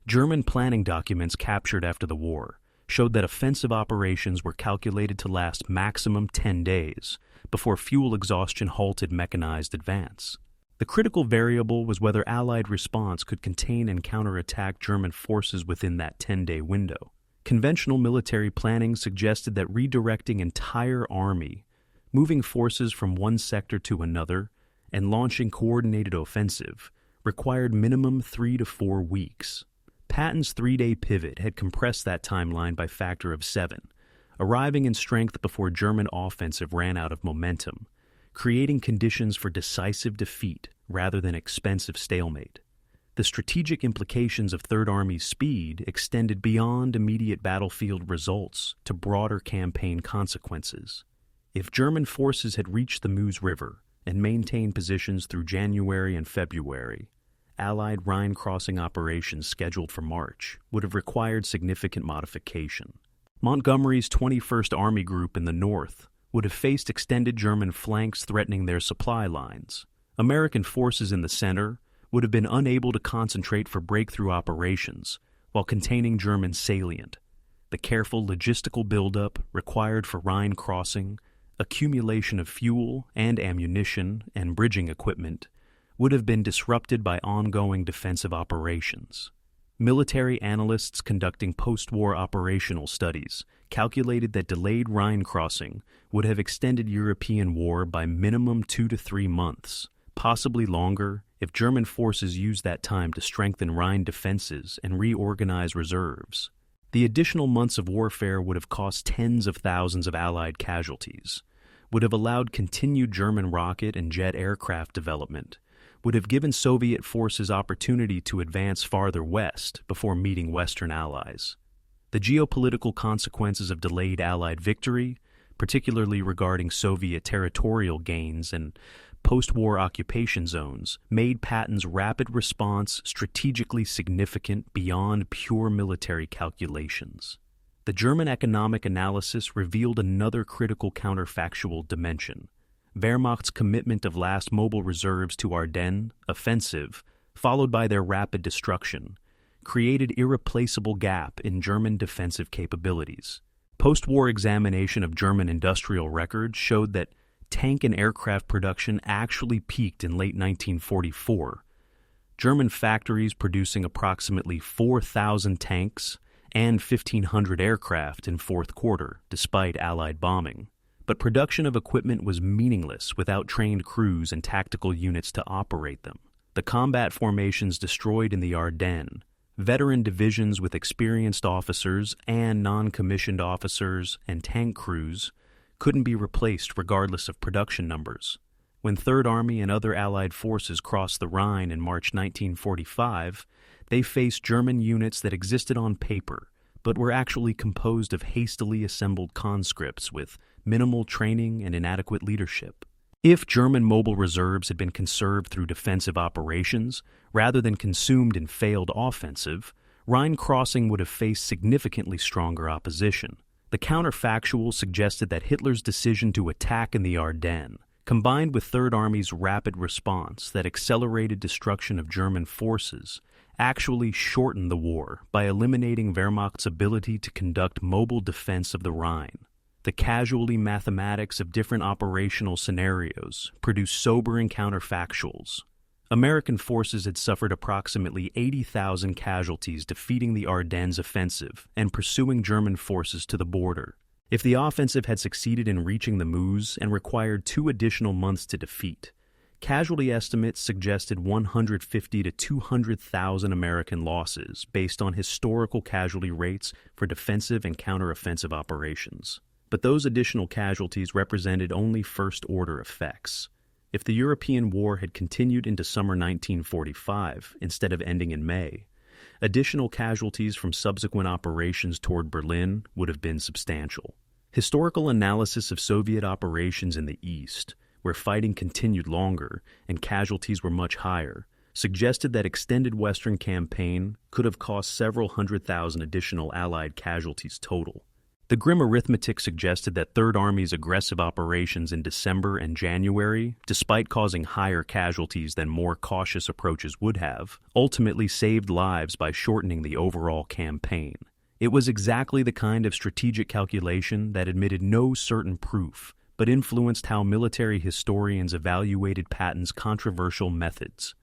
German planning documents captured after the war showed that offensive operations were calculated to last maximum 10 days before fuel exhaustion halted mechanized advance. The critical variable was whether Allied response could contain and counterattack German forces within that 10-day window. Conventional military planning suggested that redirecting entire army, moving forces from one sector to another, and launching coordinated offensive required minimum 3 to 4 weeks. Patton's 3-day pivot had compressed that timeline by factor of 7, arriving in strength before German offensive ran out of momentum, creating conditions for decisive defeat rather than expensive stalemate. The strategic implications of Third Army's speed extended beyond immediate battlefield results to broader campaign consequences. If German forces had reached the Meuse River and maintained positions through January and February, Allied Rhine crossing operations scheduled for March would have required significant modification. Montgomery's 21st Army Group in the north would have faced extended German flanks threatening their supply lines. American forces in the center would have been unable to concentrate for breakthrough operations while containing German salient. The careful logistical buildup required for Rhine crossing, accumulation of fuel and ammunition and bridging equipment would have been disrupted by ongoing defensive operations. Military analysts conducting post-war operational studies calculated that delayed Rhine crossing would have extended European war by minimum 2 to 3 months, possibly longer if German forces used that time to strengthen Rhine defenses and reorganize reserves. The additional months of warfare would have cost tens of thousands of Allied casualties, would have allowed continued German rocket and jet aircraft development, would have given Soviet forces opportunity to advance farther west before meeting Western allies. The geopolitical consequences of delayed Allied victory, particularly regarding Soviet territorial gains and post-war occupation zones, made Patton's rapid response strategically significant beyond pure military calculations. The German economic analysis revealed another critical counterfactual dimension. Wehrmacht's commitment of last mobile reserves to Ardennes offensive, followed by their rapid destruction, created irreplaceable gap in German defensive capabilities. Post-war examination of German industrial records showed that tank and aircraft production actually peaked in late 1944. German factories producing approximately 4,000 tanks and 1,500 aircraft in fourth quarter, despite Allied bombing. But production of equipment was meaningless without trained crews and tactical units to operate them. The combat formations destroyed in the Ardennes, veteran divisions with experienced officers and non-commissioned officers and tank crews couldn't be replaced regardless of production numbers. When Third Army and other Allied forces crossed the Rhine in March 1945, they faced German units that existed on paper, but were actually composed of hastily assembled conscripts with minimal training and inadequate leadership. If German mobile reserves had been conserved through defensive operations, rather than consumed in failed offensive, Rhine crossing would have faced significantly stronger opposition. The counterfactual suggested that Hitler's decision to attack in the Ardennes, combined with Third Army's rapid response that accelerated destruction of German forces, actually shortened the war by eliminating Wehrmacht's ability to conduct mobile defense of the Rhine. The casualty mathematics of different operational scenarios produced sobering counterfactuals. American forces had suffered approximately 80,000 casualties defeating the Ardennes offensive and pursuing German forces to the border. If the offensive had succeeded in reaching the Meuse and required 2 additional months to defeat, casualty estimates suggested 150 to 200,000 American losses based on historical casualty rates for defensive and counteroffensive operations. But those additional casualties represented only first-order effects. If the European war had continued into summer 1945 instead of ending in May, additional casualties from subsequent operations toward Berlin would have been substantial. Historical analysis of Soviet operations in the East, where fighting continued longer and casualties were much higher, suggested that extended Western campaign could have cost several 100,000 additional Allied casualties total. The grim arithmetic suggested that Third Army's aggressive operations in December and January, despite causing higher casualties than more cautious approaches would have, ultimately saved lives by shortening the overall campaign. It was exactly the kind of strategic calculation that admitted no certain proof, but influenced how military historians evaluated Patton's controversial methods.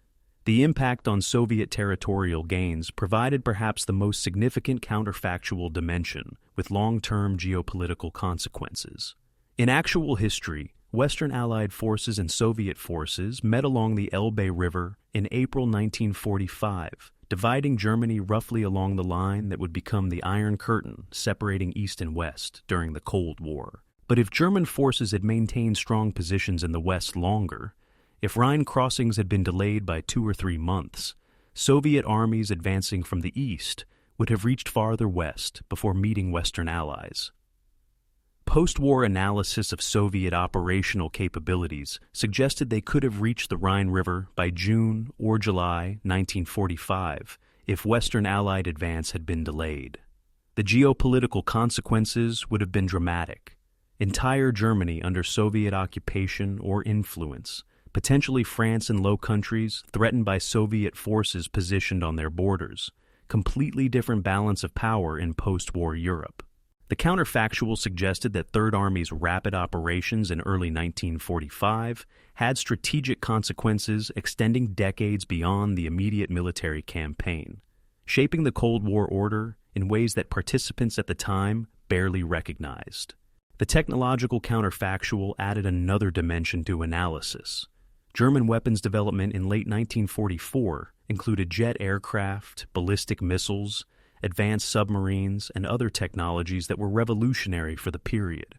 The impact on Soviet territorial gains provided perhaps the most significant counterfactual dimension with long-term geopolitical consequences. In actual history, Western Allied forces and Soviet forces met along the Elbe River in April 1945, dividing Germany roughly along the line that would become the Iron Curtain separating East and West during the Cold War. But if German forces had maintained strong positions in the West longer, if Rhine crossings had been delayed by 2 or 3 months, Soviet armies advancing from the east would have reached farther west before meeting Western allies. Post-war analysis of Soviet operational capabilities suggested they could have reached the Rhine River by June or July 1945 if Western Allied advance had been delayed. The geopolitical consequences would have been dramatic. Entire Germany under Soviet occupation or influence, potentially France and Low Countries threatened by Soviet forces positioned on their borders, completely different balance of power in post-war Europe. The counterfactual suggested that Third Army's rapid operations in early 1945 had strategic consequences extending decades beyond the immediate military campaign, shaping the Cold War order in ways that participants at the time barely recognized. The technological counterfactual added another dimension to analysis. German weapons development in late 1944 included jet aircraft, ballistic missiles, advanced submarines, and other technologies that were revolutionary for the period.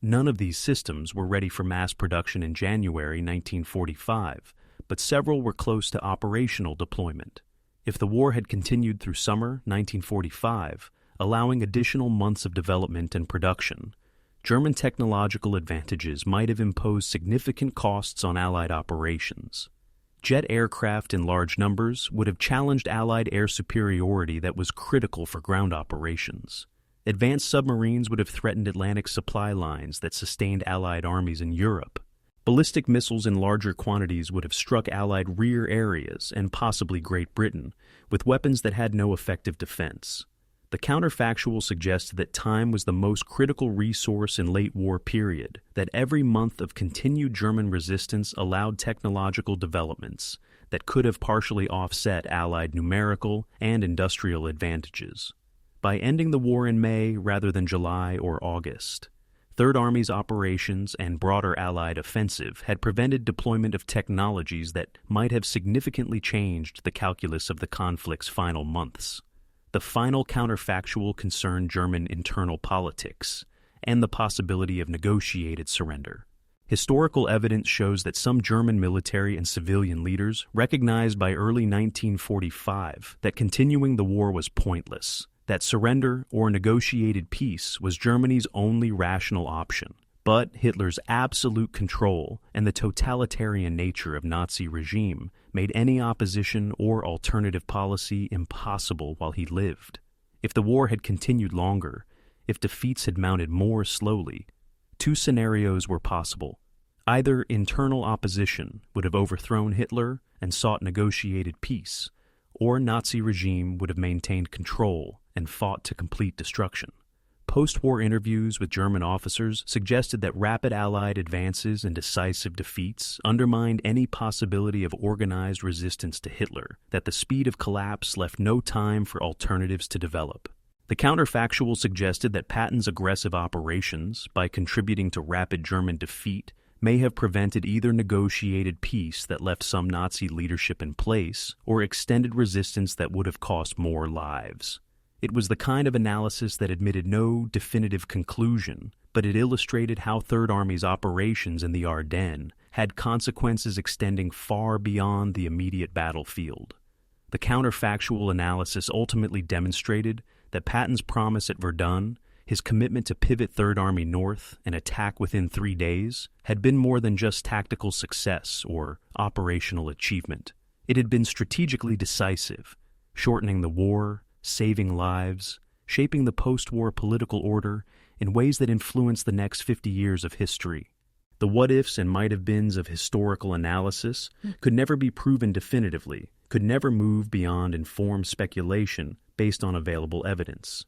None of these systems were ready for mass production in January 1945, but several were close to operational deployment. If the war had continued through summer 1945, allowing additional months of development and production, German technological advantages might have imposed significant costs on Allied operations. Jet aircraft in large numbers would have challenged Allied air superiority that was critical for ground operations. Advanced submarines would have threatened Atlantic supply lines that sustained Allied armies in Europe. Ballistic missiles in larger quantities would have struck Allied rear areas and possibly Great Britain, with weapons that had no effective defense. The counterfactual suggested that time was the most critical resource in late war period, that every month of continued German resistance allowed technological developments that could have partially offset Allied numerical and industrial advantages. By ending the war in May rather than July or August, Third Army's operations and broader Allied offensive had prevented deployment of technologies that might have significantly changed the calculus of the conflict's final months. The final counterfactual concerned German internal politics and the possibility of negotiated surrender. Historical evidence shows that some German military and civilian leaders recognized by early 1945 that continuing the war was pointless, that surrender or negotiated peace was Germany's only rational option. But Hitler's absolute control and the totalitarian nature of Nazi regime made any opposition or alternative policy impossible while he lived. If the war had continued longer, if defeats had mounted more slowly, two scenarios were possible. Either internal opposition would have overthrown Hitler and sought negotiated peace, or Nazi regime would have maintained control and fought to complete destruction. Post-war interviews with German officers suggested that rapid Allied advances and decisive defeats undermined any possibility of organized resistance to Hitler, that the speed of collapse left no time for alternatives to develop. The counterfactual suggested that Patton's aggressive operations, by contributing to rapid German defeat, may have prevented either negotiated peace that left some Nazi leadership in place or extended resistance that would have cost more lives. It was the kind of analysis that admitted no definitive conclusion, but it illustrated how Third Army's operations in the Ardennes had consequences extending far beyond the immediate battlefield. The counterfactual analysis ultimately demonstrated that Patton's promise at Verdun, his commitment to pivot Third Army north and attack within 3 days, had been more than just tactical success or operational achievement. It had been strategically decisive, shortening the war, saving lives, shaping the post-war political order in ways that influenced the next 50 years of history. The what-ifs and might-have-beens of historical analysis could never be proven definitively, could never move beyond informed speculation based on available evidence.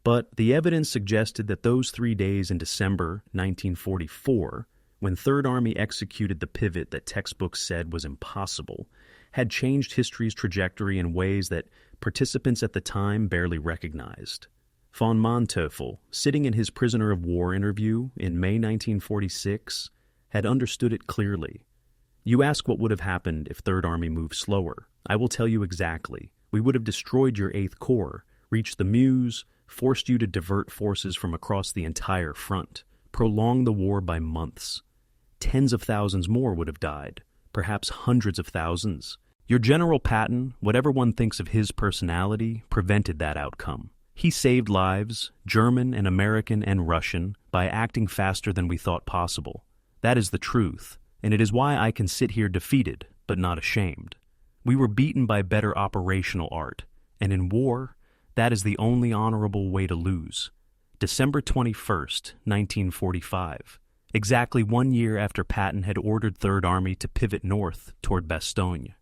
But the evidence suggested that those 3 days in December 1944, when Third Army executed the pivot that textbooks said was impossible, had changed history's trajectory in ways that participants at the time barely recognized. Von Manteuffel, sitting in his prisoner of war interview in May 1946, had understood it clearly. You ask what would have happened if Third Army moved slower. I will tell you exactly. We would have destroyed your 8th Corps, reached the Meuse, forced you to divert forces from across the entire front, prolonged the war by months. Tens of thousands more would have died, perhaps hundreds of thousands. Your General Patton, whatever one thinks of his personality, prevented that outcome. He saved lives, German and American and Russian, by acting faster than we thought possible. That is the truth, and it is why I can sit here defeated, but not ashamed. We were beaten by better operational art, and in war, that is the only honorable way to lose. December 21st, 1945, exactly 1 year after Patton had ordered Third Army to pivot north toward Bastogne.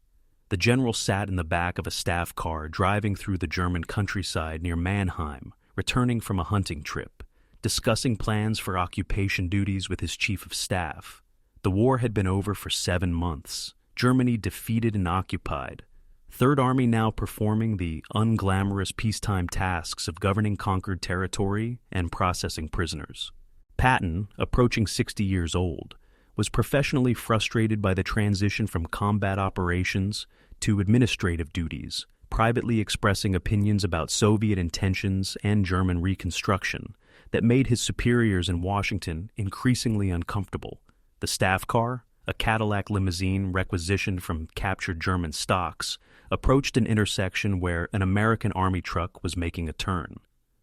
The general sat in the back of a staff car driving through the German countryside near Mannheim, returning from a hunting trip, discussing plans for occupation duties with his chief of staff. The war had been over for 7 months, Germany defeated and occupied. Third Army now performing the unglamorous peacetime tasks of governing conquered territory and processing prisoners. Patton, approaching 60 years old, was professionally frustrated by the transition from combat operations to administrative duties, privately expressing opinions about Soviet intentions and German reconstruction that made his superiors in Washington increasingly uncomfortable. The staff car, a Cadillac limousine requisitioned from captured German stocks, approached an intersection where an American Army truck was making a turn.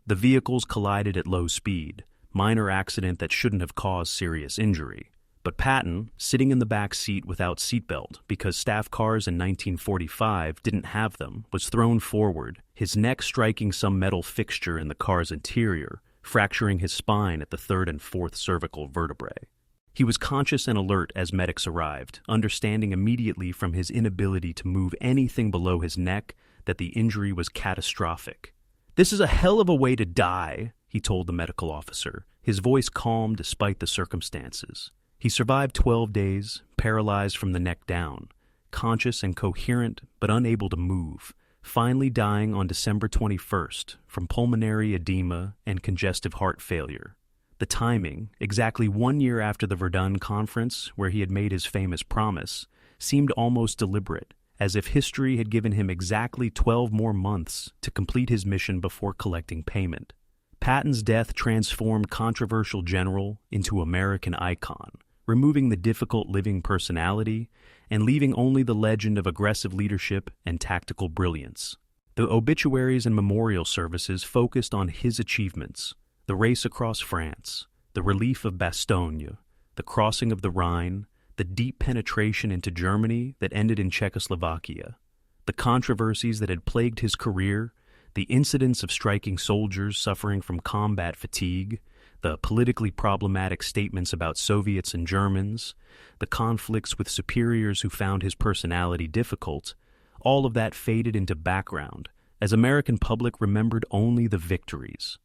The vehicles collided at low speed, minor accident that shouldn't have caused serious injury. But Patton, sitting in the back seat without seatbelt because staff cars in 1945 didn't have them, was thrown forward, his neck striking some metal fixture in the car's interior, fracturing his spine at the third and fourth cervical vertebrae. He was conscious and alert as medics arrived, understanding immediately from his inability to move anything below his neck that the injury was catastrophic. "This is a hell of a way to die," he told the medical officer, his voice calm despite the circumstances. He survived 12 days, paralyzed from the neck down, conscious and coherent but unable to move, finally dying on December 21st from pulmonary edema and congestive heart failure. The timing, exactly 1 year after the Verdun conference where he had made his famous promise, seemed almost deliberate, as if history had given him exactly 12 more months to complete his mission before collecting payment. Patton's death transformed controversial general into American icon, removing the difficult living personality and leaving only the legend of aggressive leadership and tactical brilliance. The obituaries and memorial services focused on his achievements: the race across France, the relief of Bastogne, the crossing of the Rhine, the deep penetration into Germany that ended in Czechoslovakia, the controversies that had plagued his career, the incidents of striking soldiers suffering from combat fatigue, the politically problematic statements about Soviets and Germans, the conflicts with superiors who found his personality difficult, all of that faded into background as American public remembered only the victories.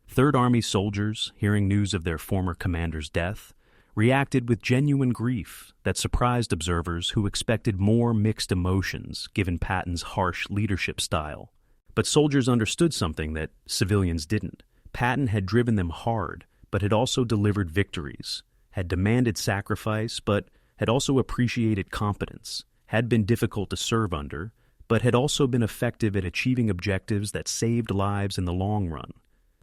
Third Army soldiers, hearing news of their former commander's death, reacted with genuine grief that surprised observers who expected more mixed emotions given Patton's harsh leadership style. But soldiers understood something that civilians didn't. Patton had driven them hard, but had also delivered victories, had demanded sacrifice, but had also appreciated competence, had been difficult to serve under, but had also been effective at achieving objectives that saved lives in the long run.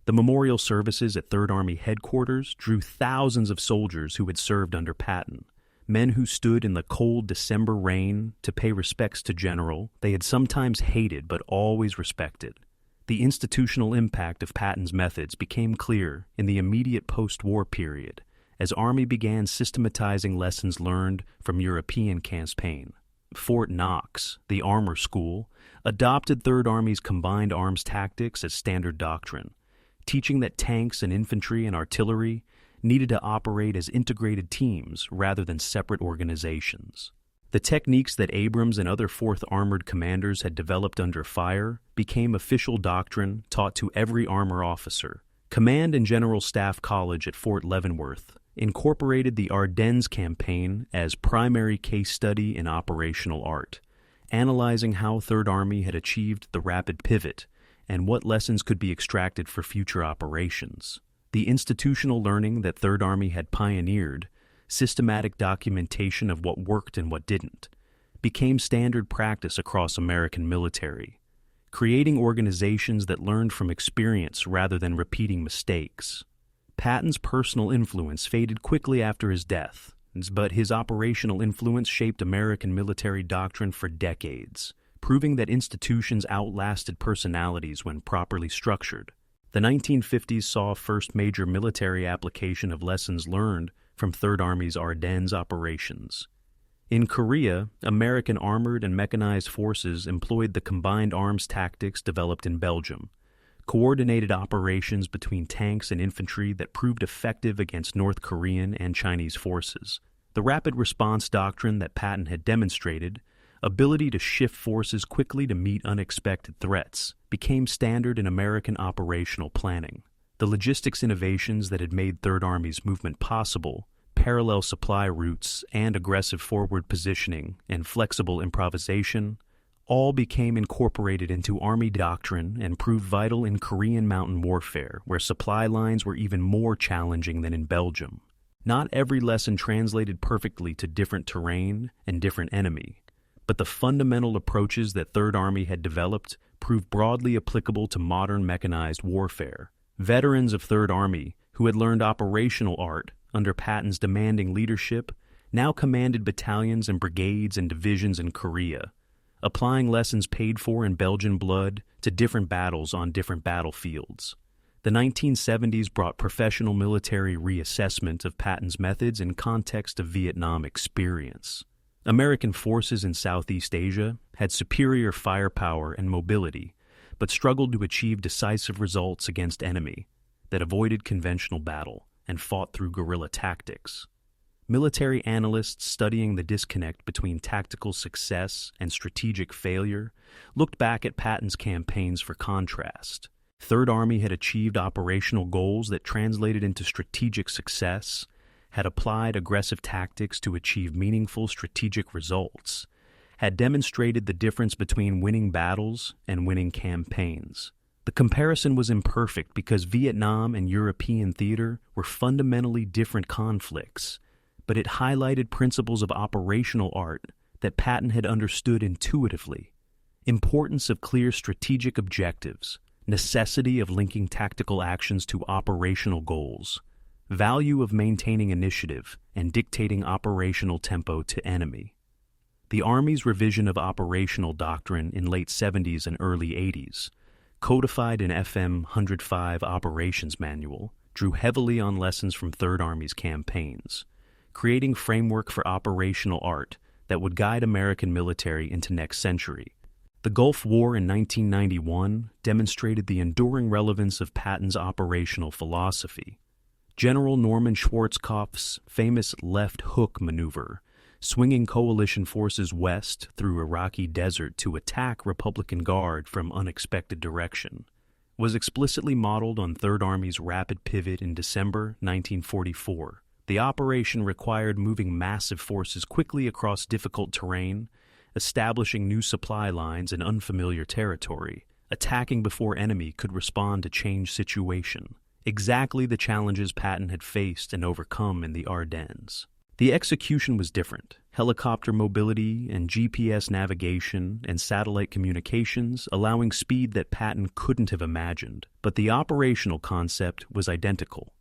The memorial services at Third Army headquarters drew thousands of soldiers who had served under Patton, men who stood in the cold December rain to pay respects to General they had sometimes hated but always respected. The institutional impact of Patton's methods became clear in the immediate post-war period as Army began systematizing lessons learned from European campaign. Fort Knox, the armor school, adopted Third Army's combined arms tactics as standard doctrine, teaching that tanks and infantry and artillery needed to operate as integrated teams rather than separate organizations. The techniques that Abrams and other 4th Armored commanders had developed under fire became official doctrine taught to every armor officer. Command and General Staff College at Fort Leavenworth incorporated the Ardennes campaign as primary case study in operational art, analyzing how Third Army had achieved the rapid pivot and what lessons could be extracted for future operations. The institutional learning that Third Army had pioneered, systematic documentation of what worked and what didn't, became standard practice across American military, creating organizations that learned from experience rather than repeating mistakes. Patton's personal influence faded quickly after his death, but his operational influence shaped American military doctrine for decades, proving that institutions outlasted personalities when properly structured. The 1950s saw first major military application of lessons learned from Third Army's Ardennes operations. In Korea, American armored and mechanized forces employed the combined arms tactics developed in Belgium, coordinated operations between tanks and infantry that proved effective against North Korean and Chinese forces. The rapid response doctrine that Patton had demonstrated, ability to shift forces quickly to meet unexpected threats, became standard in American operational planning. The logistics innovations that had made Third Army's movement possible, parallel supply routes and aggressive forward positioning and flexible improvisation, all became incorporated into Army doctrine and proved vital in Korean mountain warfare, where supply lines were even more challenging than in Belgium. Not every lesson translated perfectly to different terrain and different enemy, but the fundamental approaches that Third Army had developed proved broadly applicable to modern mechanized warfare. Veterans of Third Army, who had learned operational art under Patton's demanding leadership, now commanded battalions and brigades and divisions in Korea, applying lessons paid for in Belgian blood to different battles on different battlefields. The 1970s brought professional military reassessment of Patton's methods in context of Vietnam experience. American forces in Southeast Asia had superior firepower and mobility, but struggled to achieve decisive results against enemy that avoided conventional battle and fought through guerrilla tactics. Military analysts studying the disconnect between tactical success and strategic failure looked back at Patton's campaigns for contrast. Third Army had achieved operational goals that translated into strategic success, had applied aggressive tactics to achieve meaningful strategic results, had demonstrated the difference between winning battles and winning campaigns. The comparison was imperfect because Vietnam and European theater were fundamentally different conflicts, but it highlighted principles of operational art that Patton had understood intuitively: importance of clear strategic objectives, necessity of linking tactical actions to operational goals, value of maintaining initiative and dictating operational tempo to enemy. The Army's revision of operational doctrine in late 70s and early 80s, codified in FM 105 Operations Manual, drew heavily on lessons from Third Army's campaigns, creating framework for operational art that would guide American military into next century. The Gulf War in 1991 demonstrated the enduring relevance of Patton's operational philosophy. General Norman Schwarzkopf's famous left hook maneuver, swinging coalition forces west through Iraqi desert to attack Republican Guard from unexpected direction, was explicitly modeled on Third Army's rapid pivot in December 1944. The operation required moving massive forces quickly across difficult terrain, establishing new supply lines in unfamiliar territory, attacking before enemy could respond to changed situation. Exactly the challenges Patton had faced and overcome in the Ardennes. The execution was different. Helicopter mobility and GPS navigation and satellite communications allowing speed that Patton couldn't have imagined, but the operational concept was identical.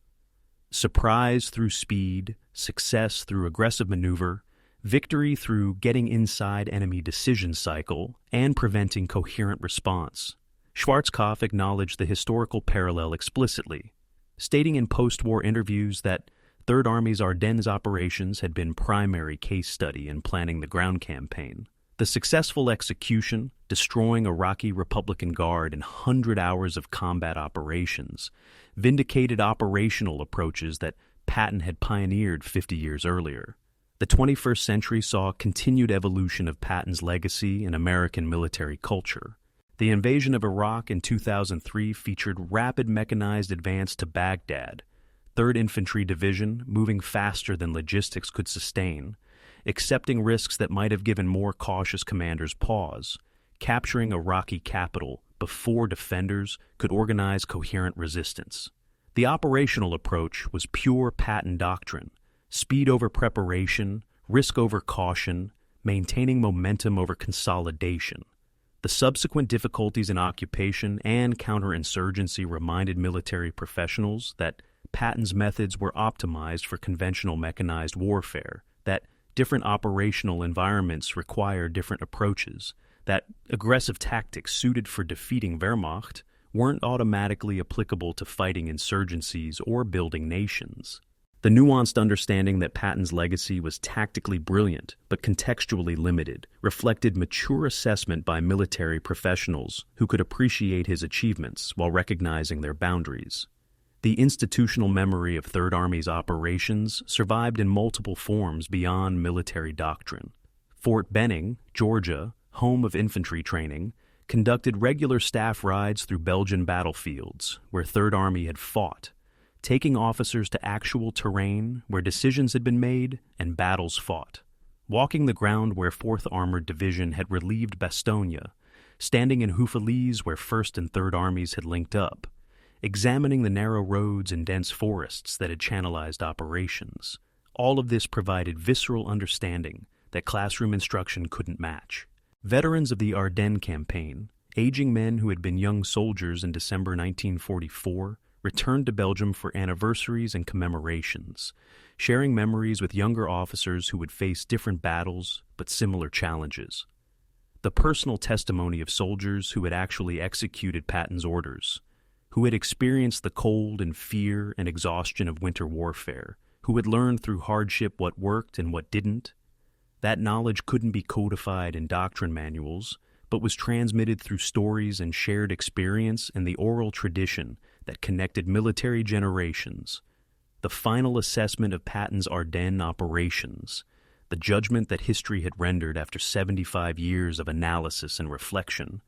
Surprise through speed, success through aggressive maneuver, victory through getting inside enemy decision cycle, and preventing coherent response. Schwarzkopf acknowledged the historical parallel explicitly, stating in post-war interviews that Third Army's Ardennes operations had been primary case study in planning the ground campaign. The successful execution, destroying Iraqi Republican Guard in 100 hours of combat operations, vindicated operational approaches that Patton had pioneered 50 years earlier. The 21st century saw continued evolution of Patton's legacy in American military culture. The invasion of Iraq in 2003 featured rapid mechanized advance to Baghdad, 3rd Infantry Division moving faster than logistics could sustain, accepting risks that might have given more cautious commanders pause, capturing Iraqi capital before defenders could organize coherent resistance. The operational approach was pure Patton doctrine: speed over preparation, risk over caution, maintaining momentum over consolidation. The subsequent difficulties in occupation and counterinsurgency reminded military professionals that Patton's methods were optimized for conventional mechanized warfare, that different operational environments require different approaches, that aggressive tactics suited for defeating Wehrmacht weren't automatically applicable to fighting insurgencies or building nations. The nuanced understanding that Patton's legacy was tactically brilliant but contextually limited reflected mature assessment by military professionals who could appreciate his achievements while recognizing their boundaries. The institutional memory of Third Army's operations survived in multiple forms beyond military doctrine. Fort Benning, Georgia, home of infantry training, conducted regular staff rides through Belgian battlefields where Third Army had fought, taking officers to actual terrain where decisions had been made and battles fought, walking the ground where 4th Armored Division had relieved Bastogne, standing in Houffalize where 1st and 3rd Armies had linked up, examining the narrow roads and dense forests that had channelized operations. All of this provided visceral understanding that classroom instruction couldn't match. Veterans of the Ardennes campaign, aging men who had been young soldiers in December 1944, returned to Belgium for anniversaries and commemorations, sharing memories with younger officers who would face different battles but similar challenges. The personal testimony of soldiers who had actually executed Patton's orders, who had experienced the cold and fear and exhaustion of winter warfare, who had learned through hardship what worked and what didn't. That knowledge couldn't be codified in doctrine manuals, but was transmitted through stories and shared experience in the oral tradition that connected military generations. The final assessment of Patton's Ardennes operations, the judgment that history had rendered after 75 years of analysis and reflection,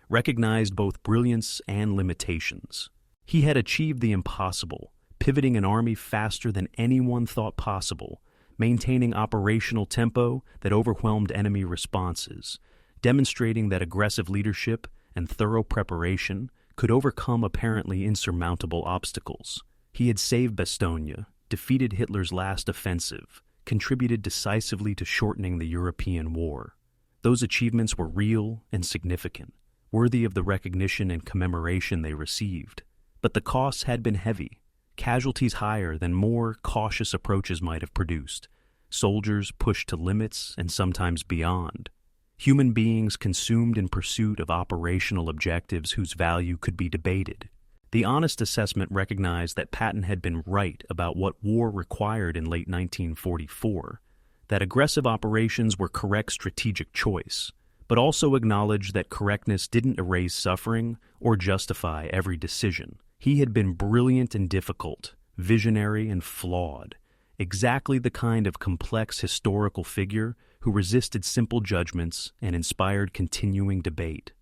recognized both brilliance and limitations. He had achieved the impossible, pivoting an army faster than anyone thought possible, maintaining operational tempo that overwhelmed enemy responses, demonstrating that aggressive leadership and thorough preparation could overcome apparently insurmountable obstacles. He had saved Bastogne, defeated Hitler's last offensive, contributed decisively to shortening the European war. Those achievements were real and significant, worthy of the recognition and commemoration they received. But the costs had been heavy, casualties higher than more cautious approaches might have produced, soldiers pushed to limits and sometimes beyond, human beings consumed in pursuit of operational objectives whose value could be debated. The honest assessment recognized that Patton had been right about what war required in late 1944, that aggressive operations were correct strategic choice, but also acknowledged that correctness didn't erase suffering or justify every decision. He had been brilliant and difficult, visionary and flawed, exactly the kind of complex historical figure who resisted simple judgments and inspired continuing debate.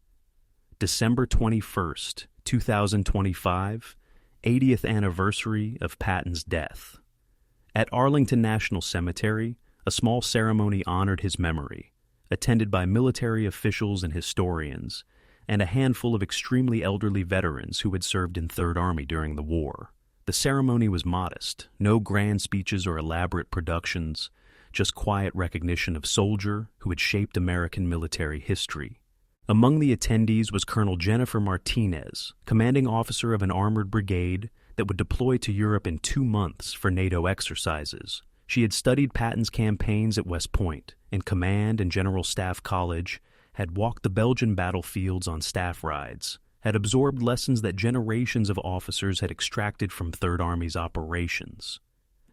December 21st, 2025, 80th anniversary of Patton's death. At Arlington National Cemetery, a small ceremony honored his memory, attended by military officials and historians, and a handful of extremely elderly veterans who had served in Third Army during the war. The ceremony was modest, no grand speeches or elaborate productions, just quiet recognition of soldier who had shaped American military history. Among the attendees was Colonel Jennifer Martinez, commanding officer of an armored brigade that would deploy to Europe in 2 months for NATO exercises. She had studied Patton's campaigns at West Point, in Command and General Staff College, had walked the Belgian battlefields on staff rides, had absorbed lessons that generations of officers had extracted from Third Army's operations.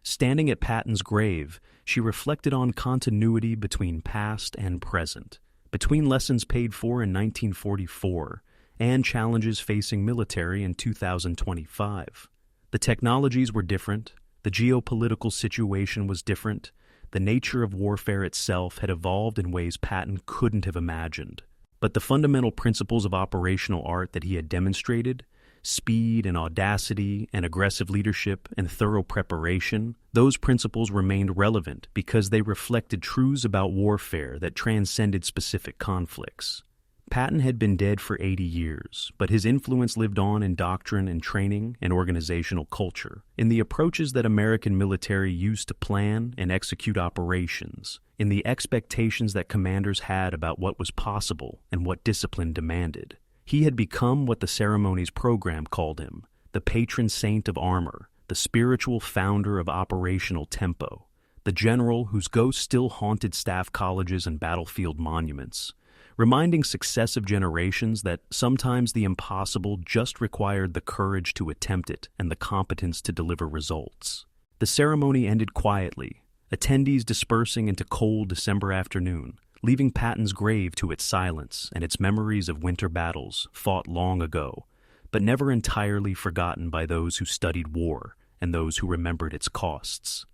Standing at Patton's grave, she reflected on continuity between past and present, between lessons paid for in 1944 and challenges facing military in 2025. The technologies were different, the geopolitical situation was different, the nature of warfare itself had evolved in ways Patton couldn't have imagined. But the fundamental principles of operational art that he had demonstrated, speed and audacity and aggressive leadership and thorough preparation, those principles remained relevant because they reflected truths about warfare that transcended specific conflicts. Patton had been dead for 80 years, but his influence lived on in doctrine and training and organizational culture, in the approaches that American military used to plan and execute operations, in the expectations that commanders had about what was possible and what discipline demanded. He had become what the ceremony's program called him, the patron saint of armor, the spiritual founder of operational tempo, the general whose ghost still haunted staff colleges and battlefield monuments, reminding successive generations that sometimes the impossible just required the courage to attempt it and the competence to deliver results. The ceremony ended quietly, attendees dispersing into cold December afternoon, leaving Patton's grave to its silence and its memories of winter battles fought long ago, but never entirely forgotten by those who studied war and those who remembered its costs.